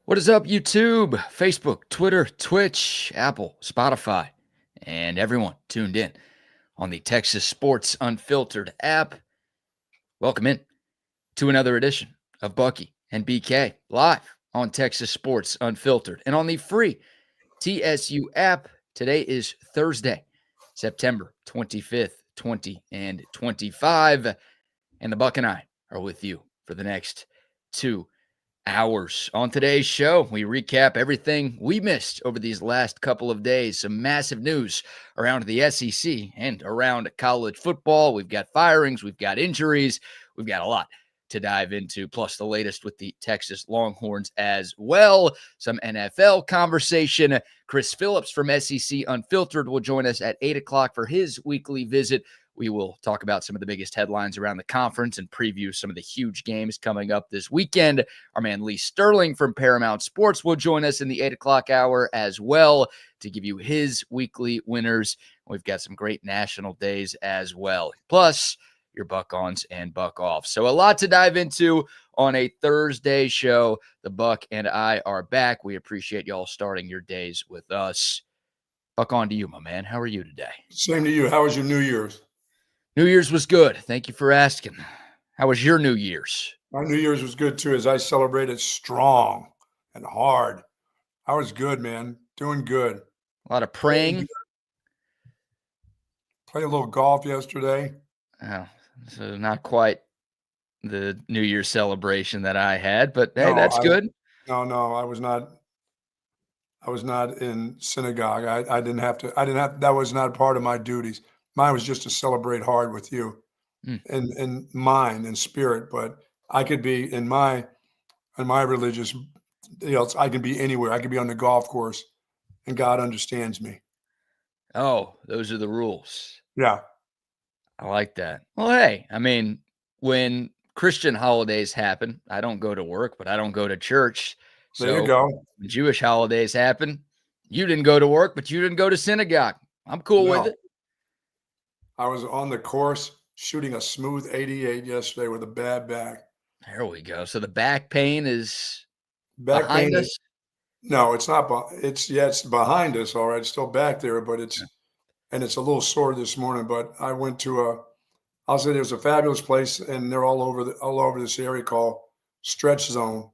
What is up, YouTube, Facebook, Twitter, Twitch, Apple, Spotify, and everyone tuned in on the Texas Sports Unfiltered app? Welcome in to another edition of Bucky and BK live on Texas Sports Unfiltered and on the free TSU app. Today is Thursday, September 25th, 2025, and the Buck and I are with you for the next 2 hours. On today's show, we recap everything we missed over these last couple of days. Some massive news around the SEC and around college football. We've got firings, we've got injuries, we've got a lot to dive into, plus the latest with the Texas Longhorns as well. Some NFL conversation. Chris Phillips from SEC Unfiltered will join us at 8 o'clock for his weekly visit. We will talk about some of the biggest headlines around the conference and preview some of the huge games coming up this weekend. Our man Lee Sterling from Paramount Sports will join us in the 8 o'clock hour as well to give you his weekly winners. We've got some great national days as well. Plus, your buck ons and buck offs. So a lot to dive into on a Thursday show. The Buck and I are back. We appreciate y'all starting your days with us. Buck on to you, my man. How are you today? Same to you. How was your New Year's? New Year's was good. Thank you for asking. How was your New Year's? My New Year's was good too, as I celebrated strong and hard. I was good, man. Doing good. A lot of praying. Played a little golf yesterday. Oh, so not quite the New Year's celebration that I had, but hey, that's good. No, I was not. I was not in synagogue. I didn't have to. That was not part of my duties. Mine was just to celebrate hard with you, in mind and spirit. But I could be in my religious, I can be anywhere. I could be on the golf course, and God understands me. Oh, those are the rules. Yeah. I like that. Well, hey, I mean, when Christian holidays happen, I don't go to work, but I don't go to church. So there you go. When Jewish holidays happen, you didn't go to work, but you didn't go to synagogue. I'm cool with it. I was on the course shooting a smooth 88 yesterday with a bad back. There we go. So the back pain is behind us? No, it's not. It's behind us. All right. It's still back there, but it's a little sore this morning. But I went to I'll say there's a fabulous place, and they're all over this area called Stretch Zone.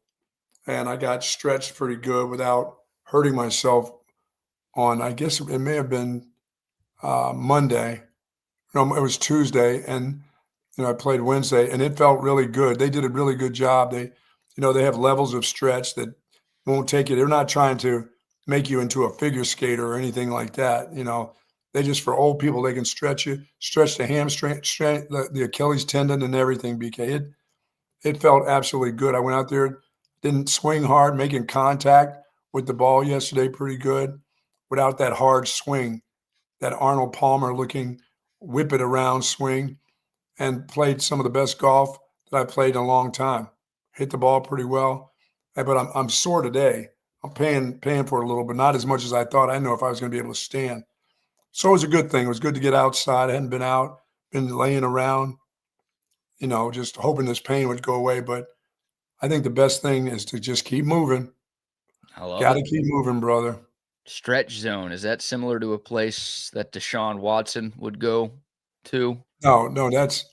And I got stretched pretty good without hurting myself on, I guess it may have been Monday. No, it was Tuesday, and I played Wednesday, and it felt really good. They did a really good job. They have levels of stretch that won't take you. They're not trying to make you into a figure skater or anything like that. They just, for old people, they can stretch the hamstring, the Achilles tendon, and everything. BK, it felt absolutely good. I went out there, didn't swing hard, making contact with the ball yesterday pretty good, without that hard swing, that Arnold Palmer looking whip it around swing, and played some of the best golf that I played in a long time. Hit the ball pretty well, but I'm sore today. I'm paying for it a little, but not as much as I thought. I know if I was going to be able to stand. So it was a good thing. It was good to get outside. I hadn't been out, been laying around, just hoping this pain would go away. But I think the best thing is to just keep moving. Got to keep moving, brother. Stretch Zone, is that similar to a place that Deshaun Watson would go to? No, that's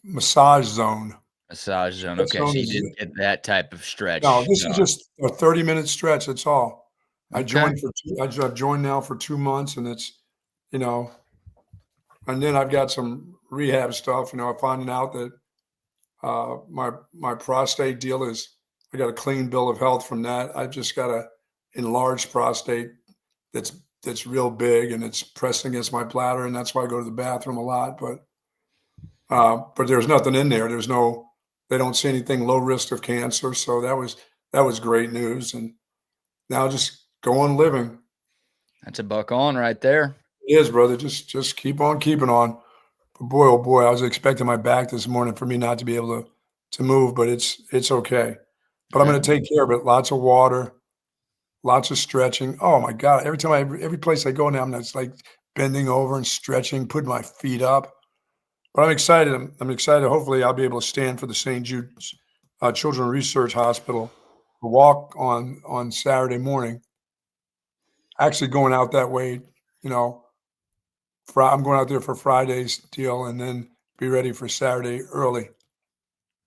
Massage Zone. Massage Zone. Okay, so you didn't get that type of stretch. No, this is just a 30-minute stretch. That's all. I joined I've joined now for 2 months, and it's, and then I've got some rehab stuff. I'm finding out that my prostate deal is, I got a clean bill of health from that. I've just got a enlarged prostate that's real big, and it's pressed against my bladder, and that's why I go to the bathroom a lot. But there's nothing in there. They don't see anything low risk of cancer. So that was great news. And now just go on living. That's a buck on right there. It is, brother. Just keep on keeping on. But boy, oh boy, I was expecting my back this morning for me not to be able to move, but it's okay. But I'm going to take care of it. Lots of water, lots of stretching. Oh my God. Every place I go now, I'm just like bending over and stretching, putting my feet up. But I'm excited. I'm excited. Hopefully I'll be able to stand for the St. Jude's Children's Research Hospital to walk on Saturday morning. Actually going out that way, you know, I'm going out there for Friday's deal and then be ready for Saturday early.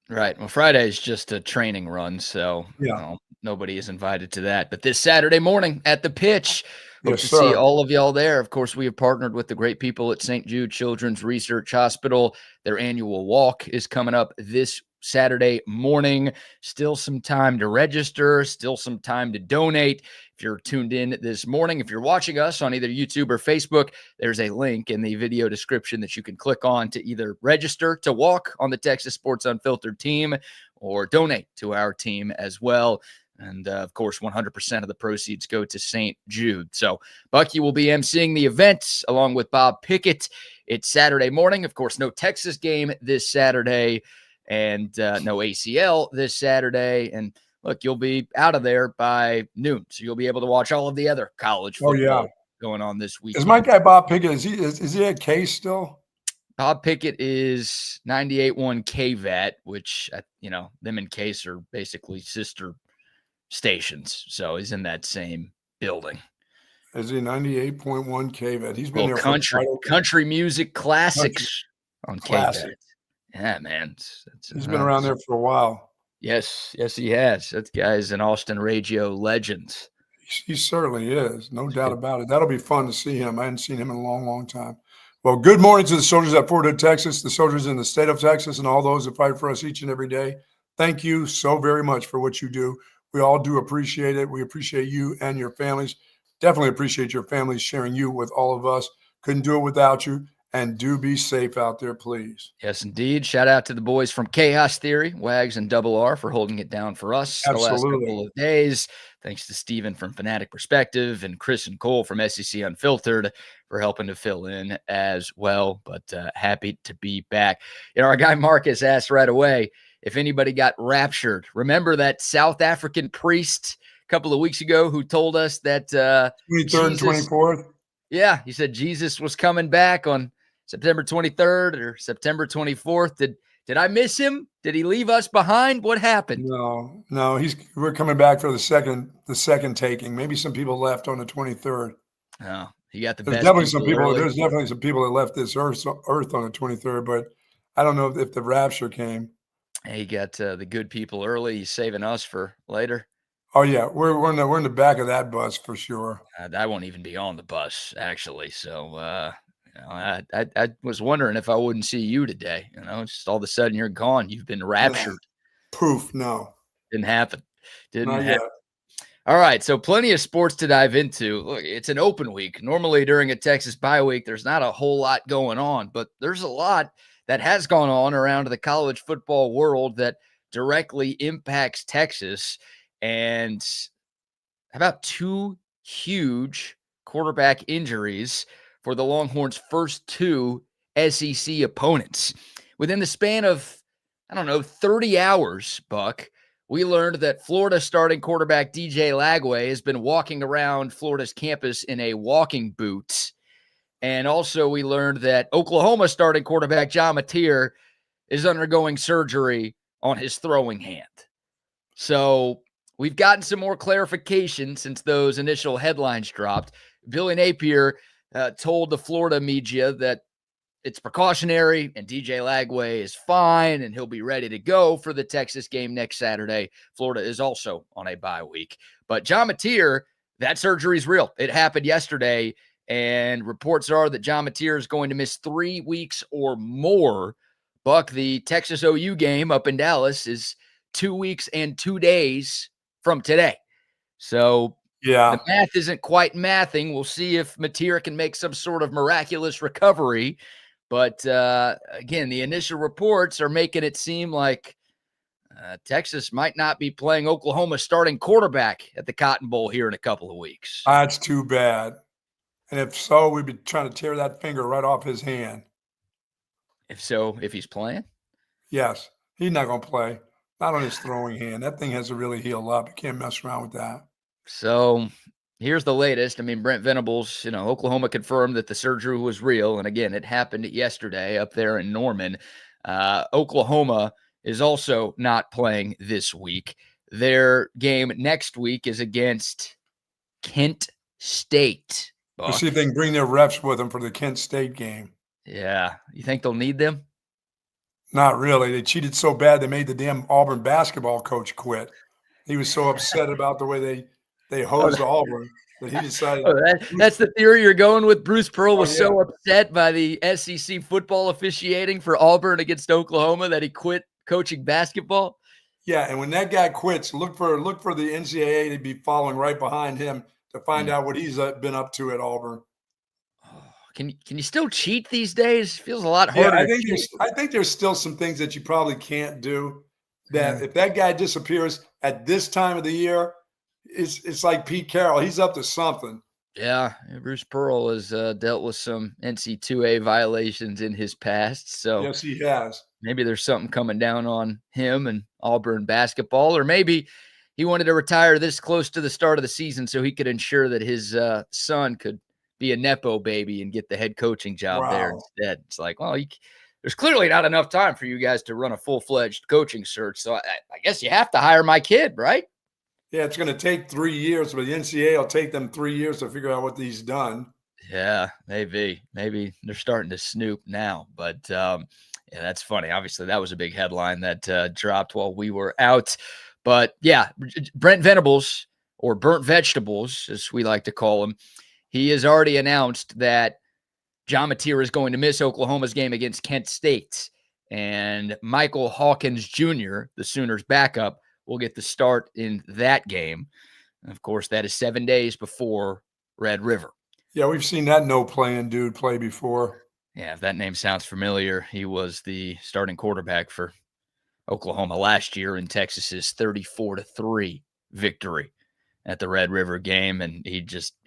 Right. Well, Friday is just a training run, so Yeah. nobody is invited to that. But this Saturday morning at the pitch, hope Yes, to see sir. all of y'all there. Of course, we have partnered with the great people at St. Jude Children's Research Hospital. Their annual walk is coming up this Saturday morning. Still some time to register, still some time to donate. If you're tuned in this morning, if you're watching us on either YouTube or Facebook, there's a link in the video description that you can click on to either register to walk on the Texas Sports Unfiltered team or donate to our team as well. And of course, 100% of the proceeds go to St. Jude. So Bucky will be emceeing the event along with Bob Pickett. It's Saturday morning. Of course, no Texas game this Saturday and no ACL this Saturday. And look, you'll be out of there by noon. So you'll be able to watch all of the other college football going on this weekend. Is my guy Bob Pickett, is he at Case still? Bob Pickett is 98.1 KVAT, which, them and Case are basically sister stations. So he's in that same building. Is he 98.1 KVAT? He's been there country music classics on KVAT. Yeah, man. He's been around there for a while. Yes, he has. That guy's an Austin radio legend. He certainly is. No doubt about it. That'll be fun to see him. I hadn't seen him in a long, long time. Well, good morning to the soldiers at Fort Hood, Texas, the soldiers in the state of Texas, and all those that fight for us each and every day. Thank you so very much for what you do. We all do appreciate it. We appreciate you and your families. Definitely appreciate your families sharing you with all of us. Couldn't do it without you. And do be safe out there, please. Yes, indeed. Shout out to the boys from Chaos Theory, Wags and Double R for holding it down for us the last couple of days. Thanks to Steven from Fanatic Perspective and Chris and Cole from SEC Unfiltered for helping to fill in as well. But happy to be back. Our guy Marcus asked right away if anybody got raptured. Remember that South African priest a couple of weeks ago who told us that 23rd and 24th? Yeah, he said Jesus was coming back on September 23rd or September 24th. Did I miss him? Did he leave us behind? What happened? No, we're coming back for the second taking. Maybe some people left on the 23rd. Oh, he got the There's best. There's definitely some people that left this earth on the 23rd, but I don't know if the rapture came. He got the good people early. He's saving us for later. Oh yeah, we're in the back of that bus for sure. I won't even be on the bus actually. So I was wondering if I wouldn't see you today. Just all of a sudden you're gone. You've been raptured. Poof, no. Didn't happen. Not yet. All right, so plenty of sports to dive into. Look, it's an open week. Normally during a Texas bye week, there's not a whole lot going on, but there's a lot that has gone on around the college football world that directly impacts Texas. And how about two huge quarterback injuries for the Longhorns' first two SEC opponents? Within the span of, 30 hours, Buck, we learned that Florida starting quarterback DJ Lagway has been walking around Florida's campus in a walking boot. And also we learned that Oklahoma starting quarterback John Mateer is undergoing surgery on his throwing hand. So we've gotten some more clarification since those initial headlines dropped. Billy Napier told the Florida media that it's precautionary and DJ Lagway is fine and he'll be ready to go for the Texas game next Saturday. Florida is also on a bye week. But John Mateer, that surgery is real. It happened yesterday, and reports are that John Mateer is going to miss 3 weeks or more. Buck, the Texas OU game up in Dallas is 2 weeks and 2 days from today. So yeah, the math isn't quite mathing. We'll see if Mateer can make some sort of miraculous recovery. But again, the initial reports are making it seem like Texas might not be playing Oklahoma's starting quarterback at the Cotton Bowl here in a couple of weeks. That's too bad. And if so, we'd be trying to tear that finger right off his hand. If he's playing? Yes. He's not going to play. Not on his throwing hand. That thing has to really heal up. You can't mess around with that. So here's the latest. Brent Venables, Oklahoma confirmed that the surgery was real. And again, it happened yesterday up there in Norman. Oklahoma is also not playing this week. Their game next week is against Kent State. We'll Buck. see if they can bring their reps with them for the Kent State game. Yeah. You think they'll need them? Not really. They cheated so bad they made the damn Auburn basketball coach quit. He was so upset about the way they hosed Auburn that he decided. That's the theory you're going with. Bruce Pearl was yeah. so upset by the SEC football officiating for Auburn against Oklahoma that he quit coaching basketball. Yeah, and when that guy quits, look for the NCAA to be following right behind him to find out what he's been up to at Auburn. Can you still cheat these days? Feels a lot harder. Yeah, I think there's still some things that you probably can't do. That if that guy disappears at this time of the year, it's like Pete Carroll. He's up to something. Yeah, Bruce Pearl has dealt with some NC2A violations in his past. So yes, he has. Maybe there's something coming down on him and Auburn basketball, or maybe he wanted to retire this close to the start of the season so he could ensure that his son could be a Nepo baby and get the head coaching job there instead. It's like, well, there's clearly not enough time for you guys to run a full-fledged coaching search. So I guess you have to hire my kid, right? Yeah, it's going to take 3 years, but the NCAA will take them 3 years to figure out what he's done. Yeah, maybe they're starting to snoop now, but yeah, that's funny. Obviously, that was a big headline that dropped while we were out. But yeah, Brent Venables, or Burnt Vegetables, as we like to call him, he has already announced that John Mateer is going to miss Oklahoma's game against Kent State. And Michael Hawkins Jr., the Sooners' backup, will get the start in that game. And of course, that is 7 days before Red River. Yeah, we've seen that no-playing dude play before. Yeah, if that name sounds familiar, he was the starting quarterback for Oklahoma last year in Texas's 34-3 victory at the Red River game, and he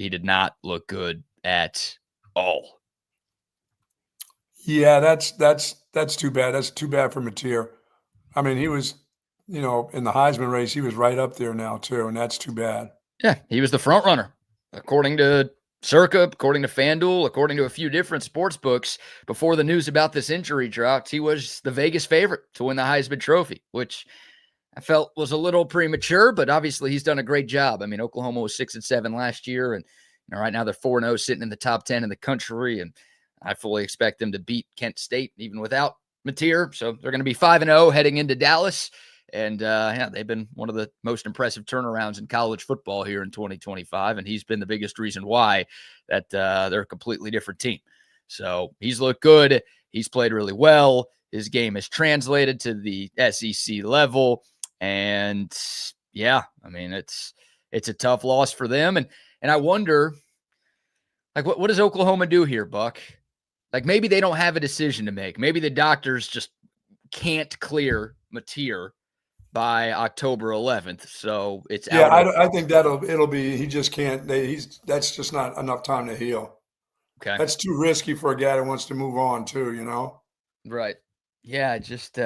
did not look good at all. Yeah, that's too bad. That's too bad for Mateer. I mean, he was, in the Heisman race, he was right up there now too, and that's too bad. Yeah, he was the front runner, according to Circa, according to FanDuel, according to a few different sports books. Before the news about this injury dropped, he was the Vegas favorite to win the Heisman Trophy, which I felt was a little premature, but obviously he's done a great job. I mean, Oklahoma was 6-7 last year, and right now they're 4-0, sitting in the top 10 in the country, and I fully expect them to beat Kent State even without Mateer. So they're going to be 5-0 heading into Dallas. And yeah, they've been one of the most impressive turnarounds in college football here in 2025. And he's been the biggest reason why that they're a completely different team. So he's looked good. He's played really well. His game is translated to the SEC level. And yeah, I mean, it's a tough loss for them. And I wonder, like, what does Oklahoma do here, Buck? Like, maybe they don't have a decision to make. Maybe the doctors just can't clear Mateer by October 11th. So it's out. Yeah, I think it'll be, he just can't, that's just not enough time to heal. Okay. That's too risky for a guy that wants to move on too, Right. Yeah, I just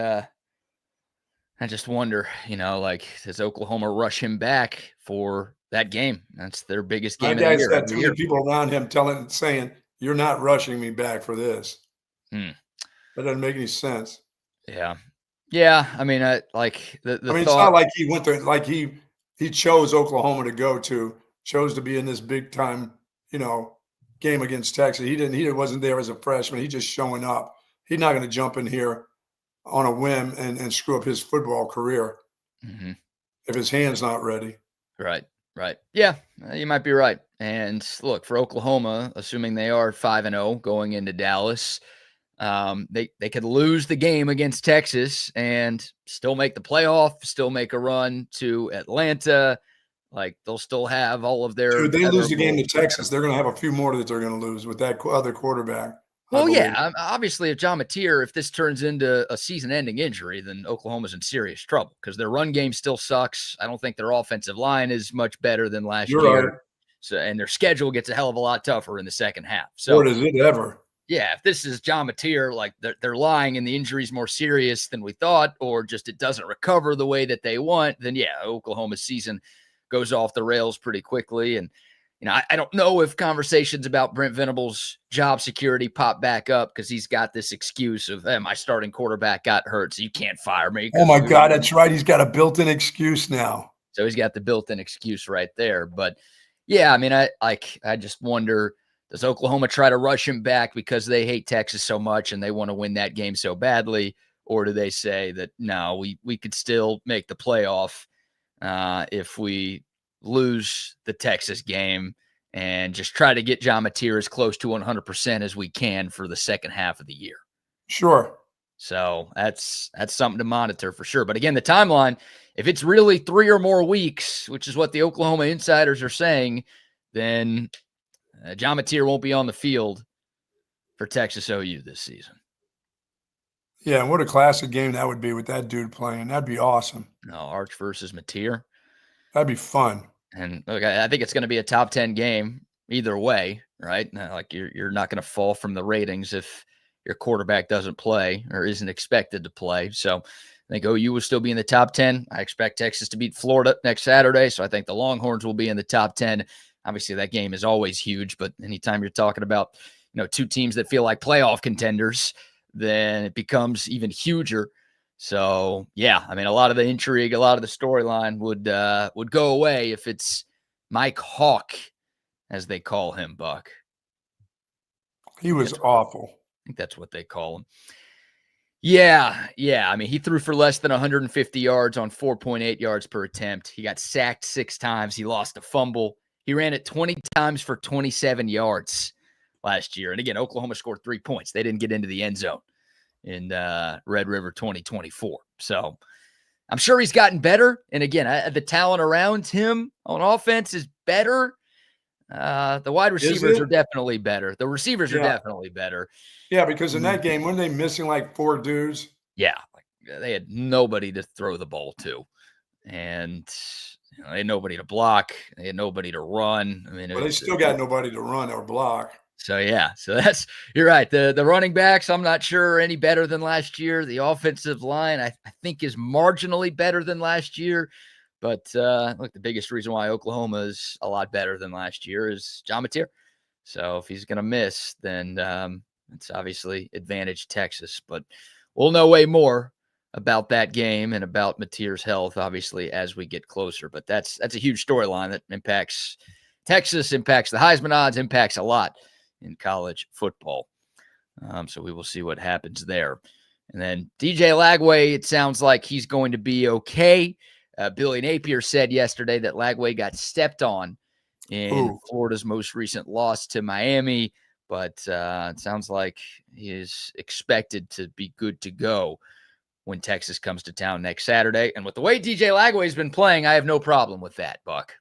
wonder, like, does Oklahoma rush him back for that game? That's their biggest game of the year. Too many people around him saying, you're not rushing me back for this. That doesn't make any sense. Yeah. Yeah. I mean, it's not like he went there, like he chose Oklahoma to chose to be in this big time, game against Texas. He wasn't there as a freshman. He just showing up. He's not going to jump in here on a whim and screw up his football career if his hand's not ready. Right. Yeah, you might be right. And look, for Oklahoma, assuming they are 5-0 going into Dallas, they could lose the game against Texas and still make the playoff, still make a run to Atlanta. Like, they'll still have all of their. Dude, they lose the game to Texas, they're going to have a few more that they're going to lose with that other quarterback. Well, yeah, obviously, if John Mateer, if this turns into a season-ending injury, then Oklahoma's in serious trouble because their run game still sucks. I don't think their offensive line is much better than last year. Right. So, and their schedule gets a hell of a lot tougher in the second half. So, or does it ever? Yeah, if this is John Mateer, like they're lying and the injury's more serious than we thought, or just it doesn't recover the way that they want, then yeah, Oklahoma's season goes off the rails pretty quickly. And I don't know if conversations about Brent Venables' job security pop back up because he's got this excuse of, hey, my starting quarterback got hurt, so you can't fire me. Oh, my God, that's right. He's got a built-in excuse now. So he's got the built-in excuse right there. But, yeah, I mean, I just wonder, does Oklahoma try to rush him back because they hate Texas so much and they want to win that game so badly? Or do they say that, no, we could still make the playoff if we lose the Texas game and just try to get John Mateer as close to 100% as we can for the second half of the year? Sure. So that's something to monitor for sure. But again, the timeline, if it's really 3 or more weeks, which is what the Oklahoma insiders are saying, then John Mateer won't be on the field for Texas OU this season. Yeah, what a classic game that would be with that dude playing. That'd be awesome. No, Arch versus Mateer. That'd be fun. And look, I think it's going to be a top 10 game either way, right? Like you're not going to fall from the ratings if your quarterback doesn't play or isn't expected to play. So I think OU will still be in the top 10. I expect Texas to beat Florida next Saturday. So I think the Longhorns will be in the top 10. Obviously, that game is always huge, but anytime you're talking about, two teams that feel like playoff contenders, then it becomes even huger. So, yeah, I mean, a lot of the intrigue, a lot of the storyline would go away if it's Mike Hawk, as they call him, Buck. He was awful. I think that's what they call him. Yeah. I mean, he threw for less than 150 yards on 4.8 yards per attempt. He got sacked 6 times. He lost a fumble. He ran it 20 times for 27 yards last year. And again, Oklahoma scored 3 points. They didn't get into the end zone in Red River 2024. So I'm sure he's gotten better. And again, the talent around him on offense is better. The wide receivers are definitely better. The receivers are definitely better. Yeah, because in that game, weren't they missing like 4 dudes? Yeah, they had nobody to throw the ball to. And they had nobody to block. They had nobody to run. I mean, they still got nobody to run or block. So, yeah. So you're right. The running backs, I'm not sure any better than last year. The offensive line, I think, is marginally better than last year. But look, the biggest reason why Oklahoma is a lot better than last year is John Mateer. So if he's going to miss, then it's obviously advantage Texas. But we'll know way more about that game and about Mateer's health, obviously, as we get closer. But that's a huge storyline that impacts Texas, impacts the Heisman odds, impacts a lot in college football. So we will see what happens there. And then DJ Lagway, it sounds like he's going to be okay. Billy Napier said yesterday that Lagway got stepped on in Florida's most recent loss to Miami, but it sounds like he is expected to be good to go when Texas comes to town next Saturday. And with the way DJ Lagway's been playing, I have no problem with that, Buck.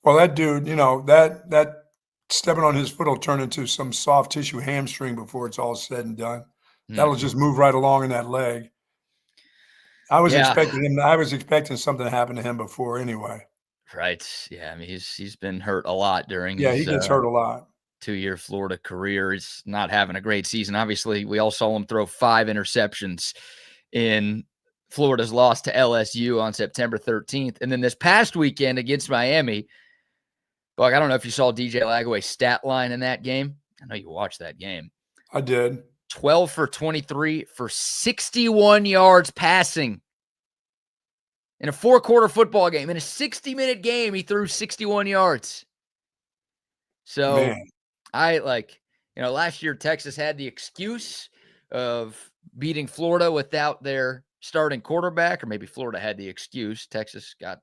Well, that dude, that stepping on his foot will turn into some soft tissue hamstring before it's all said and done. That'll just move right along in that leg. I was expecting something to happen to him before anyway. Right. Yeah. I mean, he's been hurt a lot during he gets hurt a lot. 2-year Florida career. He's not having a great season. Obviously, we all saw him throw 5 interceptions in Florida's loss to LSU on September 13th. And then this past weekend against Miami, Buck, I don't know if you saw DJ Lagway's stat line in that game. I know you watched that game. I did. 12 for 23 for 61 yards passing. In a 4-quarter football game, in a 60-minute game, he threw 61 yards. So last year Texas had the excuse of beating Florida without their starting quarterback, or maybe Florida had the excuse. Texas got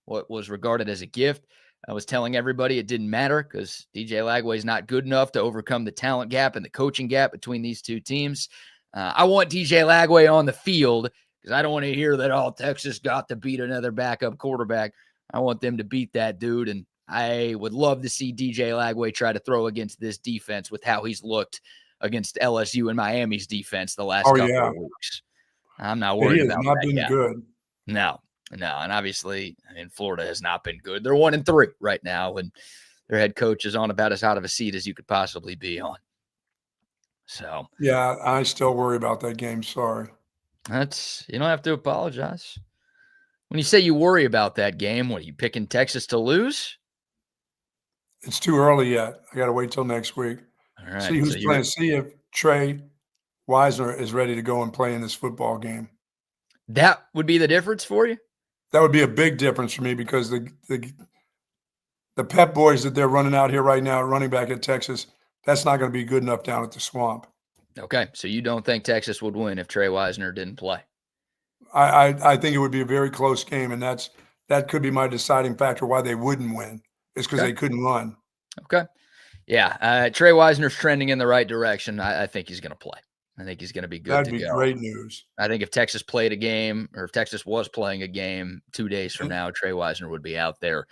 what was regarded as a gift. I was telling everybody it didn't matter because DJ Lagway is not good enough to overcome the talent gap and the coaching gap between these two teams. I want DJ Lagway on the field because I don't want to hear that, Texas got to beat another backup quarterback. I want them to beat that dude, and I would love to see DJ Lagway try to throw against this defense with how he's looked against LSU and Miami's defense the last couple of weeks. I'm not worried about that. He has not been good. No. And obviously, Florida has not been good. They're 1-3 right now, and their head coach is on about as out of a seat as you could possibly be on. So, yeah, I still worry about that game. Sorry. You don't have to apologize. When you say you worry about that game, what are you picking Texas to lose? It's too early yet. I got to wait till next week. All right. See who's playing. See if Trey Wisner is ready to go and play in this football game. That would be the difference for you? That would be a big difference for me because the Pep boys that they're running out here right now, running back at Texas, that's not going to be good enough down at the Swamp. Okay, so you don't think Texas would win if Trey Wisner didn't play? I think it would be a very close game, and that could be my deciding factor why they wouldn't win. Is because they couldn't run. Okay. Yeah, Trey Wisner's trending in the right direction. I think he's going to play. I think he's going to be good to go. That'd be great news. I think if Texas played a game, or if Texas was playing a game 2 days from now, Trey Wisner would be out there.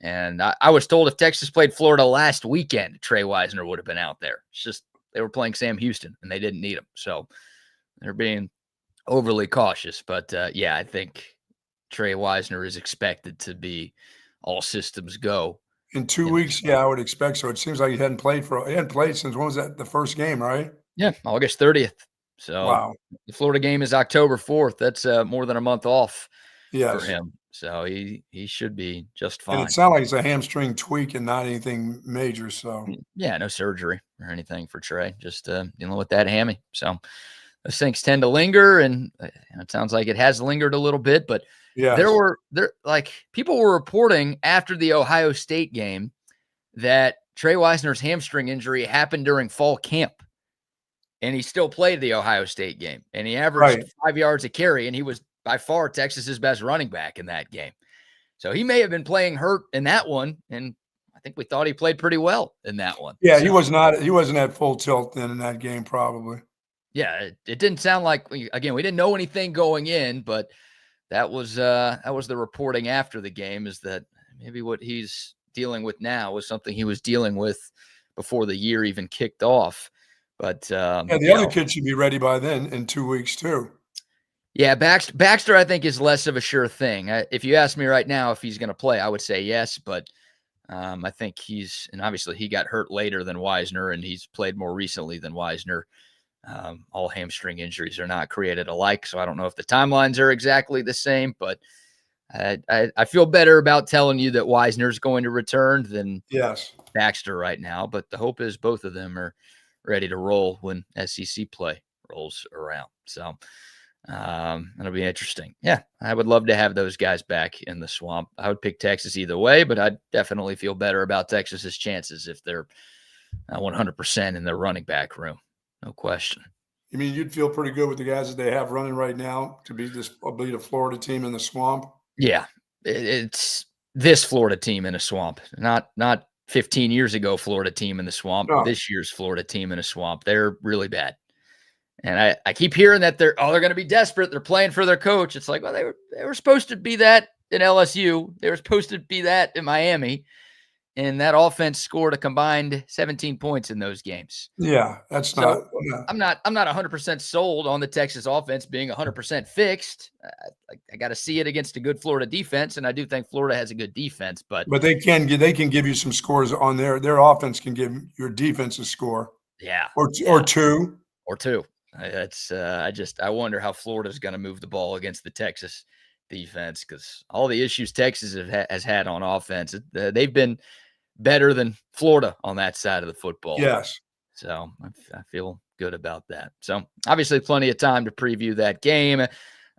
And I was told if Texas played Florida last weekend, Trey Wisner would have been out there. It's just they were playing Sam Houston, and they didn't need him. So they're being overly cautious. But, yeah, I think Trey Wisner is expected to be all systems go. In 2 weeks, yeah, I would expect so. It seems like he hadn't played since, when was that, the first game, right? Yeah, August 30th. So wow. The Florida game is October 4th. That's more than a month off for him. So he should be just fine. And it sounds like it's a hamstring tweak and not anything major. So yeah, no surgery or anything for Trey. Just dealing with that hammy. So those things tend to linger, and it sounds like it has lingered a little bit. But people were reporting after the Ohio State game that Trey Wisner's hamstring injury happened during fall camp. And he still played the Ohio State game, and he averaged 5 yards a carry, and he was by far Texas's best running back in that game. So he may have been playing hurt in that one, and I think we thought he played pretty well in that one. Yeah, he wasn't at full tilt then in that game, probably. Yeah, it didn't sound like, again, we didn't know anything going in, but that was the reporting after the game, is that maybe what he's dealing with now was something he was dealing with before the year even kicked off. But the other kid should be ready by then in 2 weeks too. Yeah, Baxter, I think, is less of a sure thing. If you ask me right now if he's going to play, I would say yes. But I think and obviously he got hurt later than Wisner, and he's played more recently than Wisner. All hamstring injuries are not created alike, so I don't know if the timelines are exactly the same. But I feel better about telling you that Wisner's going to return than Baxter right now. But the hope is both of them are ready to roll when SEC play rolls around. So it'll be interesting. Yeah, I would love to have those guys back in the Swamp. I would pick Texas either way, but I'd definitely feel better about Texas's chances if they're 100% in their running back room. No question. You mean you'd feel pretty good with the guys that they have running right now to be the Florida team in the Swamp? Yeah, it's this Florida team in a Swamp, not 15 years ago Florida team in the Swamp. No. This year's Florida team in a Swamp. They're really bad. And I keep hearing that they're going to be desperate. They're playing for their coach. It's like, well, they were supposed to be that in LSU. They were supposed to be that in Miami. And that offense scored a combined 17 points in those games. Yeah, that's not. Yeah. I'm not 100% sold on the Texas offense being 100% fixed. I got to see it against a good Florida defense, and I do think Florida has a good defense. But they can give you some scores on their offense can give your defense a score. Yeah, or two. That's I wonder how Florida's going to move the ball against the Texas defense, because all the issues Texas has had on offense, they've been better than Florida on that side of the football. Yes. So I feel good about that. So obviously plenty of time to preview that game.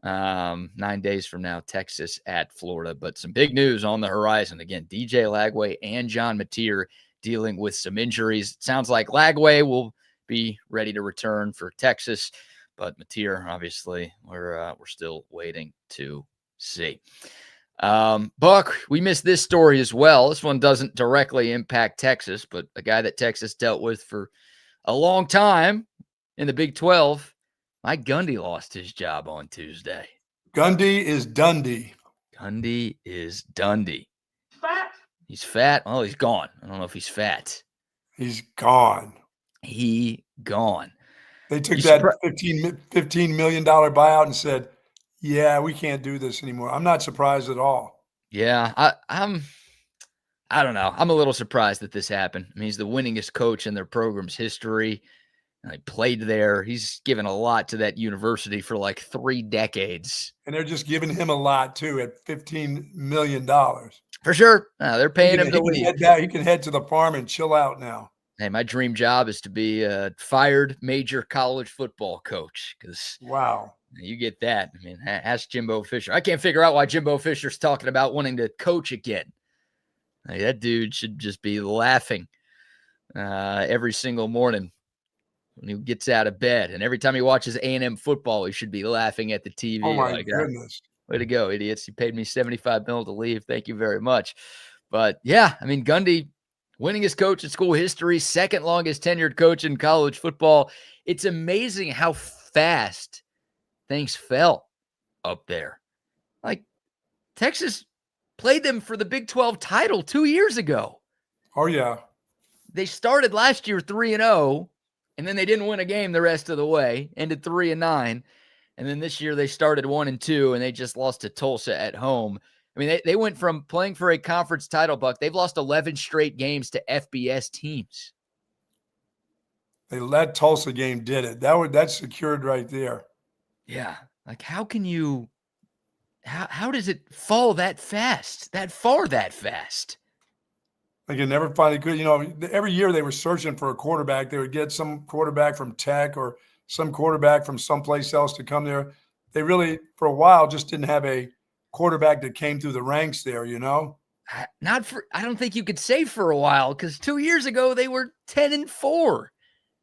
9 days from now, Texas at Florida, but some big news on the horizon. Again, DJ Lagway and John Mateer dealing with some injuries. It sounds like Lagway will be ready to return for Texas, but Mateer, obviously, we're still waiting to see. Buck, we missed this story as well. This one doesn't directly impact Texas, but a guy that Texas dealt with for a long time in the Big 12, Mike Gundy lost his job on Tuesday. Gundy is Dundee. Gundy is Dundee. Fat? He's fat. Oh, he's gone. I don't know if he's fat. He's gone. Gone. They took that $15 million buyout and said, yeah, we can't do this anymore. I'm not surprised at all. Yeah, I don't know. I'm a little surprised that this happened. I mean, he's the winningest coach in their program's history. I played there. He's given a lot to that university for like 3 decades. And they're just giving him a lot too at $15 million. For sure. They're paying him to leave. He can head to the farm and chill out now. Hey, my dream job is to be a fired major college football coach, because wow, you get that. I mean, ask Jimbo Fisher. I can't figure out why Jimbo Fisher's talking about wanting to coach again. Like, that dude should just be laughing every single morning when he gets out of bed. And every time he watches A&M football, he should be laughing at the TV. Oh, my goodness. Way to go, idiots. You paid me $75 million to leave. Thank you very much. But, yeah, I mean, Gundy, winningest coach in school history, second longest tenured coach in college football. It's amazing how fast things fell up there. Like, Texas played them for the Big 12 title 2 years ago. Oh, yeah. They started last year 3-0, and then they didn't win a game the rest of the way, ended 3-9. And then this year they started 1-2, and they just lost to Tulsa at home. I mean, they went from playing for a conference title, Buck. They've lost 11 straight games to FBS teams. That Tulsa game did it. That's secured right there. Yeah. Like, how can you – how does it fall that fast, that far that fast? Like, it never finally could. You know, every year they were searching for a quarterback. They would get some quarterback from Tech or some quarterback from someplace else to come there. They really, for a while, just didn't have a quarterback that came through the ranks there, you know? I don't think you could say for a while, because 2 years ago they were 10-4.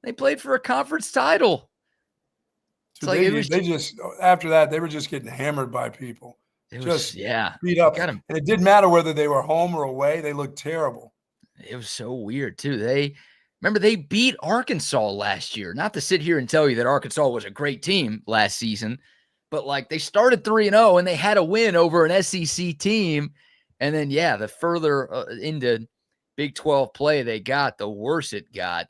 They played for a conference title. They just after that they were just getting hammered by people. Beat up. And it didn't matter whether they were home or away. They looked terrible. It was so weird too. They beat Arkansas last year. Not to sit here and tell you that Arkansas was a great team last season, but like, they started 3-0 and they had a win over an SEC team. And then, the further into Big 12 play they got, the worse it got.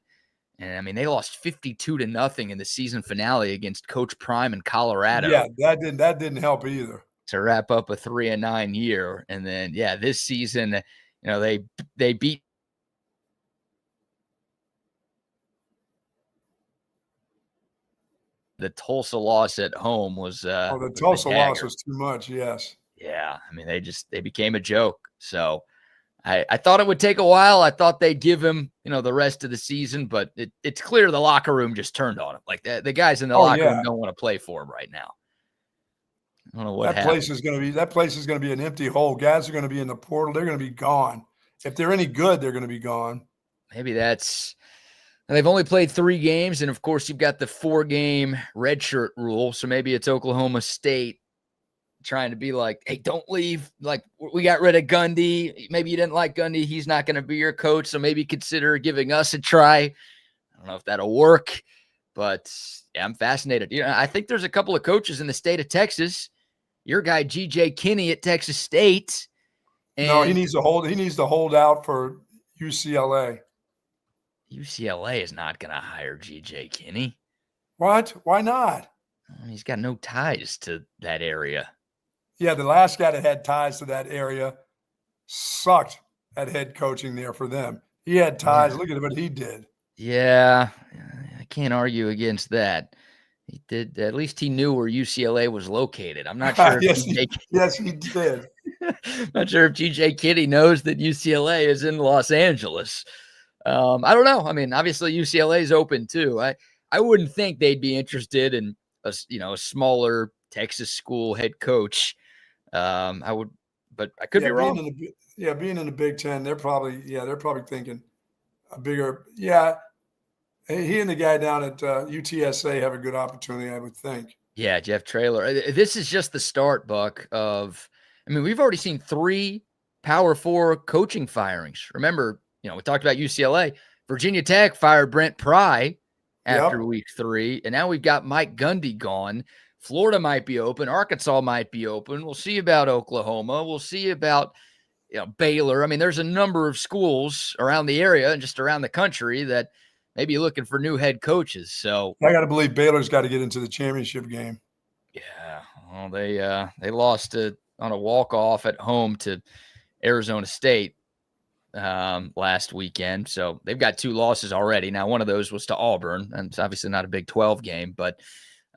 And I mean, they lost 52-0 in the season finale against Coach Prime in Colorado. Yeah, that didn't help either. To wrap up a 3-9 year. And then, this season, they beat the Tulsa loss at home was the Tulsa loss was too much. Yes. Yeah. I mean, they became a joke. So I thought it would take a while. I thought they'd give him, the rest of the season, but it's clear the locker room just turned on him. Like, the guys in the locker room don't want to play for him right now. I don't know what happened. That place is going to be an empty hole. Guys are going to be in the portal. They're going to be gone. If they're any good, they're going to be gone. Maybe they've only played 3 games. And of course you've got the 4-game redshirt rule. So maybe it's Oklahoma State trying to be like, hey, don't leave. Like, we got rid of Gundy. Maybe you didn't like Gundy. He's not going to be your coach. So maybe consider giving us a try. I don't know if that'll work, but I'm fascinated. I think there's a couple of coaches in the state of Texas. Your guy, G.J. Kinney at Texas State. No, he needs to hold out for UCLA. UCLA is not going to hire G.J. Kinney. What? Why not? He's got no ties to that area. Yeah, the last guy that had ties to that area sucked at head coaching there for them. He had ties. Yeah. Look at what he did. Yeah, I can't argue against that. He did. At least he knew where UCLA was located. I'm not sure. Yes, he did. Not sure if G.J. Kinney knows that UCLA is in Los Angeles. I don't know. I mean, obviously UCLA is open too. I wouldn't think they'd be interested in a smaller Texas school head coach. I would, but I could be wrong. Being in the Big Ten, they're probably thinking a bigger. Yeah. He and the guy down at UTSA have a good opportunity, I would think. Yeah, Jeff Traylor. This is just the start, Buck, we've already seen 3 Power 4 coaching firings. Remember, we talked about UCLA. Virginia Tech fired Brent Pry after week 3, and now we've got Mike Gundy gone. Florida might be open. Arkansas might be open. We'll see about Oklahoma. We'll see about Baylor. I mean, there's a number of schools around the area and just around the country that – maybe looking for new head coaches. So I got to believe Baylor's got to get into the championship game. Yeah, well, they lost on a walk-off at home to Arizona State. last weekend. So they've got 2 losses already. Now, one of those was to Auburn, and it's obviously not a Big 12 game, but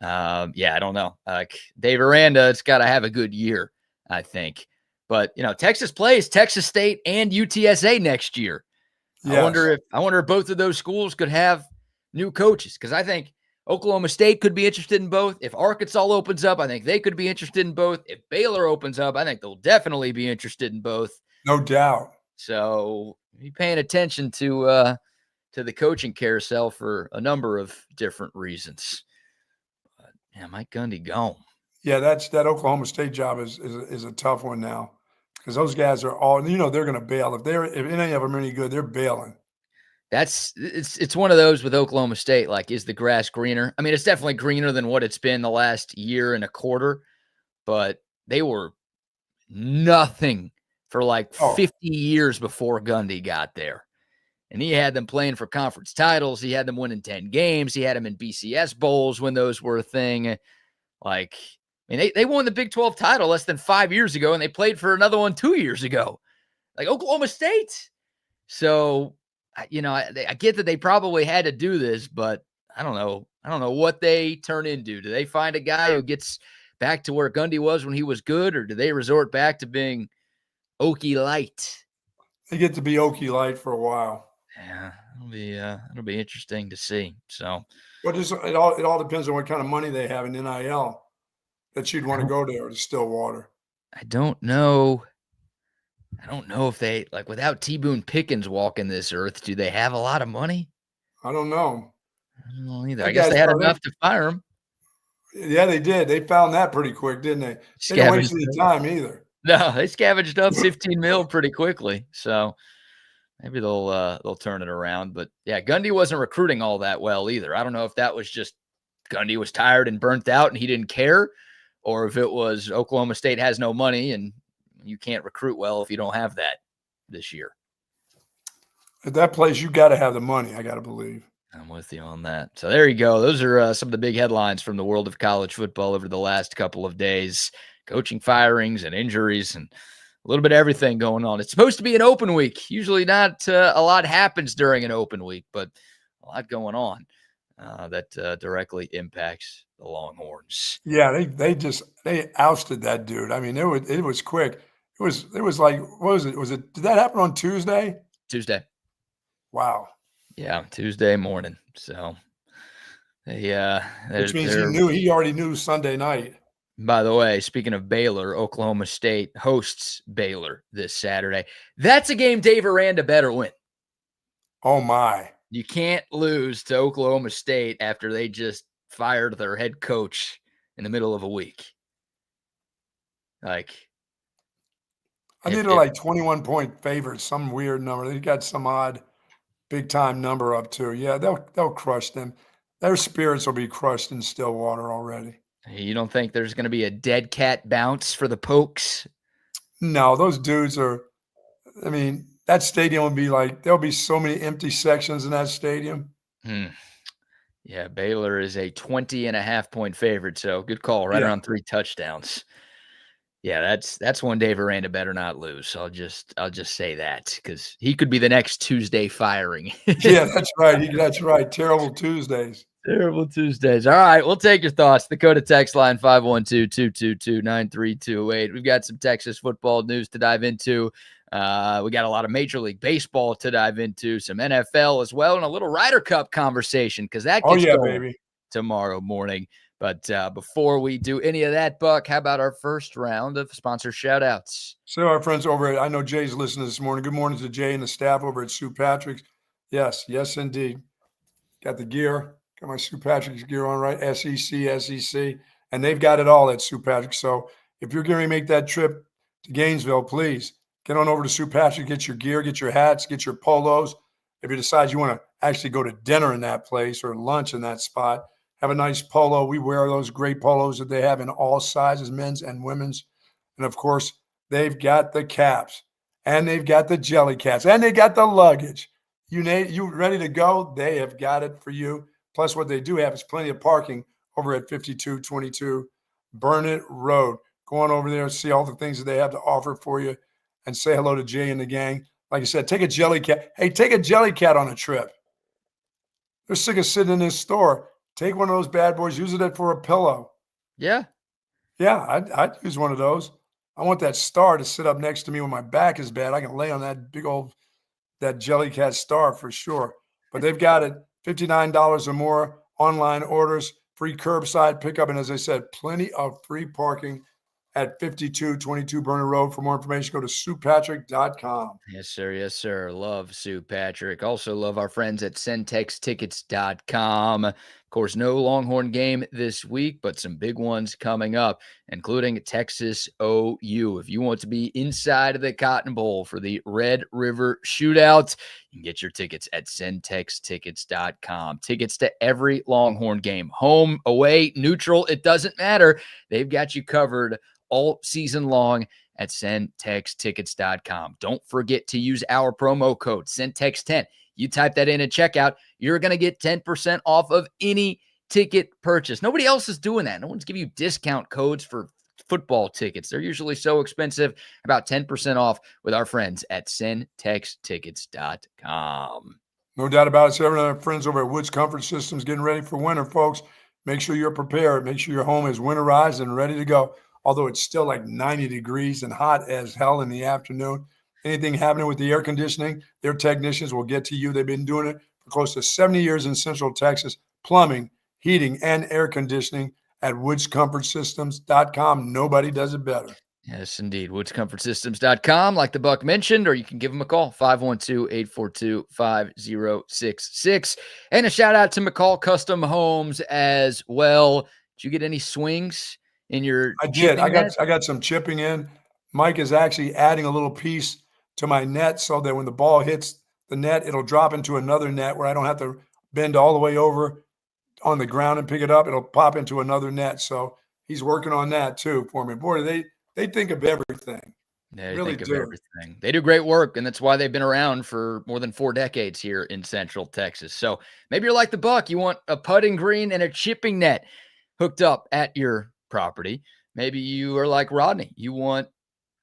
yeah, I don't know. Like Dave Aranda, it's got to have a good year, I think. But Texas plays Texas State and UTSA next year. I Yes. wonder if both of those schools could have new coaches, because I think Oklahoma State could be interested in both. If Arkansas opens up, I think they could be interested in both. If Baylor opens up, I think they'll definitely be interested in both. No doubt. So be paying attention to the coaching carousel for a number of different reasons. But, yeah, Mike Gundy gone. Yeah, that Oklahoma State job is a tough one now, because those guys are all, they're going to bail if any of them are any good, they're bailing. It's one of those with Oklahoma State. Like, is the grass greener? I mean, it's definitely greener than what it's been the last year and a quarter, but they were nothing for like 50 years before Gundy got there. And he had them playing for conference titles. He had them winning 10 games. He had them in BCS bowls when those were a thing. Like, I mean, they won the Big 12 title less than 5 years ago, and they played for another one 2 years ago. Like Oklahoma State. So, I get that they probably had to do this, but I don't know. I don't know what they turn into. Do they find a guy who gets back to where Gundy was when he was good, or do they resort back to being Okie light? They get to be Okie light for a while. Yeah, it'll be interesting to see. So, but it all depends on what kind of money they have in NIL that you'd want to go there to Stillwater. I don't know. I don't know if they, like, without T. Boone Pickens walking this earth, do they have a lot of money? I don't know. I don't know either. I guess they had enough to fire him. Yeah, they did. They found that pretty quick, didn't they? They didn't waste any time either. No, they scavenged up 15 mil pretty quickly. So maybe they'll turn it around. But yeah, Gundy wasn't recruiting all that well either. I don't know if that was just Gundy was tired and burnt out and he didn't care, or if it was Oklahoma State has no money and you can't recruit well if you don't have that this year. At that place, you got to have the money, I got to believe. I'm with you on that. So there you go. Those are some of the big headlines from the world of college football over the last couple of days. Coaching firings and injuries and a little bit of everything going on. It's supposed to be an open week. Usually not a lot happens during an open week, but a lot going on that directly impacts the Longhorns. Yeah, they ousted that dude. I mean, it was quick. It was like, what was it? Did that happen on Tuesday? Tuesday. Wow. Yeah, Tuesday morning. So which means he already knew Sunday night. By the way, speaking of Baylor, Oklahoma State hosts Baylor this Saturday. That's a game Dave Aranda better win. Oh, my. You can't lose to Oklahoma State after they just fired their head coach in the middle of a week. Like, I think they're like 21-point favorites, some weird number. They got some odd big-time number up too. Yeah, they'll crush them. Their spirits will be crushed in Stillwater already. You don't think there's going to be a dead cat bounce for the Pokes? No, those dudes are – I mean, that stadium will be like – there'll be so many empty sections in that stadium. Yeah, Baylor is a 20.5-point favorite, so good call. Right around 3 touchdowns. Yeah, that's one Dave Aranda better not lose. I'll just say that, because he could be the next Tuesday firing. Yeah, that's right. That's right. Terrible Tuesdays. Terrible Tuesdays. All right, we'll take your thoughts. Dakota text line 512-222-9328. We've got some Texas football news to dive into. We got a lot of Major League Baseball to dive into, some NFL as well, and a little Ryder Cup conversation, because that gets going tomorrow morning. But before we do any of that, Buck, how about our first round of sponsor shout-outs? So our friends over at, I know Jay's listening this morning. Good morning to Jay and the staff over at St. Patrick's. Yes, indeed. Got the gear. Got my St. Patrick's gear on, right? SEC. And they've got it all at St. Patrick's. So if you're going to make that trip to Gainesville, please get on over to St. Patrick's, get your gear, get your hats, get your polos. If you decide you want to actually go to dinner in that place or lunch in that spot, have a nice polo. We wear those great polos that they have in all sizes, men's and women's. And, of course, they've got the caps, and they've got the jelly cats, and they got the luggage. You ready to go? They have got it for you. Plus, what they do have is plenty of parking over at 5222 Burnett Road. Go on over there and see all the things that they have to offer for you, and say hello to Jay and the gang. Like I said, take a jelly cat. Hey, take a jelly cat on a trip. They're sick of sitting in this store. Take one of those bad boys, use it for a pillow. Yeah. Yeah, I'd use one of those. I want that star to sit up next to me when my back is bad. I can lay on that big old that Jellycat star for sure. But they've got it $59 or more, online orders, free curbside pickup, and as I said, plenty of free parking at 5222 Burner Road. For more information, go to SuePatrick.com. Yes, sir. Yes, sir. Love Sue Patrick. Also love our friends at SendTexTickets.com. Of course, no Longhorn game this week, but some big ones coming up, including Texas OU. If you want to be inside of the Cotton Bowl for the Red River Shootout, you can get your tickets at SendTexTickets.com. Tickets to every Longhorn game, home, away, neutral, it doesn't matter. They've got you covered all season long at SendTexTickets.com. Don't forget to use our promo code SendText10. You type that in at checkout, you're going to get 10% off of any ticket purchase. Nobody else is doing that. No one's giving you discount codes for football tickets. They're usually so expensive. About 10% off with our friends at SendTexTickets.com. No doubt about it. So everyone, our friends over at Woods Comfort Systems getting ready for winter, folks. Make sure you're prepared. Make sure your home is winterized and ready to go. Although it's still like 90 degrees and hot as hell in the afternoon. Anything happening with the air conditioning, their technicians will get to you. They've been doing it for close to 70 years in Central Texas. Plumbing, heating, and air conditioning at woodscomfortsystems.com. Nobody does it better. Yes, indeed. woodscomfortsystems.com, like the Buck mentioned, or you can give them a call, 512-842-5066. And a shout out to McCall Custom Homes as well. Did you get any swings in your I did. I net? got some chipping in. Mike is actually adding a little piece to my net so that when the ball hits the net, it'll drop into another net where I don't have to bend all the way over on the ground and pick it up. It'll pop into another net. So he's working on that too for me. Boy, they think of everything. They really think of do. everything. They do great work, and that's why they've been around for more than 4 decades here in Central Texas. So maybe you're like the Buck. You want a putting green and a chipping net hooked up at your property. Maybe you are like Rodney. You want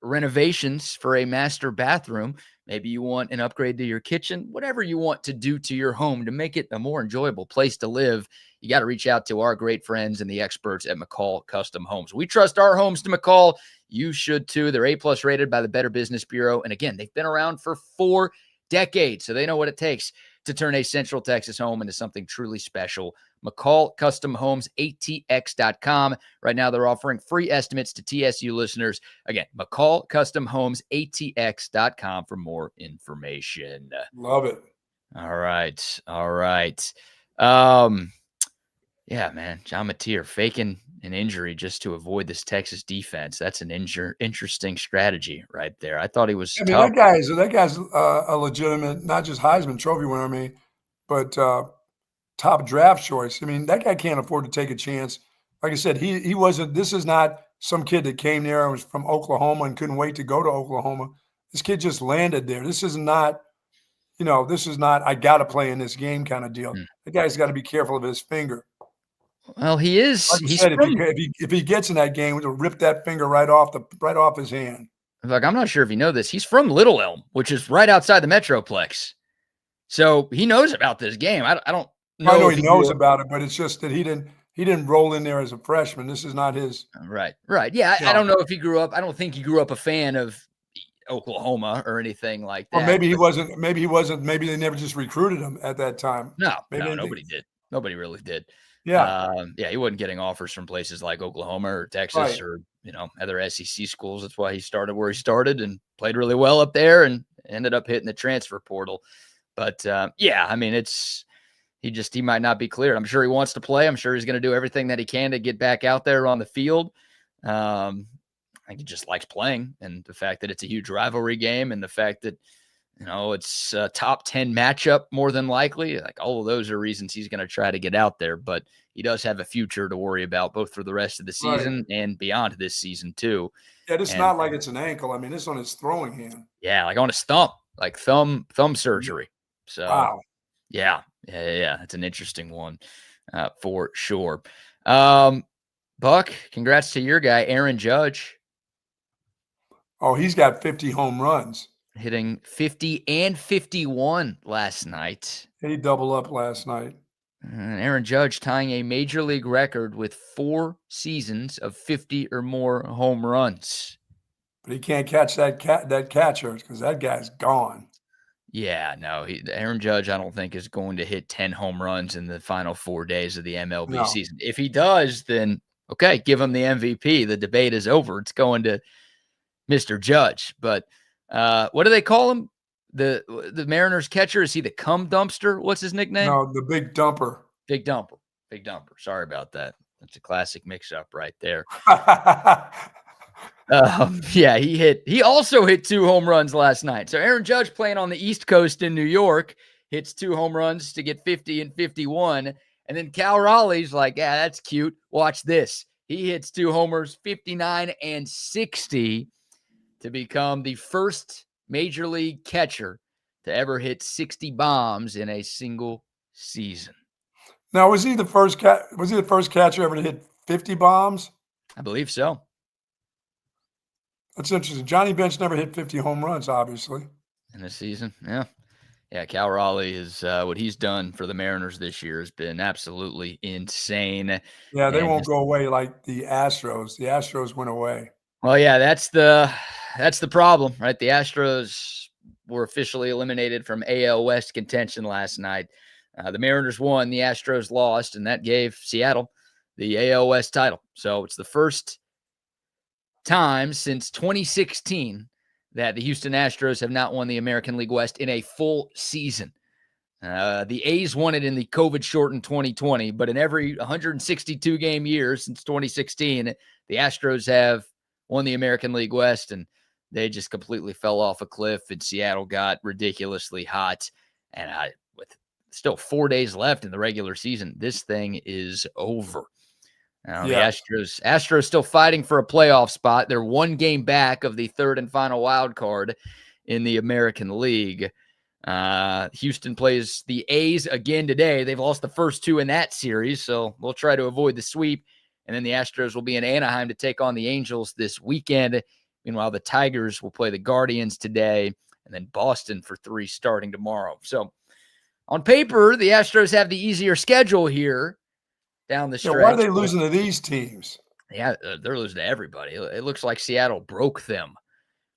renovations for a master bathroom. Maybe you want an upgrade to your kitchen. Whatever you want to do to your home to make it a more enjoyable place to live, you got to reach out to our great friends and the experts at McCall Custom Homes. We trust our homes to McCall. You should too. They're A+ rated by the Better Business Bureau. And again, they've been around for 4 decades, so they know what it takes to turn a Central Texas home into something truly special. McCall Custom Homes, ATX.com. Right now, they're offering free estimates to TSU listeners. Again, McCall Custom Homes, ATX.com for more information. Love it. All right. All right. Yeah, man. John Mateer faking an injury just to avoid this Texas defense. That's an interesting strategy right there. I thought he was I mean, tough. that guy's a legitimate, not just Heisman Trophy winner, I mean, but top draft choice. I mean, that guy can't afford to take a chance. Like I said, he wasn't. This is not some kid that came there and was from Oklahoma and couldn't wait to go to Oklahoma. This kid just landed there. This is not, I got to play in this game kind of deal. The guy's got to be careful of his finger. Well, he is. Like I said, if he gets in that game, it'll rip that finger right off his hand. Like, I'm not sure if you know this. He's from Little Elm, which is right outside the Metroplex. So he knows about this game. I don't know. I know he knows about it, but it's just that he didn't roll in there as a freshman. This is not his. Right. Yeah, I don't know if he grew up. I don't think he grew up a fan of Oklahoma or anything like that. Or maybe he wasn't. Maybe they never just recruited him at that time. No, nobody did. Nobody really did. Yeah. He wasn't getting offers from places like Oklahoma or Texas or, other SEC schools. That's why he started where he started and played really well up there and ended up hitting the transfer portal. But I mean, he might not be cleared. I'm sure he wants to play. I'm sure he's going to do everything that he can to get back out there on the field. I think he just likes playing, and the fact that it's a huge rivalry game and the fact that, it's a top 10 matchup more than likely. Like, all of those are reasons he's going to try to get out there, but he does have a future to worry about both for the rest of the season and beyond this season too. Yeah, it's not like it's an ankle. I mean, it's on his throwing hand. Yeah, like on his thumb, like thumb surgery. So, wow. Yeah. It's an interesting one for sure. Buck, congrats to your guy, Aaron Judge. Oh, he's got 50 home runs. hitting 50 and 51 last night. He doubled up last night. And Aaron Judge tying a major league record with 4 seasons of 50 or more home runs. But he can't catch that catcher because that guy's gone. Yeah, no, Aaron Judge, I don't think is going to hit 10 home runs in the final 4 days of the MLB season. If he does, then okay, give him the MVP. The debate is over. It's going to Mr. Judge. But what do they call him? The Mariners catcher? Is he the cum dumpster? What's his nickname? No, the big dumper. Big dumper. Big dumper. Sorry about that. That's a classic mix-up right there. Yeah, he also hit 2 home runs last night. So Aaron Judge playing on the East Coast in New York hits 2 home runs to get 50 and 51. And then Cal Raleigh's like, yeah, that's cute. Watch this. He hits 2 homers, 59 and 60 to become the first major league catcher to ever hit 60 bombs in a single season. Now, was he the first catcher ever to hit 50 bombs? I believe so. That's interesting. Johnny Bench never hit 50 home runs, obviously. In this season, yeah. Yeah, Cal Raleigh is what he's done for the Mariners this year has been absolutely insane. Yeah, they won't go away like the Astros. The Astros went away. Well, yeah, that's the problem, right? The Astros were officially eliminated from AL West contention last night. The Mariners won, the Astros lost, and that gave Seattle the AL West title. So it's the first time since 2016 that the Houston Astros have not won the American League West in a full season. The A's won it in the COVID-shortened 2020, but in every 162-game year since 2016, the Astros have won the American League West, and they just completely fell off a cliff, and Seattle got ridiculously hot. And with still 4 days left in the regular season, this thing is over. Now, the Astros still fighting for a playoff spot. They're 1 game back of the 3rd and final wild card in the American League. Houston plays the A's again today. They've lost the first 2 in that series, so we'll try to avoid the sweep. And then the Astros will be in Anaheim to take on the Angels this weekend. Meanwhile, the Tigers will play the Guardians today, and then Boston for 3 starting tomorrow. So on paper, the Astros have the easier schedule here down the stretch. Why are they losing to these teams? Yeah, they're losing to everybody. It looks like Seattle broke them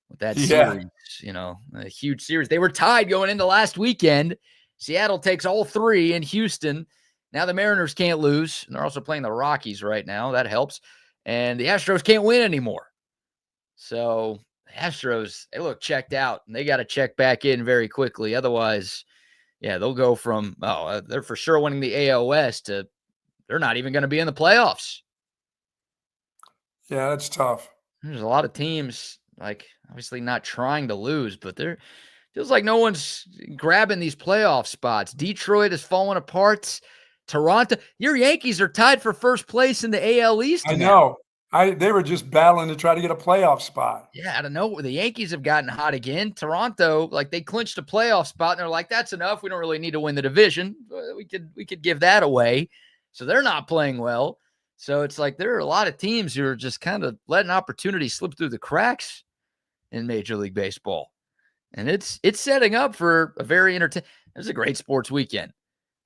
with that series, a huge series. They were tied going into last weekend. Seattle takes all 3 in Houston. Now the Mariners can't lose, and they're also playing the Rockies right now. That helps. And the Astros can't win anymore. So the Astros, they look checked out, and they got to check back in very quickly. Otherwise, yeah, they'll go from, they're for sure winning the AL West to they're not even going to be in the playoffs. Yeah, that's tough. There's a lot of teams, like, obviously not trying to lose, but feels like no one's grabbing these playoff spots. Detroit is falling apart. Toronto, your Yankees are tied for first place in the AL East. I know. They were just battling to try to get a playoff spot. Yeah, I don't know. The Yankees have gotten hot again. Toronto, like, they clinched a playoff spot, and they're like, that's enough. We don't really need to win the division. We could give that away. So they're not playing well. So it's like there are a lot of teams who are just kind of letting opportunities slip through the cracks in Major League Baseball. And it's setting up for a very entertaining. It was a great sports weekend.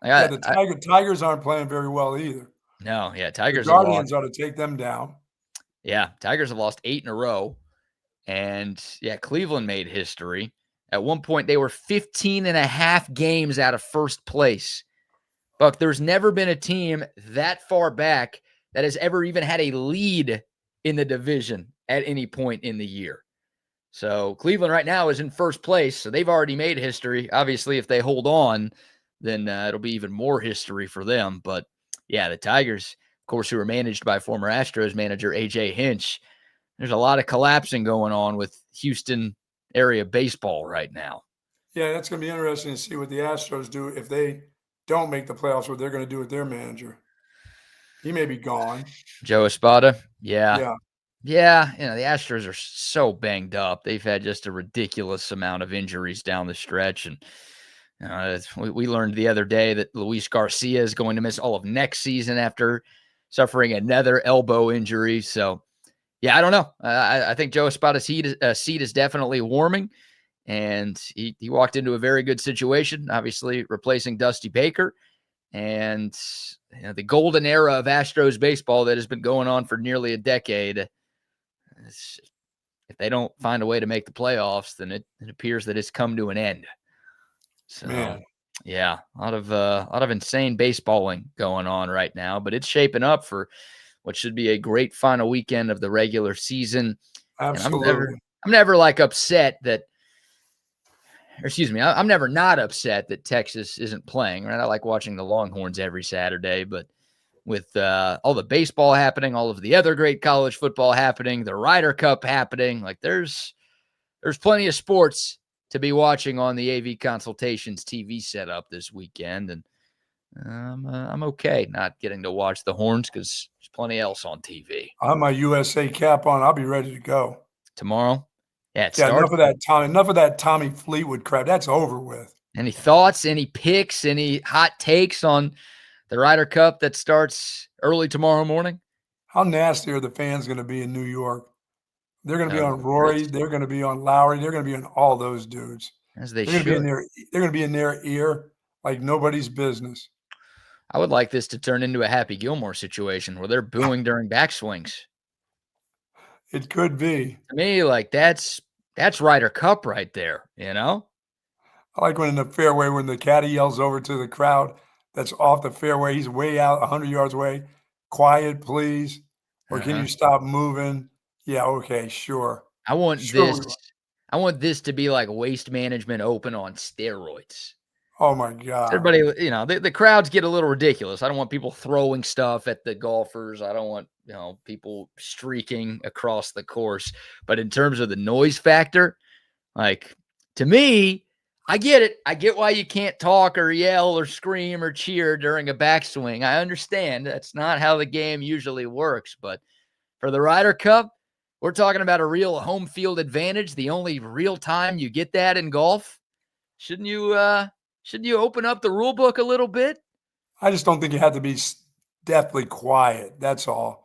The Tigers aren't playing very well either. No, yeah, Tigers. The Guardians ought to take them down. Yeah, Tigers have lost 8 in a row. And, yeah, Cleveland made history. At one point, they were 15 and a half games out of first place. Buck, there's never been a team that far back that has ever even had a lead in the division at any point in the year. So Cleveland right now is in first place, so they've already made history. Obviously, if they hold on, then it'll be even more history for them. But, yeah, the Tigers, of course, who are managed by former Astros manager A.J. Hinch, there's a lot of collapsing going on with Houston area baseball right now. Yeah, that's going to be interesting to see what the Astros do if they don't make the playoffs, what they're going to do with their manager. He may be gone. Joe Espada? Yeah. Yeah, the Astros are so banged up. They've had just a ridiculous amount of injuries down the stretch. And we learned the other day that Luis Garcia is going to miss all of next season after suffering another elbow injury. So, yeah, I don't know. I think Joe Espada's seat is definitely warming. and he walked into a very good situation, obviously replacing Dusty Baker. And the golden era of Astros baseball that has been going on for nearly a decade, if they don't find a way to make the playoffs, then it appears that it's come to an end. So, Man. yeah, a lot of insane baseballing going on right now, but it's shaping up for what should be a great final weekend of the regular season. Absolutely. And I'm never like upset that, or excuse me, I'm never not upset that Texas isn't playing, right? I like watching the Longhorns every Saturday, but with all the baseball happening, all of the other great college football happening, the Ryder Cup happening, like there's plenty of sports to be watching on the AV Consultations TV setup this weekend, and I'm okay not getting to watch the Horns because there's plenty else on TV. I have my USA cap on. I'll be ready to go Tomorrow? Yeah, it Yeah, starts. enough of that Tommy Fleetwood crap. That's over with. Any thoughts, any picks, any hot takes on the Ryder Cup that starts early tomorrow morning? How nasty are the fans going to be in New York? They're going to be on Rory. Chris. They're going to be on Lowry. They're going to be on all those dudes. As they They're going to be in should. their. They're going to be in their ear like nobody's business. I would like this to turn into a Happy Gilmore situation where they're booing during backswings. It could be. To me, like that's Ryder Cup right there, you know? I like when in the fairway, when the caddy yells over to the crowd that's off the fairway, he's way out 100 yards away. Quiet, please. Or can you stop moving? Yeah, okay, sure. I want Sure. this to be like Waste Management Open on steroids. Oh my God. Everybody, the crowds get a little ridiculous. I don't want people throwing stuff at the golfers. I don't want, people streaking across the course. But in terms of the noise factor, like to me, I get it. I get why you can't talk or yell or scream or cheer during a backswing. I understand that's not how the game usually works. But for the Ryder Cup, we're talking about a real home field advantage. The only real time you get that in golf. Shouldn't you open up the rule book a little bit? I just don't think you have to be deathly quiet. That's all.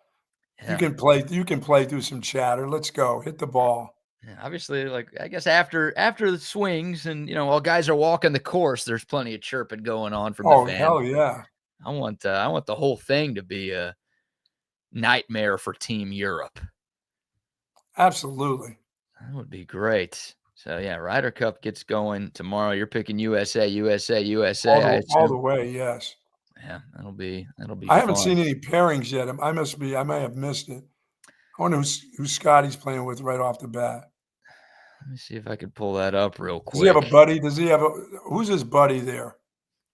Yeah. You can play through some chatter. Let's go. Hit the ball. Yeah, obviously, like I guess after the swings and while guys are walking the course, there's plenty of chirping going on from the fans. Hell yeah. I want the whole thing to be a nightmare for Team Europe. Absolutely. That would be great. So yeah, Ryder Cup gets going tomorrow. You're picking USA. All the way, yes. Yeah, that'll be. I haven't seen any pairings yet. I may have missed it. I wonder who Scotty's playing with right off the bat. Let me see if I could pull that up real quick. Does he have a buddy? Who's his buddy there?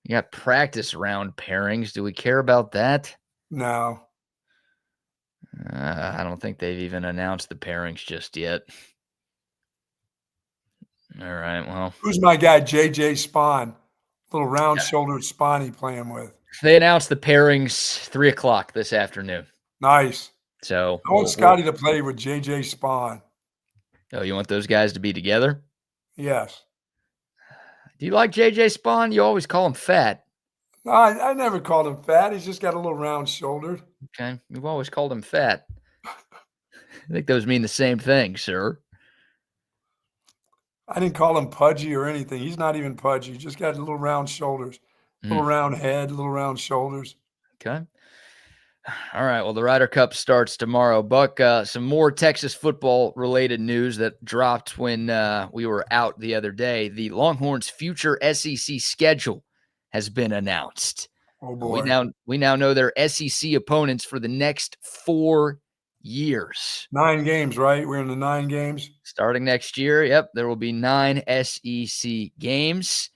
You got practice round pairings. Do we care about that? No. I don't think they've even announced the pairings just yet. All right, well. Who's my guy, JJ Spawn? Little round-shouldered Spawn he playing with. They announced the pairings 3:00 this afternoon. Nice. So I want Scotty to play with JJ Spawn. Oh, you want those guys to be together? Yes. Do you like JJ Spawn? You always call him fat. No, I never called him fat. He's just got a little round-shouldered. Okay. You've always called him fat. I think those mean the same thing, sir. I didn't call him pudgy or anything. He's not even pudgy. He's just got little round shoulders, little round head, little round shoulders. Okay. All right. Well, the Ryder Cup starts tomorrow. Buck, some more Texas football related news that dropped when we were out the other day. The Longhorns' future SEC schedule has been announced. Oh boy. We now know their SEC opponents for the next 4 years. 9 games, right? We're in the 9 games. Starting next year, yep, there will be 9 SEC games.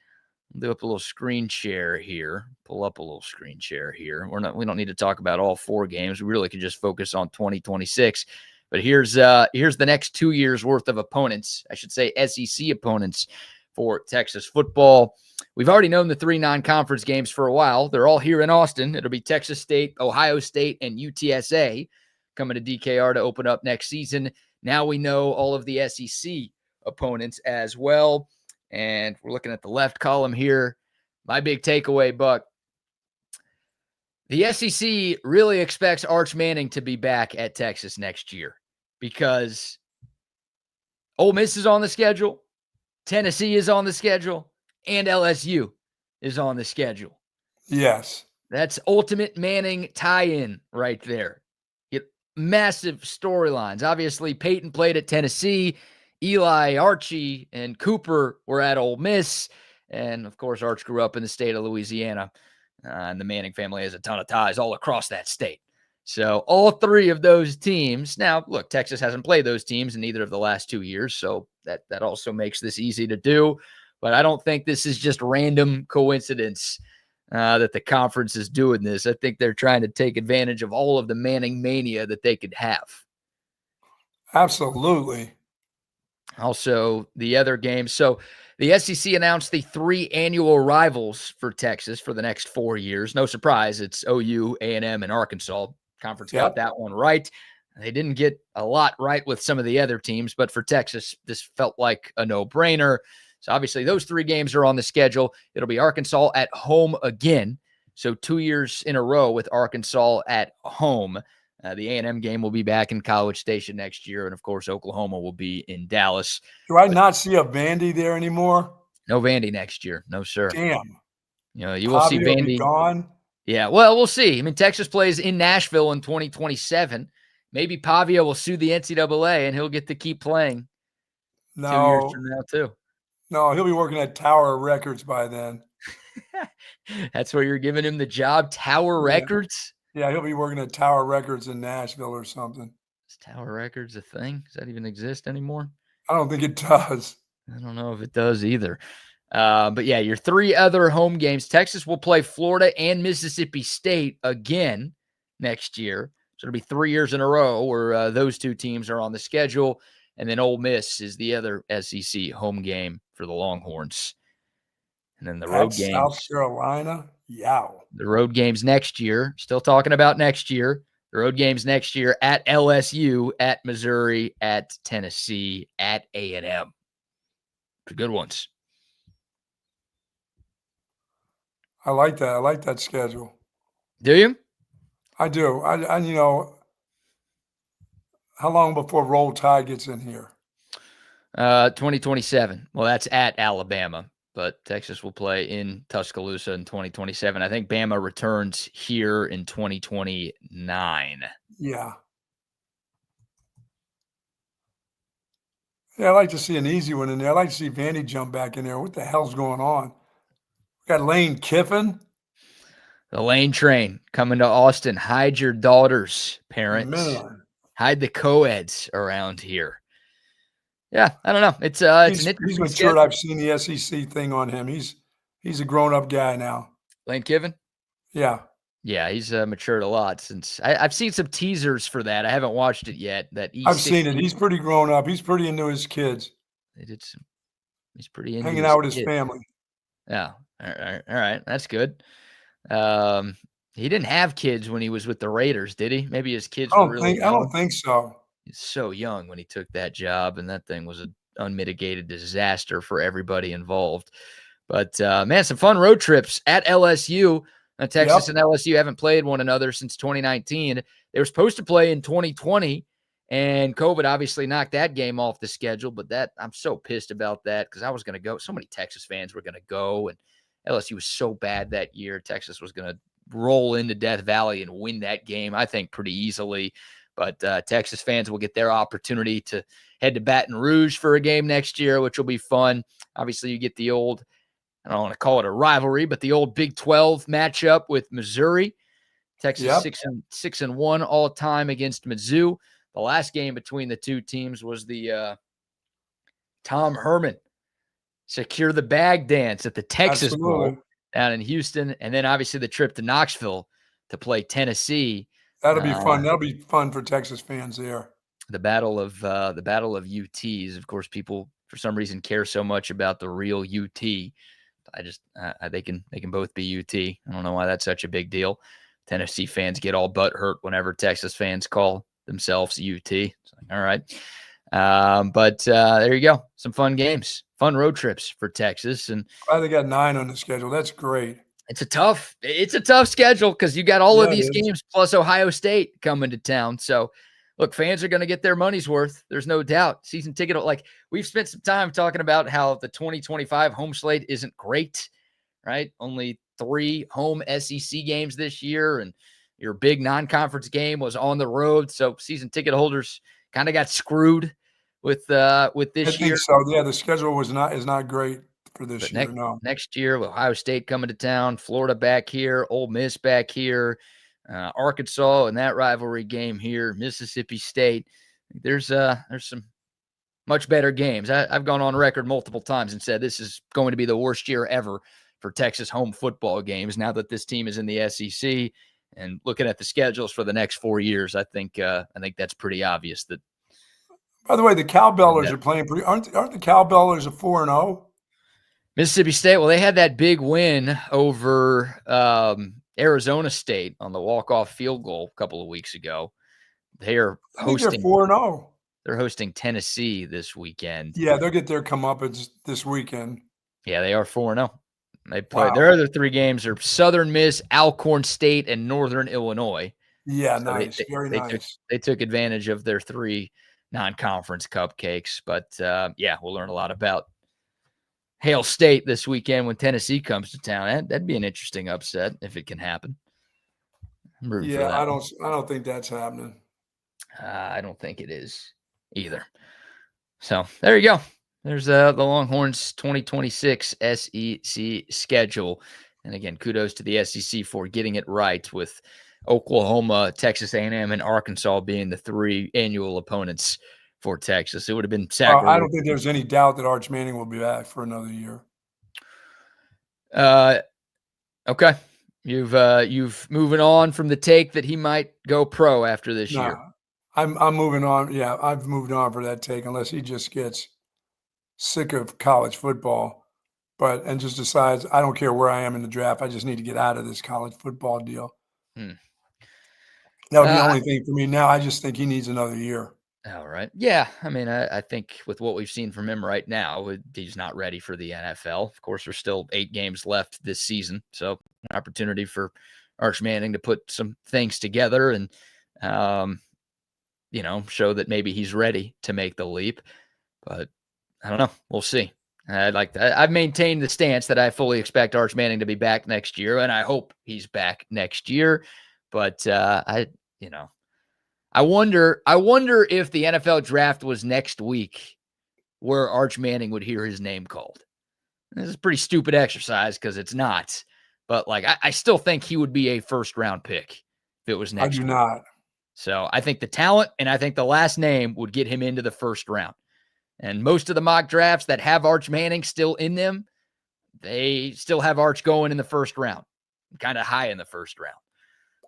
I'll do up a little screen share here. Pull up a little screen share here. We don't need to talk about all 4 games. We really can just focus on 2026. But here's the next 2 years worth of opponents. I should say SEC opponents for Texas football. We've already known the 3 non-conference games for a while. They're all here in Austin. It'll be Texas State, Ohio State, and UTSA coming to DKR to open up next season. Now we know all of the SEC opponents as well. And we're looking at the left column here. My big takeaway, Buck. The SEC really expects Arch Manning to be back at Texas next year because Ole Miss is on the schedule. Tennessee is on the schedule, and LSU is on the schedule. Yes. That's ultimate Manning tie-in right there. Get massive storylines. Obviously, Peyton played at Tennessee. Eli, Archie, and Cooper were at Ole Miss. And, of course, Arch grew up in the state of Louisiana. And the Manning family has a ton of ties all across that state. So all three of those teams. Now, look, Texas hasn't played those teams in either of the last 2 years. So that also makes this easy to do. But I don't think this is just random coincidence that the conference is doing this. I think they're trying to take advantage of all of the Manning mania that they could have. Absolutely. Also, the other games. So the SEC announced the 3 annual rivals for Texas for the next 4 years. No surprise, it's OU, A&M, and Arkansas. Conference got that one right. They didn't get a lot right with some of the other teams, but for Texas, this felt like a no-brainer. So obviously those 3 games are on the schedule. It'll be Arkansas at home again. So 2 years in a row with Arkansas at home. The A&M game will be back in College Station next year. And, of course, Oklahoma will be in Dallas. Do I not see a Vandy there anymore? No Vandy next year. No, sir. Damn. You will see Vandy. Will be gone. Yeah, well, we'll see. I mean, Texas plays in Nashville in 2027. Maybe Pavia will sue the NCAA and he'll get to keep playing 2 years from now, too. No, he'll be working at Tower Records by then. That's where you're giving him the job, Tower Records? Yeah, he'll be working at Tower Records in Nashville or something. Is Tower Records a thing? Does that even exist anymore? I don't think it does. I don't know if it does either. But yeah, your 3 other home games. Texas will play Florida and Mississippi State again next year. So it'll be 3 years in a row where those 2 teams are on the schedule. And then Ole Miss is the other SEC home game for the Longhorns. And then the road games. South Carolina? Yow. The road games next year. Still talking about next year. The road games next year at LSU, at Missouri, at Tennessee, at A&M. Pretty good ones. I like that. I like that schedule. Do you? I do. I how long before Roll Tide gets in here? 2027. Well, that's at Alabama, but Texas will play in Tuscaloosa in 2027. I think Bama returns here in 2029. Yeah. Yeah, I like to see an easy one in there. I like to see Vandy jump back in there. What the hell's going on? We got Lane Kiffin. The Lane train coming to Austin. Hide your daughters, parents. Man. Hide the co-eds around here. Yeah, I don't know. It's an interesting he's matured. Schedule. I've seen the SEC thing on him. He's a grown-up guy now. Lane Kiffin? Yeah. Yeah, he's matured a lot since I've seen some teasers for that. I haven't watched it yet. I've seen it. He's pretty grown up. He's pretty into his kids. He's pretty into hanging out with his family. Yeah. All right. That's good. He didn't have kids when he was with the Raiders, did he? Maybe his kids were really young. I don't think so. He's so young when he took that job, and that thing was an unmitigated disaster for everybody involved. But, man, some fun road trips at LSU. Texas and LSU haven't played one another since 2019. They were supposed to play in 2020, and COVID obviously knocked that game off the schedule. But I'm so pissed about that because I was going to go. So many Texas fans were going to go, and LSU was so bad that year. Texas was going to roll into Death Valley and win that game, I think, pretty easily. But Texas fans will get their opportunity to head to Baton Rouge for a game next year, which will be fun. Obviously, you get the old, I don't want to call it a rivalry, but the old Big 12 matchup with Missouri. Texas 6-1 all time against Mizzou. The last game between the two teams was the Tom Herman secure the bag dance at the Texas Bowl down in Houston, and then obviously the trip to Knoxville to play Tennessee. That'll be fun. That'll be fun for Texas fans there. The battle of UTs. Of course, people for some reason care so much about the real UT. They can both be UT. I don't know why that's such a big deal. Tennessee fans get all butthurt whenever Texas fans call themselves UT. It's like, all right. But there you go. Some fun games, fun road trips for Texas. And they got 9 on the schedule. That's great. It's a tough schedule because you got all of these games plus Ohio State coming to town. So look, fans are going to get their money's worth. There's no doubt. Season ticket, like we've spent some time talking about how the 2025 home slate isn't great, right? Only 3 home SEC games this year, and your big non-conference game was on the road. So season ticket holders kind of got screwed with this I year. think so. Yeah, the schedule is not great for this But year. No. next year, with Ohio State coming to town, Florida back here, Ole Miss back here, Arkansas and that rivalry game here, Mississippi State. There's some much better games. I've gone on record multiple times and said this is going to be the worst year ever for Texas home football games. Now that this team is in the SEC and looking at the schedules for the next 4 years, I think that's pretty obvious. That, By the way, the Cowbellers are playing pretty. Aren't the Cowbellers a 4-0? Mississippi State, well, they had that big win over Arizona State on the walk-off field goal a couple of weeks ago. They are hosting. They're 4-0. They're hosting Tennessee this weekend. Yeah, they'll get their comeuppance this weekend. Yeah, they are 4-0. They play their other 3 games are Southern Miss, Alcorn State, and Northern Illinois. Yeah, so nice. Very nice. They took advantage of their 3 non-conference cupcakes. But we'll learn a lot about Hail State this weekend when Tennessee comes to town. That'd be an interesting upset if it can happen. Yeah, I don't think that's happening. I don't think it is either. So there you go. There's the Longhorns 2026 SEC schedule. And again, kudos to the SEC for getting it right, with Oklahoma, Texas A&M, and Arkansas being the 3 annual opponents for Texas. It would have been sacrilege. I don't think there's any doubt that Arch Manning will be back for another year. Okay. You've moving on from the take that he might go pro after this year. I'm moving on. Yeah, I've moved on for that take, unless he just gets sick of college football, and just decides, I don't care where I am in the draft, I just need to get out of this college football deal. That would be the only thing for me now. I just think he needs another year. All right. Yeah. I mean, I think with what we've seen from him right now, he's not ready for the NFL. Of course, there's still 8 games left this season. So an opportunity for Arch Manning to put some things together and, show that maybe he's ready to make the leap. But I don't know. We'll see. I've maintained the stance that I fully expect Arch Manning to be back next year, and I hope he's back next year. But I wonder if the NFL draft was next week, where Arch Manning would hear his name called. This is a pretty stupid exercise because it's not. But I still think he would be a first-round pick if it was next week. I do not. So I think the talent and I think the last name would get him into the first round. And most of the mock drafts that have Arch Manning still in them, they still have Arch going in the first round, kind of high in the first round.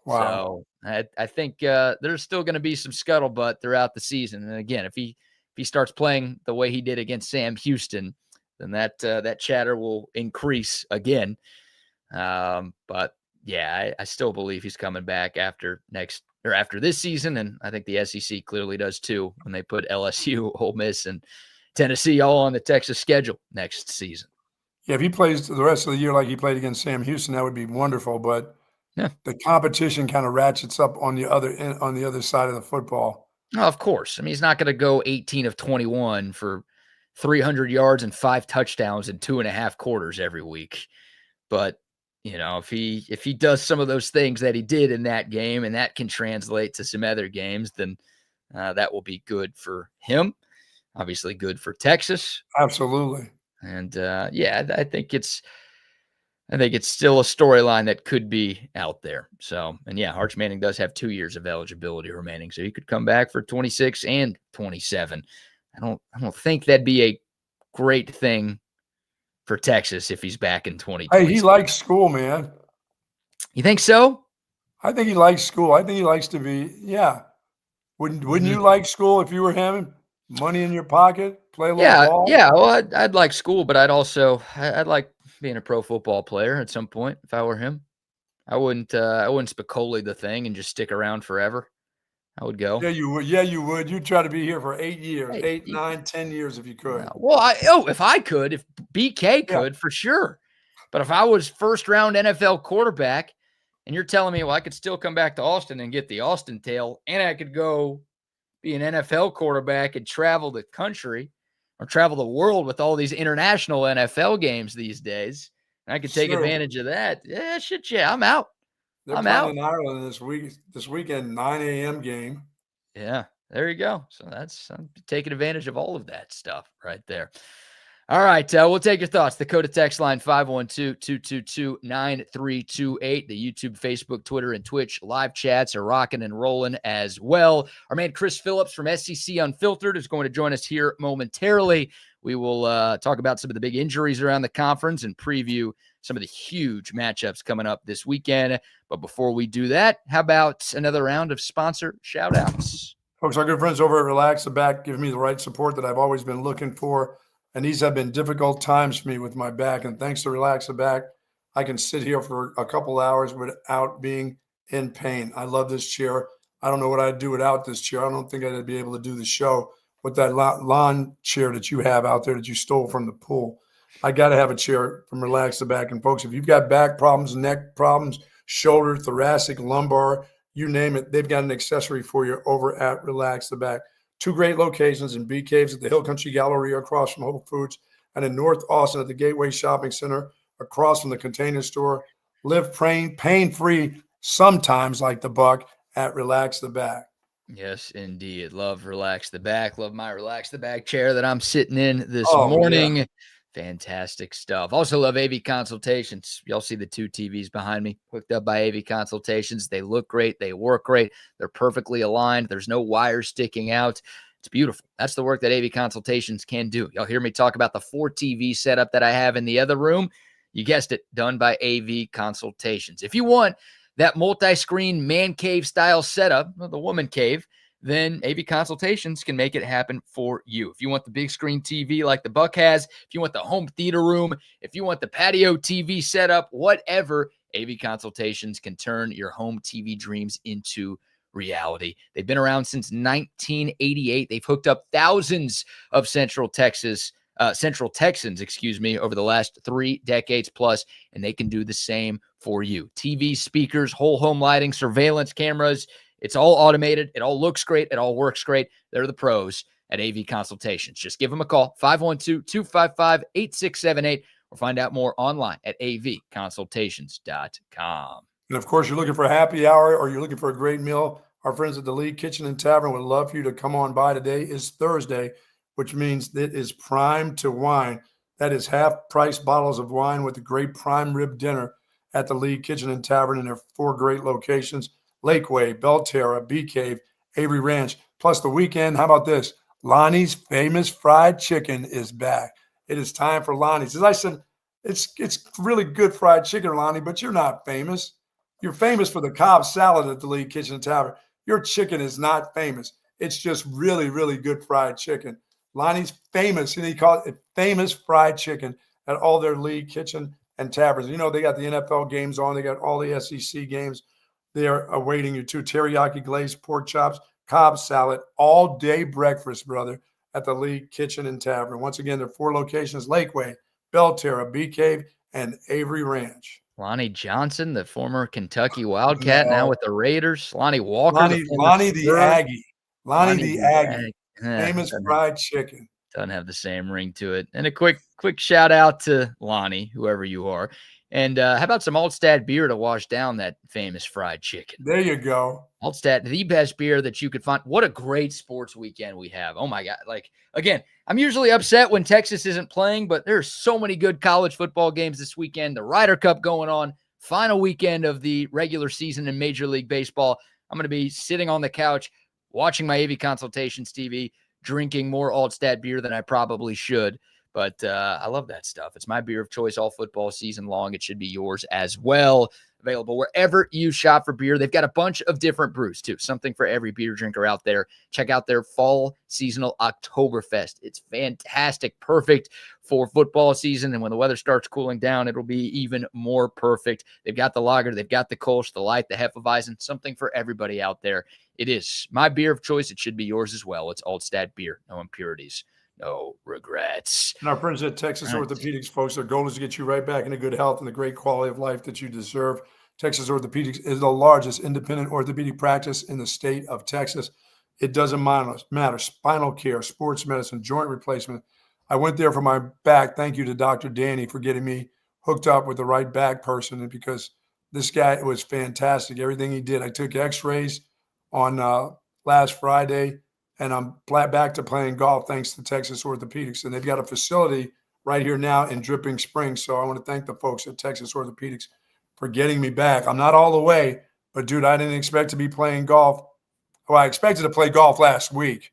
Wow. So I think there's still going to be some scuttlebutt throughout the season. And again, if he starts playing the way he did against Sam Houston, then that chatter will increase again. But yeah, I still believe he's coming back after this season, and I think the SEC clearly does too when they put LSU, Ole Miss, and Tennessee all on the Texas schedule next season. Yeah, if he plays the rest of the year like he played against Sam Houston, that would be wonderful. But the competition kind of ratchets up on the other side of the football. Oh, of course. I mean, he's not going to go 18 of 21 for 300 yards and 5 touchdowns in 2.5 quarters every week. But if he does some of those things that he did in that game, and that can translate to some other games, then that will be good for him. Obviously good for Texas. Absolutely. And I think it's still a storyline that could be out there. So, and yeah, Arch Manning does have 2 years of eligibility remaining, so he could come back for 26 and 27. I don't think that'd be a great thing for Texas if he's back in 2020. Hey, he likes school, man. You think so? I think he likes school. I think he likes to be. Yeah. Wouldn't you like school if you were him? Money in your pocket, play a little ball. Yeah. Well, I'd like school, but I'd like being a pro football player at some point if I were him. I wouldn't Spicoli the thing and just stick around forever. I would go. Yeah, you would. Yeah, you would. You'd try to be here for 8 years, 8, 9, 10 years if you could. Well, if I could, if BK could, for sure. But if I was first round NFL quarterback and you're telling me, well, I could still come back to Austin and get the Austin tail, and I could go be an NFL quarterback and travel the country or travel the world with all these international NFL games these days. And I could take advantage of that. Yeah, shit, yeah, I'm out. They're playing in Ireland this weekend, 9 a.m. game. Yeah, there you go. So I'm taking advantage of all of that stuff right there. All right, we'll take your thoughts. The Coda text line 512-222-9328. The YouTube, Facebook, Twitter, and Twitch live chats are rocking and rolling as well. Our man Chris Phillips from SEC Unfiltered is going to join us here momentarily. We will talk about some of the big injuries around the conference and preview some of the huge matchups coming up this weekend. But before we do that, how about another round of sponsor shout-outs? Folks, our good friends over at Relax the Back give me the right support that I've always been looking for. And these have been difficult times for me with my back. And thanks to Relax the Back, I can sit here for a couple hours without being in pain. I love this chair. I don't know what I'd do without this chair. I don't think I'd be able to do the show with that lawn chair that you have out there that you stole from the pool. I got to have a chair from Relax the Back. And folks, if you've got back problems, neck problems, shoulder, thoracic, lumbar, you name it, they've got an accessory for you over at Relax the Back. 2 great locations in Bee Caves at the Hill Country Galleria across from Whole Foods, and in North Austin at the Gateway Shopping Center across from the Container Store. Live pain-free, sometimes like the Buck, at Relax the Back. Yes, indeed. Love Relax the Back. Love my Relax the Back chair that I'm sitting in this morning. Yeah. Fantastic stuff. Also love AV Consultations. Y'all see the 2 TVs behind me hooked up by AV Consultations. They look great. They work great. They're perfectly aligned. There's no wires sticking out. It's beautiful. That's the work that AV Consultations can do. Y'all hear me talk about the 4 TV setup that I have in the other room. You guessed it, done by AV Consultations. If you want that multi-screen man cave style setup, the woman cave, then AV Consultations can make it happen for you. If you want the big screen TV like the Buck has, if you want the home theater room, if you want the patio TV setup, whatever, AV Consultations can turn your home TV dreams into reality. They've been around since 1988. They've hooked up thousands of Central Texans, over the last 3 decades plus, and they can do the same for you. TV, speakers, whole home lighting, surveillance cameras. It's all automated. It all looks great. It all works great. They're the pros at AV Consultations. Just give them a call, 512-255-8678, or find out more online at avconsultations.com. And, of course, you're looking for a happy hour or you're looking for a great meal, our friends at the League Kitchen and Tavern would love for you to come on by. Today is Thursday, which means it is prime to wine. That is half-price bottles of wine with a great prime rib dinner at the League Kitchen and Tavern in their 4 great locations: Lakeway, Belterra, Bee Cave, Avery Ranch. Plus the weekend, how about this? Lonnie's famous fried chicken is back. It is time for Lonnie's. As I said, it's really good fried chicken, Lonnie, but you're not famous. You're famous for the Cobb salad at the League Kitchen and Tavern. Your chicken is not famous. It's just really, really good fried chicken. Lonnie's famous, and he called it famous fried chicken at all their League Kitchen and Taverns. You know, they got the NFL games on. They got all the SEC games. They are awaiting you too. Teriyaki glazed pork chops, Cobb salad, all day breakfast, brother, at the League Kitchen and Tavern. Once again, there are 4 locations: Lakeway, Belterra, Bee Cave, and Avery Ranch. Lonnie Johnson, the former Kentucky Wildcat, now with the Raiders. Lonnie Walker, Lonnie the Aggie. Lonnie the Aggie. Famous fried chicken. Doesn't have the same ring to it. And a quick shout out to Lonnie, whoever you are. And how about some Altstadt beer to wash down that famous fried chicken? There you go. Altstadt, the best beer that you could find. What a great sports weekend we have. Oh, my God. Like, again, I'm usually upset when Texas isn't playing, but there's so many good college football games this weekend. The Ryder Cup going on. Final weekend of the regular season in Major League Baseball. I'm going to be sitting on the couch watching my AV Consultations TV, drinking more Altstadt beer than I probably should. But I love that stuff. It's my beer of choice all football season long. It should be yours as well. Available wherever you shop for beer. They've got a bunch of different brews, too. Something for every beer drinker out there. Check out their fall seasonal Oktoberfest. It's fantastic. Perfect for football season. And when the weather starts cooling down, it'll be even more perfect. They've got the lager. They've got the Kolsch, the light, the Hefeweizen. Something for everybody out there. It is my beer of choice. It should be yours as well. It's Altstadt beer. No impurities. No regrets. And our friends at Texas Orthopedics, folks, their goal is to get you right back into good health and the great quality of life that you deserve. Texas Orthopedics is the largest independent orthopedic practice in the state of Texas. It doesn't matter. Spinal care, sports medicine, joint replacement. I went there for my back. Thank you to Dr. Danny for getting me hooked up with the right back person, and because this guy was fantastic. Everything he did. I took x-rays on last Friday, and I'm back to playing golf thanks to Texas Orthopedics. And they've got a facility right here now in Dripping Springs. So I want to thank the folks at Texas Orthopedics for getting me back. I'm not all the way, but, dude, I didn't expect to be playing golf. Well, I expected to play golf last week,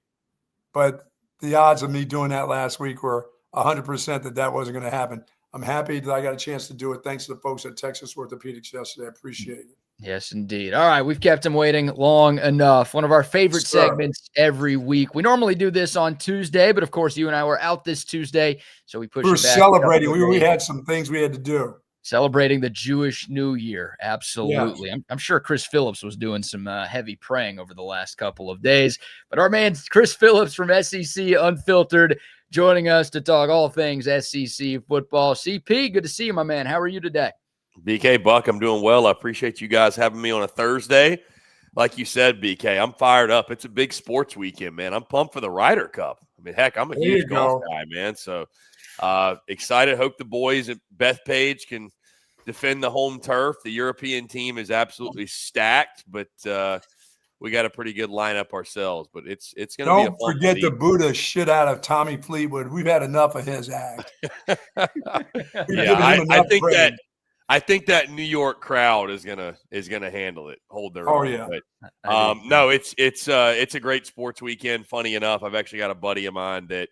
but the odds of me doing that last week were 100% that wasn't going to happen. I'm happy that I got a chance to do it. Thanks to the folks at Texas Orthopedics yesterday. I appreciate it. Yes, indeed. All right, we've kept him waiting long enough. One of our favorite segments every week. We normally do this on Tuesday, but of course you and I were out this Tuesday, so we pushed it back. Celebrating. We had some things we had to do. Celebrating the Jewish New Year. Absolutely. Yes. I'm sure Chris Phillips was doing some heavy praying over the last couple of days. But our man Chris Phillips from SEC Unfiltered joining us to talk all things SEC football. CP, good to see you, my man. How are you today? BK, Buck, I'm doing well. I appreciate you guys having me on a Thursday. Like you said, BK, I'm fired up. It's a big sports weekend, man. I'm pumped for the Ryder Cup. I mean, heck, I'm a huge golf guy, man. So excited. Hope the boys at Bethpage can defend the home turf. The European team is absolutely stacked, but we got a pretty good lineup ourselves. But it's going to be a fun Don't forget to boo the shit out of Tommy Fleetwood. We've had enough of his act. I think that New York crowd is gonna handle it, hold their own. Yeah. But, no, it's a great sports weekend. Funny enough, I've actually got a buddy of mine that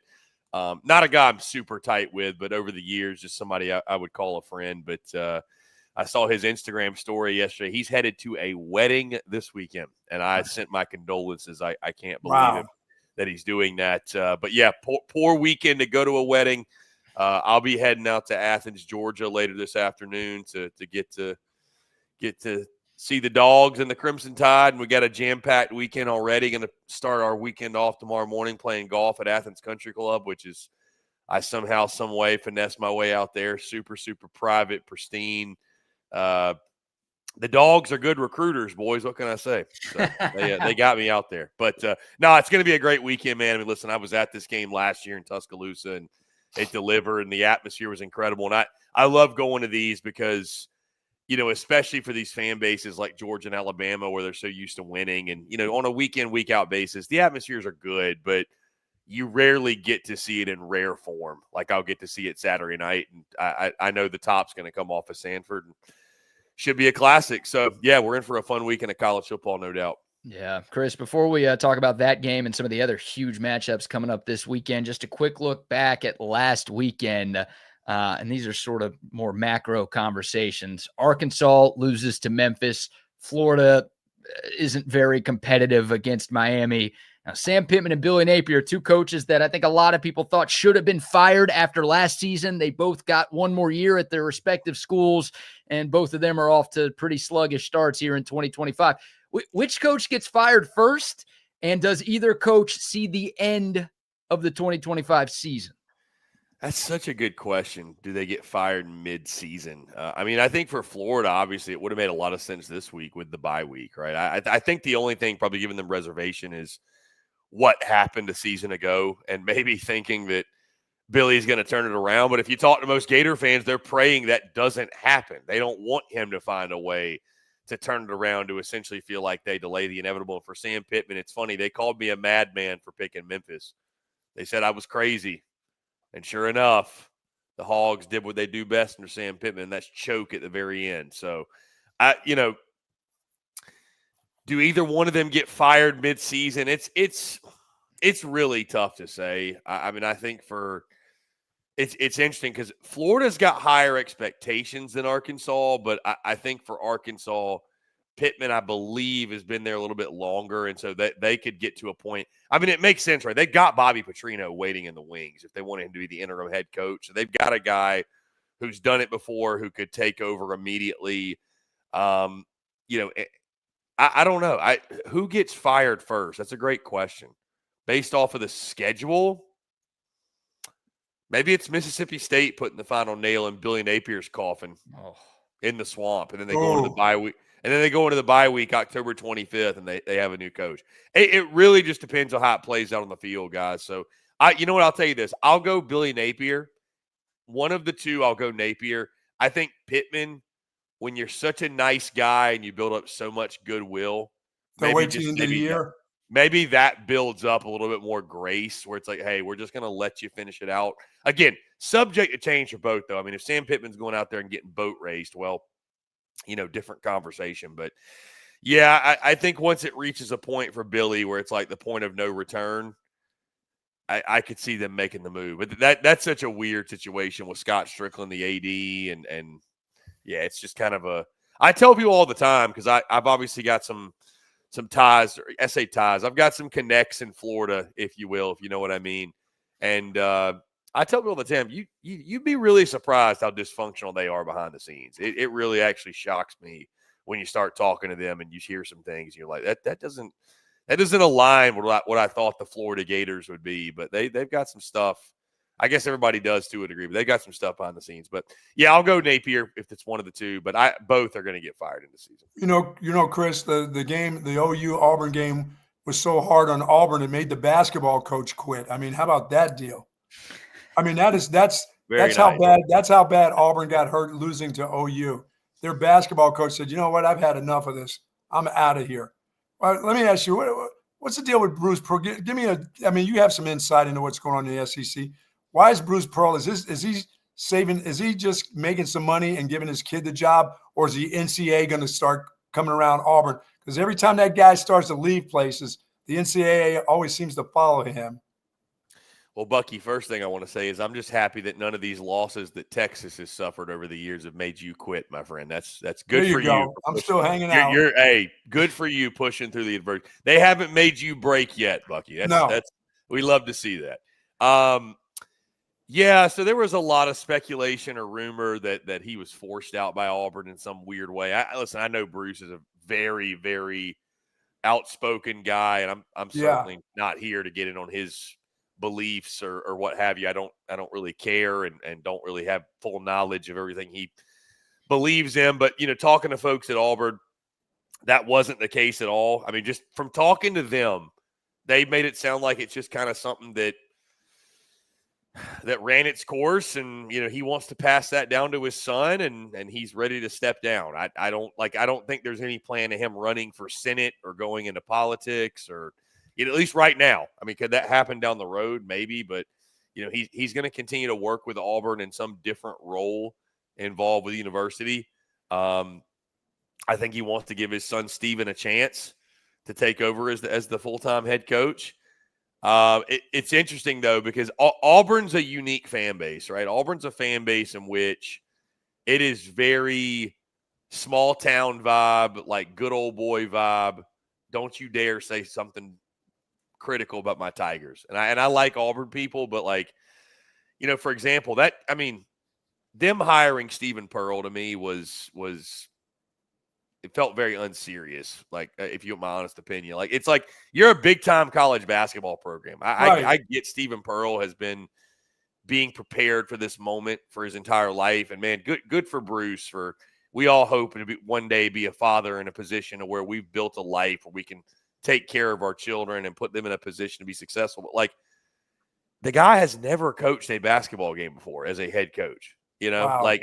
not a guy I'm super tight with, but over the years, just somebody I would call a friend. But I saw his Instagram story yesterday. He's headed to a wedding this weekend, and I sent my condolences. I can't believe it that he's doing that. But yeah, poor weekend to go to a wedding. I'll be heading out to Athens, Georgia later this afternoon to get to see the Dogs and the Crimson Tide. And we got a jam-packed weekend already. Going to start our weekend off tomorrow morning playing golf at Athens Country Club, which is I somehow, some way finesse my way out there. Super, super private, pristine. The Dogs are good recruiters, boys. What can I say? So they got me out there. But, no, it's going to be a great weekend, man. I mean, listen, I was at this game last year in Tuscaloosa, and it delivered, and the atmosphere was incredible. And I love going to these because, you know, especially for these fan bases like Georgia and Alabama where they're so used to winning. And, you know, on a week-in, week-out basis, the atmospheres are good, but you rarely get to see it in rare form. Like I'll get to see it Saturday night, and I know the top's going to come off of Sanford. And should be a classic. So, yeah, we're in for a fun weekend of college football, no doubt. Yeah, Chris, before we talk about that game and some of the other huge matchups coming up this weekend, just a quick look back at last weekend, and these are sort of more macro conversations. Arkansas loses to Memphis. Florida isn't very competitive against Miami. Now, Sam Pittman and Billy Napier, two coaches that I think a lot of people thought should have been fired after last season. They both got one more year at their respective schools, and both of them are off to pretty sluggish starts here in 2025. Which coach gets fired first, and does either coach see the end of the 2025 season? That's such a good question. Do they get fired mid-season? I mean, I think for Florida, obviously, it would have made a lot of sense this week with the bye week, right? I think the only thing probably giving them reservation is what happened a season ago and maybe thinking that Billy's going to turn it around. But if you talk to most Gator fans, they're praying that doesn't happen. They don't want him to find a way to turn it around to essentially feel like they delay the inevitable. And for Sam Pittman, it's funny. They called me a madman for picking Memphis. They said I was crazy. And sure enough, the Hogs did what they do best under Sam Pittman, and that's choke at the very end. So, do either one of them get fired mid-season? It's really tough to say. I mean, I think it's interesting because Florida's got higher expectations than Arkansas, but I think for Arkansas, Pittman, I believe, has been there a little bit longer, and so that they could get to a point. I mean, it makes sense, right? They've got Bobby Petrino waiting in the wings if they wanted him to be the interim head coach. So they've got a guy who's done it before who could take over immediately. I don't know. Who gets fired first? That's a great question. Based off of the schedule, maybe it's Mississippi State putting the final nail in Billy Napier's coffin in the swamp, and then they go into the bye week. And then they go into the bye week, October 25th, and they have a new coach. It really just depends on how it plays out on the field, guys. So, you know what? I'll tell you this. I'll go Billy Napier. One of the two, I'll go Napier. I think Pittman, when you're such a nice guy and you build up so much goodwill, They'll wait till the end of the year. Maybe that builds up a little bit more grace where it's like, hey, we're just going to let you finish it out. Again, subject to change for both, though. I mean, if Sam Pittman's going out there and getting boat raced, well, different conversation. But, yeah, I think once it reaches a point for Billy where it's like the point of no return, I could see them making the move. But that's such a weird situation with Scott Strickland, the AD, and yeah, it's just kind of I tell people all the time because I've obviously got some ties, or I say ties. I've got some connects in Florida, if you will, if you know what I mean. And I tell people all the time, you'd be really surprised how dysfunctional they are behind the scenes. It really actually shocks me when you start talking to them and you hear some things. And you're like, that doesn't align with what I thought the Florida Gators would be. But they've got some stuff. I guess everybody does to a degree, but they got some stuff behind the scenes. But yeah, I'll go Napier if it's one of the two. But both are going to get fired in the season. Chris, the game, the OU Auburn game was so hard on Auburn it made the basketball coach quit. I mean, how about that deal? I mean, that's how bad Auburn got hurt losing to OU. Their basketball coach said, "You know what? I've had enough of this. I'm out of here." Well, let me ask you, what's the deal with Bruce Pearl? Give me you have some insight into what's going on in the SEC. Why is Bruce Pearl? Is he saving? Is he just making some money and giving his kid the job, or is the NCAA going to start coming around Auburn? Because every time that guy starts to leave places, the NCAA always seems to follow him. Well, Bucky, first thing I want to say is I'm just happy that none of these losses that Texas has suffered over the years have made you quit, my friend. That's good for you. I'm still hanging out. Hey, good for you pushing through the adversity. They haven't made you break yet, Bucky. We love to see that. Yeah, so there was a lot of speculation or rumor that he was forced out by Auburn in some weird way. I know Bruce is a very, very outspoken guy, and I'm certainly not here to get in on his beliefs or what have you. I don't really care and don't really have full knowledge of everything he believes in. But, talking to folks at Auburn, that wasn't the case at all. I mean, just from talking to them, they made it sound like it's just kind of something that ran its course, and he wants to pass that down to his son, and he's ready to step down. I don't think there's any plan of him running for Senate or going into politics, or at least right now. I mean, could that happen down the road? Maybe, but he's going to continue to work with Auburn in some different role involved with the university. I think he wants to give his son Steven a chance to take over as the full-time head coach. It's interesting, though, because Auburn's a unique fan base, right? Auburn's a fan base in which it is very small-town vibe, like good old boy vibe. Don't you dare say something critical about my Tigers. And I like Auburn people, but, for example, them hiring Stephen Pearl to me was it felt very unserious, if you want my honest opinion. It's like you're a big-time college basketball program. I get Stephen Pearl has been being prepared for this moment for his entire life. And, man, good for Bruce. We all hope to one day be a father in a position where we've built a life where we can take care of our children and put them in a position to be successful. But, the guy has never coached a basketball game before as a head coach. Wow.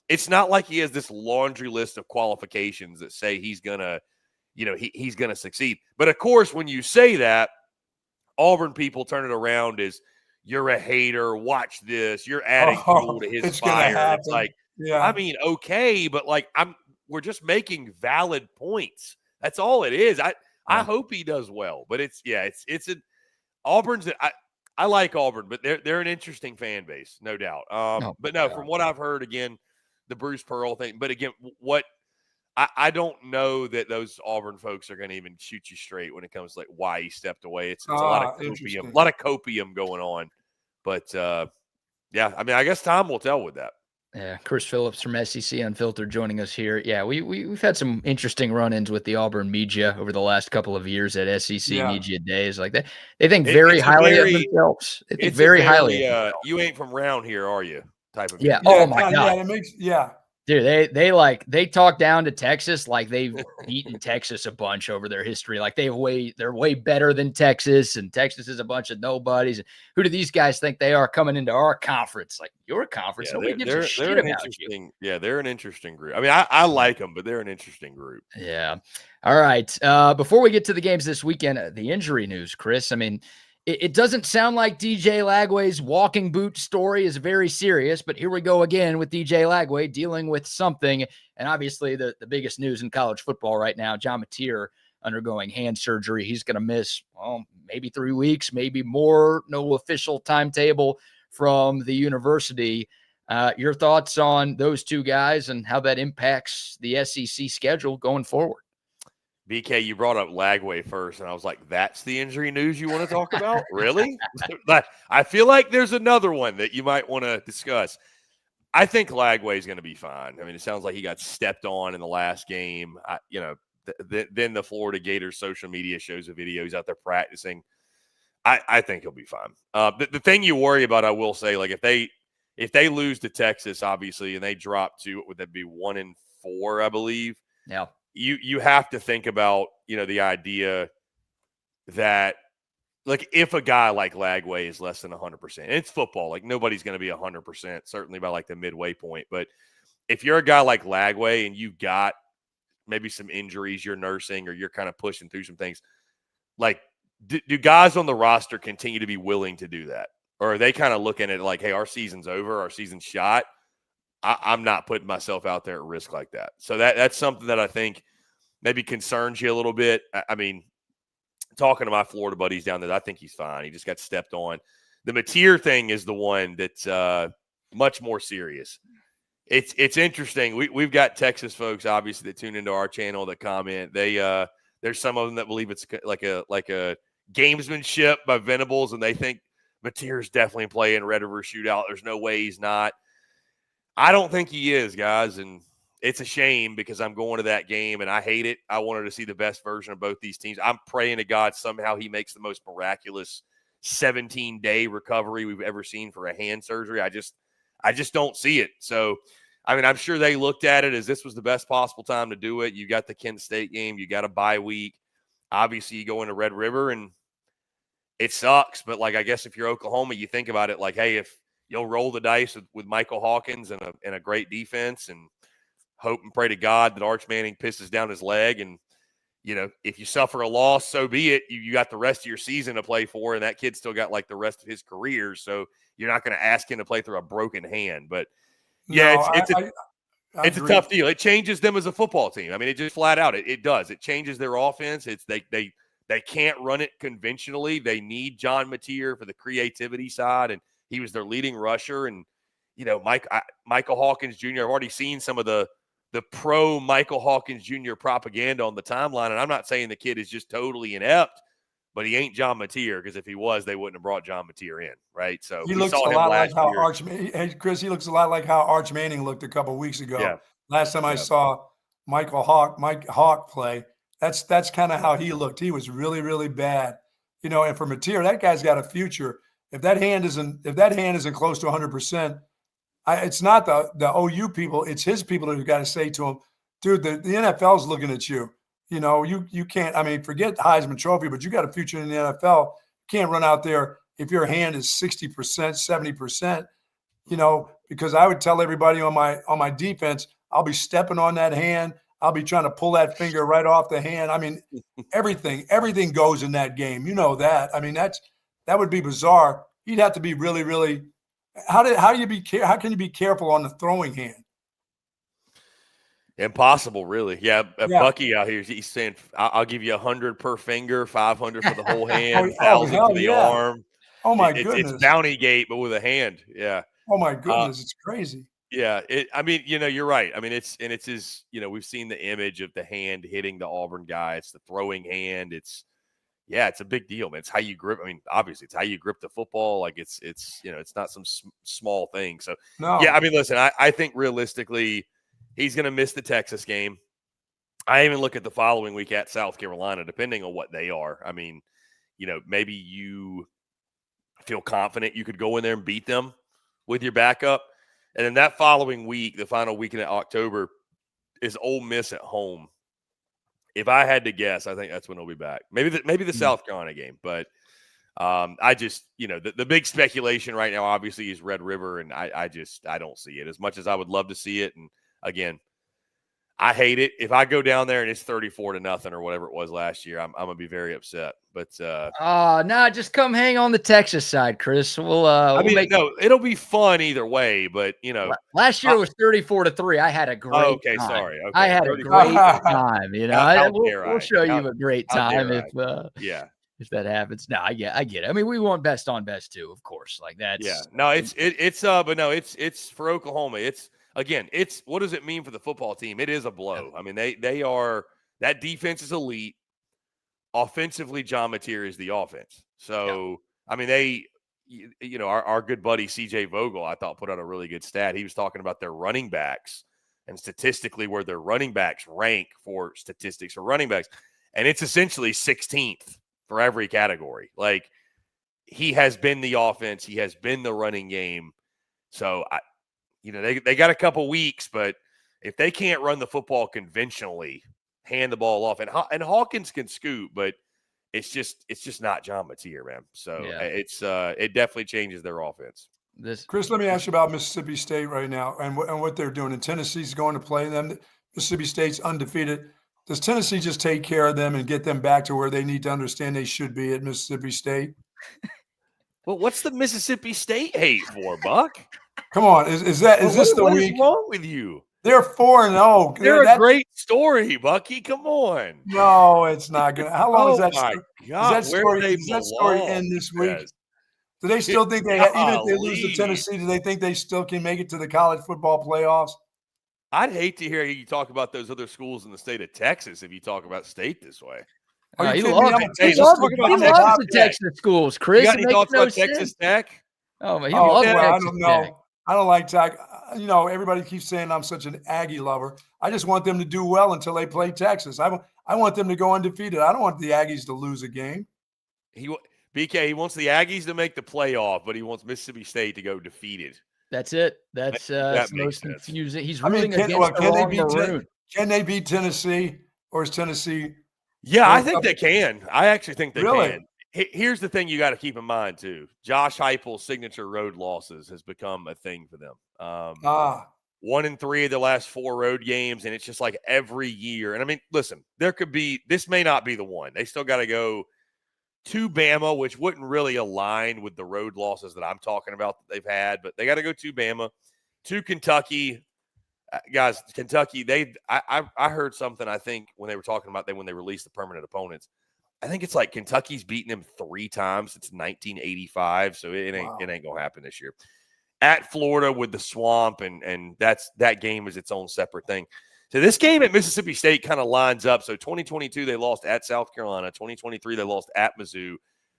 It's not like he has this laundry list of qualifications that say he's gonna succeed. But of course, when you say that, Auburn people turn it around as you're a hater. Watch this. You're adding fuel to his fire. It's okay, but we're just making valid points. That's all it is. I hope he does well, but Auburn's. I like Auburn, but they're an interesting fan base, no doubt. From what I've heard, again, the Bruce Pearl thing. But again, I don't know that those Auburn folks are going to even shoot you straight when it comes to why he stepped away. It's a lot of copium going on. But I guess time will tell with that. Yeah, Chris Phillips from SEC Unfiltered joining us here. Yeah, we've had some interesting run-ins with the Auburn media over the last couple of years at SEC Media Days. That. They think very highly of themselves. They think very highly. You ain't from around here, are you? Type of yeah. Oh my God. Yeah, Dude, they talk down to Texas like they've beaten Texas a bunch over their history. Like they're way better than Texas, and Texas is a bunch of nobodies. Who do these guys think they are coming into our conference? Like your conference, Yeah, nobody gives a they're shit an about you. interesting. Yeah, they're an interesting group. I mean, I like them, but they're an interesting group. Yeah. All right. Before we get to the games this weekend, the injury news, Chris. I mean, it doesn't sound like DJ Lagway's walking boot story is very serious, but here we go again with DJ Lagway dealing with something. And obviously, the biggest news in college football right now, John Mateer undergoing hand surgery. He's going to miss, well, maybe 3 weeks, maybe more. No official timetable from the university. Your thoughts on those two guys and how that impacts the SEC schedule going forward? BK, you brought up Lagway first, and I was like, that's the injury news you want to talk about? Really? But I feel like there's another one that you might want to discuss. I think Lagway is going to be fine. I mean, it sounds like he got stepped on in the last game. Then the Florida Gators social media shows a video. He's out there practicing. I think he'll be fine. The thing you worry about, I will say, like if they lose to Texas, obviously, and they drop to, what would that be, 1-4, I believe? Yeah. You have to think about, the idea that, like, if a guy like Lagway is less than 100%, and it's football, like nobody's going to be 100%, certainly by like the midway point. But if you're a guy like Lagway and you've got maybe some injuries you're nursing or you're kind of pushing through some things, like do guys on the roster continue to be willing to do that? Or are they kind of looking at it like, hey, our season's over, our season's shot. I'm not putting myself out there at risk like that. So that's something that I think maybe concerns you a little bit. I mean, talking to my Florida buddies down there, I think he's fine. He just got stepped on. The Mateer thing is the one that's much more serious. It's interesting. We've got Texas folks, obviously, that tune into our channel that comment. There's some of them that believe it's like a gamesmanship by Venables, and they think Mateer's definitely playing Red River Shootout. There's no way he's not. I don't think he is, guys, and it's a shame because I'm going to that game, and I hate it. I wanted to see the best version of both these teams. I'm praying to God somehow he makes the most miraculous 17-day recovery we've ever seen for a hand surgery. I just don't see it. So, I mean, I'm sure they looked at it as this was the best possible time to do it. You got the Kent State game. You got a bye week. Obviously, you go into Red River, and it sucks. But, like, I guess if you're Oklahoma, you think about it like, hey, if you'll roll the dice with Michael Hawkins and a great defense and hope and pray to God that Arch Manning pisses down his leg. And, if you suffer a loss, so be it. You got the rest of your season to play for, and that kid still got like the rest of his career. So you're not going to ask him to play through a broken hand. But, yeah, No, it's a tough deal. It changes them as a football team. I mean, it just flat out, it does. It changes their offense. They can't run it conventionally. They need John Mateer for the creativity side, and he was their leading rusher. And, Michael Hawkins Jr., I've already seen some of the pro Michael Hawkins Jr. propaganda on the timeline. And I'm not saying the kid is just totally inept, but he ain't John Mateer, because if he was, they wouldn't have brought John Mateer in, right? So he looks a lot like how Chris, he looks a lot like how Arch Manning looked a couple of weeks ago. Yeah. Last time I saw Mike Hawk play, that's kind of how he looked. He was really, really bad. And for Mateer, that guy's got a future. If that hand isn't close to 100%, it's not the OU people, it's his people that have got to say to him, dude, the NFL's looking at you. You can't, I mean, forget Heisman Trophy, but you got a future in the NFL. You can't run out there if your hand is 60%, 70%, because I would tell everybody on my defense, I'll be stepping on that hand. I'll be trying to pull that finger right off the hand. I mean, everything goes in that game. You know that. I mean, that would be bizarre. He'd have to be really, really. How can you be careful on the throwing hand? Impossible, really. Yeah, Bucky out here, he's saying, I'll give you 100 per finger, 500 for the whole hand, 1,000 for the arm. Oh my goodness! It's Bounty Gate, but with a hand. Yeah. Oh my goodness, it's crazy. Yeah, I mean, you're right. I mean, it's his. We've seen the image of the hand hitting the Auburn guy. It's the throwing hand. It's a big deal, man. It's how you grip. I mean, obviously, it's how you grip the football. Like it's not some small thing. So no. Yeah, I mean, listen, I think realistically, he's going to miss the Texas game. I even look at the following week at South Carolina, depending on what they are. I mean, maybe you feel confident you could go in there and beat them with your backup. And then that following week, the final weekend of October, is Ole Miss at home. If I had to guess, I think that's when he'll be back. Maybe the South Carolina game, but I just, the big speculation right now, obviously, is Red River, and I don't see it as much as I would love to see it. And again, I hate it. If I go down there and it's 34-0 or whatever it was last year, I'm gonna be very upset. But nah, just come hang on the Texas side, Chris. It'll be fun either way. But last year was 34-3. I had a great okay, time. sorry. Okay, I had a great time. We'll show you a great time if that happens. No, I get it. I mean, we want best on best too, of course. Like that's it's for Oklahoma. It's what does it mean for the football team? It is a blow. I mean, they are, that defense is elite. Offensively, John Mateer is the offense. So, I mean, our good buddy CJ Vogel, I thought, put out a really good stat. He was talking about their running backs and statistically where their running backs rank for statistics for running backs. And it's essentially 16th for every category. Like, he has been the offense. He has been the running game. So, they got a couple weeks, but if they can't run the football conventionally, hand the ball off, and Hawkins can scoot, but it's just not John Mateer, man. So it definitely changes their offense. Chris, let me ask you about Mississippi State right now and what they're doing. And Tennessee's going to play them. Mississippi State's undefeated. Does Tennessee just take care of them and get them back to where they need to understand they should be at Mississippi State? Well, what's the Mississippi State hate for, Buck? Come on, is this the week? What is wrong with you? They're 4-0. They're a great story, Bucky. Come on. No, it's not good. How long is that? My God, does that story end this week? Yes. Do they still think even if they lose to Tennessee, do they think they still can make it to the college football playoffs? I'd hate to hear you talk about those other schools in the state of Texas if you talk about state this way. He loves the Texas schools, Chris. You got any thoughts about Texas Tech? Oh, man, loves Texas I don't know. Tech. I don't like Tech. Everybody keeps saying I'm such an Aggie lover. I just want them to do well until they play Texas. I want them to go undefeated. I don't want the Aggies to lose a game. He wants the Aggies to make the playoff, but he wants Mississippi State to go defeated. That's it. That's most confusing. He's rooting against the wrong maroon. Can they beat Tennessee, or is Tennessee? Yeah, I think they can. I actually think they can. Here's the thing you got to keep in mind, too. Josh Heupel's signature road losses has become a thing for them. 1-3 of the last 4 road games, and it's just like every year. And, I mean, listen, this may not be the one. They still got to go to Bama, which wouldn't really align with the road losses that I'm talking about that they've had. But they got to go to Bama, to Kentucky. Guys, Kentucky, I heard something, I think, when they were talking about when they released the permanent opponents. I think it's like Kentucky's beaten them 3 times since 1985, so it ain't going to happen this year. At Florida with the swamp, and that game is its own separate thing. So this game at Mississippi State kind of lines up. So 2022 they lost at South Carolina. 2023 they lost at Mizzou.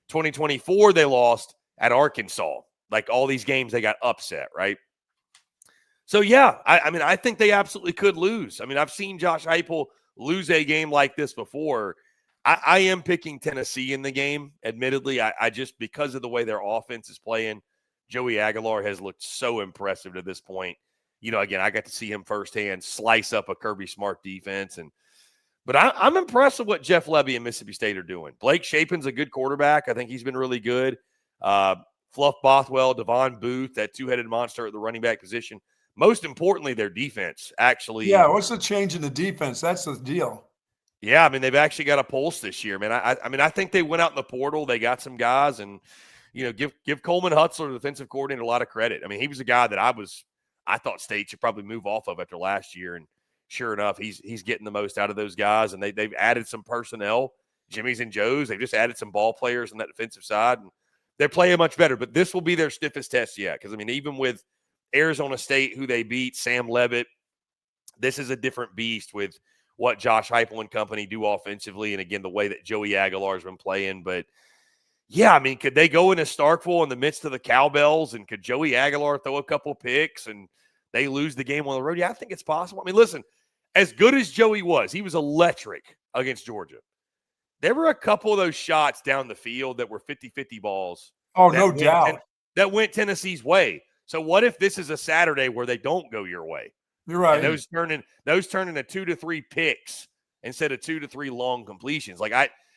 2024 they lost at Arkansas. Like all these games they got upset, right? So yeah, I mean I think they absolutely could lose. I mean I've seen Josh Heupel lose a game like this before. I am picking Tennessee in the game, admittedly. I just, because of the way their offense is playing, Joey Aguilar has looked so impressive to this point. Again, I got to see him firsthand slice up a Kirby Smart defense. But I'm impressed with what Jeff Lebby and Mississippi State are doing. Blake Shapen's a good quarterback. I think he's been really good. Fluff Bothwell, Devon Booth, that two-headed monster at the running back position. Most importantly, their defense actually. Yeah, what's the change in the defense? That's the deal. Yeah, I mean, they've actually got a pulse this year, man. I think they went out in the portal. They got some guys, and, give Coleman Hutzler, the defensive coordinator, a lot of credit. I mean, he was a guy that I thought State should probably move off of after last year, and sure enough, he's getting the most out of those guys, and they've added some personnel, Jimmy's and Joe's. They've just added some ball players on that defensive side, and they're playing much better. But this will be their stiffest test yet, because, I mean, even with Arizona State, who they beat, Sam Leavitt, this is a different beast with what Josh Heupel and company do offensively, and again, the way that Joey Aguilar has been playing. But yeah, I mean, could they go into Starkville in the midst of the cowbells, and could Joey Aguilar throw a couple picks and they lose the game on the road? Yeah, I think it's possible. I mean, listen, as good as Joey was, he was electric against Georgia. There were a couple of those shots down the field that were 50-50 balls. Oh, no doubt. That went Tennessee's way. So what if this is a Saturday where they don't go your way? You're right. And those turn into 2 to 3 picks instead of 2 to 3 long completions.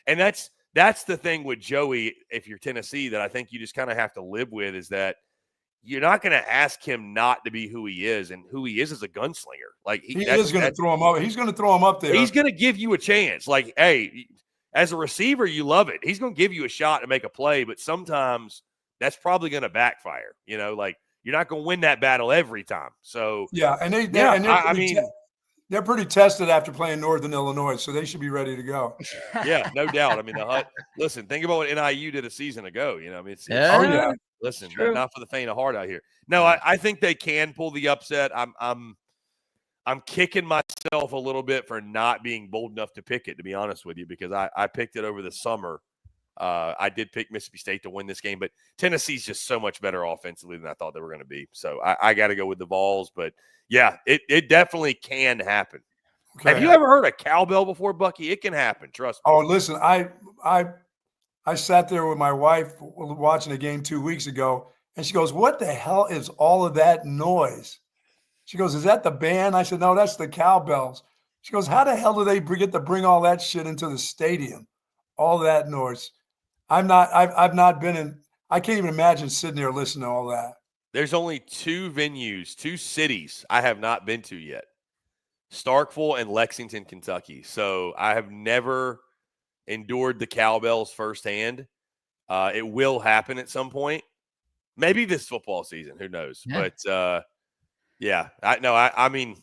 And that's the thing with Joey, if you're Tennessee, that I think you just kind of have to live with, is that you're not going to ask him not to be who he is, and who he is a gunslinger. Like he is going to throw him up. He's going to throw him up there. He's going to give you a chance. Like, hey, as a receiver, you love it. He's going to give you a shot to make a play, but sometimes that's probably going to backfire. Like you're not going to win that battle every time. So yeah, and they're pretty tested after playing Northern Illinois, so they should be ready to go. Yeah, no doubt. I mean, listen, think about what NIU did a season ago. Listen, not for the faint of heart out here. No, I think they can pull the upset. I'm kicking myself a little bit for not being bold enough to pick it, to be honest with you, because I picked it over the summer. I did pick Mississippi State to win this game, but Tennessee's just so much better offensively than I thought they were going to be. So I got to go with the Vols. But, yeah, it definitely can happen. Okay. Have you ever heard a cowbell before, Bucky? It can happen. Trust me. Oh, listen, I sat there with my wife watching a game 2 weeks ago, and she goes, "What the hell is all of that noise?" She goes, "Is that the band?" I said, "No, that's the cowbells." She goes, "How the hell do they get to bring all that shit into the stadium? All that noise." I've not been in. I can't even imagine sitting there listening to all that. There's only 2 venues, 2 cities I have not been to yet: Starkville and Lexington, Kentucky. So I have never endured the cowbells firsthand. It will happen at some point. Maybe this football season. Who knows? Yeah. But yeah, I mean,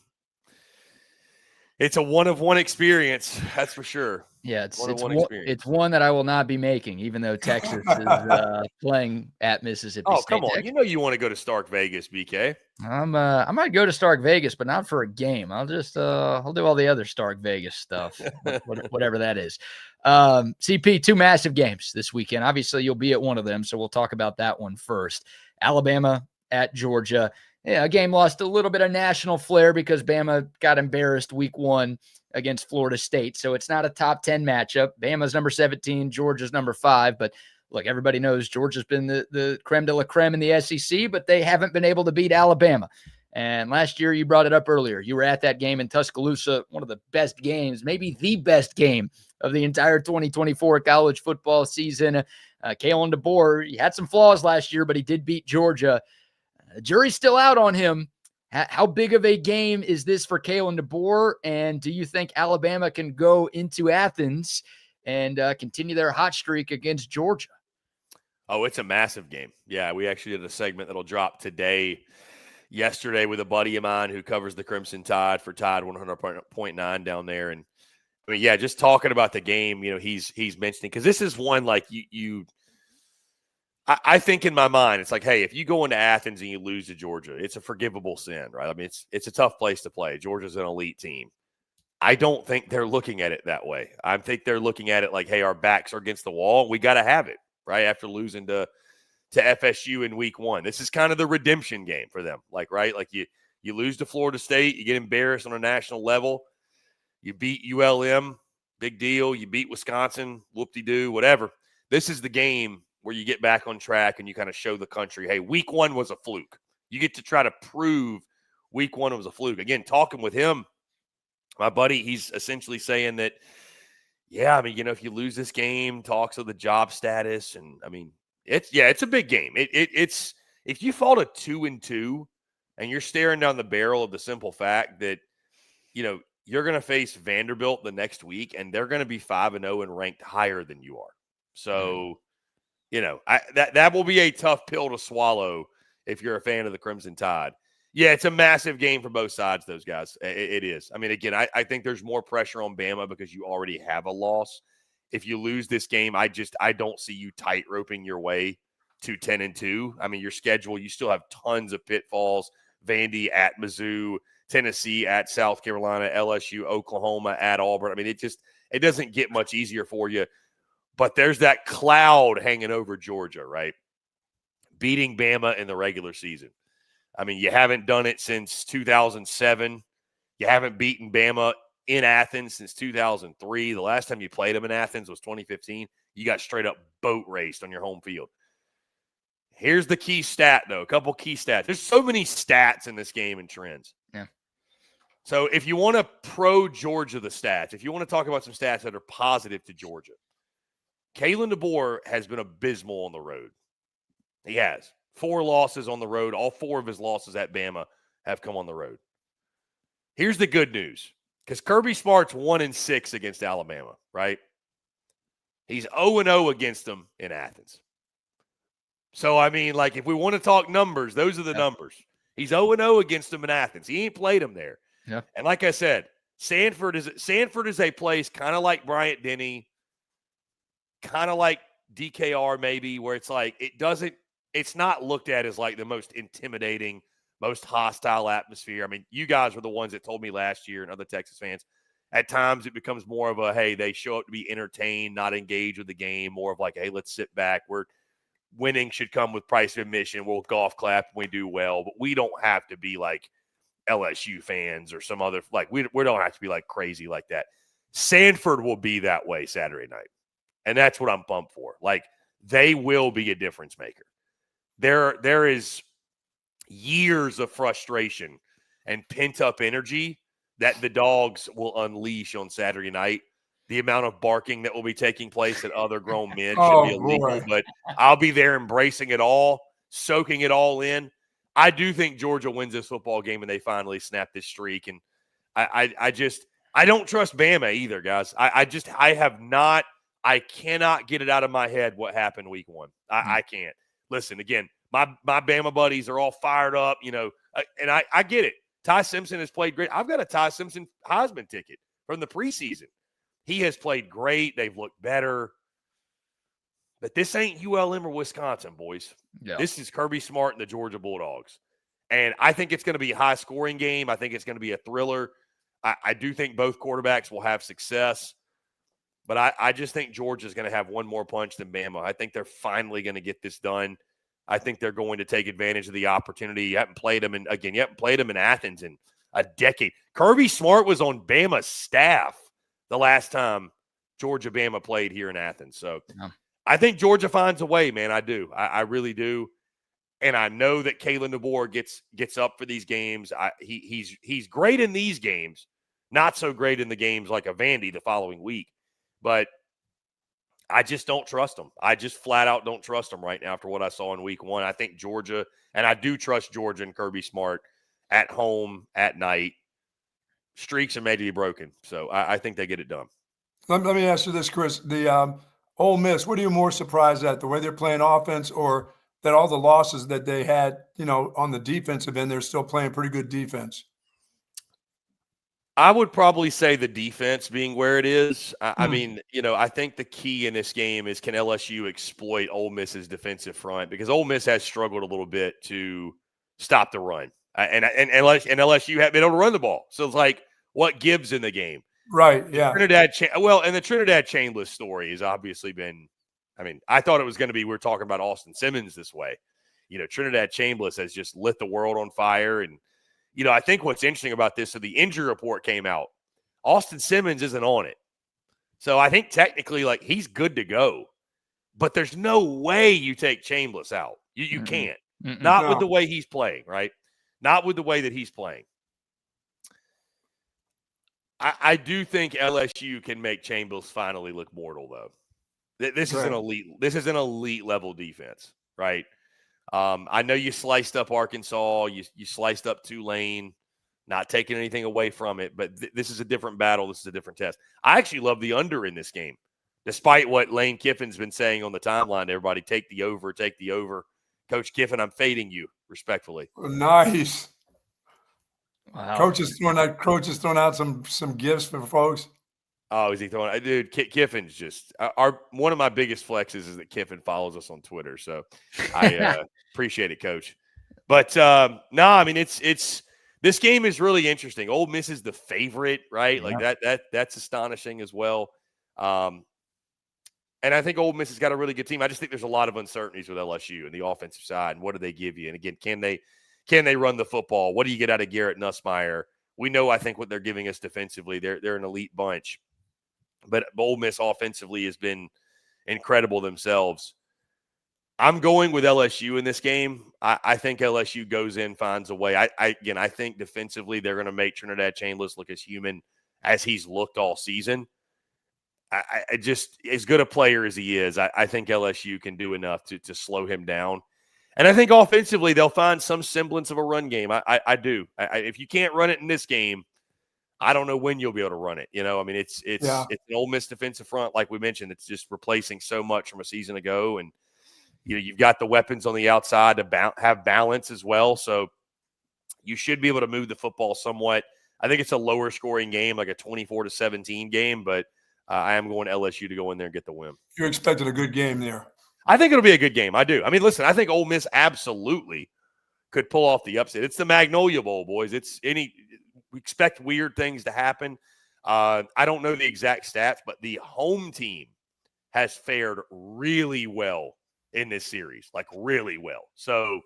it's a one-of-one experience. That's for sure. Yeah, it's one that I will not be making, even though Texas is playing at Mississippi State. Oh, come on. You want to go to Stark Vegas, BK. I might go to Stark Vegas, but not for a game. I'll just I'll do all the other Stark Vegas stuff, whatever that is. CP, 2 massive games this weekend. Obviously, you'll be at one of them, so we'll talk about that one first. Alabama at Georgia. Yeah, a game lost a little bit of national flair because Bama got embarrassed week 1 against Florida State. So it's not a top 10 matchup. Bama's number 17, Georgia's number 5. But look, everybody knows Georgia's been the creme de la creme in the SEC, but they haven't been able to beat Alabama. And last year, you brought it up earlier. You were at that game in Tuscaloosa, one of the best games, maybe the best game of the entire 2024 college football season. Kalen DeBoer, he had some flaws last year, but he did beat Georgia. The jury's still out on him. How big of a game is this for Kalen DeBoer? And do you think Alabama can go into Athens and continue their hot streak against Georgia? Oh, it's a massive game. Yeah, we actually did a segment that'll drop yesterday with a buddy of mine who covers the Crimson Tide for Tide 100.9 down there. And I mean, yeah, just talking about the game, he's mentioning, because this is one like I think in my mind, it's like, hey, if you go into Athens and you lose to Georgia, it's a forgivable sin, right? I mean, it's a tough place to play. Georgia's an elite team. I don't think they're looking at it that way. I think they're looking at it like, hey, our backs are against the wall. We got to have it, right? After losing to FSU in week 1. This is kind of the redemption game for them. Like, right? Like you lose to Florida State, you get embarrassed on a national level. You beat ULM, big deal. You beat Wisconsin, whoop-de-doo, whatever. This is the game where you get back on track and you kind of show the country, hey, week 1 was a fluke. You get to try to prove week 1 was a fluke. Again, talking with him, my buddy, he's essentially saying that, yeah, I mean, if you lose this game, talks of the job status. And I mean, it's a big game. It's if you fall to 2-2 and you're staring down the barrel of the simple fact that, you're going to face Vanderbilt the next week and they're going to be 5-0 and ranked higher than you are. So, that will be a tough pill to swallow if you're a fan of the Crimson Tide. Yeah, it's a massive game for both sides, those guys. It is. I mean, again, I think there's more pressure on Bama because you already have a loss. If you lose this game, I don't see you tight-roping your way to 10-2. I mean, your schedule, you still have tons of pitfalls. Vandy at Mizzou, Tennessee at South Carolina, LSU, Oklahoma at Auburn. I mean, it doesn't get much easier for you. But there's that cloud hanging over Georgia, right? Beating Bama in the regular season. I mean, you haven't done it since 2007. You haven't beaten Bama in Athens since 2003. The last time you played them in Athens was 2015. You got straight up boat raced on your home field. Here's the key stat, though. A couple key stats. There's so many stats in this game and trends. Yeah. So if you want to pro Georgia the stats, if you want to talk about some stats that are positive to Georgia, Kalen DeBoer has been abysmal on the road. He has 4 losses on the road. All 4 of his losses at Bama have come on the road. Here's the good news, because Kirby Smart's 1-6 against Alabama, right? He's 0-0 against them in Athens. So, I mean, like, if we want to talk numbers, those are the numbers. He's 0-0 against them in Athens. He ain't played them there. Yeah. And like I said, Sanford is a place kind of like Bryant-Denny, kind of like DKR maybe, where it's like it's not looked at as like the most intimidating, most hostile atmosphere. I mean, you guys were the ones that told me last year, and other Texas fans, at times it becomes more of a, hey, they show up to be entertained, not engaged with the game, more of like, hey, let's sit back. Winning should come with price of admission. We'll golf clap when we do well, but we don't have to be like LSU fans or some other, like, we don't have to be like crazy like that. Sanford will be that way Saturday night. And that's what I'm pumped for. Like, they will be a difference maker. There is years of frustration and pent-up energy that the Dogs will unleash on Saturday night. The amount of barking that will be taking place at other grown men should be illegal, but I'll be there embracing it all, soaking it all in. I do think Georgia wins this football game and they finally snap this streak. And I don't trust Bama either, guys. I cannot get it out of my head what happened week 1. I can't. Listen, again, my Bama buddies are all fired up, you know, and I get it. Ty Simpson has played great. I've got a Ty Simpson Heisman ticket from the preseason. He has played great. They've looked better. But this ain't ULM or Wisconsin, boys. Yeah. This is Kirby Smart and the Georgia Bulldogs. And I think it's going to be a high-scoring game. I think it's going to be a thriller. I do think both quarterbacks will have success. But I just think Georgia's going to have one more punch than Bama. I think they're finally going to get this done. I think they're going to take advantage of the opportunity. You haven't played them in Athens in a decade. Kirby Smart was on Bama's staff the last time Georgia-Bama played here in Athens. So I think Georgia finds a way, man. I do. I really do. And I know that Kalen DeBoer gets up for these games. He's great in these games, not so great in the games like a Vandy the following week. But I just don't trust him. I just flat out don't trust him right now after what I saw in week 1. I think Georgia, and I do trust Georgia and Kirby Smart at home at night. Streaks are made to be broken. So I think they get it done. Let me ask you this, Chris. The Ole Miss, what are you more surprised at? The way they're playing offense, or that all the losses that they had, you know, on the defensive end, they're still playing pretty good defense? I would probably say the defense being where it is. I mean, you know, I think the key in this game is, can LSU exploit Ole Miss's defensive front? Because Ole Miss has struggled a little bit to stop the run. And LSU have been able to run the ball. So it's like, what gives in the game? Right, yeah. And the Trinidad Chambliss story has obviously been, I mean, I thought it was going to be, we were talking about Austin Simmons this way. You know, Trinidad Chambliss has just lit the world on fire. And, you know, I think what's interesting about this, so the injury report came out. Austin Simmons isn't on it. So I think technically, like, he's good to go. But there's no way you take Chambliss out. You can't. Not with the way he's playing, right? Not with the way that he's playing. I do think LSU can make Chambliss finally look mortal, though. This is an elite level defense, right? I know you sliced up Arkansas, you sliced up Tulane, not taking anything away from it, but this is a different battle. This is a different test. I actually love the under in this game, despite what Lane Kiffin's been saying on the timeline. Everybody, take the over, take the over. Coach Kiffin, I'm fading you respectfully. Nice. Wow. Coach is throwing out some gifts for folks. Oh, is he throwing? Dude, Kiffin's just one of my biggest flexes is that Kiffin follows us on Twitter. So I appreciate it, Coach. But no, I mean it's this game is really interesting. Ole Miss is the favorite, right? Yeah. Like that's astonishing as well. And I think Ole Miss has got a really good team. I just think there's a lot of uncertainties with LSU and the offensive side. And what do they give you? And again, can they run the football? What do you get out of Garrett Nussmeier? We know, I think, what they're giving us defensively. They're an elite bunch. But Ole Miss offensively has been incredible themselves. I'm going with LSU in this game. I think LSU goes in, finds a way. I think defensively they're going to make Trinidad Chambliss look as human as he's looked all season. I just, as good a player as he is, I think LSU can do enough to slow him down. And I think offensively they'll find some semblance of a run game. I do. If you can't run it in this game, I don't know when you'll be able to run it. I mean, it's an Ole Miss defensive front, like we mentioned. It's just replacing so much from a season ago, and you've got the weapons on the outside to have balance as well. So you should be able to move the football somewhat. I think it's a lower scoring game, like a 24-17 game, but I am going LSU to go in there and get the win. You expected a good game there. I think it'll be a good game. I do. I mean, listen, I think Ole Miss absolutely could pull off the upset. It's the Magnolia Bowl, boys. We expect weird things to happen. I don't know the exact stats, but the home team has fared really well in this series, like really well. So,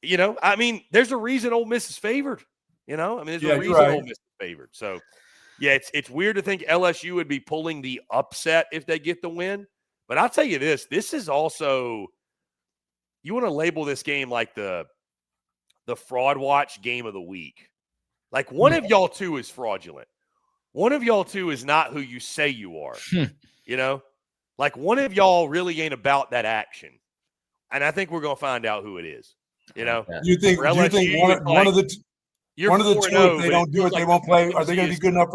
I mean, there's a reason Ole Miss is favored. There's a reason Ole Miss is favored. So, yeah, it's weird to think LSU would be pulling the upset if they get the win. But I'll tell you this is also, you want to label this game like the fraud watch game of the week. Like one of y'all two is fraudulent. One of y'all two is not who you say you are. Like one of y'all really ain't about that action. And I think we're going to find out who it is. You think one of the two, if they don't do it, they won't play. Are they going to be good enough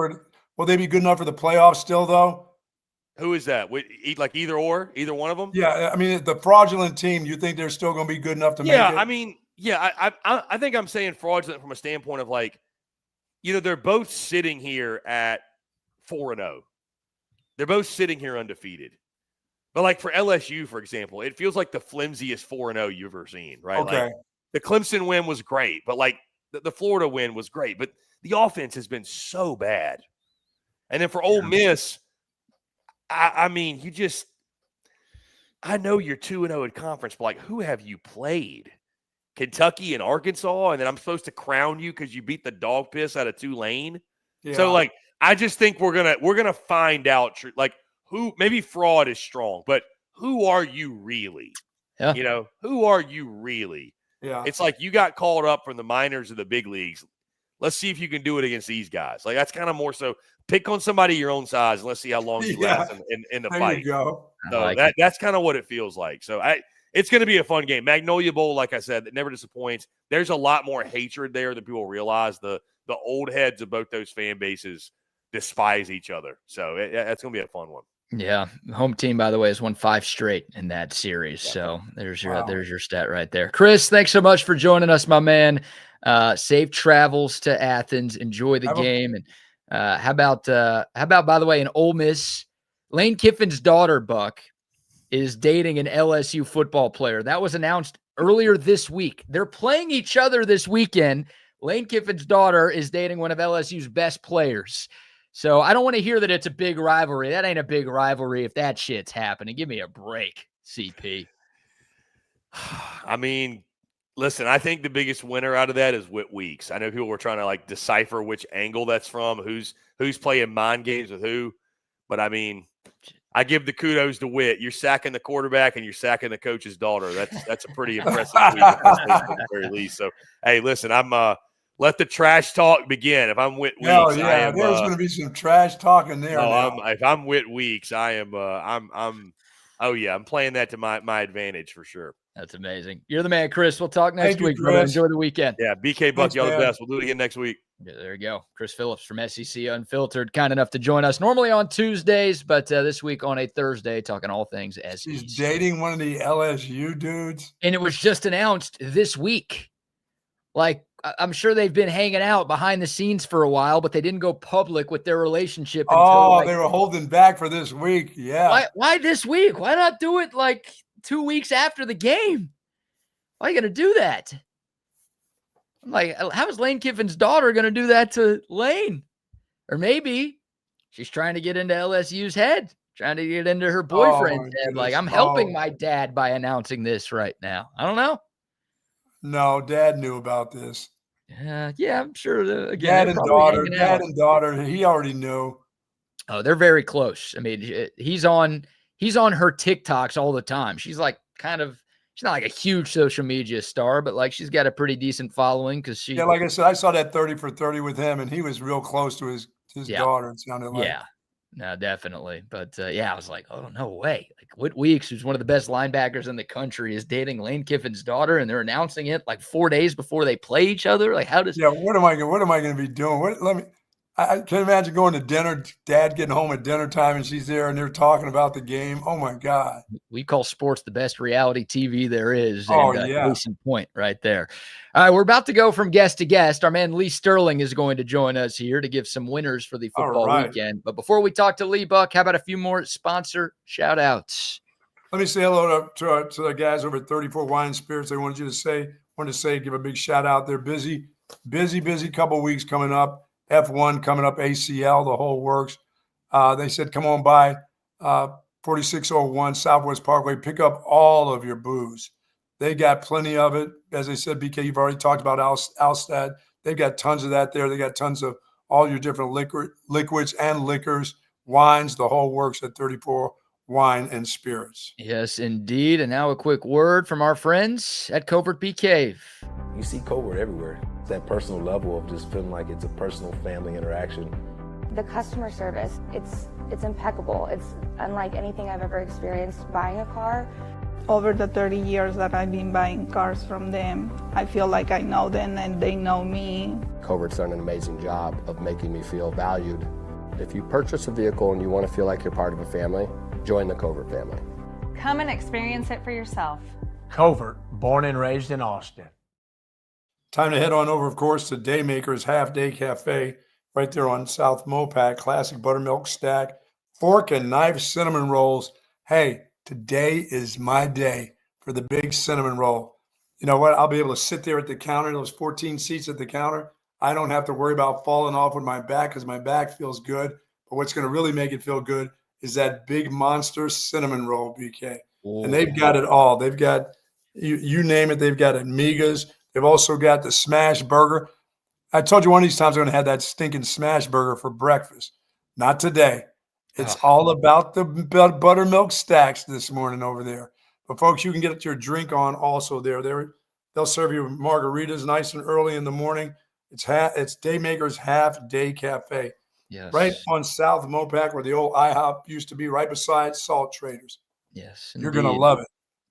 will they be good enough for the playoffs still though? Who is that? Like either one of them? Yeah. I mean, the fraudulent team, you think they're still going to be good enough to make it? Yeah. I mean, I think I'm saying fraudulent from a standpoint of like, they're both sitting here at 4-0. They're both sitting here undefeated. But like for LSU, for example, it feels like the flimsiest 4-0 you've ever seen, right? Okay. Like the Clemson win was great, but like the Florida win was great, but the offense has been so bad. And then for Ole Miss, I mean, I know you're 2-0 in conference, but like who have you played? Kentucky and Arkansas, and then I'm supposed to crown you because you beat the dog piss out of Tulane. Yeah. So like, I just think we're gonna find out like who. Maybe fraud is strong, but who are you really? Yeah. Who are you really? Yeah. It's like you got called up from the minors of the big leagues. Let's see if you can do it against these guys. Like that's kind of more so. Pick on somebody your own size and let's see how long you last in the fight. There you go. So that's kind of what it feels like. So it's going to be a fun game. Magnolia Bowl, like I said, it never disappoints. There's a lot more hatred there than people realize. The old heads of both those fan bases despise each other. So it's going to be a fun one. Yeah. Home team, by the way, has won 5 straight in that series. Yeah. So there's your stat right there. Chris, thanks so much for joining us, my man. Safe travels to Athens. Enjoy the game. And how about, by the way, in Ole Miss, Lane Kiffin's daughter, Buck, is dating an LSU football player. That was announced earlier this week. They're playing each other this weekend. Lane Kiffin's daughter is dating one of LSU's best players. So I don't want to hear that it's a big rivalry. That ain't a big rivalry if that shit's happening. Give me a break, CP. I mean, listen, I think the biggest winner out of that is Whit Weeks. I know people were trying to like decipher which angle that's from, who's playing mind games with who. But I mean, I give the kudos to Whit. You're sacking the quarterback and you're sacking the coach's daughter. That's a pretty impressive week at the very least. So, hey, listen, I'm let the trash talk begin. If I'm Whit Weeks, there's going to be some trash talking there. If I'm Whit Weeks, I am. I'm playing that to my advantage for sure. That's amazing. You're the man, Chris. We'll talk next week, brother. Enjoy the weekend. Yeah, BK Buck, y'all the best. We'll do it again next week. Yeah, there you go. Chris Phillips from SEC Unfiltered, kind enough to join us normally on Tuesdays, but this week on a Thursday, talking all things SEC. He's dating one of the LSU dudes. And it was just announced this week. Like, I'm sure they've been hanging out behind the scenes for a while, but they didn't go public with their relationship. Until, they were holding back for this week. Yeah. Why this week? Why not do it like 2 weeks after the game? Why are you going to do that? I'm like, how is Lane Kiffin's daughter going to do that to Lane? Or maybe she's trying to get into LSU's head, trying to get into her boyfriend's head. Like, I'm helping my dad by announcing this right now. I don't know. No, Dad knew about this. Yeah, I'm sure. Again, Dad and daughter, he already knew. Oh, they're very close. I mean, he's on her TikToks all the time. She's like kind of she's not like a huge social media star, but like she's got a pretty decent following because she. Yeah, like I said, I saw that 30 for 30 with him, and he was real close to his Yeah. daughter. It sounded like. Yeah. No, definitely. But yeah, I was like, oh, no way. Like Whit Weeks, who's one of the best linebackers in the country, is dating Lane Kiffin's daughter, and they're announcing it like 4 days before they play each other. Like, how does? Yeah, what am I going to be doing? I can imagine going to dinner, dad getting home at dinner time, and she's there, and they're talking about the game. Oh my God! We call sports the best reality TV there is. Oh and, yeah, case in point, right there. All right, we're about to go from guest to guest. Our man Lee Sterling is going to join us here to give some winners for the football weekend. But before we talk to Lee, Buck, how about a few more sponsor shout outs? Let me say hello to the guys over at 34 Wine and Spirits. They wanted to say, give a big shout out. They're busy couple weeks coming up. F1 coming up, ACL, the whole works. They said, come on by 4601 Southwest Parkway. Pick up all of your booze. They got plenty of it. As I said, BK, you've already talked about Altstadt. They've got tons of that there. They got tons of all your different liquids and liquors, wines, the whole works at 34 Wine and Spirits. Yes, indeed. And now a quick word from our friends at Covert Bee Cave. You see Covert everywhere. That personal level of just feeling like it's a personal family interaction. The customer service, it's impeccable. It's unlike anything I've ever experienced buying a car. Over the 30 years that I've been buying cars from them, I feel like I know them and they know me. Covert's done an amazing job of making me feel valued. If you purchase a vehicle and you want to feel like you're part of a family, join the Covert family. Come and experience it for yourself. Covert, born and raised in Austin. Time to head on over, of course, to Daymaker's Half Day Cafe right there on South Mopac. Classic buttermilk stack, fork and knife cinnamon rolls. Hey, today is my day for the big cinnamon roll. You know what? I'll be able to sit there at the counter, those 14 seats at the counter. I don't have to worry about falling off with my back because my back feels good. But what's going to really make it feel good is that big monster cinnamon roll, BK. Ooh. And they've got it all. They've got, you name it, they've got it. Migas. They've also got the smash burger. I told you one of these times I'm going to have that stinking smash burger for breakfast. Not today. It's all about the buttermilk stacks this morning over there. But, folks, you can get your drink on also there. They'll serve you margaritas nice and early in the morning. It's Daymaker's Half Day Cafe. Yes. Right on South Mopac where the old IHOP used to be, right beside Salt Traders. Yes. You're going to love it.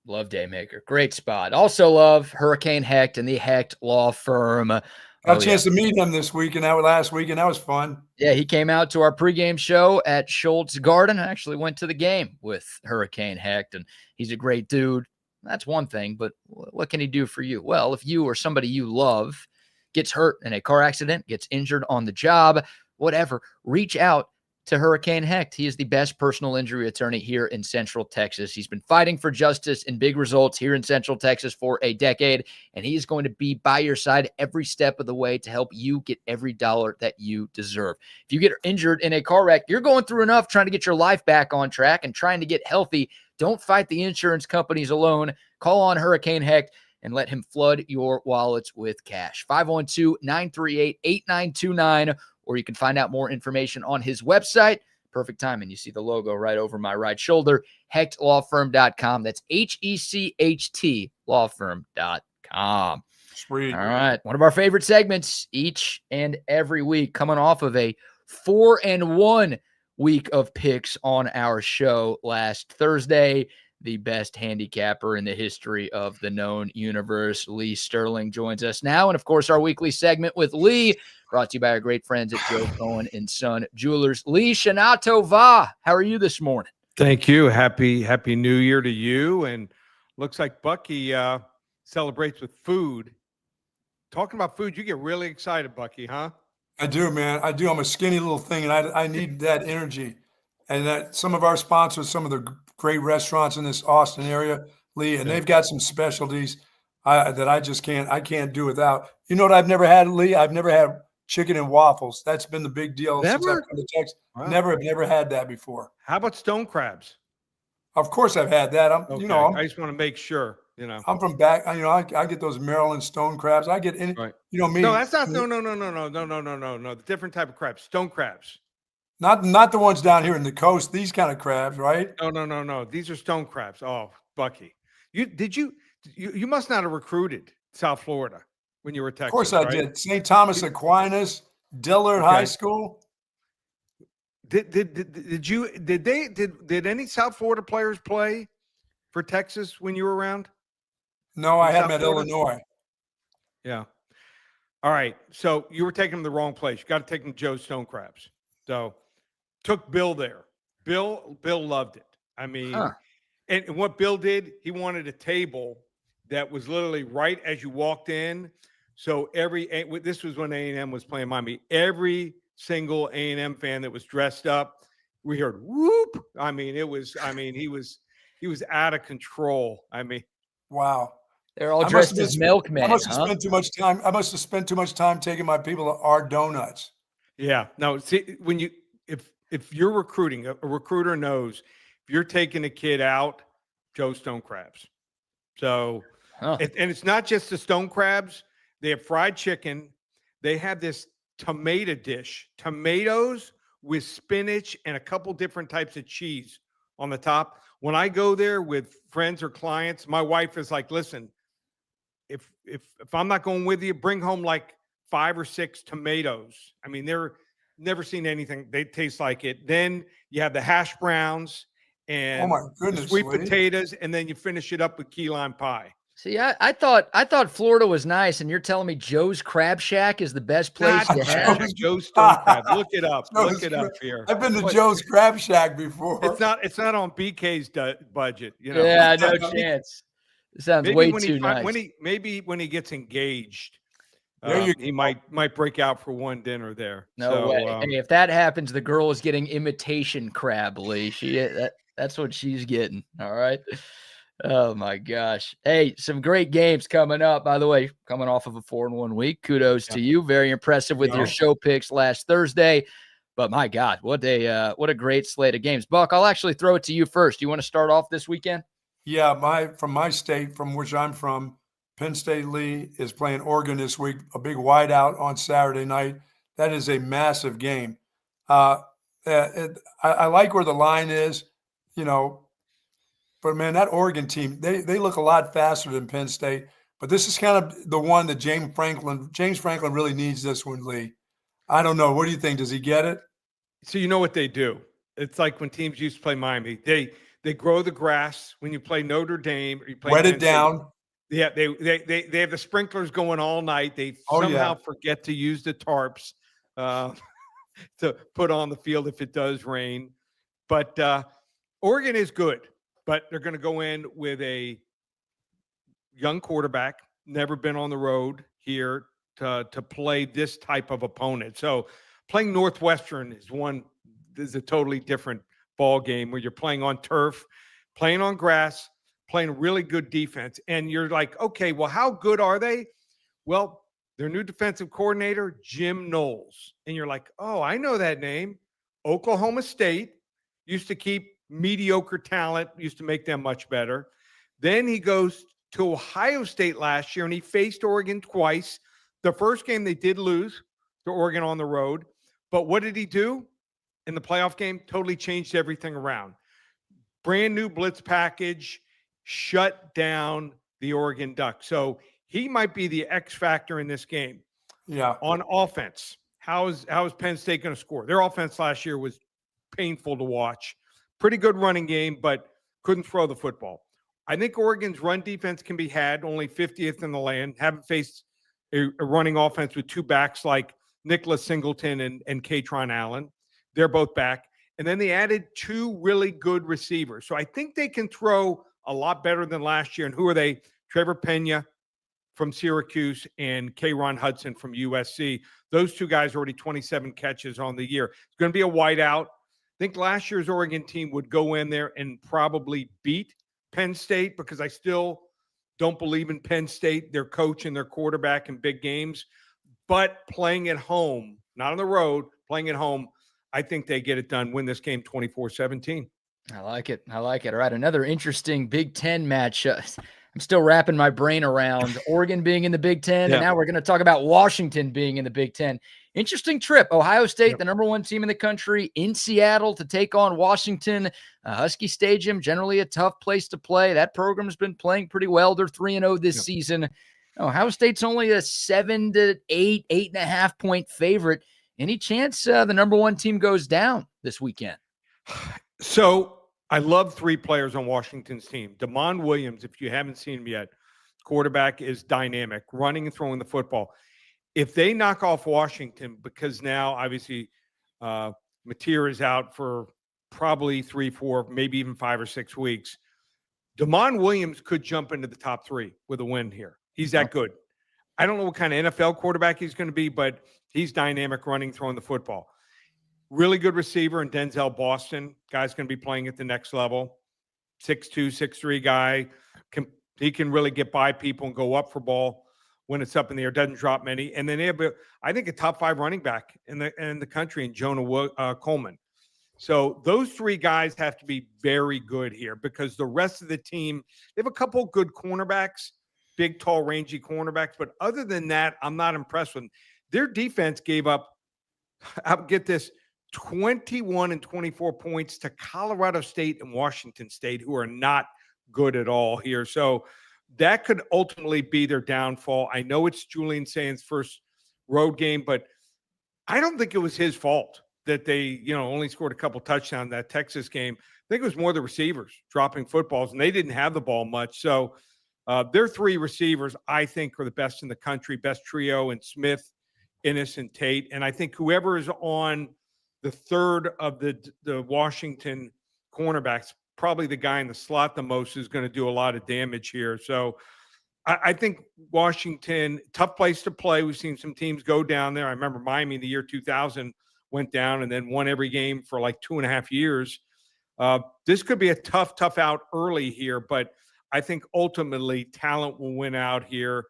Love Daymaker. Great spot. Also love Hurricane Hecht and the Hecht Law Firm. Got a chance to meet him this week and last week, and that was fun. Yeah, he came out to our pregame show at Schultz Garden. I actually went to the game with Hurricane Hecht, and he's a great dude. That's one thing, but what can he do for you? Well, if you or somebody you love gets hurt in a car accident, gets injured on the job, whatever, reach out to Hurricane Hecht. He is the best personal injury attorney here in Central Texas. He's been fighting for justice and big results here in Central Texas for a decade, and he is going to be by your side every step of the way to help you get every dollar that you deserve. If you get injured in a car wreck, you're going through enough trying to get your life back on track and trying to get healthy. Don't fight the insurance companies alone. Call on Hurricane Hecht and let him flood your wallets with cash. 512-938-8929. Or you can find out more information on his website. Perfect timing. You see the logo right over my right shoulder, hechtlawfirm.com. That's HECHT lawfirm.com. Sweet. All right. One of our favorite segments each and every week, coming off of a 4-1 week of picks on our show last Thursday. The best handicapper in the history of the known universe, Lee Sterling, joins us now. And, of course, our weekly segment with Lee, brought to you by our great friends at Joe Cohen & Son Jewelers. Lee, Shana Tova, how are you this morning? Thank you. Happy New Year to you. And looks like Bucky celebrates with food. Talking about food, you get really excited, Bucky, huh? I do, man. I do. I'm a skinny little thing, and I need that energy. And that some of our sponsors, some of the great restaurants in this Austin area, Lee, and they've got some specialties that I just can't do without. You know what I've never had, Lee? I've never had chicken and waffles. That's been the big deal since I've come to Texas. Wow. Never had that before. How about stone crabs? Of course I've had that. I just want to make sure, I'm from back, I get those Maryland stone crabs. I get any, right. Me. No, that's not, no. The different type of crabs, stone crabs. Not the ones down here in the coast, these kind of crabs, right? No. These are stone crabs. Oh, Bucky. Did you You must not have recruited South Florida when you were at Texas. Of course I did. St. Thomas Aquinas, Dillard High School. Did any South Florida players play for Texas when you were around? No, I had them at Illinois. Yeah. All right. So you were taking them the wrong place. You got to take them to Joe's Stone Crabs. So took Bill there. Bill loved it. I mean, and what Bill did, he wanted a table that was literally right as you walked in. So this was when A&M was playing Miami. Every single A&M fan that was dressed up, we heard whoop. I mean, he was out of control. I mean, wow. They're all dressed as milkmen. I must have spent too much time. I must have spent too much time taking my people to our donuts. Yeah. No, see, when if you're recruiting, a recruiter knows if you're taking a kid out, Joe Stone Crabs. So, and it's not just the Stone Crabs. They have fried chicken. They have this tomato dish, tomatoes with spinach and a couple different types of cheese on the top. When I go there with friends or clients, my wife is like, listen, if I'm not going with you, bring home like 5 or 6 tomatoes. I mean, they're never seen anything. They taste like it. Then you have the hash browns and sweet potatoes, and then you finish it up with key lime pie. See, I thought Florida was nice, and you're telling me Joe's Crab Shack is the best place to have Joe's Stone Crab. Look it up. Look it up here. I've been to Joe's Crab Shack before. It's not on BK's budget. You know? Yeah, no chance. It sounds way too nice. When he gets engaged, he might break out for one dinner there. No way. Hey, if that happens, the girl is getting imitation crab, Lee. That's what she's getting. All right. Oh my gosh. Hey, some great games coming up. By the way, coming off of a 4-1 week. Kudos to you. Very impressive with your show picks last Thursday. But my God, what a great slate of games. Buck, I'll actually throw it to you first. You want to start off this weekend? Yeah, from my state, from which I'm from, Penn State Lee is playing Oregon this week, a big whiteout on Saturday night. That is a massive game. I like where the line is, but man, that Oregon team, they look a lot faster than Penn State. But this is kind of the one that James Franklin really needs this one, Lee. I don't know. What do you think? Does he get it? So you know what they do. It's like when teams used to play Miami. They grow the grass when you play Notre Dame or you play wet it down. Yeah, they have the sprinklers going all night. They somehow forget to use the tarps to put on the field if it does rain. But Oregon is good, but they're going to go in with a young quarterback, never been on the road here to play this type of opponent. So playing Northwestern is a totally different ball game where you're playing on turf, playing on grass, playing really good defense. And you're like, okay, well, how good are they? Well, their new defensive coordinator, Jim Knowles. And you're like, oh, I know that name. Oklahoma State used to keep mediocre talent, used to make them much better. Then he goes to Ohio State last year, and he faced Oregon twice. The first game they did lose to Oregon on the road. But what did he do in the playoff game? Totally changed everything around. Brand new blitz package, shut down the Oregon Ducks. So he might be the X factor in this game. Yeah. On offense, how is Penn State going to score? Their offense last year was painful to watch. Pretty good running game, but couldn't throw the football. I think Oregon's run defense can be had, only 50th in the land. Haven't faced a running offense with two backs like Nicholas Singleton and Katron Allen. They're both back. And then they added 2 really good receivers. So I think they can throw a lot better than last year. And who are they? Trevor Pena from Syracuse and K-Ron Hudson from USC. Those 2 guys already 27 catches on the year. It's going to be a whiteout. I think last year's Oregon team would go in there and probably beat Penn State because I still don't believe in Penn State, their coach and their quarterback in big games. But playing at home, not on the road, playing at home, I think they get it done, win this game 24-17. I like it. All right, another interesting Big Ten match. I I'm still wrapping my brain around Oregon being in the Big Ten, and now we're going to talk about Washington being in the Big Ten. Interesting trip. Ohio State, the number one team in the country, in Seattle to take on Washington. Husky Stadium, generally a tough place to play. That program's been playing pretty well. They're 3-0 this season. Ohio State's only a 7 to 8, 8.5 point favorite. Any chance the number one team goes down this weekend? So I love 3 players on Washington's team. Damon Williams, if you haven't seen him yet, quarterback, is dynamic, running and throwing the football. If they knock off Washington, because now obviously Mateer is out for probably 3, 4, maybe even 5 or 6 weeks, Damon Williams could jump into the top 3 with a win here. He's that good. I don't know what kind of NFL quarterback he's going to be, but he's dynamic, running, throwing the football. Really good receiver in Denzel Boston. Guy's going to be playing at the next level. 6'2", 6'3" guy. He can really get by people and go up for ball when it's up in the air. Doesn't drop many. And then they have, I think, a top 5 running back in the country in Jonah Coleman. So those 3 guys have to be very good here because the rest of the team, they have a couple good cornerbacks, big, tall, rangy cornerbacks. But other than that, I'm not impressed with them. Their defense gave up, get this, 21 and 24 points to Colorado State and Washington State, who are not good at all here. So that could ultimately be their downfall. I know it's Julian Sands' first road game, but I don't think it was his fault that they, only scored a couple touchdowns in that Texas game. I think it was more the receivers dropping footballs, and they didn't have the ball much. So their 3 receivers, I think, are the best in the country, best trio in Smith, Innis, and Tate. And I think whoever is on the third of the Washington cornerbacks, probably the guy in the slot the most, is going to do a lot of damage here. So I think Washington, tough place to play. We've seen some teams go down there. I remember Miami in the year 2000 went down and then won every game for like 2.5 years. This could be a tough out early here, but I think ultimately talent will win out here.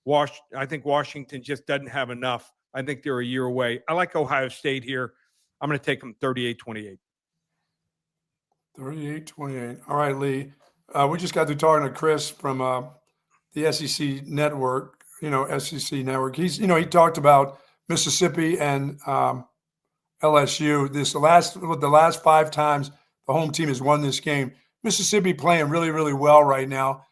I think Washington just doesn't have enough. I think they're a year away. I like Ohio State here. I'm going to take them 38-28. 38-28. All right, Lee. We just got through talking to Chris from the SEC network, SEC network. He's, he talked about Mississippi and LSU. The last 5 times the home team has won this game. Mississippi playing really, really well right now.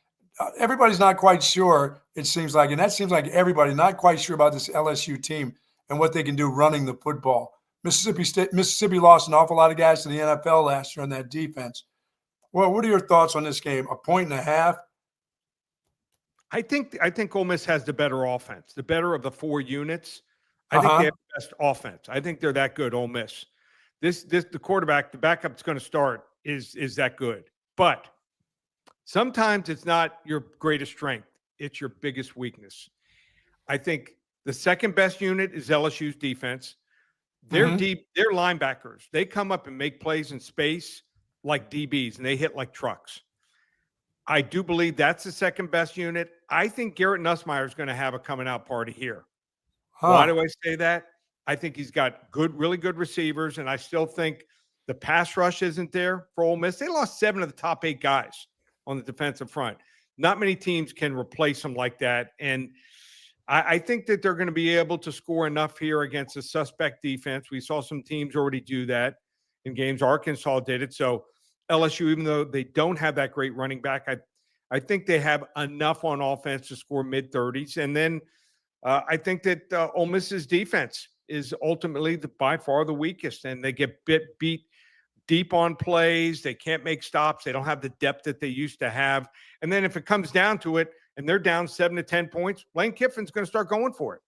Everybody's not quite sure, it seems like, and that seems like everybody not quite sure about this LSU team and what they can do running the football. Mississippi lost an awful lot of guys to the NFL last year on that defense. Well, what are your thoughts on this game? 1.5 points? I think Ole Miss has the better offense, the better of the 4 units. I think they have the best offense. I think they're that good, Ole Miss. The quarterback, the backup that's going to start is that good. But sometimes it's not your greatest strength. It's your biggest weakness. I think the second best unit is LSU's defense. They're deep. They're linebackers. They come up and make plays in space like DBs, and they hit like trucks. I do believe that's the second best unit. I think Garrett Nussmeier is going to have a coming out party here. Why do I say that? I think he's got really good receivers, and I still think the pass rush isn't there for Ole Miss. They lost 7 of the top 8 guys on the defensive front. Not many teams can replace them like that, and I think that they're going to be able to score enough here against a suspect defense. We saw some teams already do that in games. Arkansas did it. So LSU, even though they don't have that great running back, I think they have enough on offense to score mid-30s. And then I think that Ole Miss's defense is ultimately by far the weakest, and they get beat deep on plays. They can't make stops. They don't have the depth that they used to have. And then if it comes down to it, and they're down 7 to 10 points, Lane Kiffin's going to start going for it.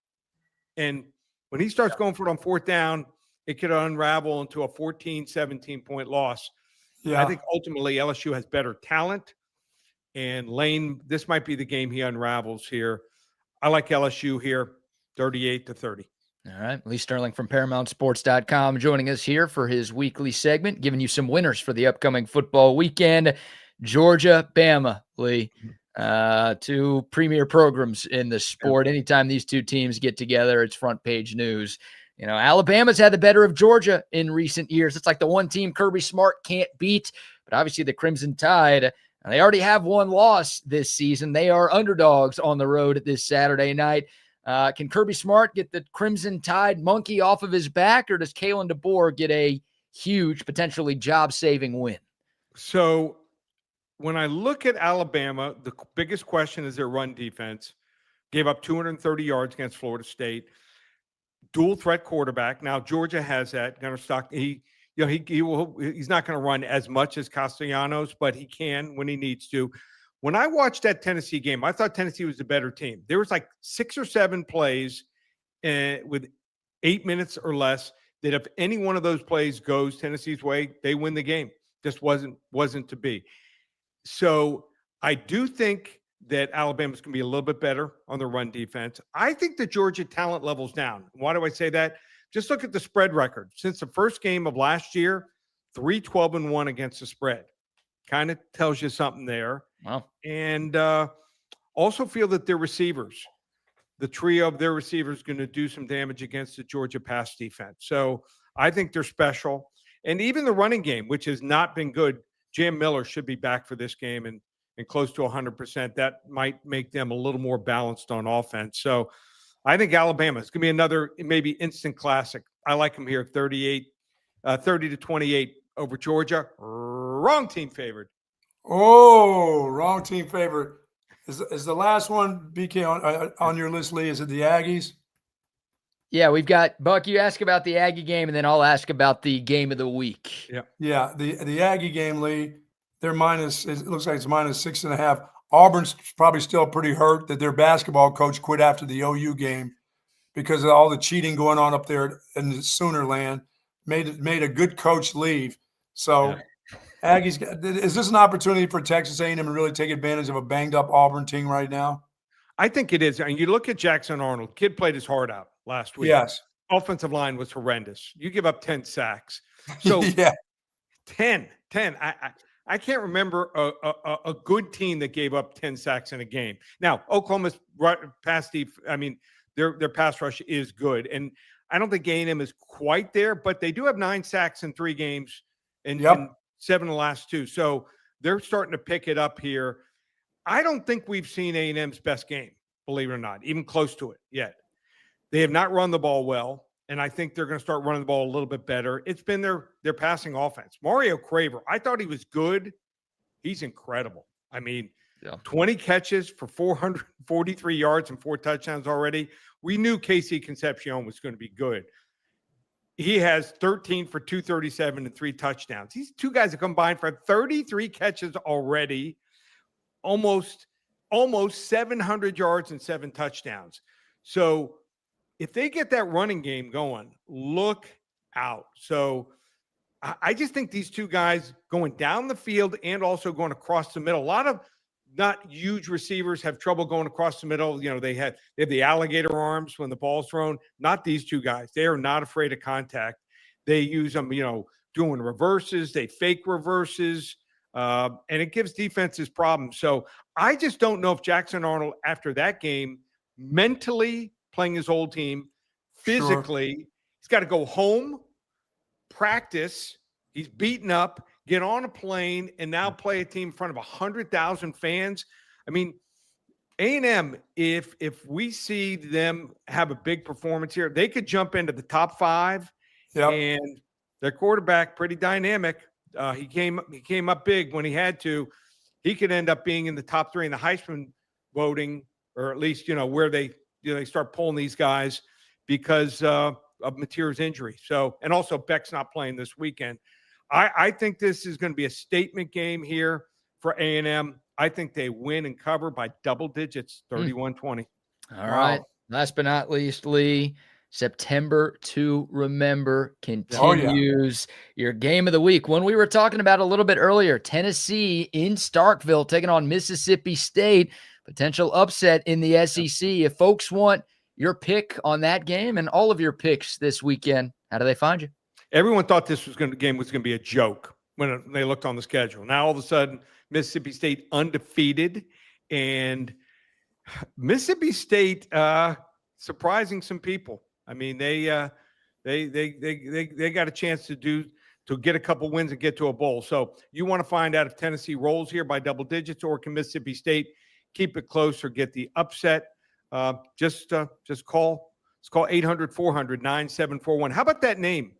And when he starts going for it on 4th down, it could unravel into a 14, 17-point loss. Yeah. I think ultimately LSU has better talent. And Lane, this might be the game he unravels here. I like LSU here, 38-30. All right. Lee Sterling from ParamountSports.com joining us here for his weekly segment, giving you some winners for the upcoming football weekend. Georgia, Bama, Lee. 2 premier programs in the sport. Anytime these 2 teams get together, it's front page news. Alabama's had the better of Georgia in recent years. It's like the one team Kirby Smart can't beat, but obviously the Crimson Tide And they already have one loss this season. They are underdogs on the road this Saturday night. Can Kirby Smart get the Crimson Tide monkey off of his back, or does Kalen DeBoer get a huge, potentially job-saving win? So when I look at Alabama, the biggest question is their run defense. Gave up 230 yards against Florida State. Dual threat quarterback. Now Georgia has that. Gunnar Stock. He's not going to run as much as Castellanos, but he can when he needs to. When I watched that Tennessee game, I thought Tennessee was the better team. There was like 6 or 7 plays with 8 minutes or less that if any one of those plays goes Tennessee's way, they win the game. Just wasn't to be. So I do think that Alabama's going to be a little bit better on the run defense. I think the Georgia talent level's down. Why do I say that? Just look at the spread record. Since the first game of last year, 3-12-1 against the spread. Kind of tells you something there. Wow. And also feel that their receivers, the trio of their receivers, going to do some damage against the Georgia pass defense. So I think they're special. And even the running game, which has not been good, Jam Miller should be back for this game and close to 100%. That might make them a little more balanced on offense. So I think Alabama is going to be another maybe instant classic. I like them here 30-28 over Georgia. Wrong team favored. Oh, wrong team favorite. Is the last one, BK, on your list, Lee? Is it the Aggies? Yeah, we've got Buck. You ask about the Aggie game, and then I'll ask about the game of the week. Yeah. The Aggie game, Lee. They're minus. It looks like it's -6.5. Auburn's probably still pretty hurt that their basketball coach quit after the OU game because of all the cheating going on up there in the Sooner land. Made a good coach leave. So. Yeah. Aggies, is this an opportunity for Texas A&M to really take advantage of a banged-up Auburn team right now? I think it is. And you look at Jackson Arnold. Kid played his heart out last week. Yes. Offensive line was horrendous. You give up 10 sacks. So yeah. 10. I can't remember a good team that gave up 10 sacks in a game. Now, Oklahoma's pass their pass rush is good. And I don't think A&M is quite there, but they do have 9 sacks in 3 games. And 7 of the last 2. So they're starting to pick it up here. I don't think we've seen A&M's best game, believe it or not, even close to it yet. They have not run the ball well, and I think they're going to start running the ball a little bit better. It's been their passing offense. Mario Craver, I thought he was good. He's incredible. I mean, 20 catches for 443 yards and 4 touchdowns already. We knew Casey Concepcion was going to be good. He has 13 for 237 and 3 touchdowns. These 2 guys have combined for 33 catches already, almost 700 yards and 7 touchdowns. So if they get that running game going, look out. So I just think these 2 guys going down the field and also going across the middle. A lot of not huge receivers have trouble going across the middle. You know, they have the alligator arms when the ball's thrown. Not these 2 guys. They are not afraid of contact. They use them, doing reverses. They fake reverses, and it gives defenses problems. So I just don't know if Jackson Arnold, after that game, mentally playing his old team, physically, he's got to go home, practice. He's beaten up. Get on a plane and now play a team in front of 100,000 fans. I mean, A&M, if we see them have a big performance here, they could jump into the top 5. Yep. And their quarterback, pretty dynamic. He came up big when he had to. He could end up being in the top 3 in the Heisman voting, or at least where they start pulling these guys because of Mateer's injury. So, and also Beck's not playing this weekend. I think this is going to be a statement game here for A&M. I think they win and cover by double digits, 31-20. All right. Last but not least, Lee, September to remember continues. Your game of the week. When we were talking about a little bit earlier, Tennessee in Starkville taking on Mississippi State, potential upset in the SEC. If folks want your pick on that game and all of your picks this weekend, how do they find you? Everyone thought this game was going to be a joke when they looked on the schedule. Now, all of a sudden, Mississippi State undefeated, and Mississippi State surprising some people. I mean, they got a chance to do to get a couple wins and get to a bowl. So you want to find out if Tennessee rolls here by double digits, or can Mississippi State keep it close or get the upset? Just call. It's called 800-400-9741. How about that name,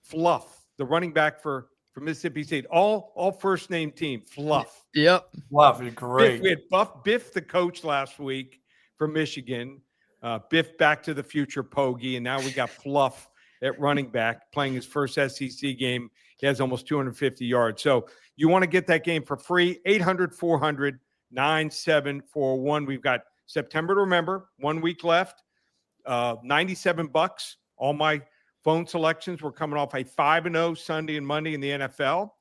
Fluff, the running back for Mississippi State? All first name team, Fluff. Yep. Fluff is great. We had Biff, the coach, last week for Michigan. Biff, Back to the Future Pogey, and now we got Fluff at running back playing his first SEC game. He has almost 250 yards. So you want to get that game for free, 800-400-9741. We've got September to remember, 1 week left, $97. All my phone selections were coming off a 5-0 Sunday and Monday in the NFL.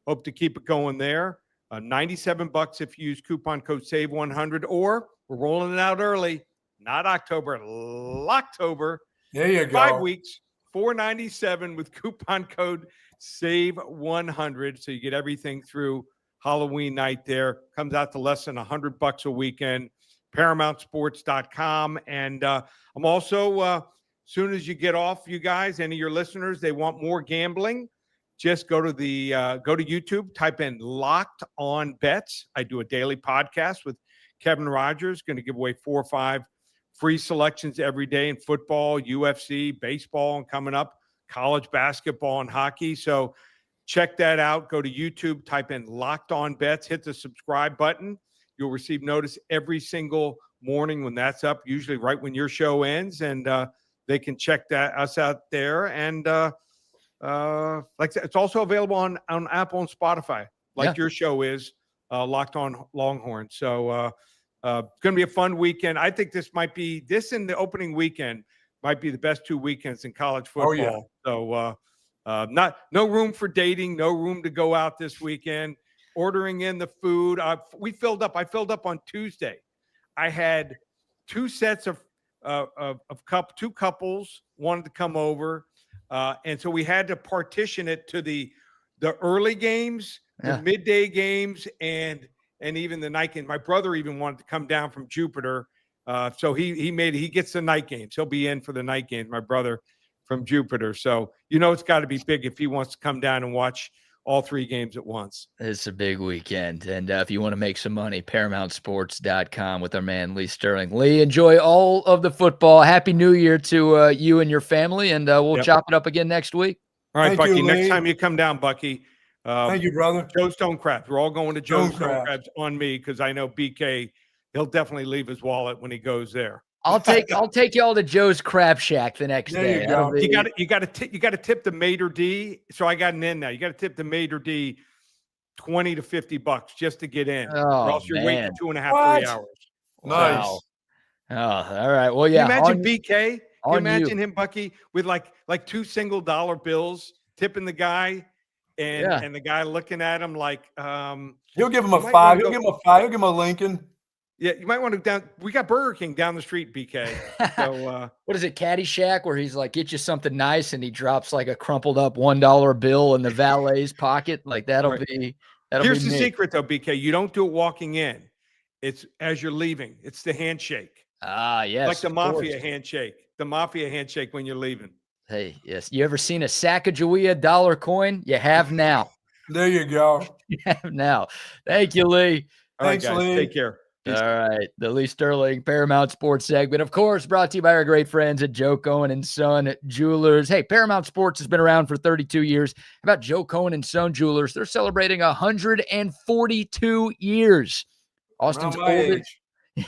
Hope to keep it going there. $97 if you use coupon code SAVE100, or we're rolling it out early, not October, Locktober. There you go. 5 weeks, $497 with coupon code SAVE100. So you get everything through Halloween night there. Comes out to less than $100 a weekend. ParamountSports.com. And I'm also, as soon as you get off, you guys, any of your listeners, they want more gambling, just go to YouTube, type in Locked On Bets. I do a daily podcast with Kevin Rogers, going to give away 4 or 5 free selections every day in football, UFC, baseball, and coming up, college basketball and hockey. So check that out. Go to YouTube, type in Locked On Bets, hit the subscribe button. You'll receive notice every single morning when that's up, usually right when your show ends, and they can check us out there. And like I said, it's also available on Apple and Spotify, like your show is, Locked On Longhorn. So going to be a fun weekend. I think this and the opening weekend might be the best 2 weekends in college football. So no room for dating, no room to go out this weekend. Ordering in the food. I filled up on Tuesday. I had 2 sets of two couples wanted to come over. And so we had to partition it to the early games, the midday games, and even the night game. My brother even wanted to come down from Jupiter. So he gets the night games. He'll be in for the night games, my brother from Jupiter. So, it's got to be big if he wants to come down and watch all 3 games at once. It's a big weekend. And if you want to make some money, ParamountSports.com with our man, Lee Sterling. Lee, enjoy all of the football. Happy New Year to you and your family, and we'll chop it up again next week. All right, Thank Bucky, you, next time you come down, Bucky. Thank you, brother. Joe's Stone Crabs. We're all going to Joe's Stone Crabs on me, because I know BK, he'll definitely leave his wallet when he goes there. I'll take y'all to Joe's Crab Shack the next day. You go. You got to tip the maitre d'. So I got an in now. You got to tip the maitre d' $20 to $50 just to get in, or else you're waiting 2.5 3 hours. Nice. Wow. Oh, all right. Well, yeah. Can you imagine BK? Can you imagine him, Bucky, with like $2 single dollar bills, tipping the guy, and the guy looking at him like he'll give him a 5. He'll give him a 5. He'll give him a Lincoln. Yeah, you might want to we got Burger King down the street, BK. So what is it, Caddyshack, where he's like, get you something nice, and he drops like a crumpled up $1 bill in the valet's pocket? Like that'll be Here's the secret though, BK. You don't do it walking in. It's as you're leaving. It's the handshake. Yes. Like the mafia handshake. The mafia handshake when you're leaving. Hey, yes. You ever seen a Sacagawea dollar coin? You have now. There you go. You have now. Thank you, Lee. Thanks, guys. Lee. Take care. All right. The Lee Sterling Paramount Sports segment, of course, brought to you by our great friends at Joe Cohen and Son Jewelers. Hey, Paramount Sports has been around for 32 years. How about Joe Cohen and Son Jewelers? They're celebrating 142 years. Austin's oldest.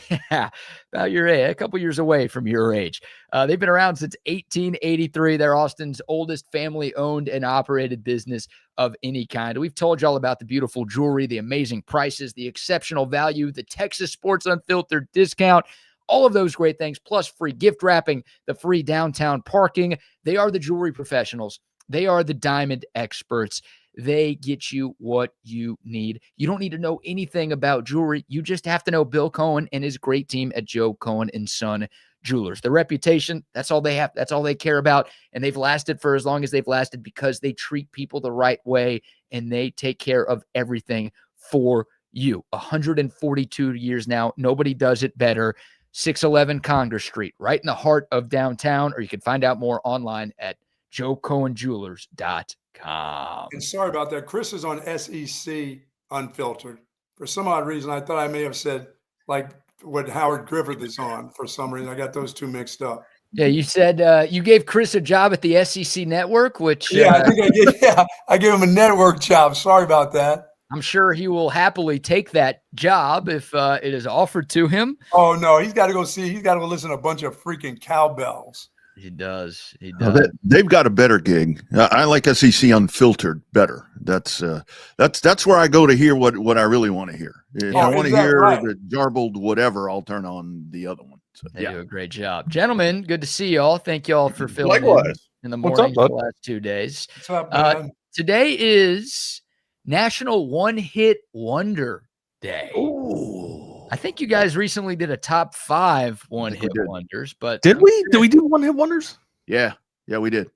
Yeah, about your age, a couple years away from your age. They've been around since 1883. They're Austin's oldest family-owned and operated business of any kind. We've told you all about the beautiful jewelry, the amazing prices, the exceptional value, the Texas Sports Unfiltered discount, all of those great things, plus free gift wrapping, the free downtown parking. They are the jewelry professionals. They are the diamond experts. They get you what you need. You don't need to know anything about jewelry. You just have to know Bill Cohen and his great team at Joe Cohen and Son Jewelers. Their reputation, that's all they have. That's all they care about. And they've lasted for as long as they've lasted because they treat people the right way and they take care of everything for you. 142 years now. Nobody does it better. 611 Congress Street, right in the heart of downtown, or you can find out more online at joecohenjewelers.com. And sorry about that. Chris is on SEC Unfiltered. For some odd reason, I thought I may have said like what Howard Griffith is on for some reason. I got those two mixed up. Yeah, you said you gave Chris a job at the SEC Network, which I think I did. Yeah, I gave him a network job. Sorry about that. I'm sure he will happily take that job if it is offered to him. Oh no, he's got to go see. He's got to go listen to a bunch of freaking cowbells. He does. He Oh, does. they've got a better gig. I like SEC Unfiltered better. That's where I go to hear what I really want to hear. If I want to hear the garbled whatever, I'll turn on the other one. So, They do a great job. Gentlemen, good to see y'all. Thank y'all for filling in the What's morning up, bud? the last 2 days. What's up, man? Today is National One Hit Wonder Day. Ooh. I think you guys recently did a top 5 one-hit wonders, but did we? Did we do one-hit wonders? Yeah, we did.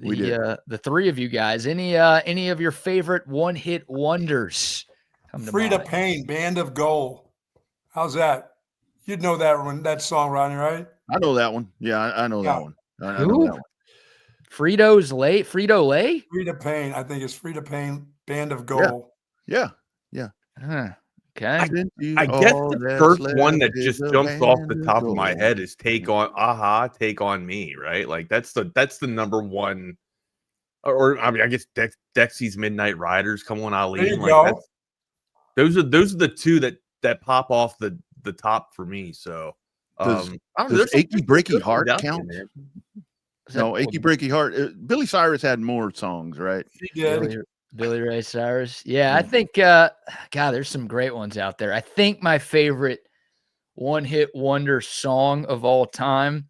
We did. The three of you guys. Any of your favorite one-hit wonders? Frida Payne, Band of Gold. How's that? You'd know that song, Rodney, right? I know that one. Yeah, I know that one. I know that one. Frito Lay? Frida Payne. I think it's Frida Payne, Band of Gold. Yeah. Okay. I guess the first one that just jumps off the top of my head is Take on Me, right? Like that's the number one. Or I mean, I guess Dexy's Midnight Riders, Come On Ali. There you go. Those are the two that pop off the top for me. So does Achy Breaky Heart count? No, Achy Breaky Heart. Billy Cyrus had more songs, right? He did. Billy Ray Cyrus. Yeah, I think God, there's some great ones out there. I think my favorite one-hit wonder song of all time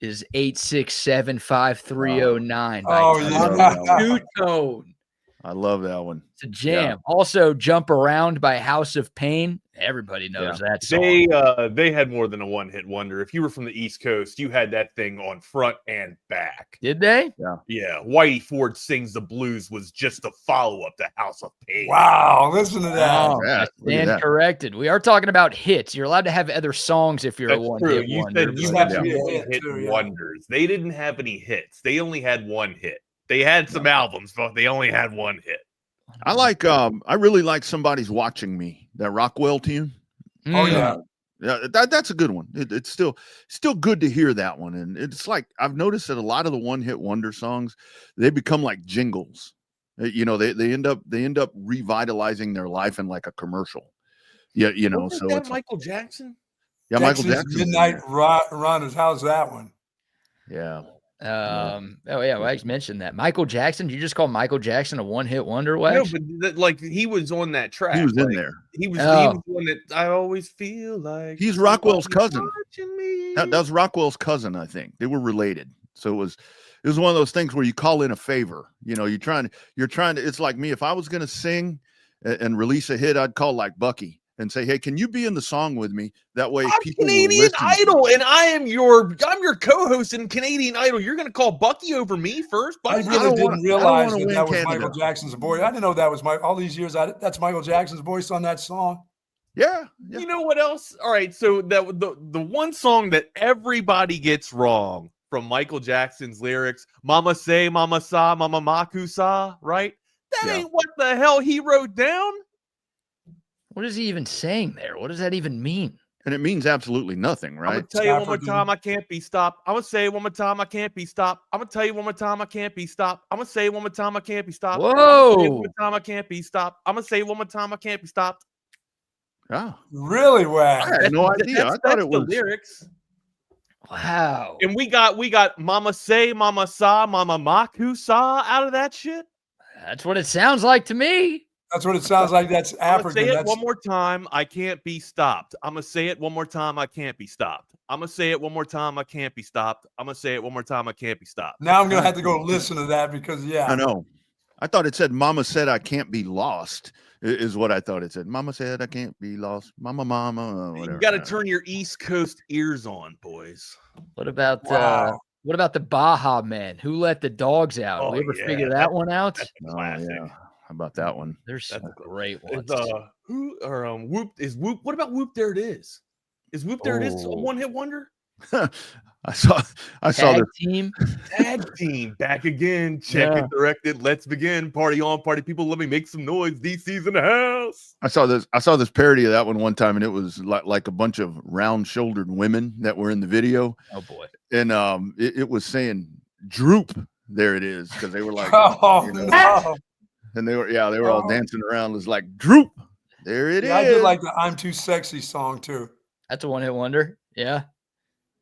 is 8675309 by Two-Tone. I love that one. It's a jam. Yeah. Also, Jump Around by House of Pain. Everybody knows that song. They had more than a one-hit wonder. If you were from the East Coast, you had that thing on front and back. Did they? Yeah. Whitey Ford Sings the Blues was just a follow-up to House of Pain. Wow, listen to that. Oh, stand corrected. We are talking about hits. You're allowed to have other songs if you're a one-hit wonder. You said you had hit wonders. They didn't have any hits. They only had one hit. They had some albums, but they only had one hit. I like I really like Somebody's Watching Me, that Rockwell tune. Oh yeah. That's a good one. It's still good to hear that one. And it's like I've noticed that a lot of the one-hit wonder songs, they become like jingles. They end up revitalizing their life in like a commercial. Yeah, so it's Michael Jackson. Yeah, Texas Michael Jackson. Midnight Runners. How's that one? Yeah. Oh yeah, Wags mentioned that. Michael Jackson. Did you just call Michael Jackson a one-hit wonder, Wags? No, but he was on that track. He was in there. He was the one that I always feel like he's Rockwell's cousin. That was Rockwell's cousin, I think. They were related. So it was one of those things where you call in a favor. You're trying to. It's like me. If I was going to sing and release a hit, I'd call like Bucky and say, "Hey, can you be in the song with me?" That way, people Canadian will listen Idol, and I'm your co-host in Canadian Idol. You're going to call Bucky over me first? I really didn't realize that was Michael Jackson's voice. I didn't know that was all these years. That's Michael Jackson's voice on that song. Yeah. You know what else? All right, so that the one song that everybody gets wrong from Michael Jackson's lyrics, "Mama say, Mama sa, Mama maku sa," right? That ain't what the hell he wrote down. What is he even saying there? What does that even mean? And it means absolutely nothing, right? I'm going to tell you one more time, I can't be stopped. I'm going to say it one more time, I can't be stopped. I'm going to tell you one more time, I can't be stopped. I'm going to say it one more time, I can't be stopped. Whoa. One more time, I can't be stopped. I'm going to say it one more time, I can't be stopped. Oh. Really, Wag? I had no idea. I thought it was the lyrics. Wow. And we got Mama say, Mama sa, Mama maku sa out of that shit. That's what it sounds like to me. That's what it sounds like. That's African. I'm gonna say it one more time. I can't be stopped. I'm gonna say it one more time. I can't be stopped. I'm gonna say it one more time. I can't be stopped. I'm gonna say it one more time. I can't be stopped. Now I'm gonna have to go listen to that because I know. I thought it said "Mama said I can't be lost." Is what I thought it said. Mama said I can't be lost. Mama, whatever. You got to turn your East Coast ears on, boys. What about the Baja Man? Who let the dogs out? Oh, we ever figure that one out? That's classic. Yeah. How about that one? There's some great ones. Whoop? What about Whoop? There It Is. Is Whoop There It Is a one-hit wonder? I saw Tag the team. Tag team back again. Check it, directed. Let's begin. Party on, party people. Let me make some noise. DC's in the house. I saw this parody of that one time, and it was like a bunch of round-shouldered women that were in the video. Oh boy! And it was saying "droop." There it is, because they were like, no. And they were all dancing around. It was like droop. There it is. I did like the "I'm Too Sexy" song too. That's a one-hit wonder. Yeah.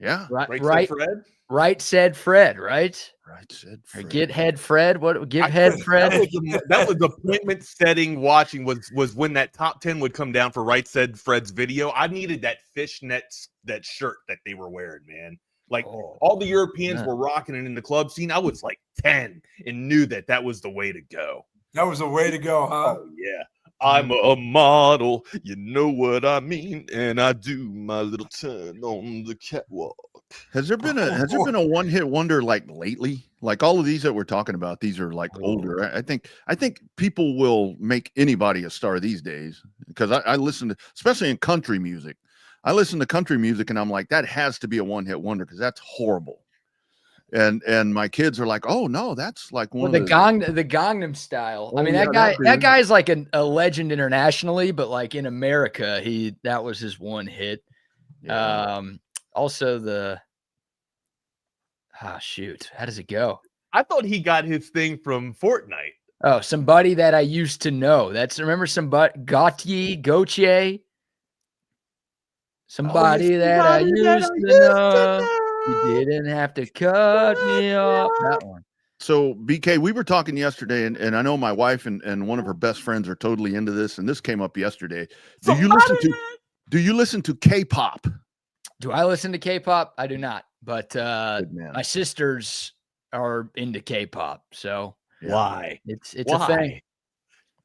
Yeah. Right. Fred. Right said Fred. Right. Right said Or Fred. get head Fred. What? Give head Fred. That was appointment setting. Watching was when that top 10 would come down for Right Said Fred's video. I needed that fishnet that shirt that they were wearing, man. Like all the Europeans were rocking it in the club scene. I was like 10 and knew that was the way to go. That was the way to go, huh? Oh yeah. I'm a model, you know what I mean, and I do my little turn on the catwalk. Has there been a one-hit wonder like lately? Like all of these that we're talking about, these are like older. I think people will make anybody a star these days, because I listen to, especially in country music. I listen to country music and I'm like, that has to be a one-hit wonder because that's horrible. And my kids are like, oh no, that's like one of the Gangnam Style. I mean, that guy's like a legend internationally, but like in America, that was his one hit. Yeah. Also shoot, how does it go? I thought he got his thing from Fortnite. Oh, somebody that I used to know. Remember somebody Gautier? Somebody that I used to know. You didn't have to cut me off. That one. So BK, we were talking yesterday, and I know my wife and one of her best friends are totally into this, and this came up yesterday. Do you listen to K-pop? Do I listen to K-pop? I do not, but my sisters are into K-pop, so why? It's a thing.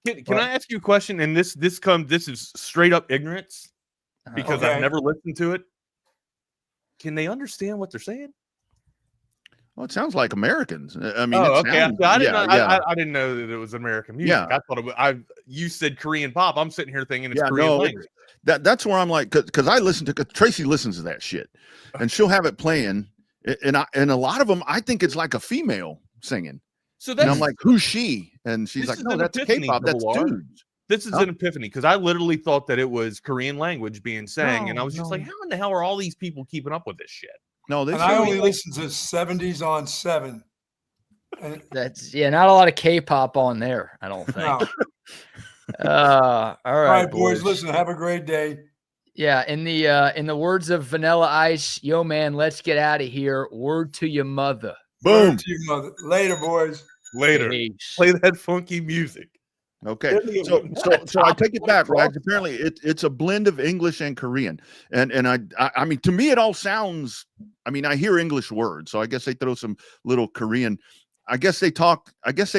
Can I ask you a question? And this is straight up ignorance because I've never listened to it. Can they understand what they're saying? Well, it sounds like Americans. I mean, I didn't know that it was American music. Yeah. I thought it was, you said Korean pop. I'm sitting here thinking it's Korean language. That's where I'm like, because I listen to, Tracy listens to that shit, and she'll have it playing, and a lot of them, I think it's like a female singing. So and I'm like, who's she? And she's like, no, that's K-pop. That's dudes. This is an epiphany because I literally thought that it was Korean language being sang, and I was just like, how in the hell are all these people keeping up with this shit? No, I only listen to 70s on 7. That's not a lot of K-pop on there, I don't think. No. All right, boys. Listen, have a great day. Yeah, in the words of Vanilla Ice, yo man, let's get out of here. Word to your mother. Boom. Word to your mother. Later, boys. Later. Peace. Play that funky music. Okay, so I take it back, right? Apparently, it's a blend of English and Korean, and I mean, to me, it all sounds. I mean, I hear English words, so I guess they throw some little Korean. I guess they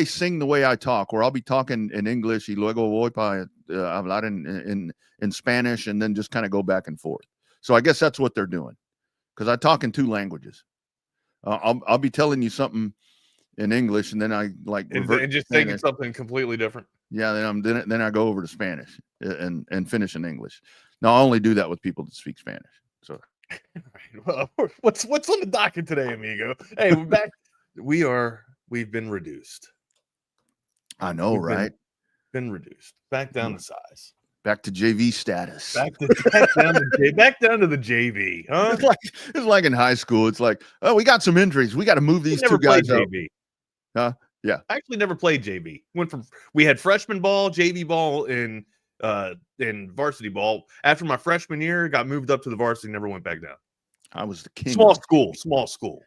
sing the way I talk, where I'll be talking in English, y luego voy para hablar in Spanish, and then just kind of go back and forth. So I guess that's what they're doing, because I talk in 2 languages. I'll be telling you something in English, and then I and just thinking something completely different. Yeah, then I go over to Spanish and finish in English. Now I only do that with people that speak Spanish. So, well, what's on the docket today, amigo? Hey, we're back. We've been reduced. I know, right? Been reduced. Back down to size. Back to JV status. Back down to the JV. Huh? It's like in high school. It's like, oh, we got some injuries. We got to move these 2 guys up. JV. Huh? Yeah. I actually never played JV. We had freshman ball, JV ball, and varsity ball. After my freshman year, got moved up to the varsity, never went back down. I was the king. Small school.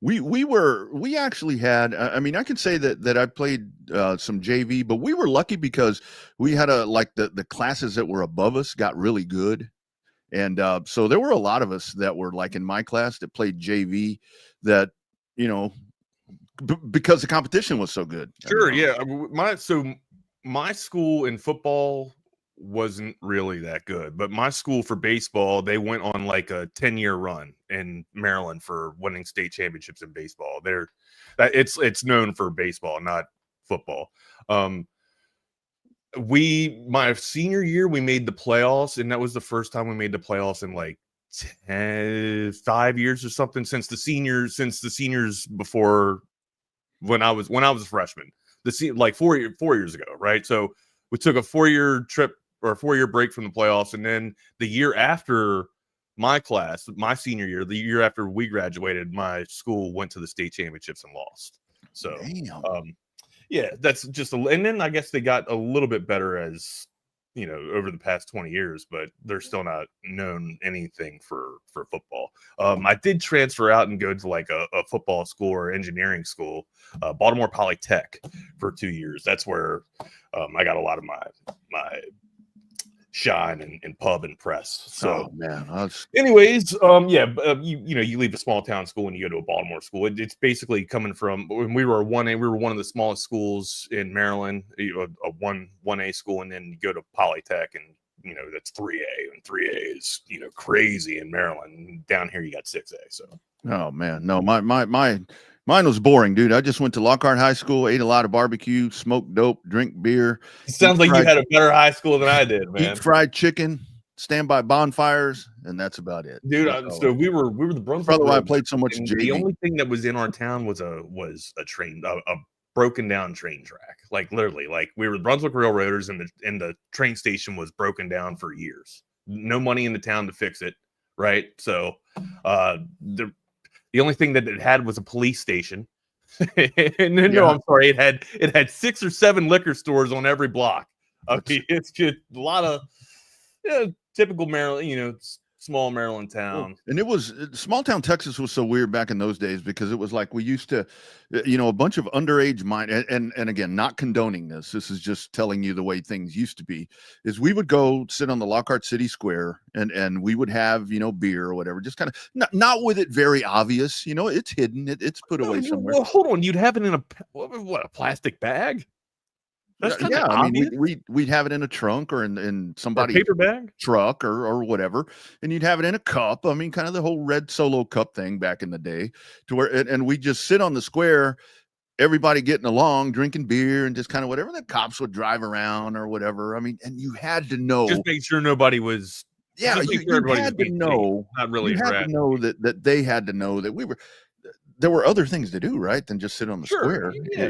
We actually had, I mean, I can say that I played some JV, but we were lucky because we had the classes that were above us got really good. And so there were a lot of us that were like in my class that played JV that, because the competition was so good. Sure. Yeah. My school in football wasn't really that good, but my school for baseball, they went on like a 10-year run in Maryland for winning state championships in baseball. It's known for baseball, not football. My senior year, we made the playoffs, and that was the first time we made the playoffs in like 5 years or something since the seniors before when I was a freshman. Like 4 years ago, right? So we took a 4-year trip or a 4-year break from the playoffs, and then the year after my class, my senior year, the year after we graduated, my school went to the state championships and lost. So, yeah, that's just and then I guess they got a little bit better as over the past 20 years, but they're still not known anything for football. I did transfer out and go to like a football school or engineering school, Baltimore Polytech, for 2 years. That's where I got a lot of my shine and pub and press. So anyways, you leave a small town school and you go to a Baltimore school. It's basically coming from when we were 1A. We were one of the smallest schools in Maryland, a 1A school, and then you go to Polytech, and that's 3A, and 3A is crazy in Maryland. Down here you got 6A. So oh man, no, mine was boring, dude. I just went to Lockhart High School, ate a lot of barbecue, smoked dope, drink beer. It sounds like you had a better high school than I did, man. Eat fried chicken, stand by bonfires, and that's about it, dude. So we were the Brunswick. Probably why I played so much JV. The only thing that was in our town was a train, a broken down train track. Like literally, like we were the Brunswick Railroaders, and the train station was broken down for years. No money in the town to fix it, right? So the only thing that it had was a police station. And then, no, I'm sorry, it had 6 or 7 liquor stores on every block. I mean, it's just a lot of typical Maryland, small Maryland town. And it was small town Texas was so weird back in those days because it was like we used to, a bunch of underage and again, not condoning this. This is just telling you the way things used to be. Is we would go sit on the Lockhart City Square and we would have beer or whatever, just kind of not with it very obvious. It's hidden. It's put away somewhere. Well, hold on, you'd have it in a plastic bag. Yeah, I mean, we'd have it in a trunk or in somebody's paper bag truck or whatever, and you'd have it in a cup. I mean, kind of the whole red Solo cup thing back in the day, to where and we just sit on the square, everybody getting along, drinking beer, and just kind of whatever. The cops would drive around or whatever. I mean, and you had to know, just make sure nobody was. Yeah, you had to know. Not really. You had to know that they had to know that we were. There were other things to do, right, than just sit on the square. Yeah,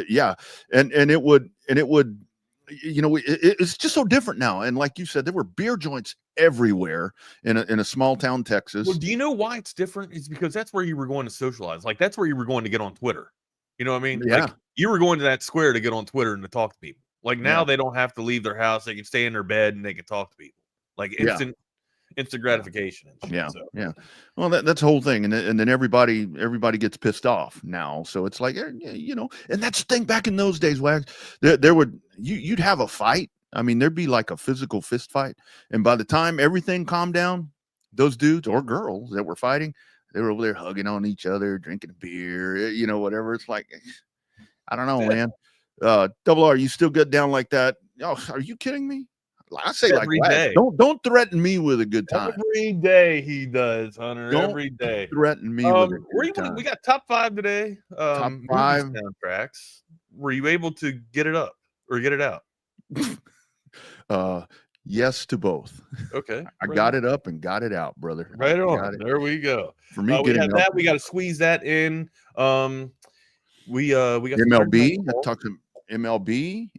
Yeah, and it would it's just so different now. And like you said, there were beer joints everywhere in a small town Texas. Well, do you know why it's different? It's because that's where you were going to socialize. Like that's where you were going to get on Twitter. You know what I mean? Yeah. Like, you were going to that square to get on Twitter and to talk to people. Like now they don't have to leave their house; they can stay in their bed and they can talk to people. Like instant gratification. And shit, yeah. Well, that's the whole thing, and then everybody gets pissed off now. So it's like, and that's the thing. Back in those days, Wags, there would you'd have a fight. I mean, there'd be like a physical fist fight, and by the time everything calmed down, those dudes or girls that were fighting, they were over there hugging on each other, drinking beer, whatever. It's like, I don't know, man. Double R, you still get down like that? Oh, are you kidding me? I say every day. Don't threaten me with a good time. Every day he does, Hunter. Don't every day. Threaten me with a good time. We got top 5 today. Top 5 soundtracks. Were you able to get it up or get it out? Yes to both. Okay. I got it up and got it out, brother. Right on. There we go. For me, we got that. We got to squeeze that in. We got MLB. I talked to MLB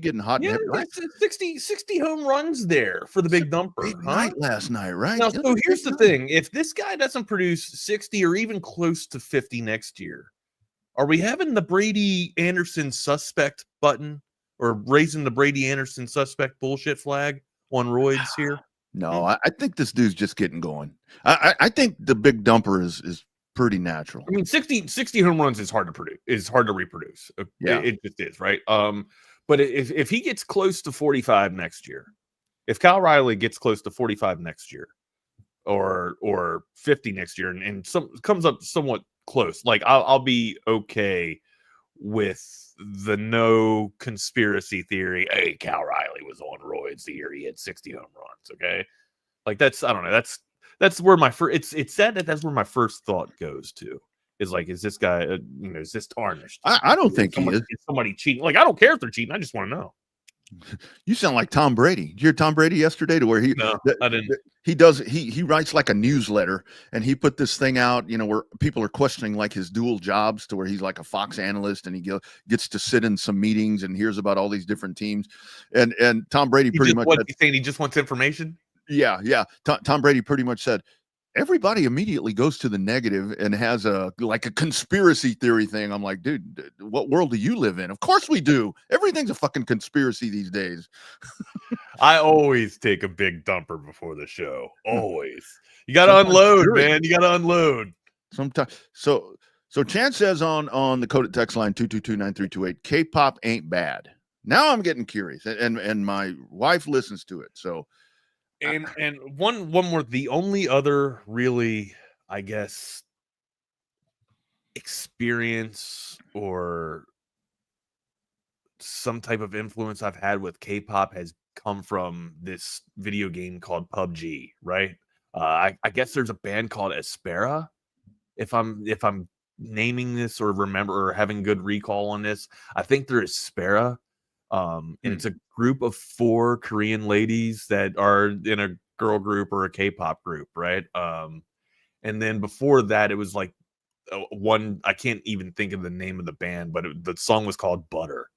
getting hot. Yeah, right? 60 home runs there for the big dumper. Big night last night, right? Now, so here's the thing. If this guy doesn't produce 60 or even close to 50 next year, are we having the Brady Anderson suspect button or raising the Brady Anderson suspect bullshit flag on roids here? No, I think this dude's just getting going. I think the big dumper is pretty natural. I mean, 60 home runs is hard to reproduce. Yeah. It just is, right? But if he gets close to 45 next year, if Kyle Riley gets close to 45 next year or 50 next year and comes up somewhat close, like I'll be okay with the no conspiracy theory. Hey, Kyle Riley was on roids the year he had 60 home runs. Okay. Like I don't know. That's where my first. It's sad that that's where my first thought goes to. Is like, is this guy? Is this tarnished? I don't think he is. Is somebody cheating? Like, I don't care if they're cheating. I just want to know. You sound like Tom Brady. Did you hear Tom Brady yesterday to where I didn't. He writes like a newsletter, and he put this thing out, where people are questioning like his dual jobs, to where he's like a Fox analyst and he gets to sit in some meetings and hears about all these different teams. And Tom Brady He's saying he just wants information. Yeah. Tom Brady pretty much said, everybody immediately goes to the negative and has a conspiracy theory thing. I'm like, dude, what world do you live in? Of course we do. Everything's a fucking conspiracy these days. I always take a big dumper before the show. Always. You got to unload, man. You got to unload. Sometimes. So Chance says on the code at text line 222-9328, K-pop ain't bad. Now I'm getting curious, and my wife listens to it. So. And one more, the only other really, I guess, experience or some type of influence I've had with K-pop has come from this video game called PUBG, right? I guess there's a band called Aspera. If I'm naming this or remember or having good recall on this, I think they're Aspera. And it's a group of 4 Korean ladies that are in a girl group or a K-pop group, right? And then before that, it was like one, I can't even think of the name of the band, but the song was called Butter,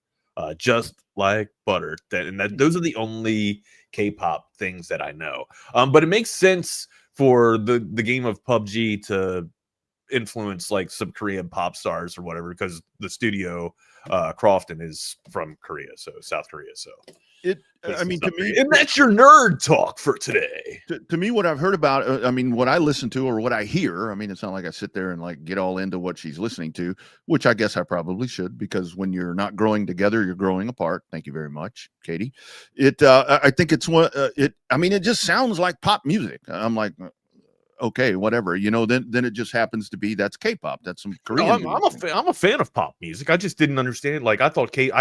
just like butter. Those are the only K-pop things that I know. But it makes sense for the game of PUBG to influence like some Korean pop stars or whatever, because the studio Crofton is from Korea, so South Korea. So to me, and that's your nerd talk for today. To me, what I've heard about, what I listen to or what I hear, it's not like I sit there and like get all into what she's listening to, which I guess I probably should, because when you're not growing together, you're growing apart. Thank you very much, Katie. I think it's one. It just sounds like pop music. I'm like, okay, whatever, then it just happens to be that's K-pop. That's some Korean. No, I'm a fan of pop music. I just didn't understand. Like I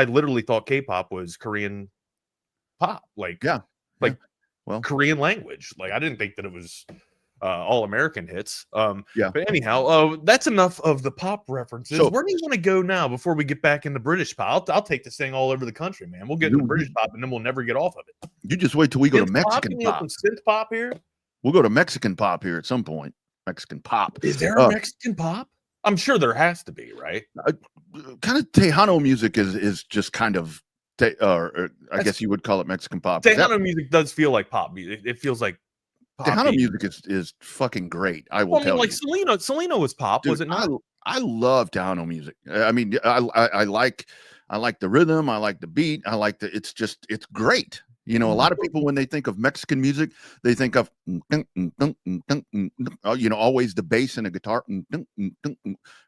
literally thought K-pop was Korean pop. Korean language. Like I didn't think that it was all American hits. But anyhow, that's enough of the pop references. So, where do you want to go now before we get back into British pop? I'll take this thing all over the country, man. We'll get into British pop and then we'll never get off of it. You just wait till we go to Mexican pop. Synth pop here. We'll go to Mexican pop here at some point. Mexican pop. Is there a Mexican pop? I'm sure there has to be, right? Kind of Tejano music is just kind of, I guess you would call it Mexican pop. Tejano music does feel like pop music. It feels like pop. Tejano music is fucking great. I will tell you. Like Selena was pop, dude, was it not? I love Tejano music. I like the rhythm. I like the beat. It's great. A lot of people, when they think of Mexican music, they think of, always the bass and a guitar.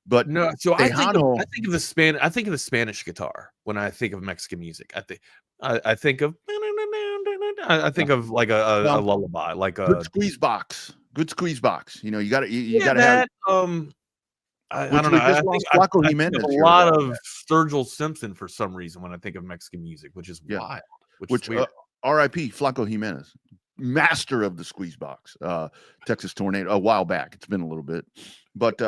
But no, so I think of the Spanish guitar when I think of Mexican music. I think of like a lullaby, like a good squeeze box. You got to have. I don't know. I think of a lot of Sturgill Simpson for some reason when I think of Mexican music, which is wild. Which R.I.P. Flaco Jimenez, master of the squeeze box, Texas Tornado, a while back. It's been a little bit. But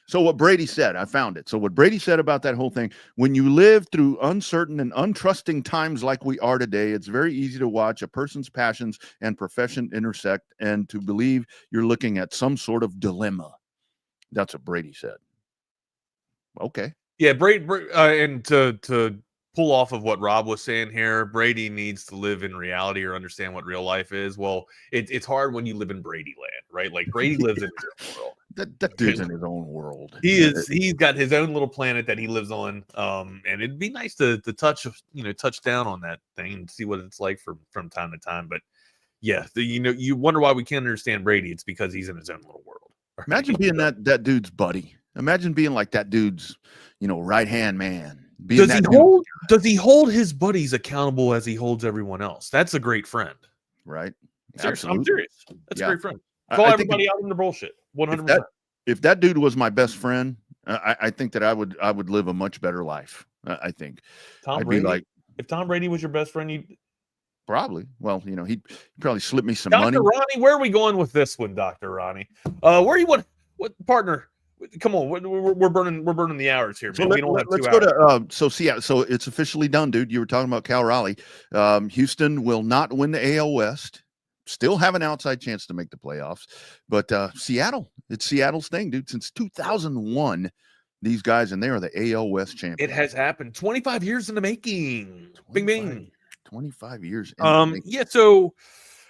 so what Brady said, I found it. So what Brady said about that whole thing, when you live through uncertain and untrusting times like we are today, it's very easy to watch a person's passions and profession intersect and to believe you're looking at some sort of dilemma. That's what Brady said. Okay. Yeah, Brady and to pull off of what Rob was saying here, Brady needs to live in reality or understand what real life is. Well, it's hard when you live in Brady land, right? Like Brady lives in his own world. That dude's in his own world. He's got his own little planet that he lives on. And it'd be nice to touch down on that thing and see what it's like from time to time. But yeah, you wonder why we can't understand Brady. It's because he's in his own little world. Right? Imagine being that dude's buddy. Imagine being like that dude's, right-hand man. Does he hold his buddies accountable as he holds everyone else? That's a great friend. Right. Seriously, I'm serious. That's a great friend. Call everybody out in the bullshit. 100%. If that dude was my best friend, I think that I would live a much better life. I think. If Tom Brady was your best friend, you'd probably. Well, he'd probably slip me some Dr. money. Ronnie, where are we going with this one, Dr. Ronnie? Where you want? What partner? Come on, we're burning the hours here, man. Let's go to so it's officially done, dude. You were talking about Cal Raleigh. Houston will not win the AL West. Still have an outside chance to make the playoffs, but Seattle, it's Seattle's thing, dude. Since 2001, these guys, and they are the AL West champions. It has happened. 25 years in the making. Bing, bing. 25 years. Yeah. So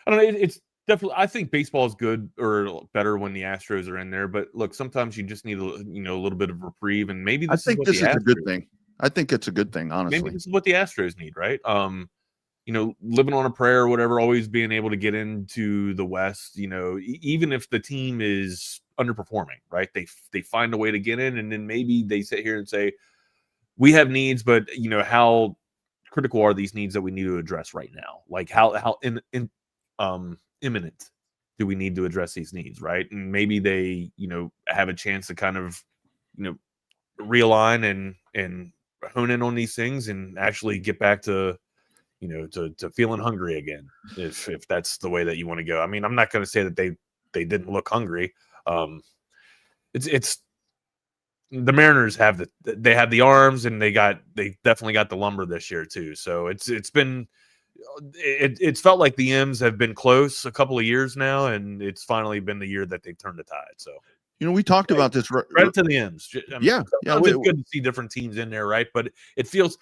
I don't know. It's definitely. I think baseball is good or better when the Astros are in there. But look, sometimes you just need a little bit of reprieve, and maybe this is a good thing. I think it's a good thing, honestly. Maybe this is what the Astros need, right? Living on a prayer or whatever, always being able to get into the West, even if the team is underperforming, right? They find a way to get in, and then maybe they sit here and say, we have needs, but how critical are these needs that we need to address right now? Like how imminent do we need to address these needs, right? And maybe they, have a chance to kind of, realign and hone in on these things and actually get back to to feeling hungry again, if that's the way that you want to go. I mean, I'm not going to say that they didn't look hungry. It's the Mariners have the arms, and they definitely got the lumber this year too. So it's felt like the M's have been close a couple of years now, and it's finally been the year that they've turned the tide. So we talked about this. Credit to the M's. Yeah. It's good to see different teams in there, right? But it feels,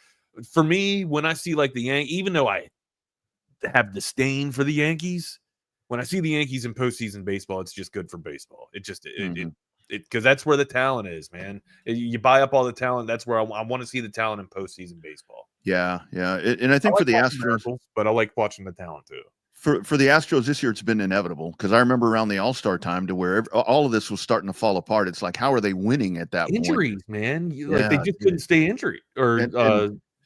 for me, when I see like the Yankees, even though I have disdain for the Yankees, when I see the Yankees in postseason baseball, it's just good for baseball. It just because that's where the talent is, man. You buy up all the talent. That's where I want to see the talent in postseason baseball. Yeah. And I think for the Astros, but I like watching the talent too. For the Astros this year, it's been inevitable, because I remember around the All-Star time to where all of this was starting to fall apart. It's like, how are they winning at that injuries, point? Man? They just couldn't stay injured, or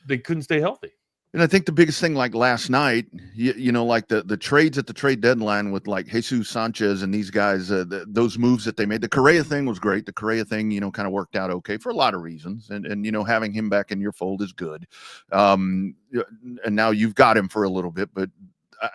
they couldn't stay healthy. And I think the biggest thing, like last night, like the trades at the trade deadline with like Jesus Sanchez and these guys, those moves that they made. The Correa thing was great. The Correa thing, kind of worked out okay for a lot of reasons. And having him back in your fold is good. And now you've got him for a little bit, but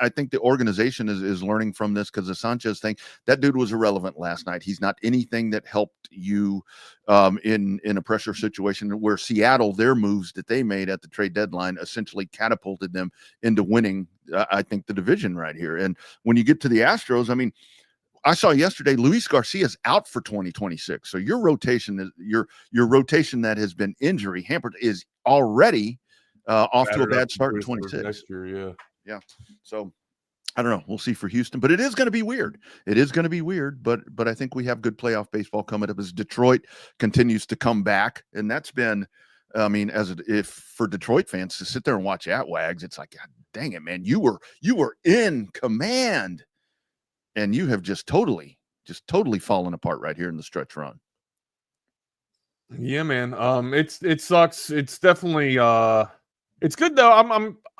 I think the organization is learning from this, because the Sanchez thing, that dude was irrelevant last night. He's not anything that helped you in a pressure situation, where Seattle, their moves that they made at the trade deadline essentially catapulted them into winning, I think, the division right here. And when you get to the Astros, I mean, I saw yesterday Luis Garcia's out for 2026. So your rotation is your rotation that has been injury hampered is already off to a bad start in 26. Next year, yeah. Yeah. So I don't know. We'll see for Houston, but it is going to be weird. It is going to be weird, but I think we have good playoff baseball coming up as Detroit continues to come back. And that's been, I mean, if for Detroit fans to sit there and watch Atwags, it's like, God dang it, man, you were in command, and you have just totally fallen apart right here in the stretch run. Yeah, man. It sucks. It's definitely it's good though.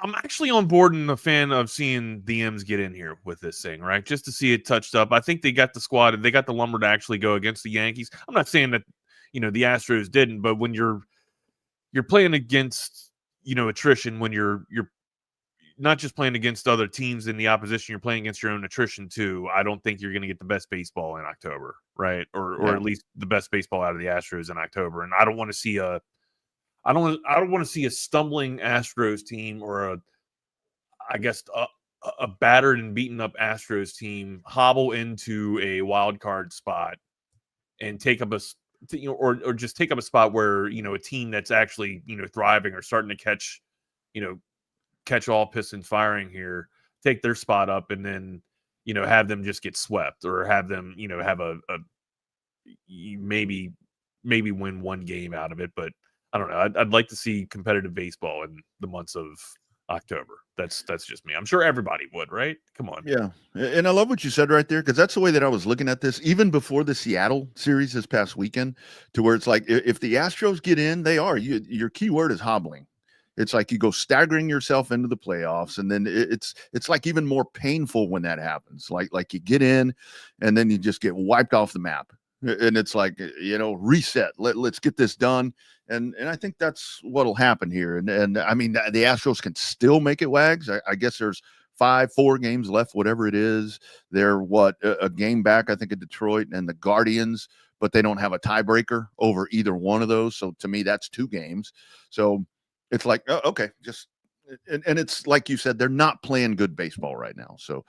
I'm actually on board and a fan of seeing the M's get in here with this thing, right? Just to see it touched up. I think they got the squad, they got the lumber to actually go against the Yankees. I'm not saying that the Astros didn't, but when you're playing against attrition, when you're not just playing against other teams in the opposition, you're playing against your own attrition too. I don't think you're going to get the best baseball in October, right? Or at least the best baseball out of the Astros in October. And I don't want to see a stumbling Astros team, or a battered and beaten up Astros team hobble into a wild card spot and take up or just take up a spot where a team that's actually thriving or starting to catch all pistons firing here, take their spot up, and then have them just get swept, or have them have a maybe win one game out of it. But I don't know. I'd like to see competitive baseball in the months of October. That's just me. I'm sure everybody would, right? Come on. Yeah. And I love what you said right there, because that's the way that I was looking at this, even before the Seattle series this past weekend, to where it's like, if the Astros get in, your key word is hobbling. It's like you go staggering yourself into the playoffs, and then it's like even more painful when that happens. Like you get in, and then you just get wiped off the map. And it's like, reset. Let's get this done. And I think that's what'll happen here. And I mean, the Astros can still make it, Wags. I guess there's 4 games left, whatever it is. They're a game back, I think, at Detroit and the Guardians. but they don't have a tiebreaker over either one of those. So to me, that's 2 games. So it's like, oh, okay, just and it's like you said, they're not playing good baseball right now. So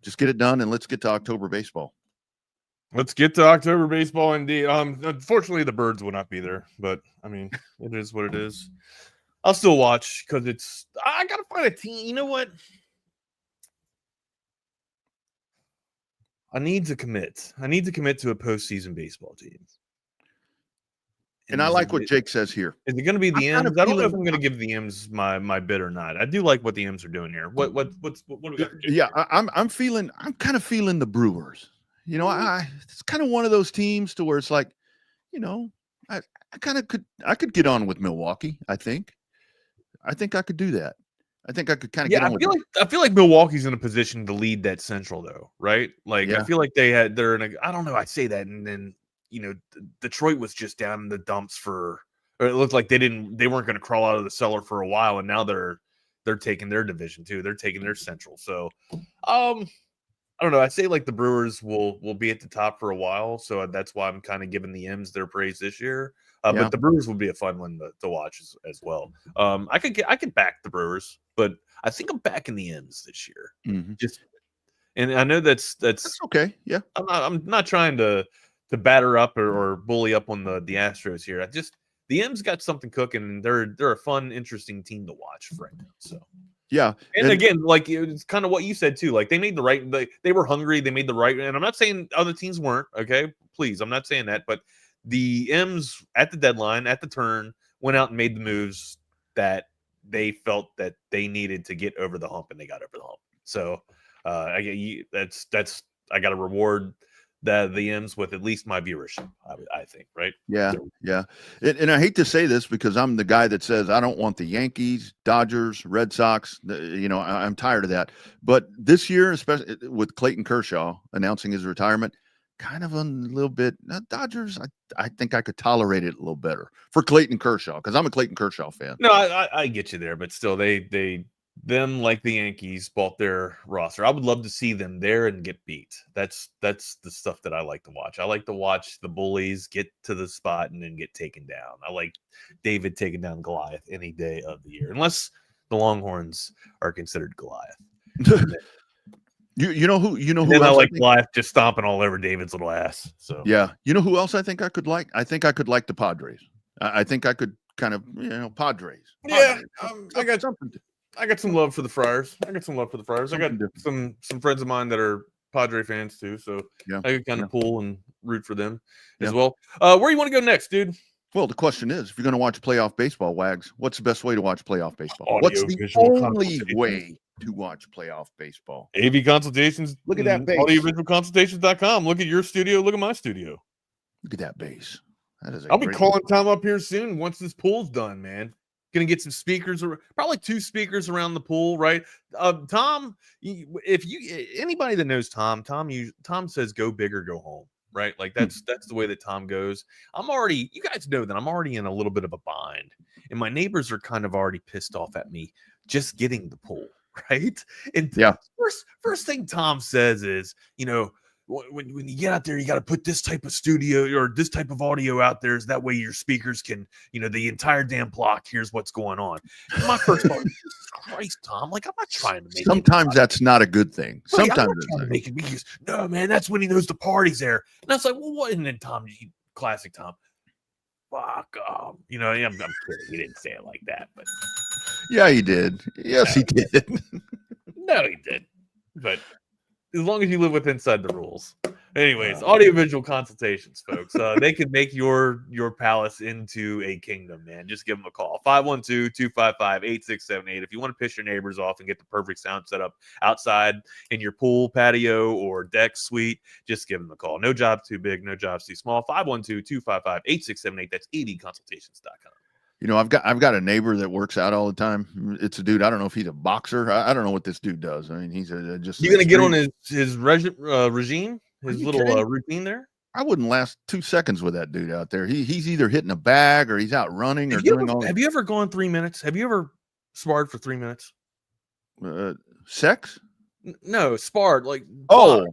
just get it done and let's get to October baseball. Let's get to October baseball indeed. Unfortunately, the Birds will not be there, but I mean, it is what it is. I'll still watch because I gotta find a team. You know what? I need to commit. I need to commit to a postseason baseball team. And I like what Jake says here. Is it going to be the M's? I don't know if I'm going to give the M's my bid or not. I do like what the M's are doing here. What do we got? Yeah, I'm kind of feeling the Brewers. You know, it's kind of one of those teams to where it's like, you know, I could get on with Milwaukee. I think I could do that. I think I could kind of get on. I feel like Milwaukee's in a position to lead that Central though, right? Like I feel like they're in a. I don't know. I say that, and then you know, Detroit was just down in the dumps or it looked like they weren't going to crawl out of the cellar for a while, and now they're taking their division too. They're taking their Central. So, I don't know. I say like the Brewers will be at the top for a while, so that's why I'm kind of giving the M's their praise this year. But the Brewers will be a fun one to watch as well. I could back the Brewers, but I think I'm backing the M's this year. Mm-hmm. And I know that's okay. Yeah, I'm not trying to batter up or bully up on the Astros here. The M's got something cooking, and they're a fun, interesting team to watch right now. So yeah, and again, like it's kind of what you said too. Like they made the right. They were hungry. They made the right. And I'm not saying other teams weren't. Okay, please, I'm not saying that. But the M's at the deadline, at the turn, went out and made the moves that they felt that they needed to get over the hump, and they got over the hump. So I got to reward the M's with at least my viewership, I think, right? Yeah. And I hate to say this because I'm the guy that says I don't want the Yankees, Dodgers, Red Sox. You know, I'm tired of that. But this year, especially with Clayton Kershaw announcing his retirement, kind of a little bit Dodgers. I think I could tolerate it a little better for Clayton Kershaw because I'm a Clayton Kershaw fan. No, I get you there, but still, them like the Yankees bought their roster. I would love to see them there and get beat. That's the stuff that I like to watch. I like to watch the bullies get to the spot and then get taken down. I like David taking down Goliath any day of the year, unless the Longhorns are considered Goliath. You know who else I like Goliath just stomping all over David's little ass. So yeah, you know who else I think I could like? I think I could like the Padres. I think I could kind of Padres. Yeah, I got something. I got some love for the Friars. I got some friends of mine that are Padre fans too, so I could kind of pull and root for them as well. Where do you want to go next, dude? Well, the question is, if you're going to watch playoff baseball, Wags, what's the best way to watch playoff baseball? What's the only way to watch playoff baseball? AV Consultations. Look at that base. AudioVisualConsultations.com. Look at your studio. Look at my studio. Look at that base. I'll be calling Tom up here soon once this pool's done, man. Gonna get some speakers, or probably 2 speakers around the pool, right? Tom, if anybody that knows Tom says go big or go home, right? Like that's the way that Tom goes. You guys know that I'm already in a little bit of a bind, and my neighbors are kind of already pissed off at me just getting the pool, right? And first thing Tom says is, when you get out there, you got to put this type of studio or this type of audio out there, so that way your speakers can, the entire damn block hears what's going on. And my first thought, Jesus Christ, Tom, like I'm not trying to make. Sometimes that's not a good thing. Right, sometimes no, man, that's when he knows the party's there. And I was like, well, what? And then Tom, classic Tom, fuck off. I'm kidding. He didn't say it like that, but yeah, he did. Yes, he did. No, he did. But as long as you live within the rules. Anyways, audiovisual consultations, folks. They can make your palace into a kingdom, man. Just give them a call. 512-255-8678. If you want to piss your neighbors off and get the perfect sound set up outside in your pool, patio, or deck suite, just give them a call. No job's too big, no job's too small. 512-255-8678. That's adconsultations.com. I've got a neighbor that works out all the time. It's a dude. I don't know if he's a boxer. I don't know what this dude does. I mean, he's just. You gonna get on his regime, his little routine there? I wouldn't last 2 seconds with that dude out there. He's either hitting a bag or he's out running or doing all. Have you ever gone 3 minutes? Have you ever sparred for 3 minutes? Sex? No, sparred like. Oh.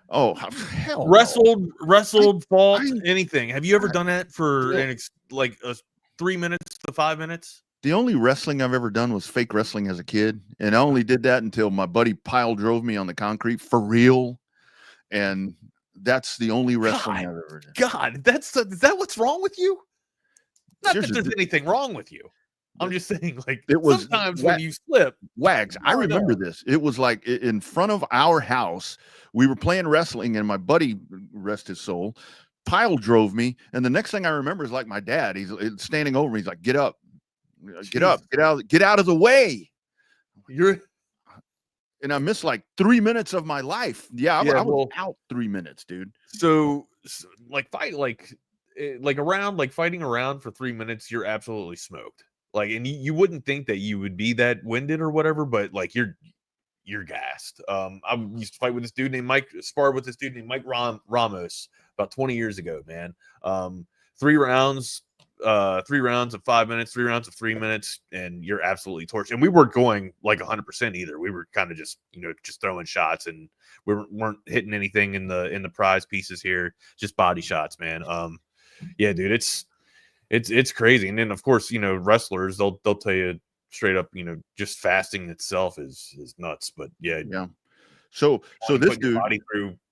Oh, hell wrestled, fought, anything. Have you ever done that for like 3 minutes to 5 minutes? The only wrestling I've ever done was fake wrestling as a kid, and I only did that until my buddy pile drove me on the concrete for real, and that's the only wrestling I've ever done. God, is that what's wrong with you? Not Seriously, that there's anything wrong with you. I'm just saying, like, it was sometimes when you slip. Wags, I remember this. It was like in front of our house. We were playing wrestling, and my buddy, rest his soul, pile drove me. And the next thing I remember is like my dad. He's standing over me. He's like, "Get up, get up, get out of the way." And I missed like 3 minutes of my life. I was out 3 minutes, dude. So like fighting around for 3 minutes, you're absolutely smoked. Like, and you wouldn't think that you would be that winded or whatever, but like you're gassed. I used to fight with this dude named Mike, spar with this dude named Mike Ramos about 20 years ago, man. 3 rounds of 5 minutes, 3 rounds of 3 minutes, and you're absolutely torched. And we weren't going like 100% either. We were kind of just throwing shots, and we weren't hitting anything in the prize pieces here, just body shots, man. Yeah, dude, it's crazy. And then of course, wrestlers, they'll tell you straight up, just fasting itself is nuts. But yeah. So this dude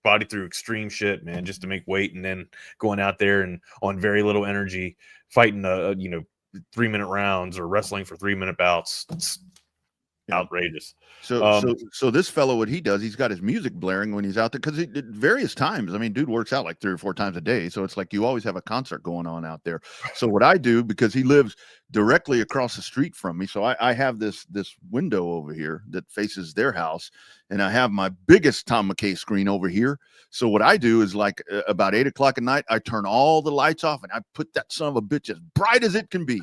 body through extreme shit, man, just to make weight, and then going out there and on very little energy fighting 3-minute rounds or wrestling for 3-minute bouts. It's outrageous. So this fellow, what he does, he's got his music blaring when he's out there, because at various times, I mean, dude works out like 3 or 4 times a day, so it's like you always have a concert going on out there. So what I do, because he lives directly across the street from me, so I have this window over here that faces their house, and I have my biggest Tom McKay screen over here. So what I do is, like, about 8 o'clock at night, I turn all the lights off and I put that son of a bitch as bright as it can be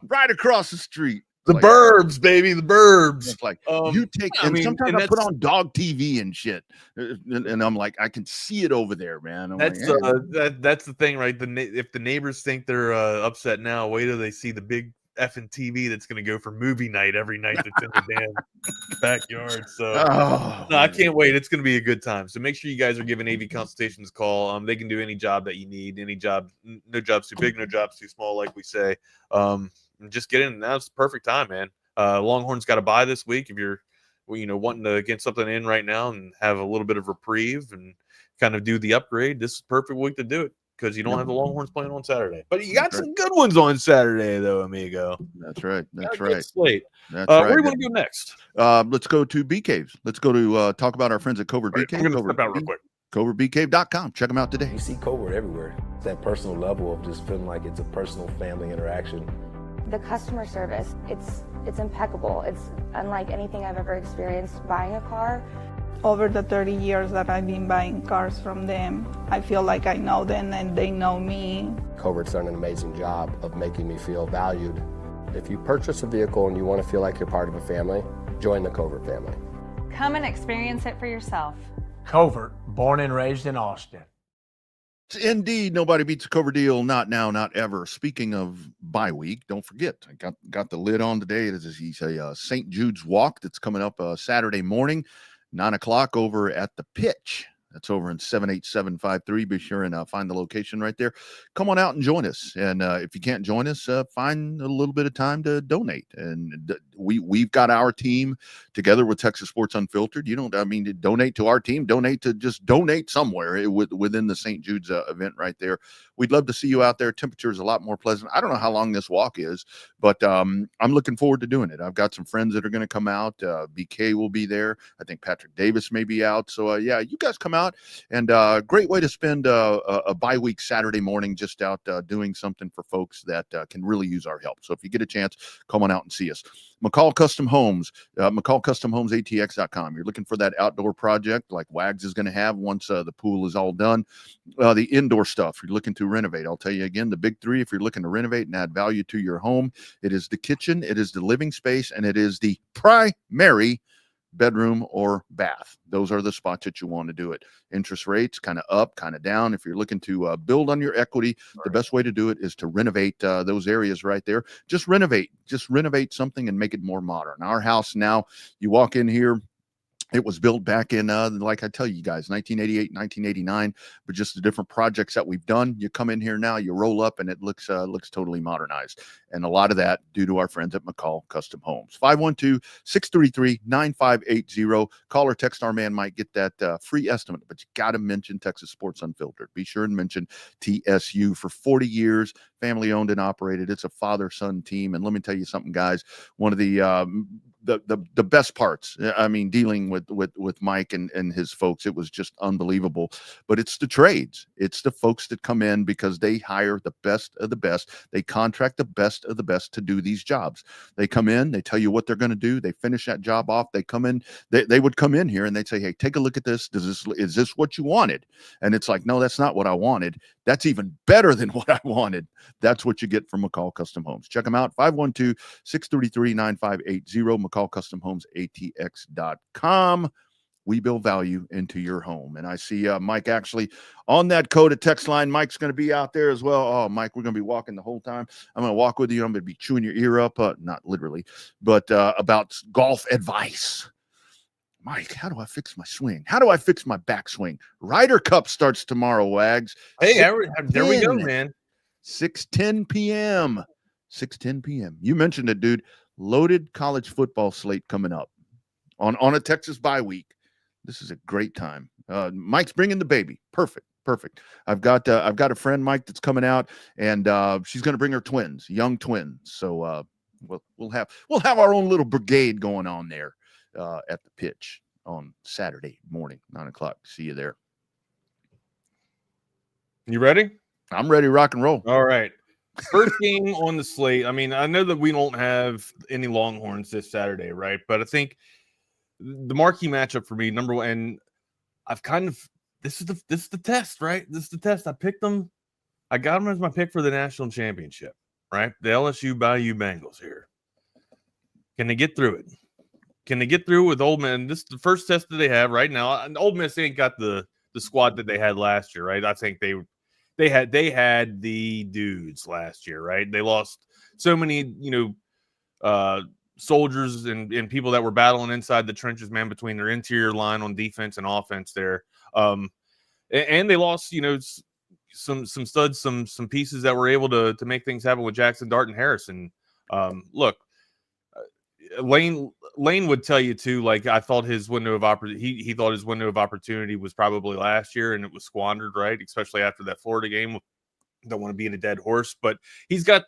right across the street. The burbs, baby, the burbs. It's like sometimes I put on dog TV and shit, and I'm like, I can see it over there, man. That's the thing, right? If the neighbors think they're upset now, wait till they see the big effing TV that's going to go for movie night every night that's in the damn backyard. So I can't wait. It's going to be a good time. So make sure you guys are giving AV Consultations a call. They can do any job that you need, any job. No job's too big, no job's too small, like we say. Just get in. Now's the perfect time, man. Longhorns got a bye this week. If you're, wanting to get something in right now and have a little bit of reprieve and kind of do the upgrade, this is the perfect week to do it, because you don't have the Longhorns playing on Saturday. But you got some good ones on Saturday, though, amigo. That's right. That's right. Slate. That's right. Where do you want to go next? Let's go to Bee Caves. Let's go to talk about our friends at Covert Bee Caves. I'm going to step out real quick. CovertBeeCave.com. Check them out today. You see Covert everywhere. It's that personal level of just feeling like it's a personal family interaction. The customer service, it's impeccable. It's unlike anything I've ever experienced buying a car. Over the 30 years that I've been buying cars from them, I feel like I know them and they know me. Covert's done an amazing job of making me feel valued. If you purchase a vehicle and you want to feel like you're part of a family, join the Covert family. Come and experience it for yourself. Covert, born and raised in Austin. Indeed, nobody beats a Covert deal. Not now, not ever. Speaking of bye week, don't forget, I got the lid on today. It is a St. Jude's walk that's coming up Saturday morning, 9 o'clock over at the Pitch. That's over in 78753. Be sure and find the location right there. Come on out and join us. And if you can't join us, find a little bit of time to donate. And we've got our team together with Texas Sports Unfiltered. To donate to our team, donate somewhere within the St. Jude's event right there. We'd love to see you out there. Temperature is a lot more pleasant. I don't know how long this walk is, but I'm looking forward to doing it. I've got some friends that are going to come out. BK will be there. I think Patrick Davis may be out. So, you guys come out. And great way to spend a bye week Saturday morning, just out doing something for folks that can really use our help. So if you get a chance, come on out and see us. McCall Custom Homes, McCallCustomHomesATX.com. You're looking for that outdoor project like Wags is going to have once the pool is all done. The indoor stuff, you're looking to renovate. I'll tell you again, the big three, if you're looking to renovate and add value to your home, it is the kitchen, it is the living space, and it is the primary bedroom or bath. Those are the spots that you want to do it. Interest rates kind of up, kind of down. If you're looking to build on your equity, the best way to do it is to renovate those areas right there. Just renovate something and make it more modern. Our house now, you walk in here, It was built back in, like I tell you guys, 1988, 1989, but just the different projects that we've done. You come in here now, you roll up, and it looks totally modernized. And a lot of that due to our friends at McCall Custom Homes. 512-633-9580. Call or text our man Mike. Get that free estimate, but you got to mention Texas Sports Unfiltered. Be sure and mention TSU. For 40 years, family owned and operated. It's a father-son team. And let me tell you something, guys. One of the best parts, I mean, dealing with Mike and his folks, it was just unbelievable. But it's the trades. It's the folks that come in because they hire the best of the best. They contract the best of the best to do these jobs. They come in, they tell you what they're going to do. They finish that job off. They come in, they would come in here and they'd say, hey, take a look at this. Is this what you wanted? And it's like, no, that's not what I wanted. That's even better than what I wanted. That's what you get from McCall Custom Homes. Check them out, 512-633-9580, McCall Custom Homes, ATX.com. We build value into your home. And I see Mike actually on that code at text line. Mike's going to be out there as well. Oh, Mike, we're going to be walking the whole time. I'm going to walk with you. I'm going to be chewing your ear up, not literally, but about golf advice. Mike, how do I fix my swing? How do I fix my backswing? Ryder Cup starts tomorrow, Wags. Hey, there we go, man. 6:10 p.m. 6:10 p.m. You mentioned it, dude. Loaded college football slate coming up on a Texas bye week. This is a great time. Mike's bringing the baby. Perfect. I've got a friend, Mike, that's coming out, and she's going to bring her twins, young twins. So we'll have our own little brigade going on there at the pitch on Saturday morning, 9:00. See you there. You ready? I'm ready. Rock and roll. All right. First game on the slate. I mean, I know that we don't have any Longhorns this Saturday, right? But I think the marquee matchup for me, number one, and I've kind of this is the test, right? This is the test. I picked them. I got them as my pick for the national championship, right? The LSU Bayou Bengals here. Can they get through it? Can they get through with Ole Miss? This is the first test that they have right now. And Ole Miss ain't got the squad that they had last year, right? I think they had the dudes last year, right? They lost so many, soldiers and people that were battling inside the trenches, man, between their interior line on defense and offense there. And they lost, some studs, some pieces that were able to make things happen with Jackson, Dart, and Harrison. Look, Lane would tell you too, like, I thought his window of opportunity, he thought his window of opportunity was probably last year, and it was squandered, right? Especially after that Florida game. Don't want to beat a dead horse, but he's got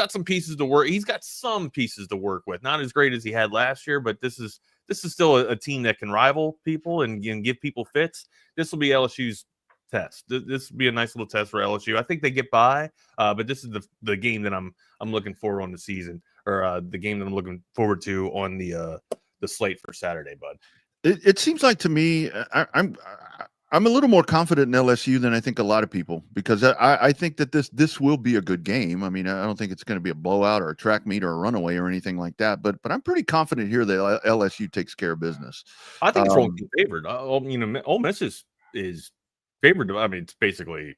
some pieces to work. He's got some pieces to work with. Not as great as he had last year, but this is still a team that can rival people and give people fits. This will be LSU's test. This will be a nice little test for LSU. I think they get by, but this is the game that I'm looking for on the season, or the game that I'm looking forward to on the slate for Saturday, bud. It seems like to me, I'm a little more confident in LSU than I think a lot of people, because I think that this will be a good game. I mean, I don't think it's going to be a blowout or a track meet or a runaway or anything like that, but I'm pretty confident here that LSU takes care of business. I think it's wrong favored. Ole Miss is favored. I mean, it's basically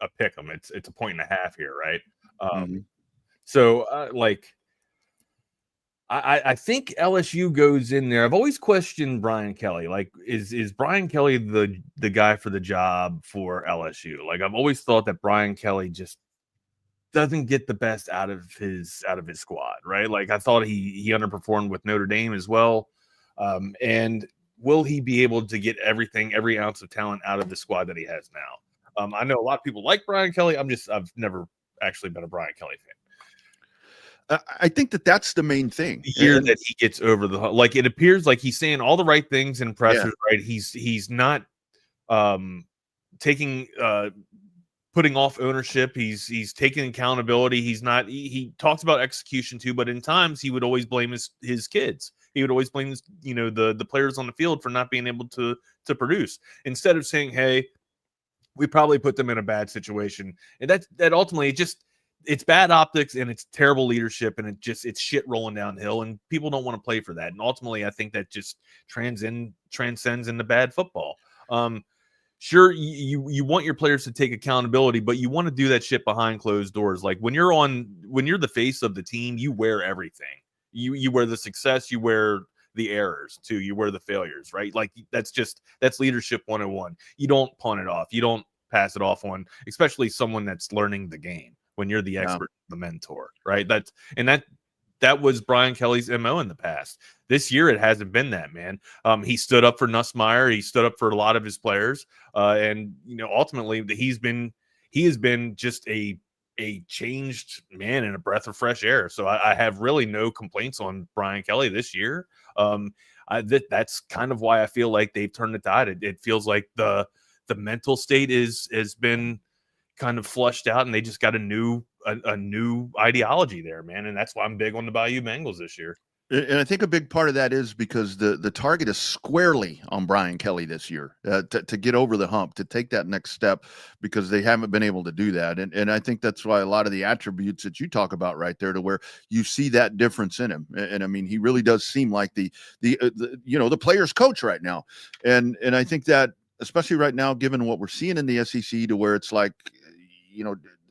a pick 'em. It's a 1.5 here, right? So I think LSU goes in there. I've always questioned Brian Kelly. Like, is Brian Kelly the guy for the job for LSU? Like, I've always thought that Brian Kelly just doesn't get the best out of his squad, right? Like, I thought he underperformed with Notre Dame as well. And will he be able to get every ounce of talent out of the squad that he has now? I know a lot of people like Brian Kelly. I've never actually been a Brian Kelly fan. I think that's the main thing. The year that he gets over the hump, like, it appears like he's saying all the right things in pressers, right? He's not putting off ownership. He's taking accountability. He talks about execution too, but in times he would always blame his kids. He would always blame the players on the field for not being able to produce, instead of saying, hey, we probably put them in a bad situation. And that ultimately it's bad optics, and it's terrible leadership, and it's shit rolling downhill, and people don't want to play for that. And ultimately, I think that just transcends into bad football. Sure, you want your players to take accountability, but you want to do that shit behind closed doors. Like, when you're the face of the team, you wear everything. You wear the success, you wear the errors too. You were the failures, right? Like that's leadership 101. You don't pawn it off. You don't pass it off on, especially someone that's learning the game when you're the expert, the mentor, right? That was Brian Kelly's MO in the past. This year, it hasn't been that, man. He stood up for Nussmeier. He stood up for a lot of his players. And, ultimately he has been just a changed man and a breath of fresh air. So I have really no complaints on Brian Kelly this year. That's kind of why I feel like they've turned the tide. It feels like the mental state has been kind of flushed out, and they just got a new ideology there, man. And that's why I'm big on the Bayou Bengals this year. And I think a big part of that is because the target is squarely on Brian Kelly this year to get over the hump, to take that next step, because they haven't been able to do that. And I think that's why a lot of the attributes that you talk about right there, to where you see that difference in him. And I mean, he really does seem like the player's coach right now. And I think that, especially right now, given what we're seeing in the SEC, to where it's like,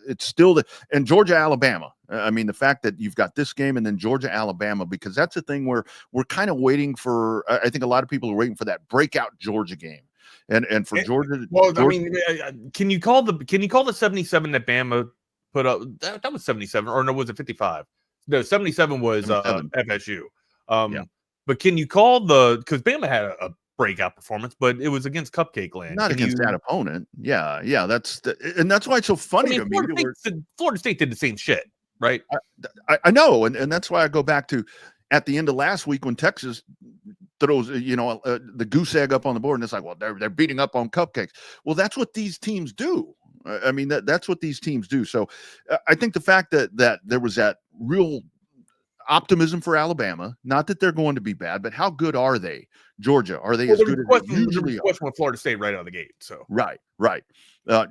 it's still and Georgia, Alabama. I mean, the fact that you've got this game and then Georgia, Alabama, because that's the thing where we're kind of waiting for. I think a lot of people are waiting for that breakout Georgia game, and for Georgia. Well, I mean, can you call the 77 that Bama put up? That was 77, or no, was it 55? No, 77 was 77. FSU. Yeah. But can you call because Bama had a breakout performance, but it was against Cupcake Land. Not against that opponent. Yeah. That's why it's so funny to me. Florida State did the same shit, right? I know, and that's why I go back to at the end of last week when Texas throws the goose egg up on the board, and it's like, well, they're beating up on cupcakes. Well, that's what these teams do. I mean, that's what these teams do. So I think the fact that there was that real optimism for Alabama, not that they're going to be bad, but how good are they? Georgia, are they as good as they usually are? Question with Florida State right out of the gate. So right.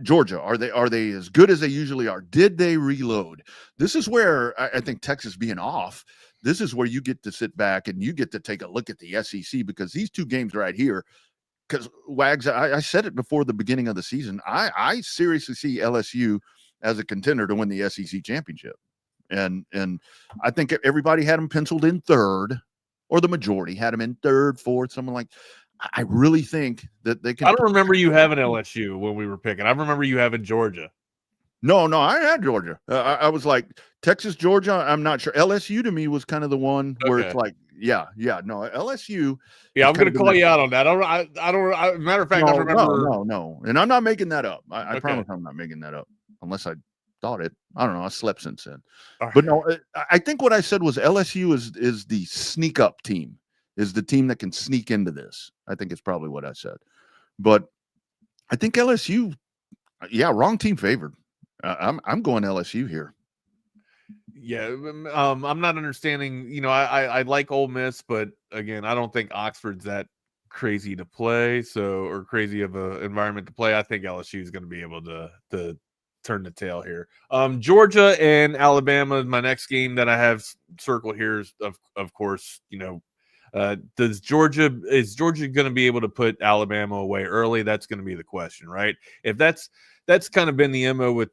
Georgia, are they as good as they usually are? Did they reload? This is where I think Texas being off. This is where you get to sit back and you get to take a look at the SEC, because these two games right here. Because Wags, I said it before the beginning of the season. I seriously see LSU as a contender to win the SEC championship. And I think everybody had them penciled in third, or the majority had them in third, fourth, something like. I really think that they can. I don't remember you having LSU when we were picking. I remember you having Georgia. No, I had Georgia. I was like Texas, Georgia. I'm not sure. LSU to me was kind of the one where it's like, no, LSU. Yeah, I'm going to call you out on that. I don't. Matter of fact, I remember. No, and I'm not making that up. I promise I'm not making that up, unless I thought it. I don't know. I slept since then. But no, I think what I said was LSU is the sneak up team, is the team that can sneak into this. I think it's probably what I said. But I think LSU, wrong team favored. I'm going LSU here. Yeah, I'm not understanding. I like Ole Miss, but again, I don't think Oxford's that crazy to play, or crazy of an environment to play. I think LSU is going to be able to turn the tail here. Georgia and Alabama, my next game that I have circled here is of course, is Georgia going to be able to put Alabama away early? That's going to be the question, right? If that's kind of been the MO with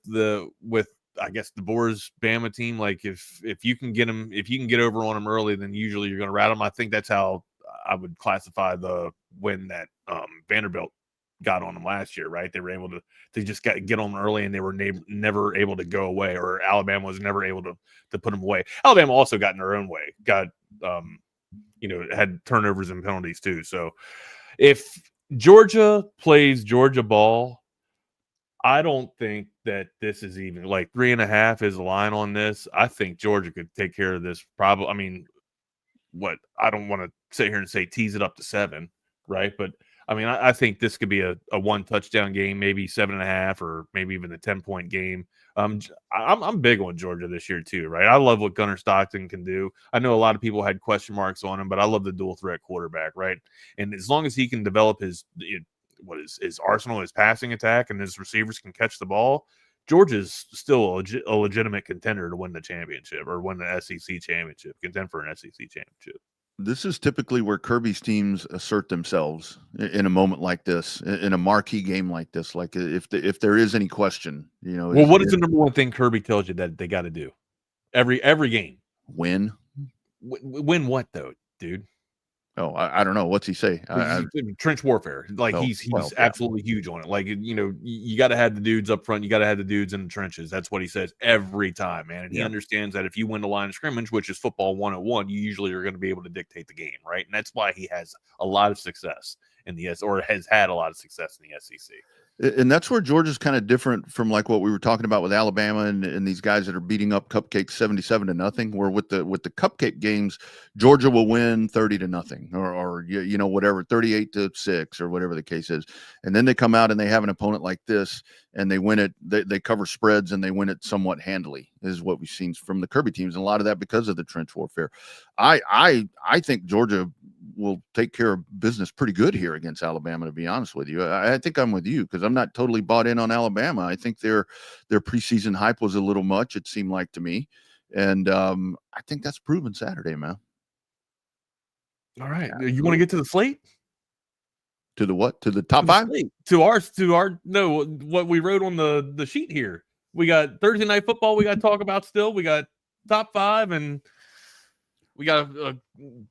I guess the Boers Bama team. Like if you can get over on them early, then usually you're going to rattle them. I think that's how I would classify the win that Vanderbilt got on them last year, right? They were able to just get on them early, and they were never able to go away, or Alabama was never able to put them away. Alabama also got in their own way, had turnovers and penalties too. So if Georgia plays Georgia ball, I don't think that this is even like 3.5 is the line on this. I think Georgia could take care of this. Probably. I mean, I don't want to sit here and say tease it up to 7, right? But I mean, I think this could be a 1 touchdown game, maybe 7.5, or maybe even a 10-point game. I'm big on Georgia this year too, right? I love what Gunnar Stockton can do. I know a lot of people had question marks on him, but I love the dual threat quarterback, right? And as long as he can develop his arsenal, his passing attack, and his receivers can catch the ball, Georgia's still a legitimate contender to win the championship, or win the SEC championship, contend for an SEC championship. This is typically where Kirby's teams assert themselves in a moment like this, in a marquee game like this. Like if there is any question, Well, what is the number one thing Kirby tells you that they got to do every game? Win. Win what though, dude? Oh, I don't know. What's he say? Trench warfare. Like he's absolutely huge on it. Like, you got to have the dudes up front. You got to have the dudes in the trenches. That's what he says every time, man. And he understands that if you win the line of scrimmage, which is football 101, you usually are going to be able to dictate the game, right? And that's why he has a lot of success in the or has had a lot of success in the SEC. And that's where Georgia's kind of different from like what we were talking about with Alabama and these guys that are beating up Cupcake 77-0. Where with the Cupcake games, Georgia will win 30-0 or whatever, 38-6 or whatever the case is. And then they come out and they have an opponent like this and they win it. They cover spreads and they win it somewhat handily, is what we've seen from the Kirby teams. And a lot of that because of the trench warfare. I think Georgia will take care of business pretty good here against Alabama, to be honest with you. I think I'm with you because I'm not totally bought in on Alabama. I think their preseason hype was a little much, it seemed like to me. And I think that's proven Saturday, man. All right. You want to get to the slate? To the what? To the top five? What we wrote on the sheet here. We got Thursday Night Football we got to talk about still. We got top five, and we got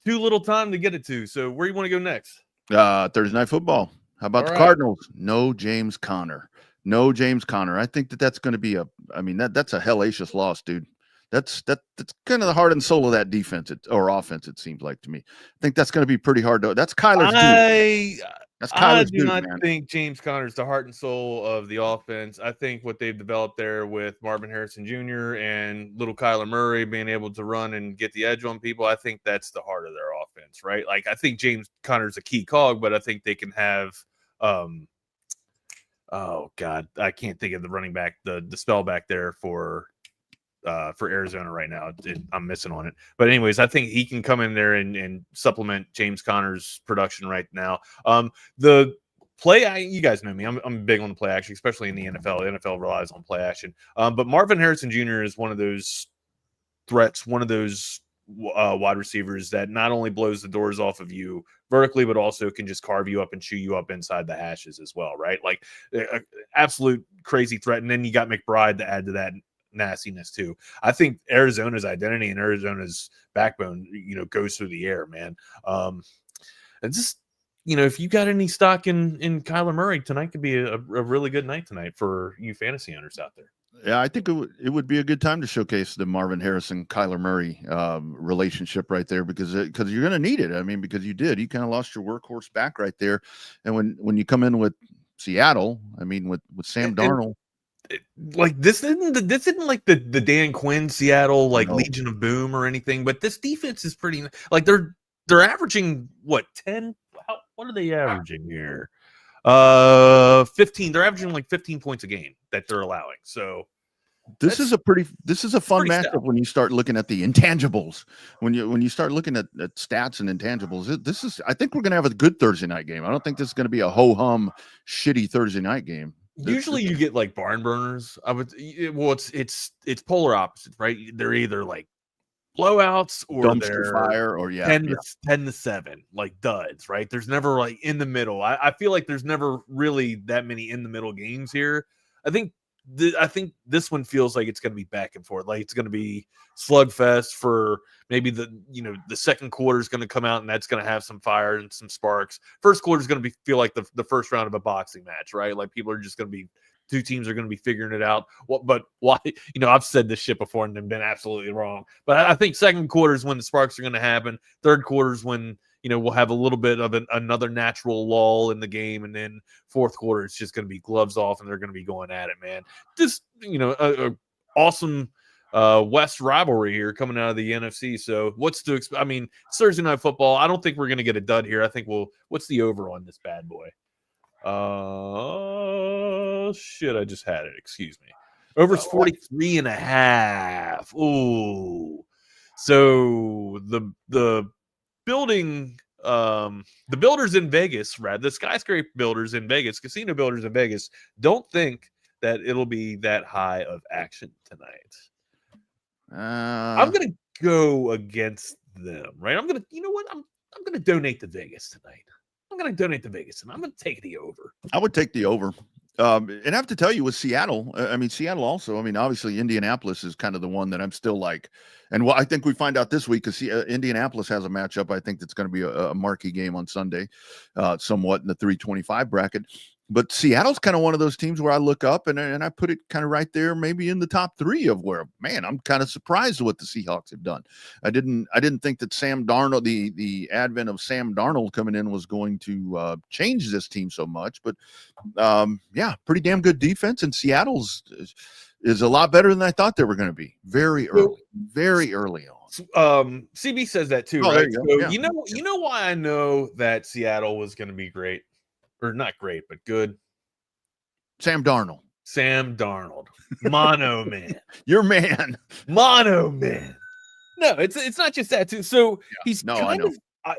too little time to get it to. So where do you want to go next? Thursday Night Football. How about the Cardinals? No James Conner. I think that's going to be that's a hellacious loss, dude. That's kind of the heart and soul of that defense or offense, it seems like to me. I think that's going to be pretty hard to. That's Kyler's dude. I do not think James Conner is the heart and soul of the offense. I think what they've developed there with Marvin Harrison Jr. and little Kyler Murray being able to run and get the edge on people, I think that's the heart of their offense, right? Like, I think James Conner's a key cog, but I think they can have oh God, I can't think of the running back, the spell back there for Arizona right now. I'm missing on it. But anyways, I think he can come in there and supplement James Conner's production right now. The play, you guys know me. I'm big on the play action, especially in the NFL. The NFL relies on play action. But Marvin Harrison Jr. is one of those threats, one of those wide receivers that not only blows the doors off of you vertically, but also can just carve you up and chew you up inside the hashes as well, right? Like, absolute crazy threat. And then you got McBride to add to that nastiness too. I think Arizona's identity and Arizona's backbone, goes through the air, man. And just, if you got any stock in Kyler Murray, tonight could be a really good night tonight for you fantasy owners out there. Yeah, I think it would be a good time to showcase the Marvin Harrison Kyler Murray relationship right there because you're going to need it. I mean, because you kind of lost your workhorse back right there, and when you come in with Seattle, I mean, with Sam Darnold. Like this isn't like the Dan Quinn Seattle Legion of Boom or anything, but this defense is pretty like they're averaging what 10? What are they averaging here? 15. They're averaging like 15 points a game that they're allowing. So this is a fun matchup when you start looking at the intangibles. When you start looking at stats and intangibles, I think we're going to have a good Thursday night game. I don't think this is going to be a ho hum shitty Thursday night game. Usually you get like barn burners. It's polar opposites, right? They're either like blowouts or dumpster fire or 10-7, like duds, right? There's never like in the middle. I feel like there's never really that many in the middle games here. I think this one feels like it's going to be back and forth. Like it's going to be slugfest for maybe the second quarter is going to come out and that's going to have some fire and some sparks. First quarter is going to feel like the first round of a boxing match, right? Like people are just going to be, two teams are going to be figuring it out. But why? I've said this shit before and been absolutely wrong. But I think second quarter is when the sparks are going to happen. Third quarter is when we'll have a little bit of another natural lull in the game, and then fourth quarter it's just going to be gloves off, and they're going to be going at it, man. Just a awesome West rivalry here coming out of the NFC. So what's to expect? I mean, it's Thursday Night Football. I don't think we're going to get a dud here. I think what's the over on this bad boy? Shit, I just had it. Excuse me. Over's 43.5. Ooh. So the building, the builders in Vegas, the skyscraper builders in Vegas, casino builders in Vegas, don't think that it'll be that high of action tonight. I'm gonna go against them, right? I'm gonna donate to Vegas tonight. I'm gonna take the over. I would take the over. And I have to tell you with Seattle, Seattle also, obviously Indianapolis is kind of the one that I'm still like, and I think we find out this week because Indianapolis has a matchup. I think that's going to be a marquee game on Sunday, somewhat in the 325 bracket. But Seattle's kind of one of those teams where I look up and I put it kind of right there, maybe in the top 3 of where, man, I'm kind of surprised at what the Seahawks have done. I didn't think that Sam Darnold, the advent of Sam Darnold coming in was going to change this team so much. But pretty damn good defense, and Seattle's is a lot better than I thought they were going to be. Very early on. CB says that too, oh, right? You, so yeah. you know why I know that Seattle was going to be great. Or not great, but good. Sam Darnold. Mono man. Your man. Mono man. No, it's not just that too. So he's I know.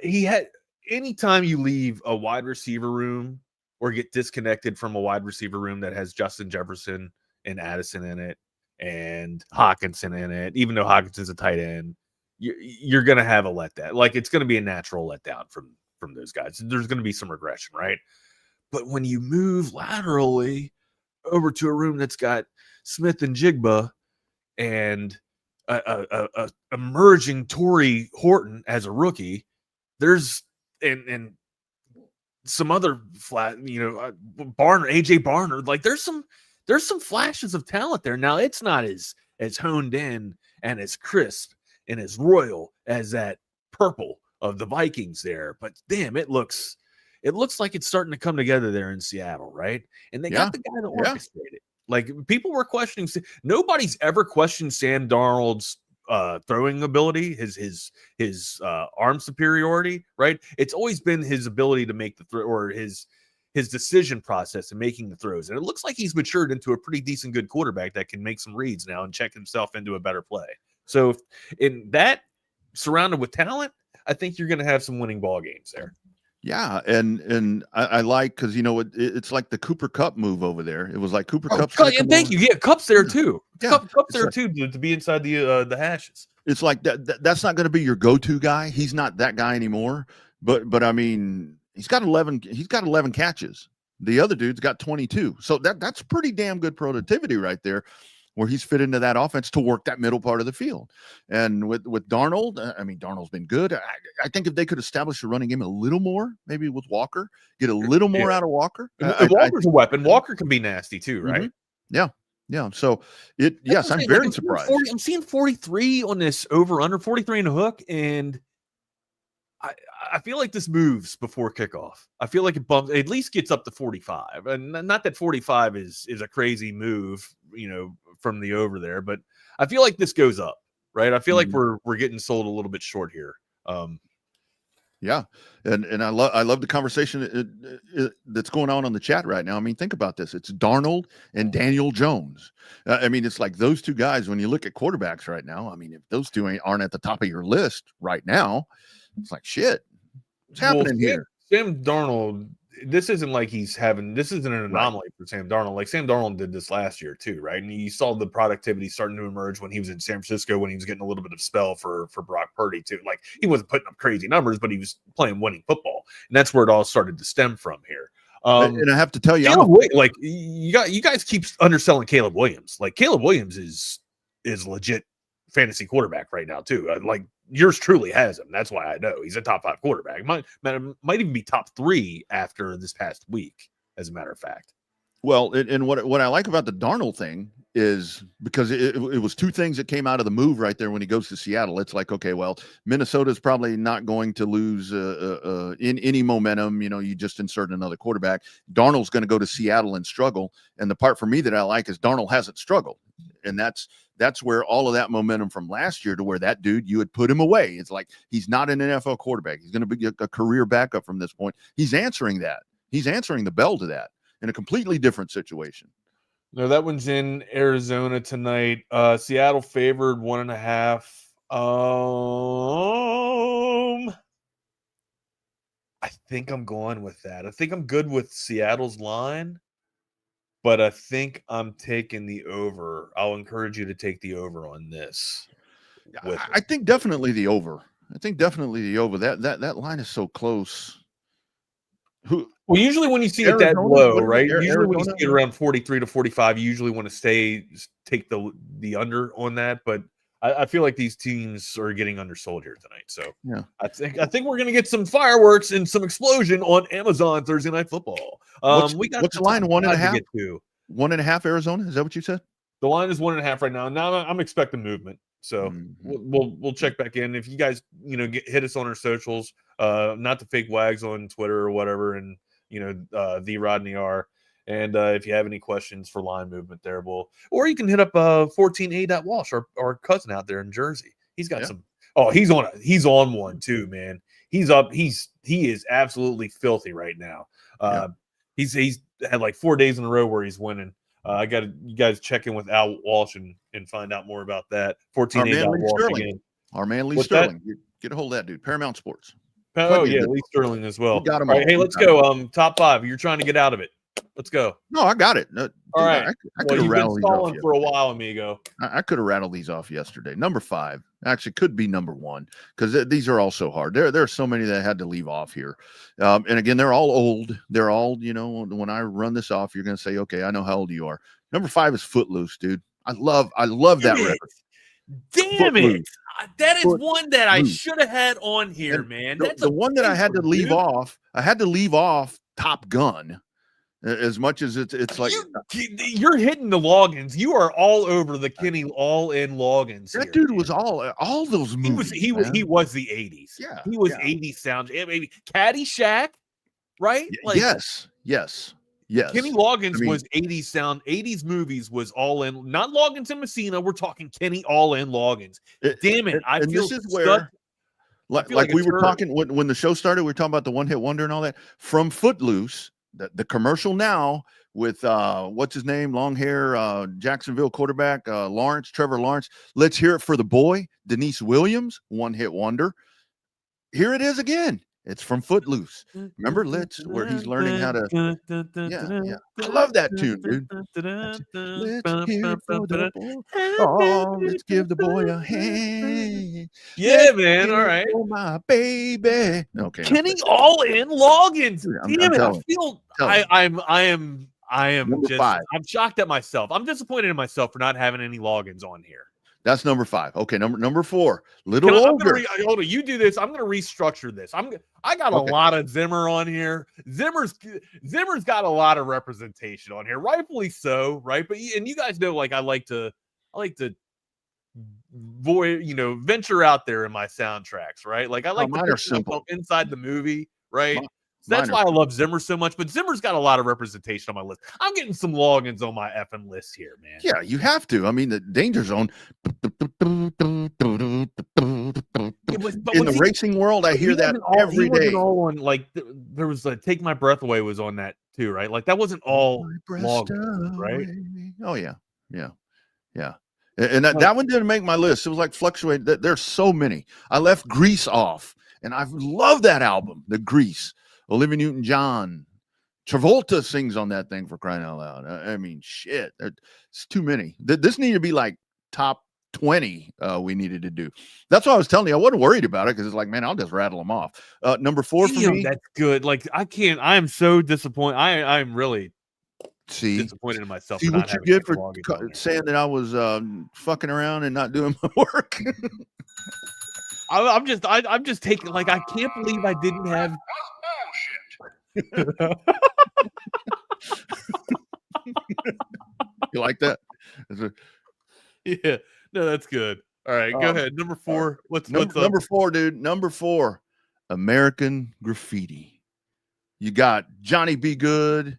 He had anytime you leave a wide receiver room or get disconnected from a wide receiver room that has Justin Jefferson and Addison in it and Hawkinson in it, even though Hawkinson's a tight end, you're gonna have a letdown. Like it's gonna be a natural letdown from those guys. There's gonna be some regression, right? But when you move laterally over to a room that's got Smith and Jigba and a emerging Torrey Horton as a rookie, there's and some other AJ Barner, like there's some flashes of talent there. Now it's not as honed in and as crisp and as royal as that purple of the Vikings there, but damn, it looks like it's starting to come together there in Seattle, right? And they got the guy that orchestrated it. Like people were questioning. Nobody's ever questioned Sam Darnold's throwing ability, his arm superiority, right? It's always been his ability to make the throw or his decision process in making the throws. And it looks like he's matured into a pretty decent good quarterback that can make some reads now and check himself into a better play. So in that surrounded with talent, I think you're going to have some winning ball games there. Yeah, and I like because it's like the Cooper Kupp move over there. It was like Cooper Kupp. And thank you. Yeah, Kupp's there too. Yeah, Kupp's there too to be inside the hashes. It's like that's not going to be your go-to guy. He's not that guy anymore. But I mean, he's got 11 catches. The other dude's got 22. So that's pretty damn good productivity right there, where he's fit into that offense to work that middle part of the field. And with Darnold, Darnold's been good. I think if they could establish a running game a little more, maybe with Walker, get a little more out of Walker. Walker's a weapon. Walker can be nasty too, right? Mm-hmm. Yeah. So I'm very surprised. I'm seeing 43 on this over-under, 43 and a hook, and I feel like this moves before kickoff. I feel like it bumps, at least gets up to 45. And not that 45 is a crazy move, from the over there, but I feel like this goes up, right? I feel like we're getting sold a little bit short here. Yeah. And I love the conversation that's going on the chat right now. I mean, think about this. It's Darnold and Daniel Jones. It's like those two guys, when you look at quarterbacks right now, if those two aren't at the top of your list right now, it's like, shit, what's happening here? Sam Darnold, this isn't an anomaly for Sam Darnold. Like Sam Darnold did this last year too, right? And you saw the productivity starting to emerge when he was in San Francisco, when he was getting a little bit of spell for Brock Purdy too. Like he wasn't putting up crazy numbers, but he was playing winning football, and that's where it all started to stem from here. And I have to tell you, you guys keep underselling Caleb Williams. Like Caleb Williams is legit fantasy quarterback right now too. Like yours truly has him. That's why I know he's a top 5 quarterback. Might even be top 3 after this past week, as a matter of fact. Well, and what I like about the Darnold thing is because it was two things that came out of the move right there when he goes to Seattle. It's like, okay, well, Minnesota's probably not going to lose in any momentum. You just insert another quarterback. Darnold's going to go to Seattle and struggle. And the part for me that I like is Darnold hasn't struggled. And that's where all of that momentum from last year to where that dude, you would put him away. It's like, he's not an NFL quarterback. He's going to be a career backup from this point. He's answering that. He's answering the bell to that in a completely different situation. No, that one's in Arizona tonight. Seattle favored 1.5. I think I'm going with that. I think I'm good with Seattle's line, but I think I'm taking the over. I'll encourage you to take the over on this. I think definitely the over. That line is so close. Well, usually when you see it that low, right? Usually when you see it around 43 to 45, you usually want to take the under on that. But I feel like these teams are getting undersold here tonight. So yeah, I think we're gonna get some fireworks and some explosion on Amazon Thursday Night Football. What's the line? 1.5? To 1.5 Arizona? Is that what you said? The line is 1.5 right now. Now I'm expecting movement. So we'll check back in. If you guys hit us on our socials, not the fake wags on Twitter or whatever, and the Rodney R. And if you have any questions for line movement there, or you can hit up 14A. Walsh, our cousin out there in Jersey. He's got some. Oh, he's on one too, man. He's up. He is absolutely filthy right now. He's had like 4 days in a row where he's winning. I got you guys check in with Al Walsh and find out more about that. 14A. Walsh again. Our man Lee Sterling. Get a hold of that dude. Paramount Sports. Oh yeah, Lee Sterling as well. Got him all right, hey, let's go. Top 5. You're trying to get out of it. Let's go. No, I got it. All right. I could have rattled these off for a while, amigo. I could have rattled these off yesterday. Number 5 actually could be number 1 because these are all so hard. There are so many that I had to leave off here. And again, they're all old. They're all, when I run this off, you're going to say, okay, I know how old you are. Number 5 is Footloose, dude. I love that record. Damn it. That is one that I should have had on here, man. That's the one that I had to leave off. I had to leave off Top Gun. As much as it's like you're hitting the logins. You are all over the Kenny all-in logins. That dude was all those movies. He was the 80s. Yeah. He was 80s sound. Maybe Caddyshack, right? Yes. Kenny Loggins was 80s sound. 80s movies was all in. Not Loggins and Messina. We're talking Kenny all in Loggins. Damn it. I feel this is where like we were talking when the show started, we were talking about the one-hit wonder and all that. From Footloose, the commercial now with what's his name, long hair, Jacksonville quarterback, Trevor Lawrence. Let's hear it for the boy, Denise Williams, one-hit wonder. Here it is again. It's from Footloose. Remember where he's learning how to. Yeah. I love that tune, dude. Let's hear it for the boy. Oh, let's give the boy a hand. Yeah, man. All right. For my baby. Okay. Kenny all in Loggins. Damn it. I feel I am number just 5. I'm shocked at myself. I'm disappointed in myself for not having any Loggins on here. That's number 5. Okay, number 4. Little older. Hold on, you do this. I'm going to restructure this. I got a lot of Zimmer on here. Zimmer's got a lot of representation on here, rightfully so, right? But you guys know, like I like to venture out there in my soundtracks, right? Like I like to put myself inside the movie, right? That's why I love Zimmer so much, but Zimmer's got a lot of representation on my list. I'm getting some Loggins on my effing list here, man. Yeah, you have to. I mean, the Danger Zone. In the racing world, I hear that every day. All on, like there was Take My Breath Away was on that too, right? Like that wasn't all Loggins, right? Oh yeah. And that one didn't make my list. It was like fluctuating. There's so many. I left Grease off, and I love that album, The Grease. Olivia Newton-John, Travolta sings on that thing, for crying out loud. I mean, shit, it's too many. This needed to be like top 20. We needed to do. That's why I was telling you I wasn't worried about it because it's like, man, I'll just rattle them off. Number 4 for me. That's good. Like I can't. I am so disappointed. I'm really disappointed in myself. See what you get for saying that I was fucking around and not doing my work. I'm just taking. Like I can't believe I didn't have. You like that? Yeah, no, that's good. All right, go ahead. Number 4. What's number 4, dude? Number 4, American Graffiti. You got Johnny Be Good.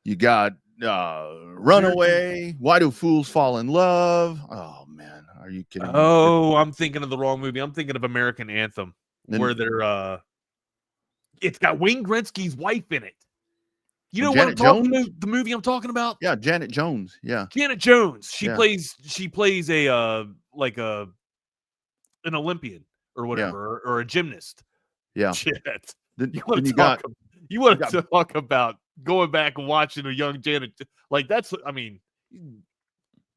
You got Runaway. Why Do Fools Fall in Love? Oh man, are you kidding me? Oh, I'm thinking of the wrong movie. I'm thinking of American Anthem, where they're it's got Wayne Gretzky's wife in it. You know what I'm talking about? The movie I'm talking about? Yeah, Janet Jones. Yeah, Janet Jones. She plays an Olympian or whatever, or a gymnast. Yeah. Shit. You want to talk about going back and watching a young Janet? Like that's, I mean,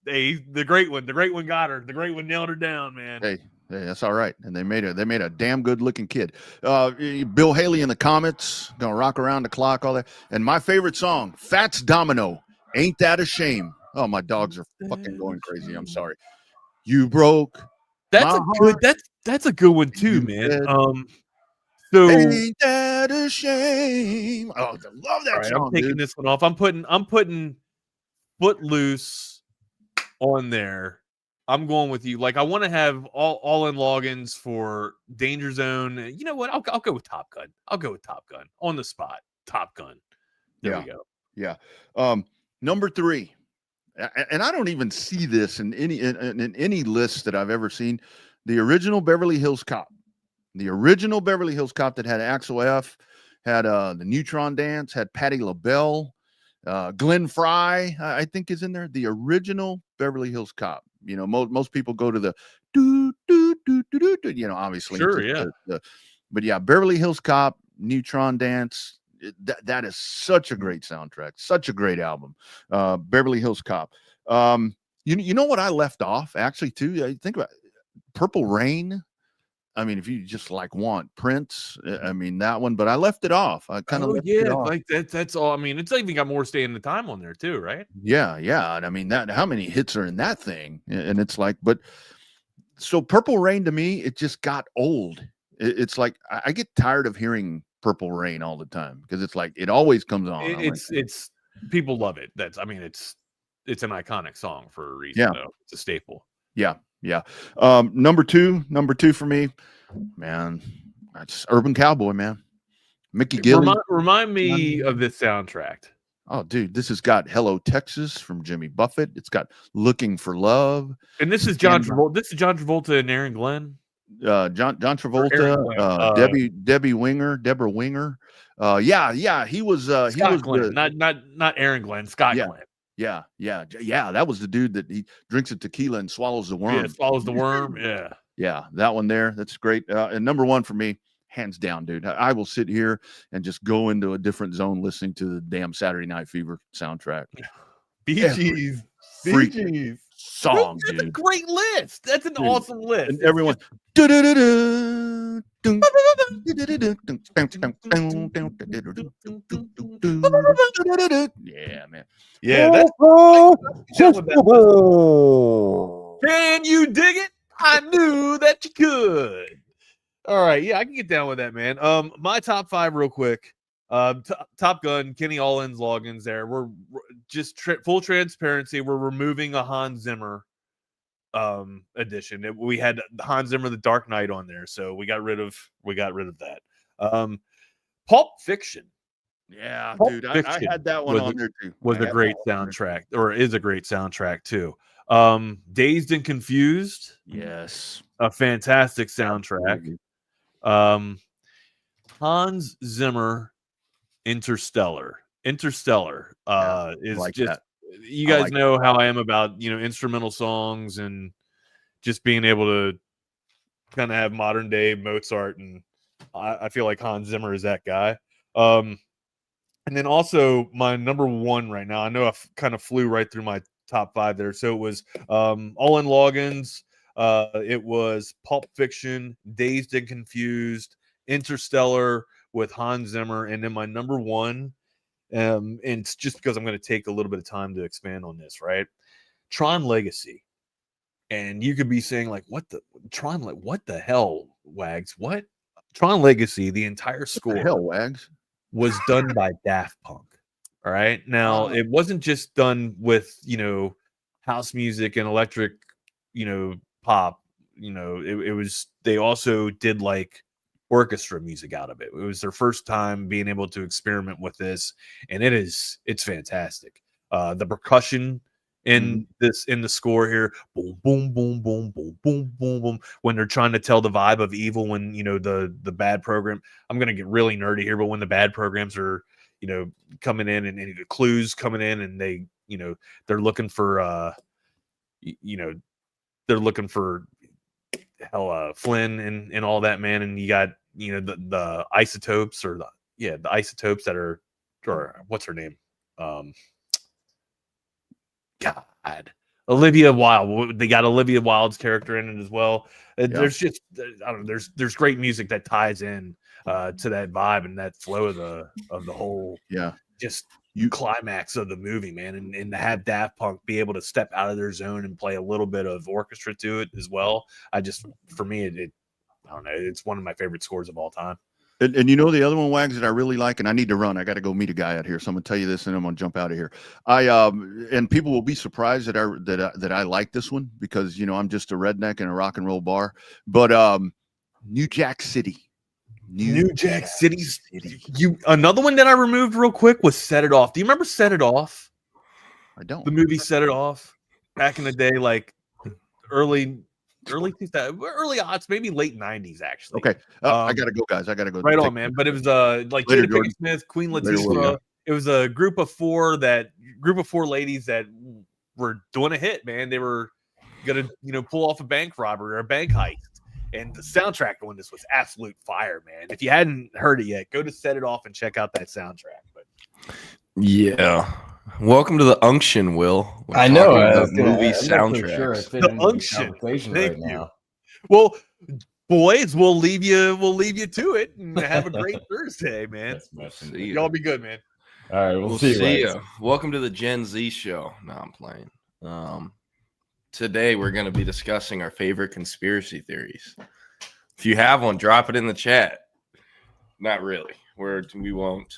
the great one got her. The great one nailed her down, man. Hey, Hey, that's all right. And they made a damn good looking kid. Bill Haley in the comments, gonna rock around the clock, all that. And my favorite song, Fats Domino, Ain't That a Shame? Oh, my dogs are fucking going crazy. I'm sorry. You broke. That's a good one too, man. So ain't that a shame? Oh, I love that right, song. I'm taking this one off. I'm putting Footloose on there. I'm going with you. Like, I want to have all in logins for Danger Zone. You know what? I'll go with Top Gun. I'll go with Top Gun on the spot. Top Gun. There we go. Yeah. Number 3, and I don't even see this in any list that I've ever seen. The original Beverly Hills Cop. The original Beverly Hills Cop that had Axel F, had the Neutron Dance, had Patti LaBelle, Glenn Fry, I think is in there. The original Beverly Hills Cop. You know, most people go to the do, you know, obviously. Sure, yeah. But yeah, Beverly Hills Cop, Neutron Dance. That is such a great soundtrack, such a great album. Beverly Hills Cop. You know what I left off actually too? Think about it. Purple Rain. I mean, if you just want Prince, I mean that one, but I left it off. I kind of left it off. Like that's all. I mean, it's even got more Stay in the Time on there too, right? Yeah. And I mean how many hits are in that thing? And it's like, but so Purple Rain to me, it just got old. It's like I get tired of hearing Purple Rain all the time because it's like it always comes on. It's people love it. It's an iconic song for a reason. Though. It's a staple. Yeah. Number two for me, man. Just Urban Cowboy, man. Mickey Gilley. Remind me of this soundtrack. Oh, dude, this has got Hello Texas from Jimmy Buffett. It's got Looking for Love. And this is John Travolta. This is John Travolta and Aaron Glenn. John Travolta, Deborah Winger. He was Scott Glenn, not Aaron Glenn, Scott Glenn. Yeah. That was the dude that he drinks a tequila and swallows the worm. Yeah, swallows the worm. Yeah, that one there. That's great. And number 1 for me, hands down, dude. I will sit here and just go into a different zone listening to the damn Saturday Night Fever soundtrack. Bee Gees. Song, that's a great list. That's an awesome list. And everyone. Yeah, man. Yeah, that's Can you dig it? I knew that you could. All right, yeah, I can get down with that, man. My top 5 real quick. Top Gun, Kenny Allen's logins there. We're just full transparency. We're removing a Hans Zimmer edition. We had Hans Zimmer The Dark Knight on there, so we got rid of that. Pulp Fiction. Yeah, Pulp dude, Fiction I had that one on there too. Was a great soundtrack, or is a great soundtrack too. Dazed and Confused. Yes, a fantastic soundtrack. Hans Zimmer, Interstellar. Is like just that. You guys know how I am about instrumental songs and just being able to kind of have modern day Mozart, and I feel like Hans Zimmer is that guy. And then also my number 1 right now, I know I kind of flew right through my top 5 there. So it was All in Logins, it was Pulp Fiction, Dazed and Confused, Interstellar with Hans Zimmer, and then my number 1, and it's just because I'm going to take a little bit of time to expand on this, right? Tron Legacy. And you could be saying like, what the hell, Wags? What? Tron Legacy, the entire score. What the hell, Wags? Was done by Daft Punk. All right. Now, it wasn't just done with, house music and electric, pop. It was, they also did like orchestra music out of it. It was their first time being able to experiment with this, and it's fantastic. The percussion in the score here, boom, boom, boom, boom, boom, boom, boom, boom. When they're trying to tell the vibe of evil, when the bad program. I'm gonna get really nerdy here, but when the bad programs are coming in and the clues coming in, and they they're looking for Flynn and all that, man, and you got the isotopes the isotopes that are, or what's her name? God, Olivia Wilde. They got Olivia Wilde's character in it as well. There's just I don't know. There's great music that ties in to that vibe and that flow of the whole just climax of the movie, man. And to have Daft Punk be able to step out of their zone and play a little bit of orchestra to it as well. For me, I don't know. It's one of my favorite scores of all time. And you know the other one, Wags, that I really like, and I need to run. I got to go meet a guy out here, so I'm gonna tell you this, and I'm gonna jump out of here. And people will be surprised that I like this one because I'm just a redneck in a rock and roll bar. But New Jack City. New Jack City. Another one that I removed real quick was Set It Off. Do you remember Set It Off? I don't. The movie Set It Off back in the day, like early 2000, early odds, maybe late 90s, actually. Okay. I gotta go, guys. I gotta go. Right on, man. But it was like Jada Pinkett Smith, Queen Latifah. It was a group of four ladies that were doing a hit, man. They were gonna pull off a bank robbery or a bank heist. And the soundtrack on this was absolute fire, man. If you hadn't heard it yet, go to Set It Off and check out that soundtrack. But yeah. Welcome to the unction, Will. I know. Movie soundtrack. Sure the unction. Thank you. Now. Well, boys, we'll leave you to it and have a great Thursday, man. Y'all be good, man. All right, we'll see you. Welcome to the Gen Z show. No, I'm playing. Today we're going to be discussing our favorite conspiracy theories. If you have one, drop it in the chat. Not really. We won't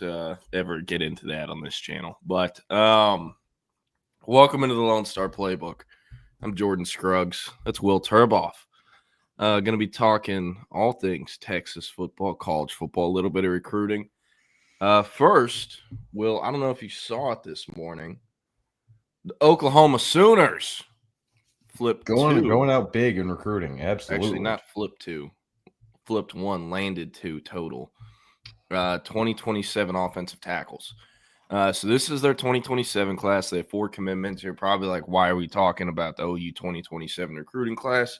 ever get into that on this channel. But welcome into the Lone Star Playbook. I'm Jordan Scruggs. That's Will Turboff. Going to be talking all things Texas football, college football, a little bit of recruiting. First, Will, I don't know if you saw it this morning. The Oklahoma Sooners flipped going out big in recruiting. Absolutely. Actually, not flipped two. Flipped one, landed two total. 2027 offensive tackles. So this is their 2027 class. They have 4 commitments. You're probably like, why are we talking about the OU 2027 recruiting class?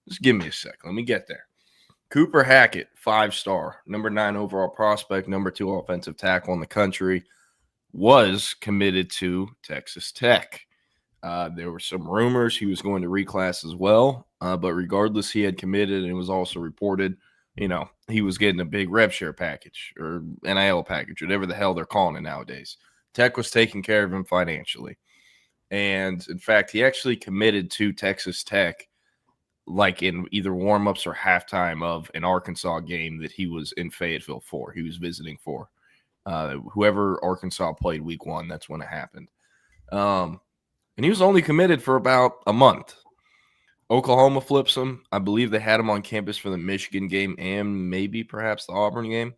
Just give me a sec. Let me get there. Cooper Hackett, 5-star, number 9 overall prospect, number 2 offensive tackle in the country, was committed to Texas Tech. There were some rumors he was going to reclass as well, but regardless, he had committed, and it was also reported, he was getting a big rev share package or NIL package, whatever the hell they're calling it nowadays. Tech was taking care of him financially. And, in fact, he actually committed to Texas Tech like in either warm-ups or halftime of an Arkansas game that he was in Fayetteville for. He was visiting for. Whoever Arkansas played week 1, that's when it happened. And he was only committed for about a month. Oklahoma flips him. I believe they had him on campus for the Michigan game and maybe perhaps the Auburn game.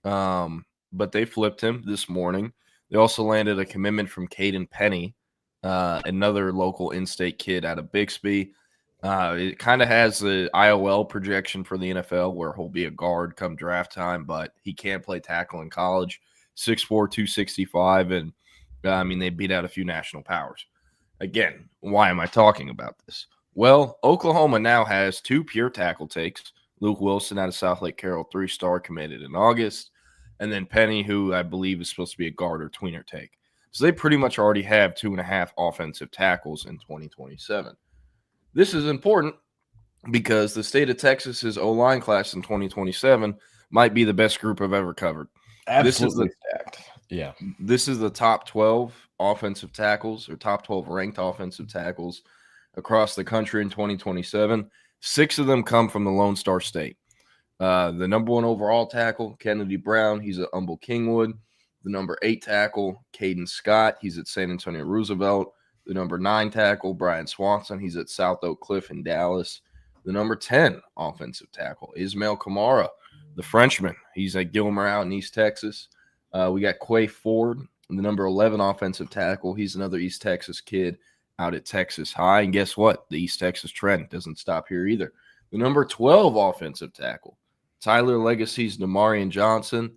But they flipped him this morning. They also landed a commitment from Caden Penny, another local in-state kid out of Bixby. It kind of has the IOL projection for the NFL where he'll be a guard come draft time, but he can't play tackle in college. 6'4", 265, and they beat out a few national powers. Again, why am I talking about this? Well, Oklahoma now has 2 pure tackle takes. Luke Wilson out of South Lake Carroll, 3-star, committed in August. And then Penny, who I believe is supposed to be a guard or tweener take. So they pretty much already have 2.5 offensive tackles in 2027. This is important because the state of Texas's O-line class in 2027 might be the best group I've ever covered. Absolutely stacked. Yeah. This is the top 12 offensive tackles or top 12 ranked offensive tackles across the country in 2027. 6 of them come from the Lone Star State. The number 1 overall tackle, Kennedy Brown, he's at Humble Kingwood. The number 8 tackle, Caden Scott, he's at San Antonio Roosevelt. The number 9 tackle, Brian Swanson, he's at South Oak Cliff in Dallas. The number 10 offensive tackle, Ismail Kamara, the Frenchman. He's at Gilmer out in East Texas. We got Quay Ford, the number 11 offensive tackle. He's another East Texas kid out at Texas High. And guess what? The East Texas trend doesn't stop here either. The number 12 offensive tackle, Tyler Legacy's Demarion Johnson,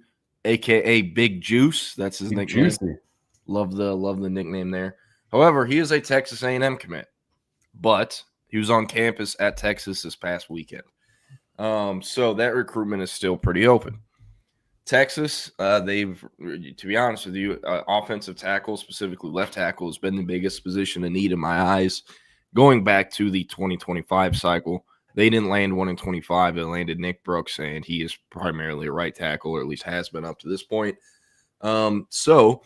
a.k.a. Big Juice. That's his nickname. Juicy. Love the nickname there. However, he is a Texas A&M commit, but he was on campus at Texas this past weekend. So that recruitment is still pretty open. Texas, to be honest with you, offensive tackle, specifically left tackle, has been the biggest position of need in my eyes. going back to the 2025 cycle, they didn't land one in 25. It landed Nick Brooks, and he is primarily a right tackle, or at least has been up to this point. So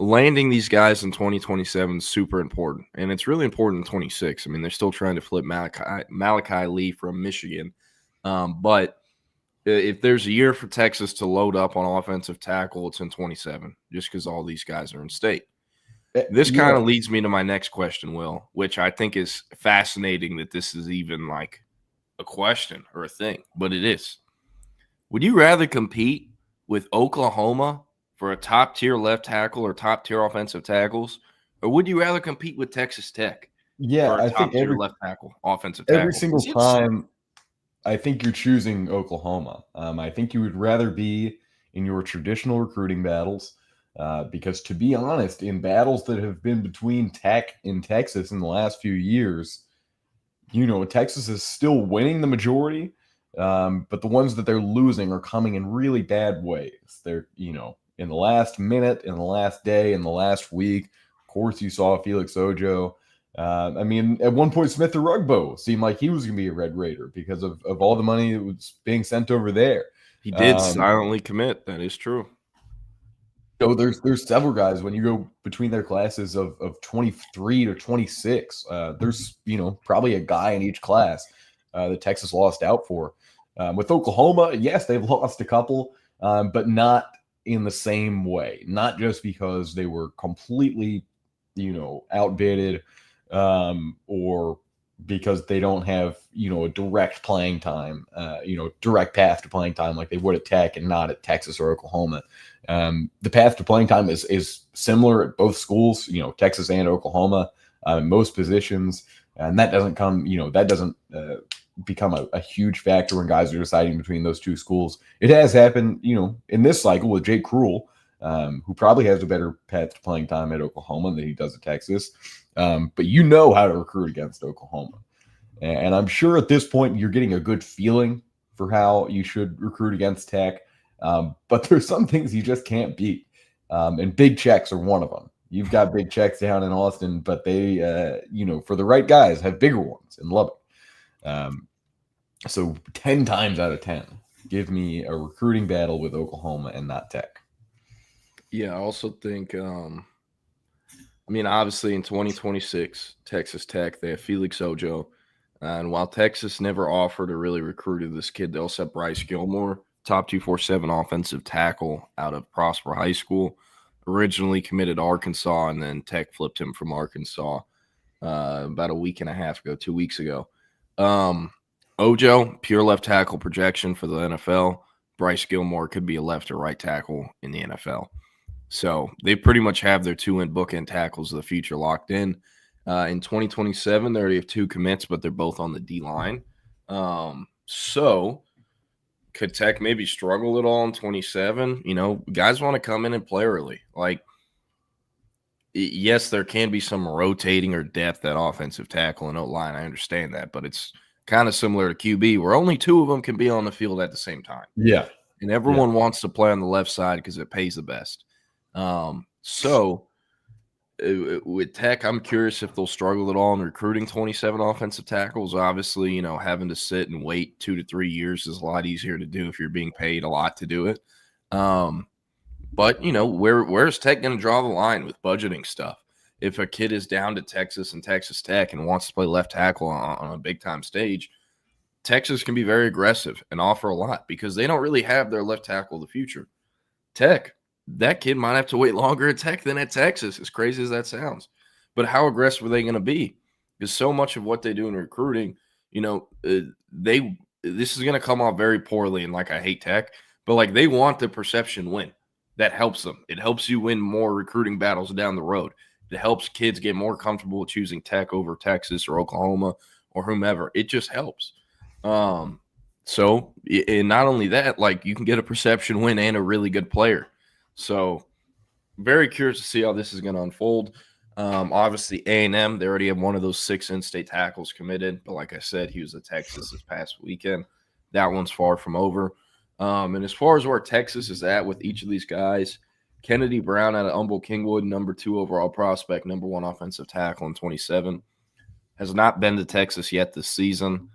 landing these guys in 2027 is super important, and it's really important in 26. I mean, they're still trying to flip Malachi Lee from Michigan, but if there's a year for Texas to load up on offensive tackle, it's in 27, just because all these guys are in state. This kind of leads me to my next question, Will, which I think is fascinating that this is even like a question or a thing, but it is. Would you rather compete with Oklahoma for a top-tier left tackle or top-tier offensive tackles, or would you rather compete with Texas Tech for a top-tier left tackle, offensive tackle? Every single time, I think you're choosing Oklahoma. I think you would rather be in your traditional recruiting battles because, to be honest, in battles that have been between Tech and Texas in the last few years, Texas is still winning the majority, but the ones that they're losing are coming in really bad ways. They're, in the last minute, in the last day, in the last week. Of course, you saw Felix Ojo. At one point, Smith the Rugbo seemed like he was going to be a Red Raider because of all the money that was being sent over there. He did silently commit. That is true. So there's several guys when you go between their classes of 23 to 26. There's probably a guy in each class that Texas lost out for. With Oklahoma, yes, they've lost a couple, but not in the same way. Not just because they were completely, outbidded, or because they don't have, a direct playing time, direct path to playing time like they would at Tech and not at Texas or Oklahoma. The path to playing time is similar at both schools, Texas and Oklahoma, in most positions. And that doesn't come, become a huge factor when guys are deciding between those two schools. It has happened, in this cycle with Jake Cruel, who probably has a better path to playing time at Oklahoma than he does at Texas. But how to recruit against Oklahoma. And I'm sure at this point you're getting a good feeling for how you should recruit against Tech. But there's some things you just can't beat. And big checks are one of them. You've got big checks down in Austin, but they, for the right guys, have bigger ones in Lubbock. So 10 times out of 10, give me a recruiting battle with Oklahoma and not Tech. Yeah, I also think, obviously in 2026, Texas Tech, they have Felix Ojo. And while Texas never offered or really recruited this kid, they also have Bryce Gilmore, top 247 offensive tackle out of Prosper High School. Originally committed to Arkansas, and then Tech flipped him from Arkansas about a week and a half ago, 2 weeks ago. Ojo, pure left tackle projection for the NFL. Bryce Gilmore could be a left or right tackle in the NFL. So they pretty much have their two-end bookend tackles of the future locked in. In 2027, they already have 2 commits, but they're both on the D-line. So could Tech maybe struggle at all in 27? Guys want to come in and play early. Yes, there can be some rotating or depth at offensive tackle and O-line. I understand that, but it's kind of similar to QB where only 2 of them can be on the field at the same time. Yeah. And everyone wants to play on the left side because it pays the best. So with Tech, I'm curious if they'll struggle at all in recruiting 27 offensive tackles. Obviously, having to sit and wait 2 to 3 years is a lot easier to do if you're being paid a lot to do it. But, where's Tech going to draw the line with budgeting stuff? If a kid is down to Texas and Texas Tech and wants to play left tackle on a big-time stage, Texas can be very aggressive and offer a lot because they don't really have their left tackle of the future. Tech, that kid might have to wait longer at Tech than at Texas, as crazy as that sounds. But how aggressive are they going to be? Because so much of what they do in recruiting, this is going to come off very poorly, and I hate Tech, but they want the perception win. That helps them. It helps you win more recruiting battles down the road. It helps kids get more comfortable with choosing Tech over Texas or Oklahoma or whomever. It just helps. So, and not only that, you can get a perception win and a really good player. So, very curious to see how this is going to unfold. Obviously, A&M, they already have one of those 6 in-state tackles committed. But like I said, he was at Texas this past weekend. That one's far from over. And as far as where Texas is at with each of these guys, Kennedy Brown out of Humboldt Kingwood, number 2 overall prospect, number 1 offensive tackle in 27. has not been to Texas yet this season.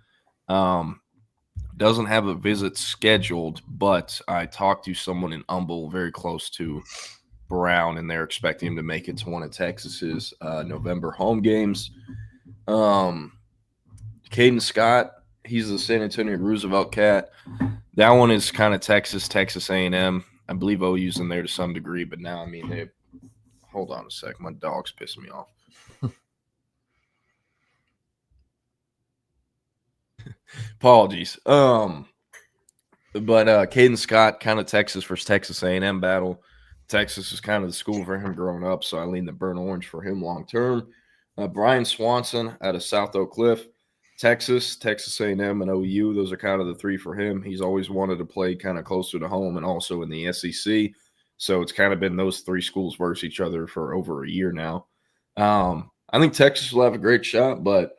Doesn't have a visit scheduled, but I talked to someone in Humble very close to Brown, and they're expecting him to make it to one of Texas's November home games. Caden Scott, he's the San Antonio Roosevelt cat. That one is kind of Texas A&M. I believe OU's in there to some degree, but now, I mean, hold on a sec. My dog's pissing me off. Apologies. But Caden Scott, kind of Texas versus Texas A&M battle. Texas is kind of the school for him growing up, so I lean the burnt orange for him long term. Brian Swanson out of South Oak Cliff, Texas A&M, and OU. Those are kind of the three for him. He's always wanted to play kind of closer to home and also in the SEC. So it's kind of been those three schools versus each other for over a year now. I think Texas will have a great shot, but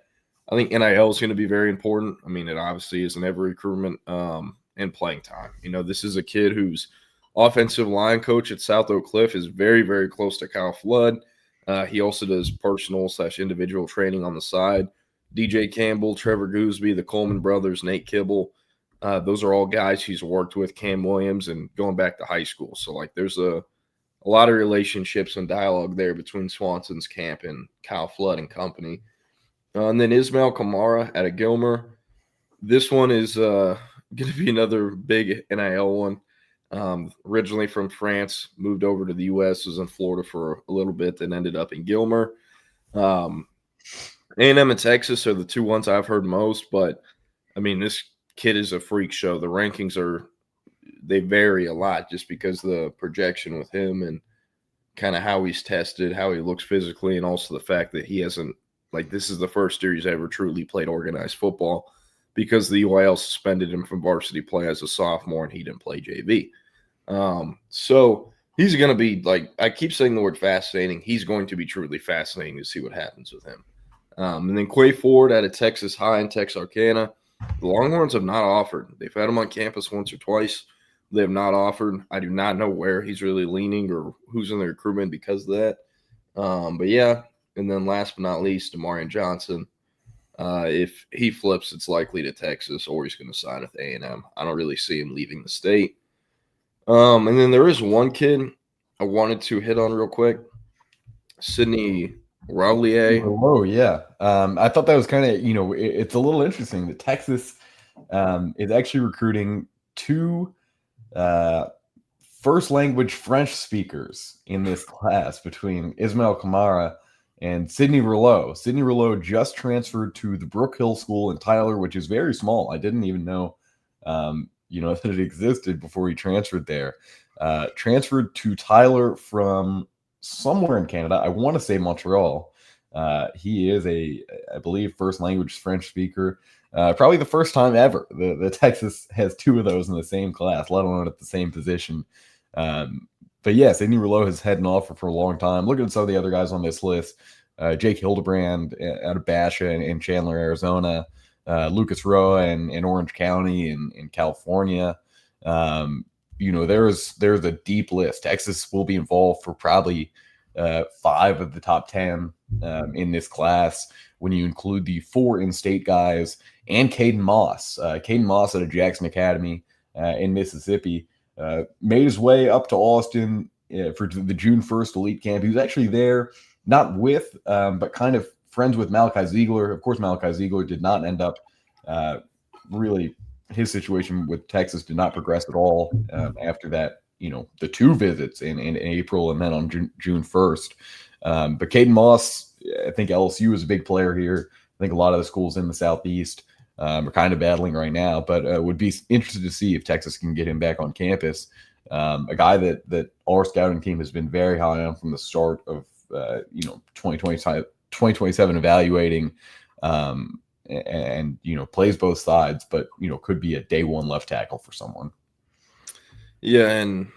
I think NIL is going to be very important. I mean, it obviously is in every recruitment and playing time. You know, this is a kid who's offensive line coach at South Oak Cliff is very, very close to Kyle Flood. He also does personal/individual training on the side. DJ Campbell, Trevor Gooseby, the Coleman brothers, Nate Kibble. Those are all guys he's worked with, Cam Williams, and going back to high school. So, like, there's a lot of relationships and dialogue there between Swanson's camp and Kyle Flood and company. And then Ismail Kamara out of Gilmer. This one is going to be another big NIL one. Originally from France, moved over to the U.S., was in Florida for a little bit, then ended up in Gilmer. A&M and Texas are the two ones I've heard most, but, I mean, this kid is a freak show. The rankings they vary a lot just because of the projection with him and kind of how he's tested, how he looks physically, and also the fact that he hasn't, like, this is the first year he's ever truly played organized football because the UIL suspended him from varsity play as a sophomore and he didn't play JV. So he's going to be, like, I keep saying the word fascinating. He's going to be truly fascinating to see what happens with him. And then Quay Ford out of Texas High and Texarkana. The Longhorns have not offered. They've had him on campus once or twice. They have not offered. I do not know where he's really leaning or who's in the recruitment because of that. But, yeah. And then last but not least, Demarion Johnson. If he flips, it's likely to Texas or he's going to sign with A&M. I don't really see him leaving the state. And then there is one kid I wanted to hit on real quick. Sidney Roulier. Oh, yeah. I thought that was kind of, it's a little interesting that Texas is actually recruiting two first language French speakers in this class between Ismail Kamara and Sidney Rouleau. Sidney Rouleau just transferred to the Brook Hill School in Tyler, which is very small. I didn't even know, that it existed before he transferred there. Transferred to Tyler from somewhere in Canada. I want to say Montreal. He is I believe, first language French speaker. Probably the first time ever the Texas has two of those in the same class, let alone at the same position. But yeah, Sidney Rouleau has had an offer for a long time. Looking at some of the other guys on this list, Jake Hildebrand out of Basha in Chandler, Arizona, Lucas Roa in Orange County in California. There's a deep list. Texas will be involved for probably 5 of the top 10 in this class when you include the 4 in-state guys and Caden Moss. Caden Moss out of Jackson Academy in Mississippi. Made his way up to Austin for the June 1st elite camp. He was actually there, not with, but kind of friends with Malachi Ziegler. Of course, Malachi Ziegler did not end up really, his situation with Texas did not progress at all after that, the 2 visits in April and then on June 1st. But Caden Moss, I think LSU is a big player here. I think a lot of the schools in the Southeast are kind of battling right now, but would be interested to see if Texas can get him back on campus. A guy that our scouting team has been very high on from the start of 2027 evaluating, and plays both sides, but could be a day one left tackle for someone. Yeah, and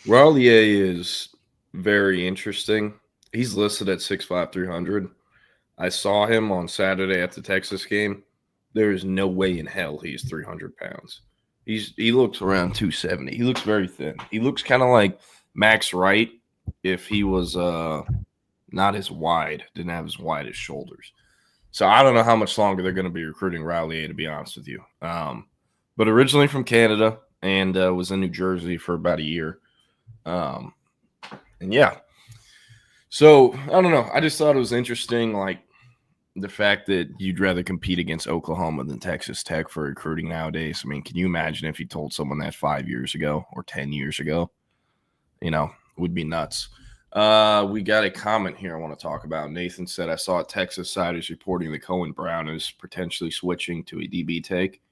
Roulier is very interesting. He's listed at 6'5", 300. I saw him on Saturday at the Texas game. There is no way in hell he's 300 pounds. He looks around 270. He looks very thin. He looks kind of like Max Wright if he was not not as wide, didn't have as wide as shoulders. So I don't know how much longer they're going to be recruiting Riley, to be honest with you. But originally from Canada and was in New Jersey for about a year. And yeah. So I don't know. I just thought it was interesting, like the fact that you'd rather compete against Oklahoma than Texas Tech for recruiting nowadays. I mean, can you imagine if you told someone that 5 years ago or 10 years ago? You know, would be nuts. We got a comment here I want to talk about. Nathan said, I saw a Texas side is reporting that Cohen Brown is potentially switching to a DB take.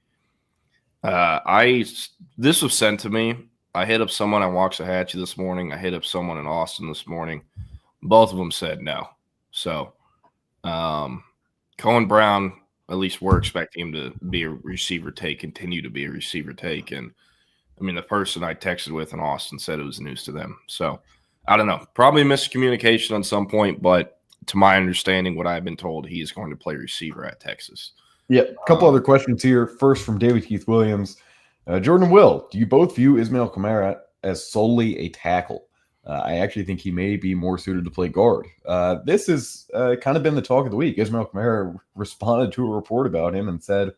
This was sent to me. I hit up someone on Waxahachie this morning. I hit up someone in Austin this morning. Both of them said no. So, Cohen Brown, at least we're expecting him to be a receiver take, continue to be a receiver take. And, I mean, the person I texted with in Austin said it was news to them. So, I don't know. Probably miscommunication on some point, but to my understanding, what I've been told, he is going to play receiver at Texas. Yeah, a couple other questions here. First from David Keith Williams. Jordan Will, do you both view Ismail Kamara as solely a tackle? I actually think he may be more suited to play guard. This has kind of been the talk of the week. Ismail Kamara responded to a report about him and said,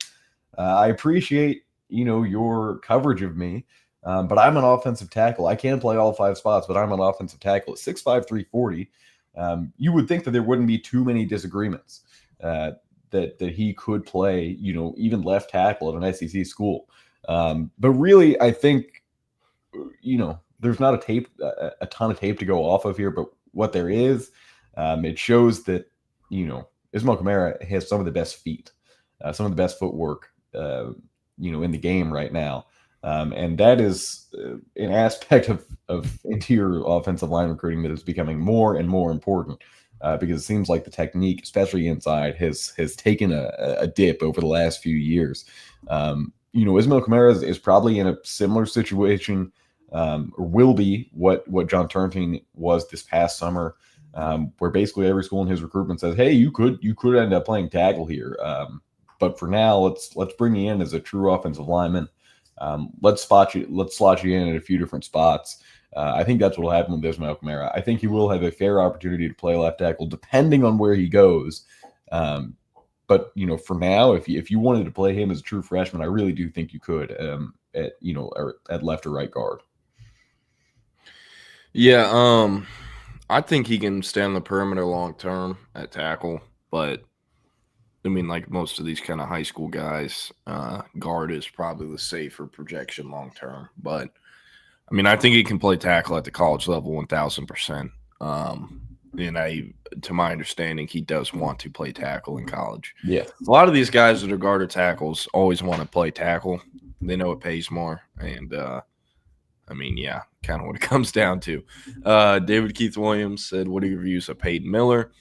I appreciate, your coverage of me, but I'm an offensive tackle. I can play all 5 spots, but I'm an offensive tackle at 6'5", 340. You would think that there wouldn't be too many disagreements that he could play, even left tackle at an SEC school. But really, I think, there's not a ton of tape to go off of here, but what there is, it shows that, Ismail Kamara has some of the best feet, some of the best footwork, in the game right now. And that is an aspect of interior offensive line recruiting that is becoming more and more important because it seems like the technique, especially inside, has taken a dip over the last few years. Ismail Kamara is probably in a similar situation, or will be what John Turnpin was this past summer, where basically every school in his recruitment says, hey, you could end up playing tackle here. But for now, let's bring you in as a true offensive lineman. Let's slot you in at a few different spots. I think that's what will happen with Ismail Kamara. I think he will have a fair opportunity to play left tackle, depending on where he goes. But for now, if you wanted to play him as a true freshman, I really do think you could at left or right guard. Yeah, I think he can stay on the perimeter long term at tackle, but I mean, like most of these kind of high school guys, guard is probably the safer projection long term. But I mean, I think he can play tackle at the college level 1,000%. And to my understanding, he does want to play tackle in college. Yeah, a lot of these guys that are guard or tackles always want to play tackle. They know it pays more, and I mean, yeah, kind of what it comes down to. David Keith Williams said, what are your views of Peyton Miller?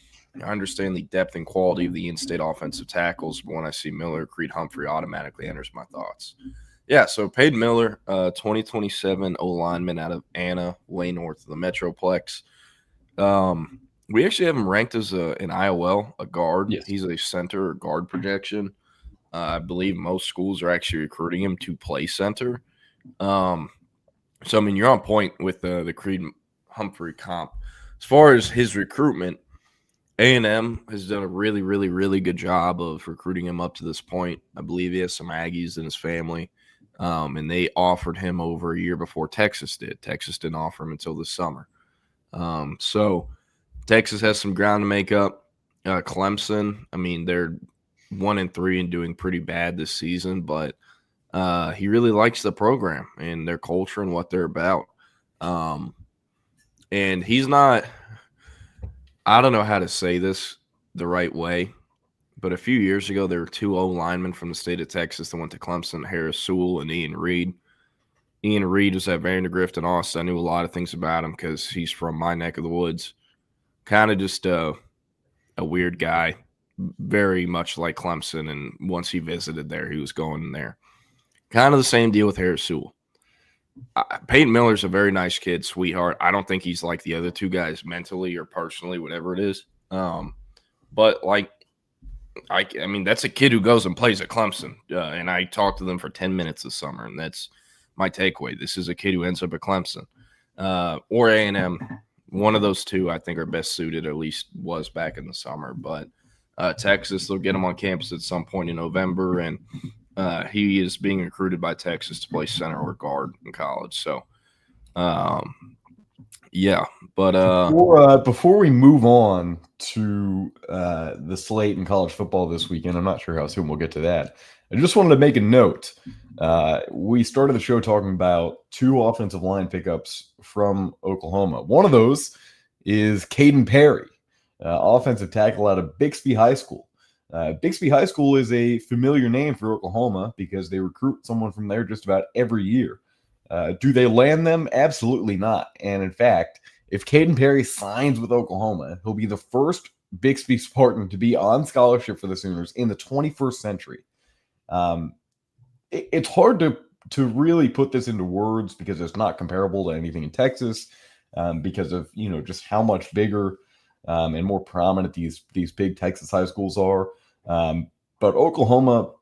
I understand the depth and quality of the in-state offensive tackles, but when I see Miller, Creed Humphrey automatically enters my thoughts. Yeah, so Peyton Miller, 2027 O-lineman out of Anna, way north of the Metroplex. We actually have him ranked as an IOL, a guard. Yes. He's a center or guard projection. I believe most schools are actually recruiting him to play center. So, I mean, you're on point with the Creed Humphrey comp. As far as his recruitment, A&M has done a really, really, really good job of recruiting him up to this point. I believe he has some Aggies in his family, and they offered him over a year before Texas did. Texas didn't offer him until this summer. So Texas has some ground to make up. Clemson, I mean, they're 1-3 and doing pretty bad this season, but he really likes the program and their culture and what they're about. And he's not – I don't know how to say this the right way, but a few years ago there were 2 O-linemen from the state of Texas that went to Clemson, Harris Sewell and Ian Reed. Ian Reed was at Vandergrift in Austin. I knew a lot of things about him because he's from my neck of the woods. Kind of just a weird guy, very much like Clemson, and once he visited there, he was going there. Kind of the same deal with Harris Sewell. Peyton Miller's a very nice kid, sweetheart. I don't think he's like the other 2 guys mentally or personally, whatever it is. But like, I mean, that's a kid who goes and plays at Clemson. And I talked to them for 10 minutes this summer, and that's my takeaway. This is a kid who ends up at Clemson or A&M. One of those two I think are best suited, or at least was back in the summer. But Texas, they'll get him on campus at some point in November, and he is being recruited by Texas to play center or guard in college. So, yeah. But before we move on to the slate in college football this weekend, I'm not sure how soon we'll get to that. I just wanted to make a note. We started the show talking about 2 offensive line pickups from Oklahoma. One of those is Caden Perry, offensive tackle out of Bixby High School. Bixby High School is a familiar name for Oklahoma because they recruit someone from there just about every year. Do they land them? Absolutely not. And in fact, if Caden Perry signs with Oklahoma, he'll be the first Bixby Spartan to be on scholarship for the Sooners in the 21st century. It's hard to really put this into words because it's not comparable to anything in Texas, because of just how much bigger and more prominent these big Texas high schools are. But Oklahoma,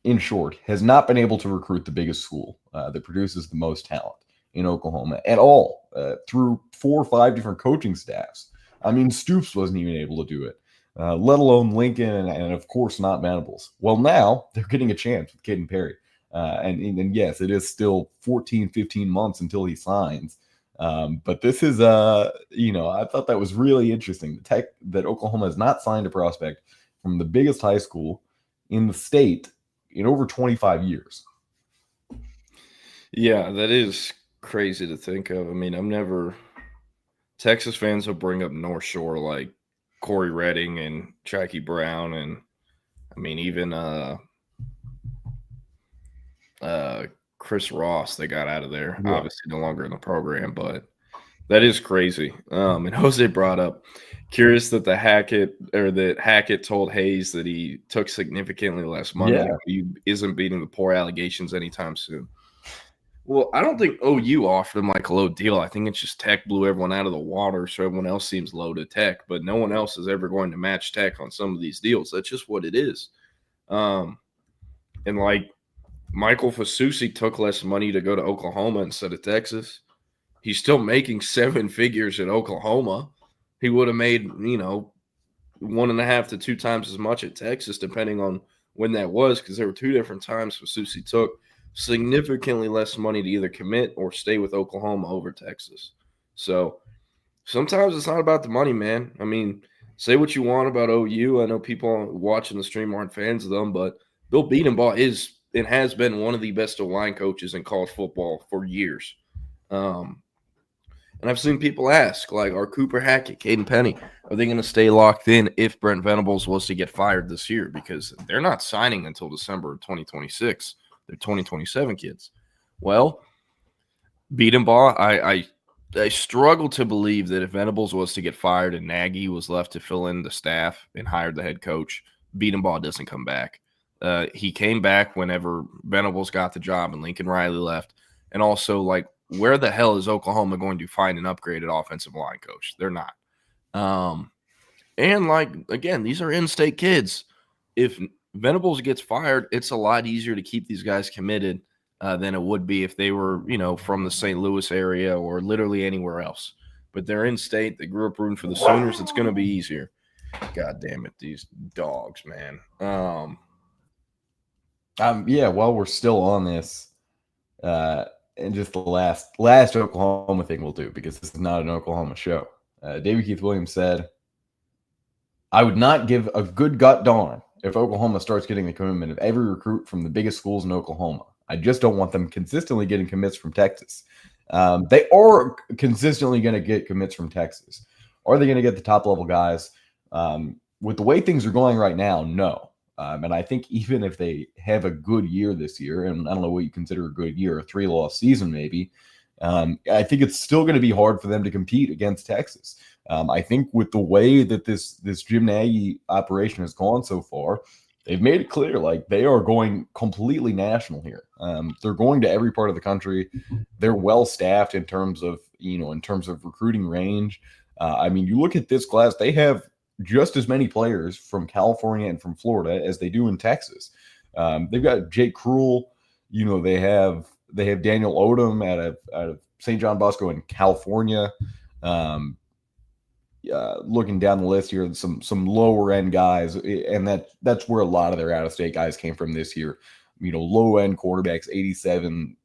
in short, has not been able to recruit the biggest school that produces the most talent in Oklahoma at all, through 4 or 5 different coaching staffs. I mean, Stoops wasn't even able to do it, let alone Lincoln and of course not Venables. Well, now they're getting a chance with Caden Perry. And yes, it is still 14, 15 months until he signs. But this is, I thought that was really interesting. That Oklahoma has not signed a prospect from the biggest high school in the state in over 25 years. Yeah, that is crazy to think of. I mean, Texas fans will bring up North Shore like Corey Redding and Jackie Brown, and I mean, even Chris Ross, they got out of there. Yeah. Obviously no longer in the program, but that is crazy. And Jose brought up, curious that Hackett told Hayes that he took significantly less money. Yeah. He isn't beating the poor allegations anytime soon. Well, I don't think OU offered him like a low deal. I think it's just Tech blew everyone out of the water, so everyone else seems low to Tech, but no one else is ever going to match Tech on some of these deals. That's just what it is. And like Michael Fasusi took less money to go to Oklahoma instead of Texas. He's still making 7 figures at Oklahoma. He would have made, 1.5 to 2 times as much at Texas, depending on when that was, because there were 2 different times Fasusi took significantly less money to either commit or stay with Oklahoma over Texas. So sometimes it's not about the money, man. I mean, say what you want about OU. I know people watching the stream aren't fans of them, but Bill Bedenbaugh is and has been one of the best O-line coaches in college football for years. And I've seen people ask, like, are Cooper Hackett, Caden Penny, are they going to stay locked in if Brent Venables was to get fired this year? Because they're not signing until December of 2026. They're 2027 kids. Well, Bedenbaugh, I struggle to believe that if Venables was to get fired and Nagy was left to fill in the staff and hired the head coach, Bedenbaugh doesn't come back. He came back whenever Venables got the job and Lincoln Riley left. And also, like, where the hell is Oklahoma going to find an upgraded offensive line coach? They're not. And, like, again, these are in-state kids. If Venables gets fired, it's a lot easier to keep these guys committed than it would be if they were, from the St. Louis area or literally anywhere else. But they're in-state. They grew up rooting for the Sooners. It's going to be easier. God damn it, these dogs, man. Yeah, while we're still on this, and just the last Oklahoma thing we'll do, because this is not an Oklahoma show. David Keith Williams said, I would not give a good gut darn if Oklahoma starts getting the commitment of every recruit from the biggest schools in Oklahoma. I just don't want them consistently getting commits from Texas. They are consistently going to get commits from Texas. Are they going to get the top level guys? With the way things are going right now, no. And I think even if they have a good year this year, and I don't know what you consider a good year, a 3-loss season maybe, I think it's still going to be hard for them to compete against Texas. I think with the way that this Jim Nagy operation has gone so far, they've made it clear, like, they are going completely national here. They're going to every part of the country. They're well staffed in terms of recruiting range. I mean, you look at this class, they have just as many players from California and from Florida as they do in Texas. They've got Jake Cruel. They have Daniel Odom out of St. John Bosco in California. looking down the list here, some lower end guys, and that's where a lot of their out of state guys came from this year. Low end quarterbacks, 87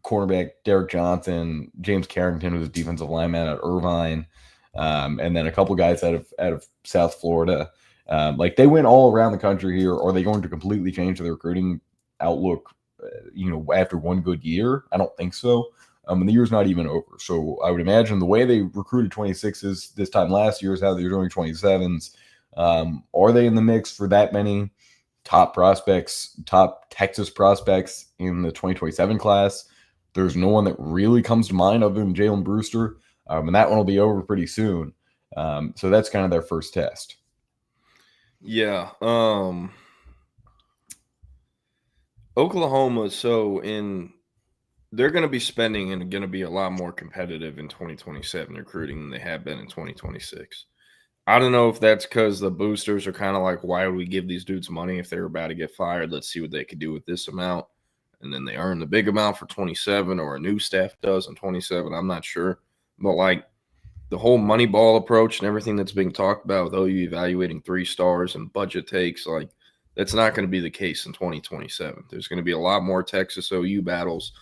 cornerback Derek Johnson, James Carrington, who's a defensive lineman at Irvine, and then a couple guys out of South Florida. They went all around the country here. Are they going to completely change their recruiting outlook, after one good year? I don't think so. And the year's not even over. So I would imagine the way they recruited 26s this time last year is how they're doing 27s. Are they in the mix for that many top prospects, top Texas prospects in the 2027 class? There's no one that really comes to mind other than Jalen Brewster. And that one will be over pretty soon. So that's kind of their first test. Yeah. Oklahoma, they're going to be spending and going to be a lot more competitive in 2027 recruiting than they have been in 2026. I don't know if that's because the boosters are kind of like, why would we give these dudes money if they're about to get fired? Let's see what they could do with this amount. And then they earn the big amount for 27, or a new staff does in 27. I'm not sure. But the whole money ball approach and everything that's being talked about with OU evaluating 3 stars and budget takes, that's not going to be the case in 2027. There's going to be a lot more Texas OU battles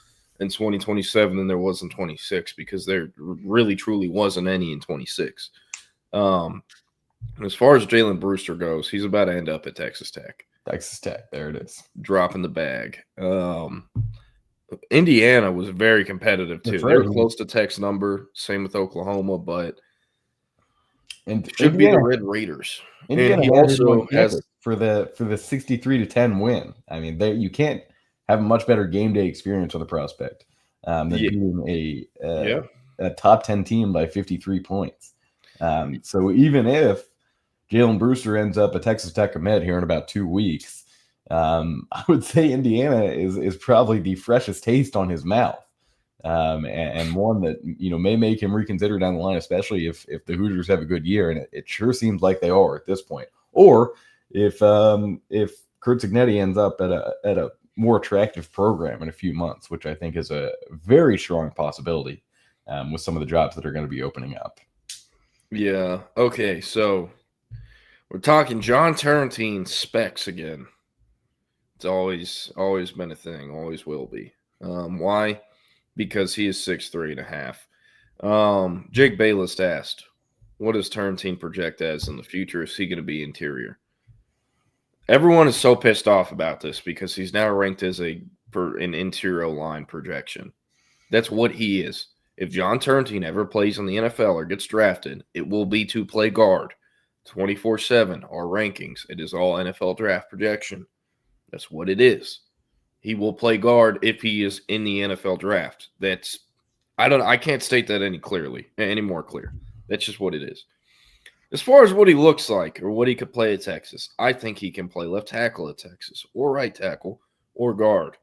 in 2027 than there was in 26, because there really truly wasn't any in 26. As far as Jalen Brewster goes, he's about to end up at Texas Tech. Texas Tech, there it is. Dropping the bag. Indiana was very competitive too. They were close to Tech's number. Same with Oklahoma, but it should be the Red Raiders. Indiana and he also has for the 63-10 win. I mean, you can't have a much better game day experience with a prospect than beating a top 10 team by 53 points. So even if Jalen Brewster ends up a Texas Tech commit here in about 2 weeks, I would say Indiana is probably the freshest taste on his mouth, and one that may make him reconsider down the line, especially if the Hoosiers have a good year, and it sure seems like they are at this point. Or if Kurt Cignetti ends up at a more attractive program in a few months, which I think is a very strong possibility with some of the jobs that are going to be opening up. Yeah. Okay. So we're talking John Turrentine specs again. It's always been a thing. Always will be. Why? Because he is 6'3.5". Jake Bayless asked, what does Turrentine project as in the future? Is he going to be interior? Everyone is so pissed off about this because he's now ranked as an interior line projection. That's what he is. If John Turrentine ever plays in the NFL or gets drafted, it will be to play guard 24/7. Our rankings, it is all NFL draft projection. That's what it is. He will play guard if he is in the NFL draft. I can't state that any more clear. That's just what it is. As far as what he looks like or what he could play at Texas, I think he can play left tackle at Texas or right tackle or guard.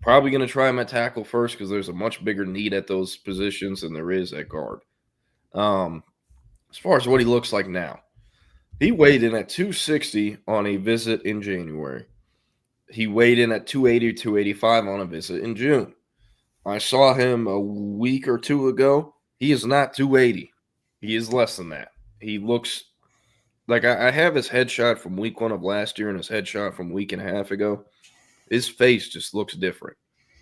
Probably going to try him at tackle first because there's a much bigger need at those positions than there is at guard. As far as what he looks like now, he weighed in at 260 on a visit in January. He weighed in at 280, 285 on a visit in June. I saw him a week or two ago. He is not 280. He is less than that. He looks like I have his headshot from week 1 of last year and his headshot from a week and a half ago. His face just looks different.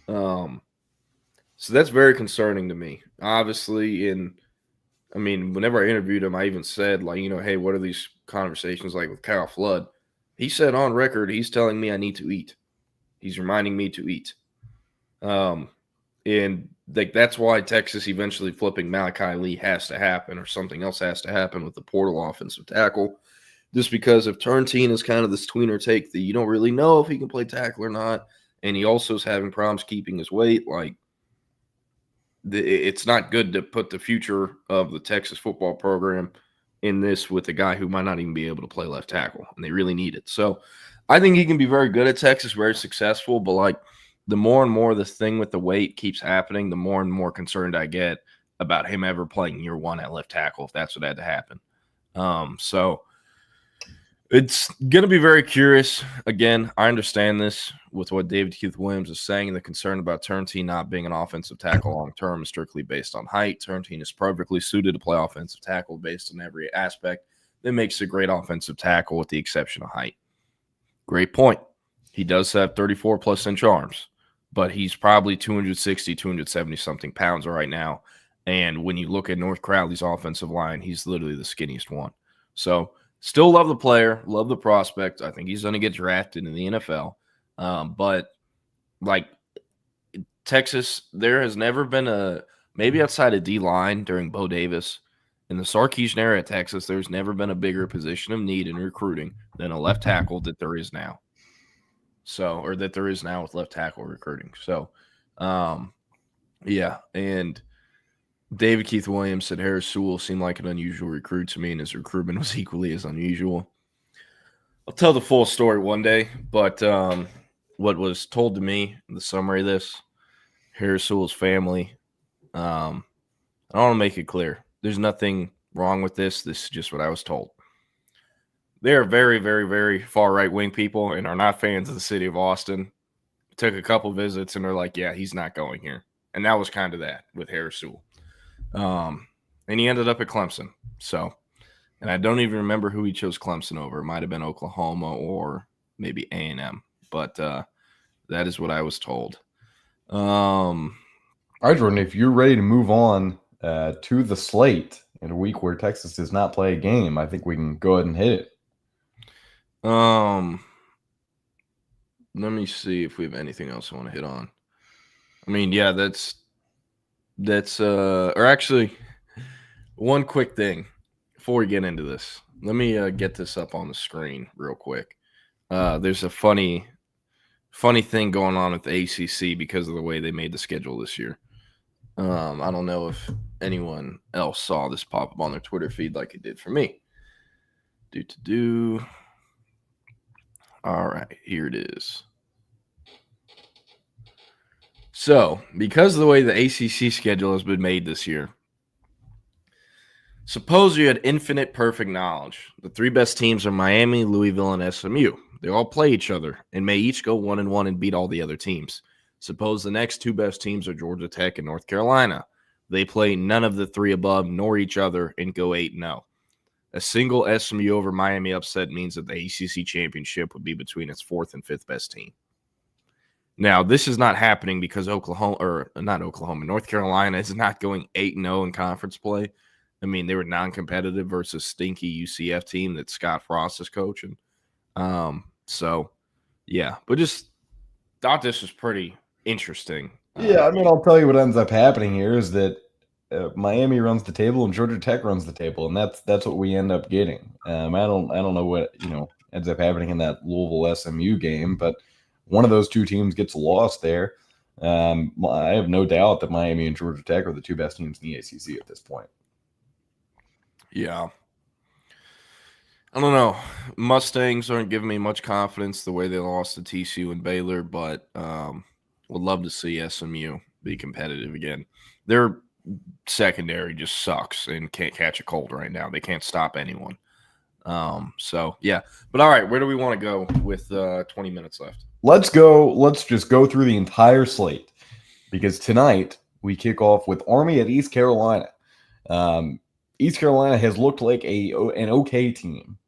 So that's very concerning to me. Obviously, whenever I interviewed him, I even said, hey, what are these conversations like with Kyle Flood? He said on record, he's telling me I need to eat. He's reminding me to eat. And that's why Texas eventually flipping Malachi Lee has to happen, or something else has to happen with the portal offensive tackle. Just because if Turrentine is kind of this tweener take that you don't really know if he can play tackle or not, and he also is having problems keeping his weight, it's not good to put the future of the Texas football program in this with a guy who might not even be able to play left tackle, and they really need it. So I think he can be very good at Texas, very successful, but the more and more this thing with the weight keeps happening, the more and more concerned I get about him ever playing year 1 at left tackle, if that's what had to happen. So It's going to be very curious. Again, I understand this with what David Keith Williams is saying. The concern about Turntine not being an offensive tackle long-term is strictly based on height. Turntine is perfectly suited to play offensive tackle based on every aspect that makes a great offensive tackle with the exception of height. Great point. He does have 34-plus inch arms, but he's probably 260, 270-something pounds right now. And when you look at North Crowley's offensive line, he's literally the skinniest one. So still love the player, love the prospect. I think he's going to get drafted in the NFL. But, like, Texas, there has never been a – maybe outside of D-line during Bo Davis, in the Sarkisian era at Texas, there's never been a bigger position of need in recruiting than a left tackle that there is now. So – or that there is now with left tackle recruiting. So, yeah, and – David Keith Williams said Harris Sewell seemed like an unusual recruit to me, and his recruitment was equally as unusual. I'll tell the full story one day, but what was told to me in the summary of this, Harris Sewell's family, I want to make it clear. There's nothing wrong with this. This is just what I was told. They are very, very, very far right-wing people and are not fans of the city of Austin. Took a couple visits, and they're like, yeah, he's not going here. And that was kind of that with Harris Sewell. And he ended up at Clemson. So, and I don't even remember who he chose Clemson over. It might have been Oklahoma or maybe A&M, but that is what I was told. All right, Jordan, if you're ready to move on to the slate in a week where Texas does not play a game, I think we can go ahead and hit it. Let me see if we have anything else I want to hit on. I mean, yeah, that's or actually one quick thing before we get into this. Let me get this up on the screen real quick. There's a funny thing going on with the ACC because of the way they made the schedule this year. I don't know if anyone else saw this pop up on their Twitter feed like it did for me. All right, here it is. So, because of the way the ACC schedule has been made this year, suppose you had infinite perfect knowledge. The three best teams are Miami, Louisville, and SMU. They all play each other and may each go 1-1 and beat all the other teams. Suppose the next two best teams are Georgia Tech and North Carolina. They play none of the three above nor each other and go 8-0. A single SMU over Miami upset means that the ACC championship would be between its fourth and fifth best team. Now, this is not happening because North Carolina is not going 8-0 in conference play. I mean, they were non-competitive versus stinky UCF team that Scott Frost is coaching. So, yeah. But just thought this was pretty interesting. Yeah, I mean, I'll tell you what ends up happening here is that Miami runs the table and Georgia Tech runs the table, and that's what we end up getting. I don't know what ends up happening in that Louisville SMU game, but one of those two teams gets lost there. I have no doubt that Miami and Georgia Tech are the two best teams in the ACC at this point. Yeah. I don't know. Mustangs aren't giving me much confidence the way they lost to TCU and Baylor, but would love to see SMU be competitive again. Their secondary just sucks and can't catch a cold right now. They can't stop anyone. So, yeah. But, all right, where do we want to go with 20 minutes left? Let's just go through the entire slate because tonight we kick off with Army at East Carolina. East Carolina has looked like an okay team.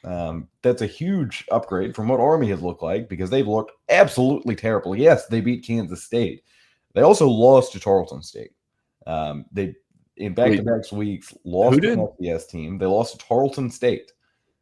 That's a huge upgrade from what Army has looked like because they've looked absolutely terrible. Yes, they beat Kansas State. They also lost to Tarleton State. They in back-to-back weeks lost to the FCS team. They lost to Tarleton State,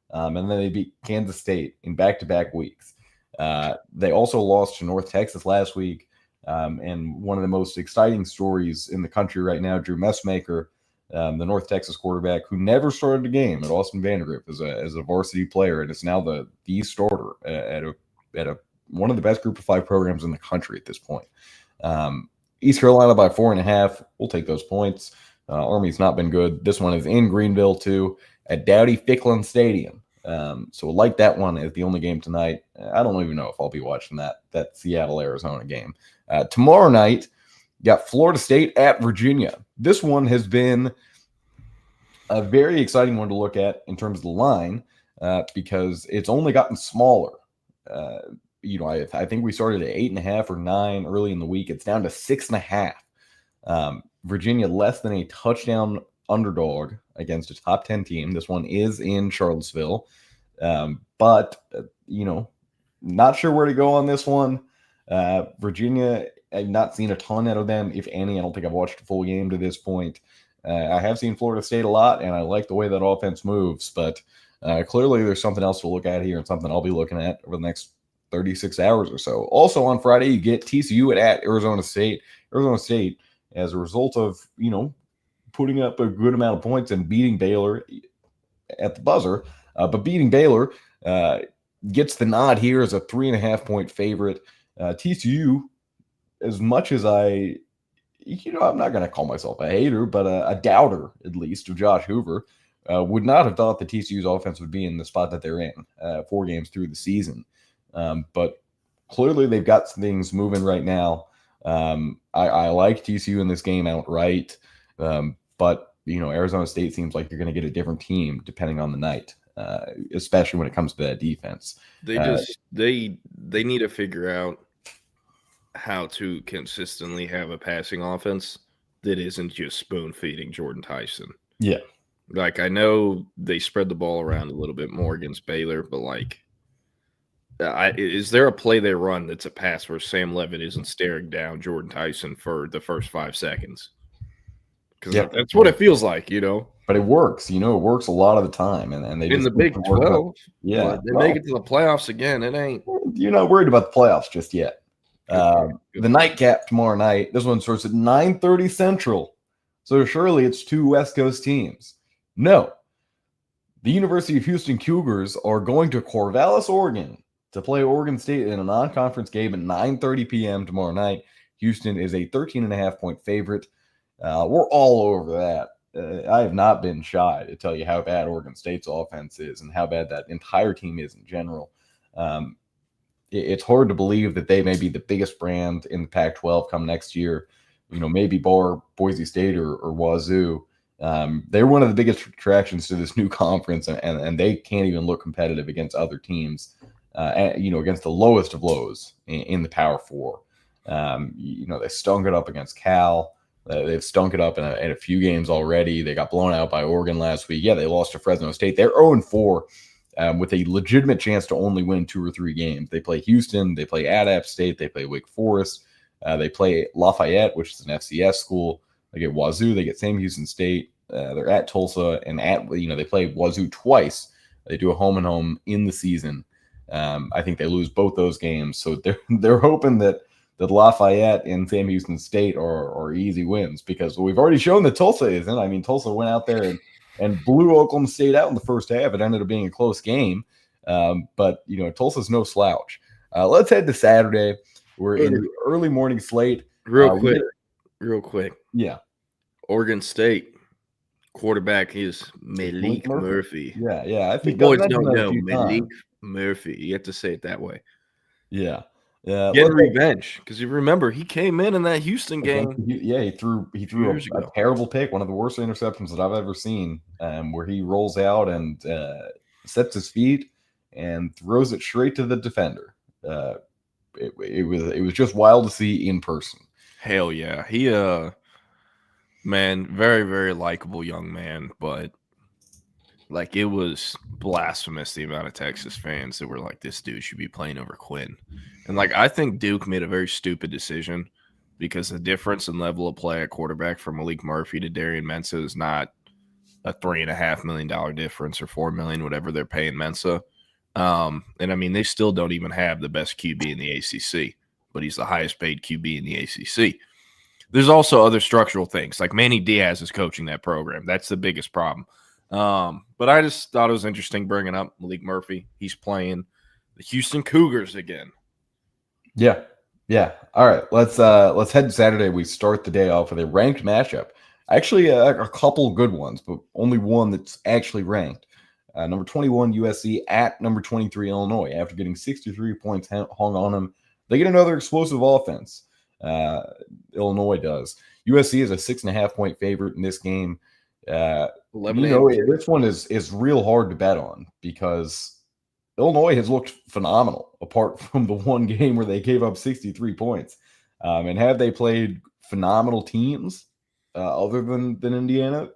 and then they beat Kansas State in back-to-back weeks. They also lost to North Texas last week, and one of the most exciting stories in the country right now, Drew Messmaker, the North Texas quarterback who never started a game at Austin Vandergrift as a varsity player, and is now the starter at one of the best Group of 5 programs in the country at this point. East Carolina by 4.5. We'll take those points. Army's not been good. This one is in Greenville too at Dowdy-Ficklin Stadium. So we'll like that one as the only game tonight. I don't even know if I'll be watching that Seattle-Arizona game. Tomorrow night, you got Florida State at Virginia. This one has been a very exciting one to look at in terms of the line. because it's only gotten smaller. I think we started at 8.5 or 9 early in the week. It's down to 6.5. Virginia less than a touchdown underdog against a top 10 team. This one is in Charlottesville. But not sure where to go on this one. Virginia, I've not seen a ton out of them, if any. I don't think I've watched a full game to this point. I have seen Florida State a lot, and I like the way that offense moves. But clearly there's something else to look at here and something I'll be looking at over the next 36 hours or so. Also on Friday, you get TCU at Arizona State. Arizona State, as a result of, putting up a good amount of points and beating Baylor at the buzzer, but beating Baylor gets the nod here as a 3.5-point favorite. TCU, as much as I'm not going to call myself a hater, but a doubter, at least, of Josh Hoover, would not have thought that TCU's offense would be in the spot that they're in 4 games through the season. But clearly they've got some things moving right now. I like TCU in this game outright. But, Arizona State seems like you're going to get a different team depending on the night, especially when it comes to that defense. They need to figure out how to consistently have a passing offense that isn't just spoon feeding Jordan Tyson. Yeah. Like, I know they spread the ball around a little bit more against Baylor, but is there a play they run that's a pass where Sam Levitt isn't staring down Jordan Tyson for the first 5 seconds? Because that's what it feels like, But it works, it works a lot of the time. And they in the Big 12, yeah, they make it to the playoffs again. It ain't. You're not worried about the playoffs just yet. The nightcap tomorrow night. This one starts at 9:30 Central, so surely it's 2 West Coast teams. No, the University of Houston Cougars are going to Corvallis, Oregon, to play Oregon State in a non-conference game at 9:30 p.m. tomorrow night. Houston is a 13.5-point favorite. We're all over that. I have not been shy to tell you how bad Oregon State's offense is and how bad that entire team is in general. It's hard to believe that they may be the biggest brand in the Pac-12 come next year. Maybe bar Boise State or Wazoo. They're one of the biggest attractions to this new conference, and they can't even look competitive against other teams. Against the lowest of lows in the Power 4. They stunk it up against Cal. They've stunk it up in a few games already. They got blown out by Oregon last week. Yeah, they lost to Fresno State. They're 0-4 with a legitimate chance to only win 2 or 3 games. They play Houston. They play App State. They play Wake Forest. They play Lafayette, which is an FCS school. They get Wazoo. They get Sam Houston State. They're at Tulsa. And they play Wazoo twice. They do a home and home in the season. I think they lose both those games. So they're hoping that Lafayette and Sam Houston State are easy wins, because we've already shown that Tulsa isn't. I mean, Tulsa went out there and blew Oklahoma State out in the first half. It ended up being a close game. But Tulsa's no slouch. Let's head to Saturday. We're in the early morning slate. Real quick. Yeah. Oregon State quarterback is Malik Murphy. Yeah. I think the boys don't know Malik Murphy. You have to say it that way. Yeah. Getting revenge, because you remember he came in that Houston game. He threw a terrible pick, one of the worst interceptions that I've ever seen, where he rolls out and sets his feet and throws it straight to the defender. It was just wild to see in person. Hell yeah, he man, very very likable young man, but it was blasphemous the amount of Texas fans that were like, this dude should be playing over Quinn. And I think Duke made a very stupid decision, because the difference in level of play at quarterback from Malik Murphy to Darian Mensah is not a $3.5 million difference or $4 million, whatever they're paying Mensah. And I mean, they still don't even have the best QB in the ACC, but he's the highest paid QB in the ACC. There's also other structural things, like Manny Diaz is coaching that program. That's the biggest problem. But I just thought it was interesting bringing up Malik Murphy. He's playing the Houston Cougars again. Yeah. All right. Let's head to Saturday. We start the day off with a ranked matchup. Actually, a couple good ones, but only one that's actually ranked. Number 21 USC at number 23 Illinois. After getting 63 points hung on them, they get another explosive offense. Illinois does. USC is a 6.5-point favorite in this game. This one is real hard to bet on because Illinois has looked phenomenal apart from the one game where they gave up 63 points. And have they played phenomenal teams other than Indiana?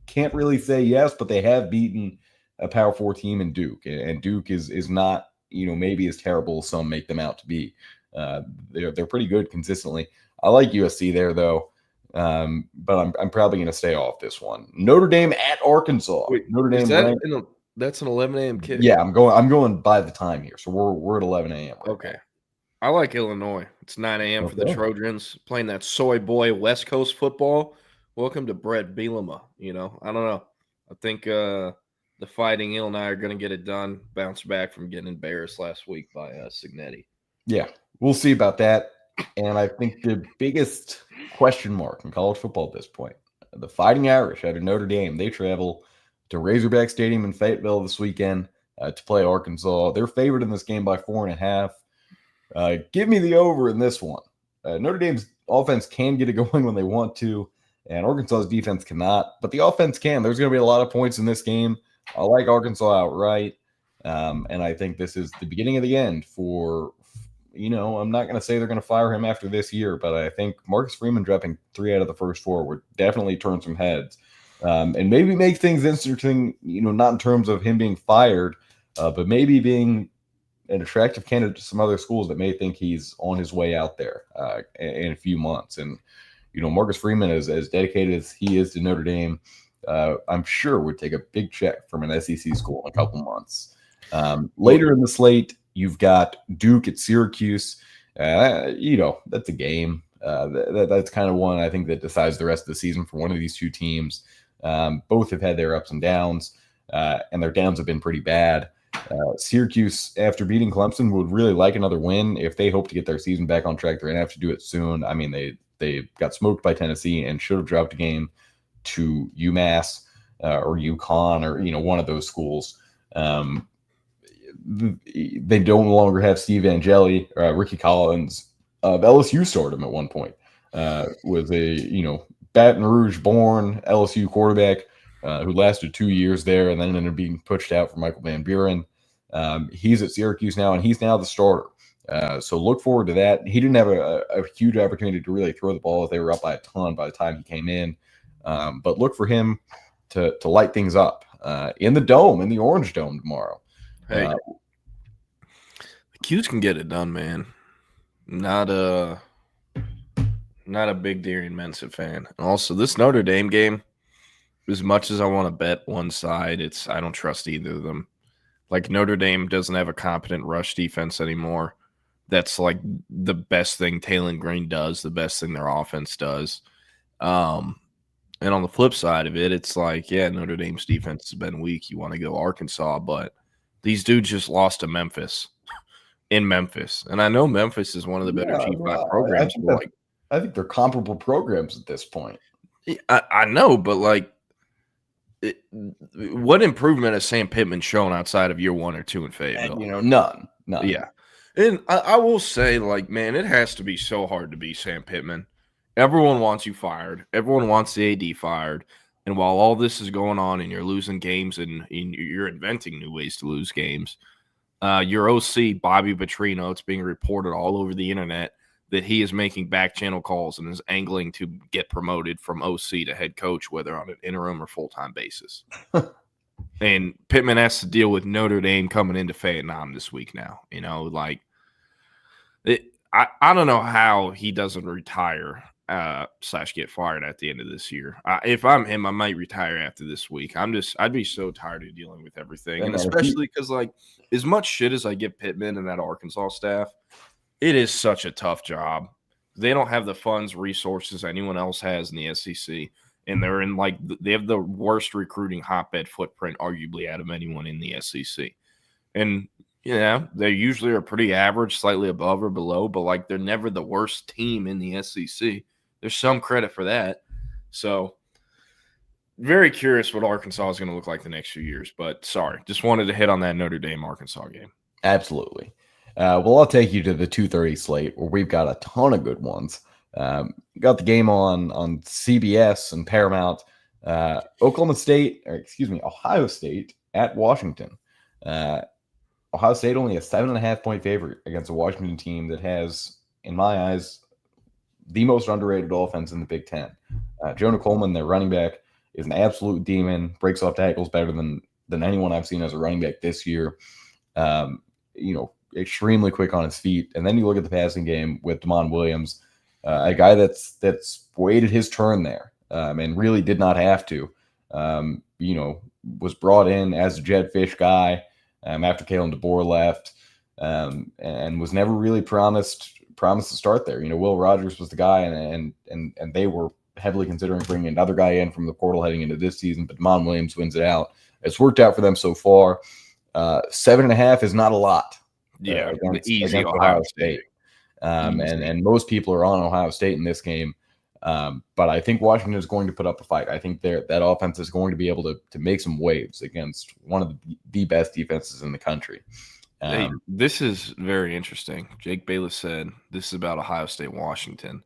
Can't really say yes, but they have beaten a Power 4 team in Duke. And Duke is not, maybe as terrible as some make them out to be. They're pretty good consistently. I like USC there, though. But I'm probably going to stay off this one. Notre Dame at Arkansas. Wait, Notre Dame. That's an 11 a.m. kick. Yeah, I'm going by the time here, so we're at 11 a.m. Right okay. Now. I like Illinois. It's 9 a.m. for the Trojans playing that soy boy West Coast football. Welcome to Brett Bielema. I don't know. I think the Fighting Illinois are going to get it done. Bounce back from getting embarrassed last week by Signetti. Yeah, we'll see about that. And I think the biggest question mark in college football at this point, the Fighting Irish out of Notre Dame, they travel to Razorback Stadium in Fayetteville this weekend to play Arkansas. They're favored in this game by 4.5. Give me the over in this one. Notre Dame's offense can get it going when they want to, and Arkansas's defense cannot, but the offense can. There's going to be a lot of points in this game. I like Arkansas outright, and I think this is the beginning of the end for I'm not going to say they're going to fire him after this year, but I think Marcus Freeman dropping 3 out of the first 4 would definitely turn some heads and maybe make things interesting, not in terms of him being fired, but maybe being an attractive candidate to some other schools that may think he's on his way out there in a few months. And, Marcus Freeman, as dedicated as he is to Notre Dame, I'm sure would take a big check from an SEC school in a couple months. Later in the slate, you've got Duke at Syracuse. That's a game. That's kind of one I think that decides the rest of the season for one of these two teams. Both have had their ups and downs, and their downs have been pretty bad. Syracuse, after beating Clemson, would really like another win. If they hope to get their season back on track, they're going to have to do it soon. I mean, they got smoked by Tennessee and should have dropped a game to UMass or UConn or, one of those schools. They don't longer have Steve Angeli. Ricky Collins of LSU started him at one point. Was a Baton Rouge born LSU quarterback who lasted 2 years there and then ended up being pushed out for Michael Van Buren. He's at Syracuse now, and he's now the starter. So look forward to that. He didn't have a huge opportunity to really throw the ball. They were up by a ton by the time he came in. But look for him to light things up in the Dome, in the Orange Dome tomorrow. Hey, the Qs can get it done, man. Not a big Darian Mensah fan. And also, this Notre Dame game, as much as I want to bet one side, I don't trust either of them. Like, Notre Dame doesn't have a competent rush defense anymore. That's like the best thing Taylor Green does, the best thing their offense does. And on the flip side of it, it's like, yeah, Notre Dame's defense has been weak. You want to go Arkansas, but these dudes just lost to Memphis in Memphis. And I know Memphis is one of the better G5 programs. I think they're comparable programs at this point. I know, but what improvement has Sam Pittman shown outside of year 1 or 2 in Fayetteville? None. Yeah. And I will say, man, it has to be so hard to be Sam Pittman. Everyone wants you fired. Everyone wants the AD fired. And while all this is going on and you're losing games and you're inventing new ways to lose games, your OC, Bobby Petrino, it's being reported all over the internet that he is making back channel calls and is angling to get promoted from OC to head coach, whether on an interim or full-time basis. And Pittman has to deal with Notre Dame coming into Vietnam this week now. I don't know how he doesn't retire / get fired at the end of this year. If I'm him, I might retire after this week. I'd be so tired of dealing with everything. And especially because, as much shit as I give Pittman and that Arkansas staff, it is such a tough job. They don't have the funds, resources anyone else has in the SEC. And they're in they have the worst recruiting hotbed footprint, arguably, out of anyone in the SEC. And, they usually are pretty average, slightly above or below, but they're never the worst team in the SEC. There's some credit for that. So, very curious what Arkansas is going to look like the next few years. But sorry, just wanted to hit on that Notre Dame Arkansas game. Absolutely. Well, I'll take you to the 2:30 slate where we've got a ton of good ones. Got the game on CBS and Paramount. Ohio State at Washington. Ohio State only a 7.5-point favorite against a Washington team that has, in my eyes, the most underrated offense in the Big Ten. Jonah Coleman, their running back, is an absolute demon, breaks off tackles better than anyone I've seen as a running back this year. Extremely quick on his feet. And then you look at the passing game with Damon Williams, a guy that's waited his turn there and really did not have to. Was brought in as a Jed Fish guy after Kalen DeBoer left, and was never really promised to start there. Will Rogers was the guy, and they were heavily considering bringing another guy in from the portal heading into this season, but Damon Williams wins it out. It's worked out for them so far. 7.5 is not a lot. Yeah, against Ohio State. And most people are on Ohio State in this game. But I think Washington is going to put up a fight. I think that offense is going to be able to make some waves against one of the best defenses in the country. Hey, this is very interesting. Jake Bayless said this is about Ohio State, Washington.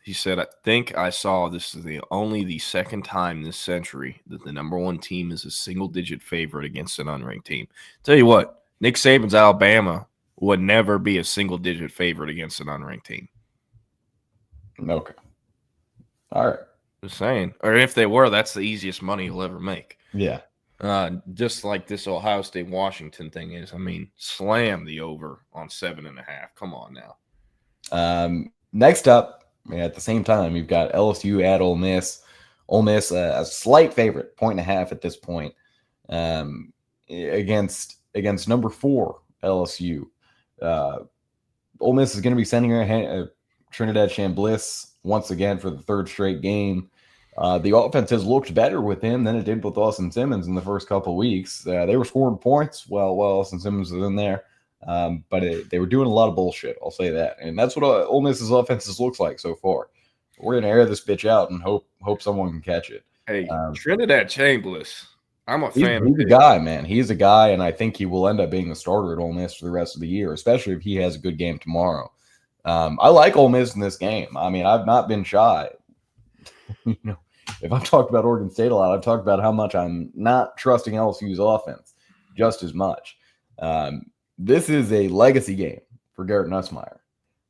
He said, I think I saw this is only the second time this century that the number one team is a single-digit favorite against an unranked team. Tell you what, Nick Saban's Alabama would never be a single-digit favorite against an unranked team. Okay. All right. Just saying. Or if they were, that's the easiest money you'll ever make. Yeah. Just like this Ohio State-Washington thing is. I mean, slam the over on 7.5. Come on now. Next up, at the same time, you've got LSU at Ole Miss. Ole Miss, a slight favorite, 1.5 at this point, against number 4 LSU. Ole Miss is going to be sending Trinidad Chambliss once again for the third straight game. The offense has looked better with him than it did with Austin Simmons in the first couple of weeks. They were scoring points while Austin Simmons was in there. But they were doing a lot of bullshit, I'll say that. And that's what Ole Miss's offenses looks like so far. We're going to air this bitch out and hope someone can catch it. Hey, Trinidad Chambliss, I'm a fan he's a guy, man. He's a guy, and I think he will end up being the starter at Ole Miss for the rest of the year, especially if he has a good game tomorrow. I like Ole Miss in this game. I mean, I've not been shy. If I've talked about Oregon State a lot, I've talked about how much I'm not trusting LSU's offense just as much. This is a legacy game for Garrett Nussmeier.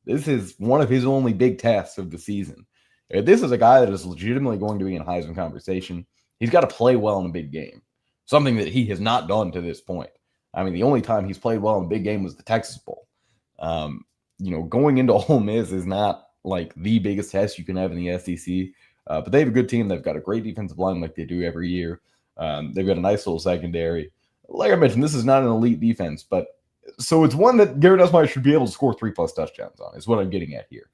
This is one of his only big tests of the season. This is a guy that is legitimately going to be in Heisman conversation. He's got to play well in a big game, something that he has not done to this point. I mean, the only time he's played well in a big game was the Texas Bowl. Going into Ole Miss is not like the biggest test you can have in the SEC, but they have a good team. They've got a great defensive line like they do every year. They've got a nice little secondary. Like I mentioned, this is not an elite defense, but so it's one that Garrett Nussmeier should be able to score 3+ touchdowns on, is what I'm getting at here.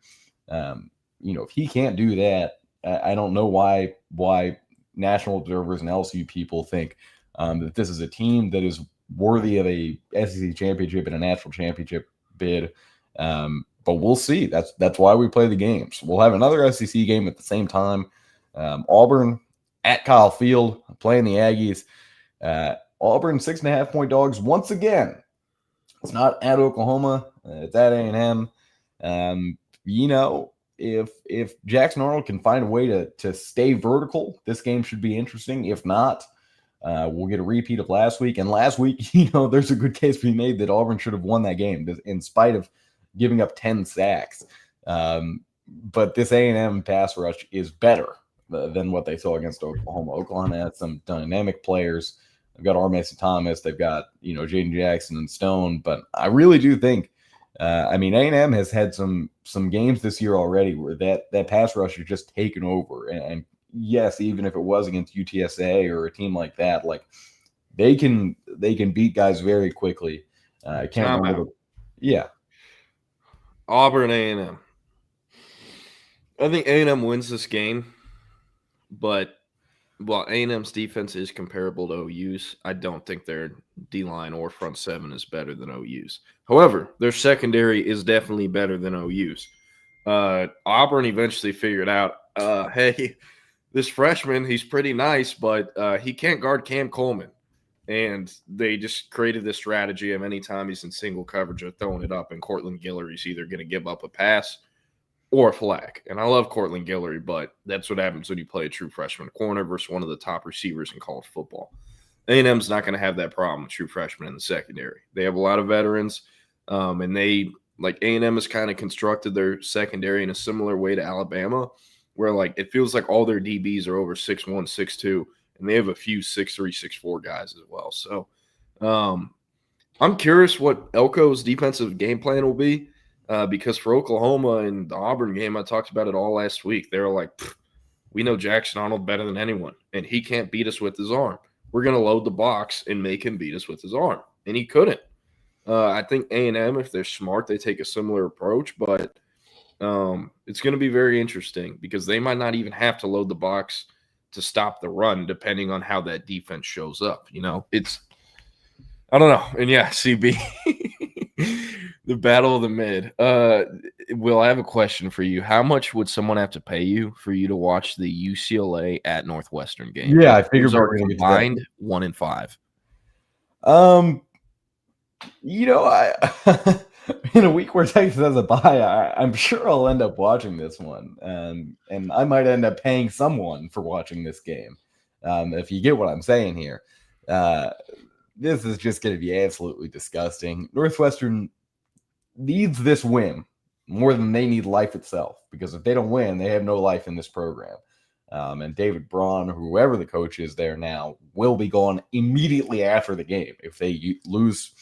If he can't do that, I don't know why national observers and LSU people think that this is a team that is worthy of a SEC championship and a national championship bid. But we'll see. That's why we play the games. We'll have another SEC game at the same time. Auburn at Kyle Field playing the Aggies. Auburn 6.5-point dogs once again. It's not at Oklahoma. It's at A&M. If Jackson Arnold can find a way to stay vertical, this game should be interesting. If not, we'll get a repeat of last week. And last week, there's a good case to be made that Auburn should have won that game in spite of giving up 10 sacks. But this A&M pass rush is better than what they saw against Oklahoma. Oklahoma had some dynamic players. They've got R. Mason Thomas. They've got, Jaden Jackson and Stone. But I really do think, A&M has had some games this year already where that pass rush is just taken over. And yes, even if it was against UTSA or a team like that, like they can beat guys very quickly. I can't remember. Yeah. Auburn, A&M. I think A&M wins this game, but while A&M's defense is comparable to OU's, I don't think their D-line or front seven is better than OU's. However, their secondary is definitely better than OU's. Auburn eventually figured out, hey, this freshman, he's pretty nice, but he can't guard Cam Coleman. And they just created this strategy of anytime he's in single coverage or throwing it up, and Cortland Guillory's either going to give up a pass or a flag. And I love Cortland Guillory, but that's what happens when you play a true freshman corner versus one of the top receivers in college football. A&M's not going to have that problem with true freshmen in the secondary. They have a lot of veterans, and they – like A&M has kind of constructed their secondary in a similar way to Alabama, where like it feels like all their DBs are over 6'1", 6'2", and they have a few 6'3", 6'4" guys as well. So I'm curious what Elko's defensive game plan will be, because for Oklahoma and the Auburn game, I talked about it all last week. They were like, we know Jackson Arnold better than anyone, and he can't beat us with his arm. We're going to load the box and make him beat us with his arm, and he couldn't. I think A&M, if they're smart, they take a similar approach, but it's going to be very interesting because they might not even have to load the box to stop the run, depending on how that defense shows up. You know, I don't know. And yeah, CB, the battle of the mid. Will, I have a question for you. How much would someone have to pay you for you to watch the UCLA at Northwestern game? Yeah, I figured we were going to combined 1 in 5. You know, I in a week where Texas has a bye, I'm sure I'll end up watching this one, and I might end up paying someone for watching this game. If you get what I'm saying here, this is just going to be absolutely disgusting. Northwestern needs this win more than they need life itself, because if they don't win, they have no life in this program. And David Braun, whoever the coach is there now, will be gone immediately after the game if they lose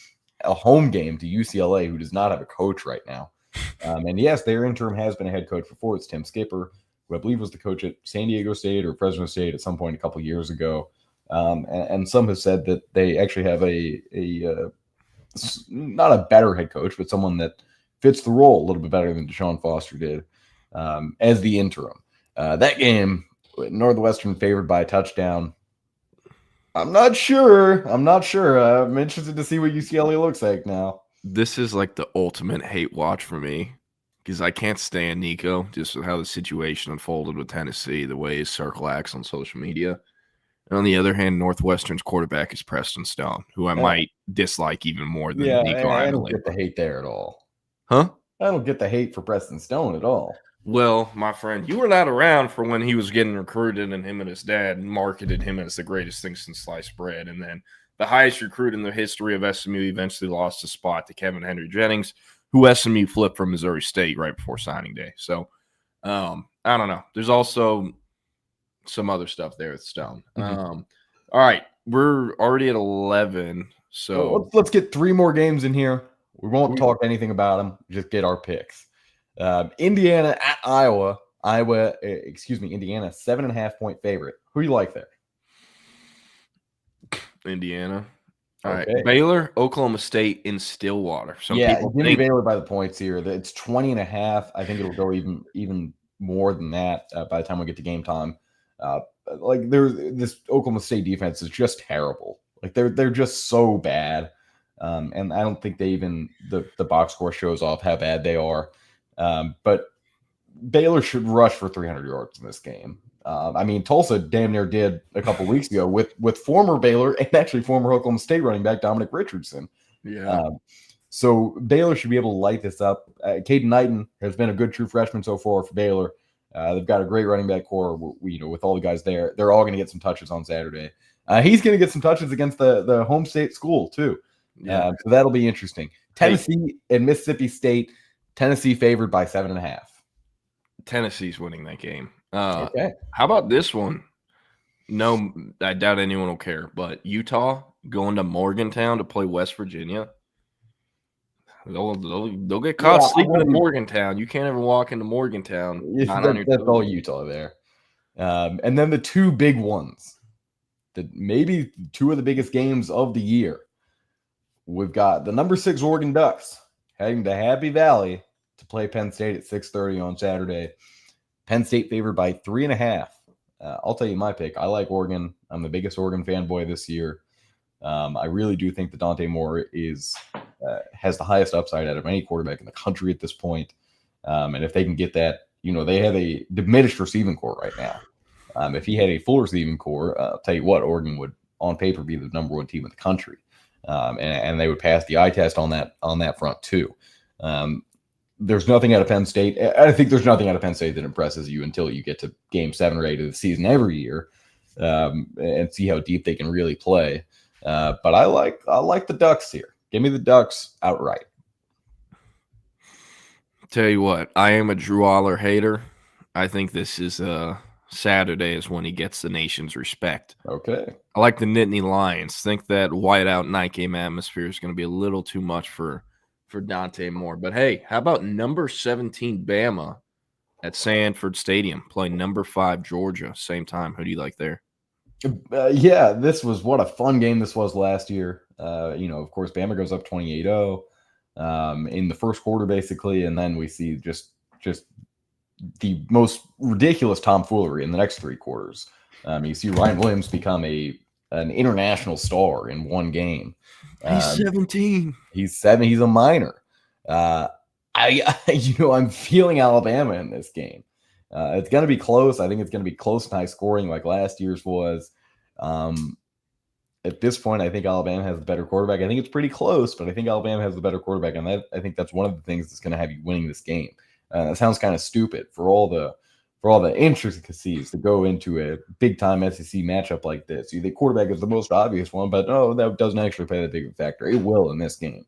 a home game to UCLA, who does not have a coach right now. And yes, their interim has been a head coach before. It's Tim Skipper, who I believe was the coach at San Diego State or Fresno State at some point a couple years ago. And some have said that they actually have a not a better head coach, but someone that fits the role a little bit better than Deshaun Foster did as the interim. That game, Northwestern favored by a touchdown. I'm not sure. I'm interested to see what UCLA looks like now. This is like the ultimate hate watch for me because I can't stand Nico, just with how the situation unfolded with Tennessee, the way his circle acts on social media. And on the other hand, Northwestern's quarterback is Preston Stone, who I might dislike even more than Nico. I don't get the hate there at all. Huh? I don't get the hate for Preston Stone at all. Well, my friend, you were not around for when he was getting recruited and him and his dad marketed him as the greatest thing since sliced bread. And then the highest recruit in the history of SMU eventually lost a spot to Kevin Henry Jennings, who SMU flipped from Missouri State right before signing day. So, I don't know. There's also some other stuff there with Stone. All right. We're already at 11. So let's get 3 more games in here. We won't talk anything about them. Just get our picks. Indiana at Iowa. Indiana, 7.5-point favorite. Who do you like there? Indiana. All right. Baylor, Oklahoma State in Stillwater. Give me Baylor by the points here. It's 20.5. I think it'll go even more than that by the time we get to game time. This Oklahoma State defense is just terrible. Like they're just so bad. And I don't think they even the box score shows off how bad they are. But Baylor should rush for 300 yards in this game. I mean, Tulsa damn near did a couple weeks ago with former Baylor and actually former Oklahoma State running back Dominic Richardson. Yeah. So Baylor should be able to light this up. Caden Knighton has been a good true freshman so far for Baylor. They've got a great running back core. With all the guys there, they're all going to get some touches on Saturday. He's going to get some touches against the home state school too. So that'll be interesting. Tennessee and Mississippi State. Tennessee favored by 7.5. Tennessee's winning that game. Okay. How about this one? No, I doubt anyone will care, but Utah going to Morgantown to play West Virginia. They'll get caught sleeping in Morgantown. You can't ever walk into Morgantown. That's all Utah there. And then the 2 big ones, maybe 2 of the biggest games of the year. We've got the number 6 Oregon Ducks heading to Happy Valley to play Penn State at 6:30 on Saturday. Penn State favored by 3.5. I'll tell you my pick. I like Oregon. I'm the biggest Oregon fanboy this year. I really do think that Dante Moore has the highest upside out of any quarterback in the country at this point. And if they can get that, they have a diminished receiving core right now. If he had a full receiving core, I'll tell you what, Oregon would on paper be the number 1 team in the country. And they would pass the eye test on that front too. there's nothing out of Penn State. I think there's nothing out of Penn State that impresses you until you get to game 7 or 8 of the season every year, and see how deep they can really play. But I like the Ducks here. Give me the Ducks outright. Tell you what, I am a Drew Aller hater. I think this is Saturday is when he gets the nation's respect. Okay. I like the Nittany Lions. Think that whiteout night game atmosphere is going to be a little too much for Dante Moore. But hey, how about number 17 Bama at Sanford Stadium playing number 5 Georgia same time? Who do you like there? Yeah, this was what a fun game this was last year. Of course, Bama goes up 28-0 in the first quarter, basically, and then we see just the most ridiculous tomfoolery in the next 3 quarters. You see Ryan Williams become an international star in one game. He's 17. He's 7. He's a minor. I'm feeling Alabama in this game. It's going to be close. I think it's going to be close and high scoring like last year's was. At this point, I think Alabama has the better quarterback. I think it's pretty close, but I think Alabama has the better quarterback, and I think that's one of the things that's going to have you winning this game. That sounds kind of stupid for all the intricacies that go into a big-time SEC matchup like this. The quarterback is the most obvious one, but no, that doesn't actually play that big of a factor. It will in this game.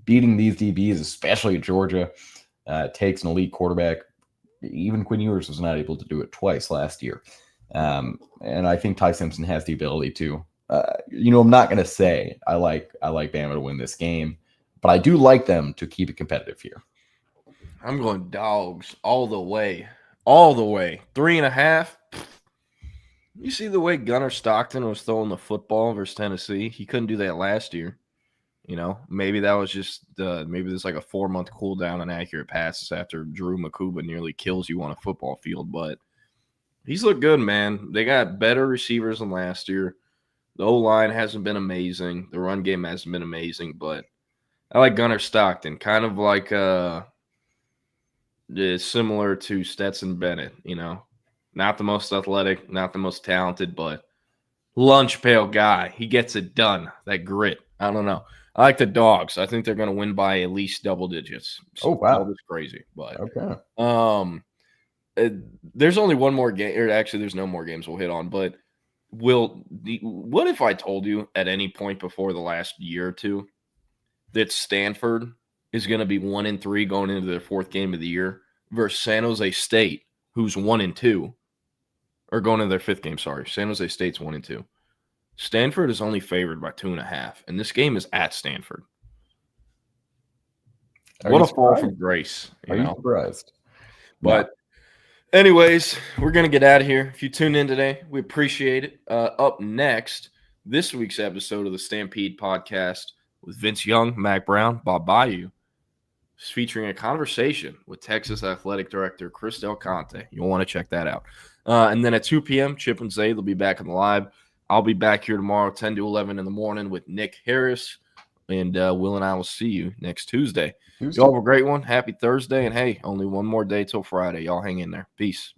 Beating these DBs, especially at Georgia, takes an elite quarterback. Even Quinn Ewers was not able to do it twice last year. And I think Ty Simpson has the ability to. I'm not going to say I like Bama to win this game, but I do like them to keep it competitive here. I'm going Dogs all the way. 3.5. You see the way Gunnar Stockton was throwing the football versus Tennessee? He couldn't do that last year. Maybe that was just maybe there's like a 4-month cool down on accurate passes after Drew Makuba nearly kills you on a football field. But he's looked good, man. They got better receivers than last year. The O-line hasn't been amazing. The run game hasn't been amazing, but I like Gunnar Stockton, kind of like similar to Stetson Bennett, Not the most athletic, not the most talented, but lunch pail guy. He gets it done. That grit. I don't know. I like the Dogs. I think they're going to win by at least double digits. Oh, wow. That's crazy. But okay. There's only one more game, or actually there's no more games we'll hit on, but what if I told you at any point before the last year or two that Stanford is going to be 1-3 going into their 4th game of the year versus San Jose State, who's 1-2, or going into their 5th game, sorry. San Jose State's 1-2. Stanford is only favored by 2.5, and this game is at Stanford. What a fall from grace. Are you surprised? But anyways, we're going to get out of here. If you tuned in today, we appreciate it. Up next, this week's episode of the Stampede Podcast with Vince Young, Mac Brown, Bob Bayou, is featuring a conversation with Texas Athletic Director Chris Del Conte. You'll want to check that out. And then at 2 p.m., Chip and Zay will be back on the live. I'll be back here tomorrow, 10 to 11 in the morning with Nick Harris. And Will and I will see you next Tuesday. Y'all have a great one. Happy Thursday. And, hey, only one more day till Friday. Y'all hang in there. Peace.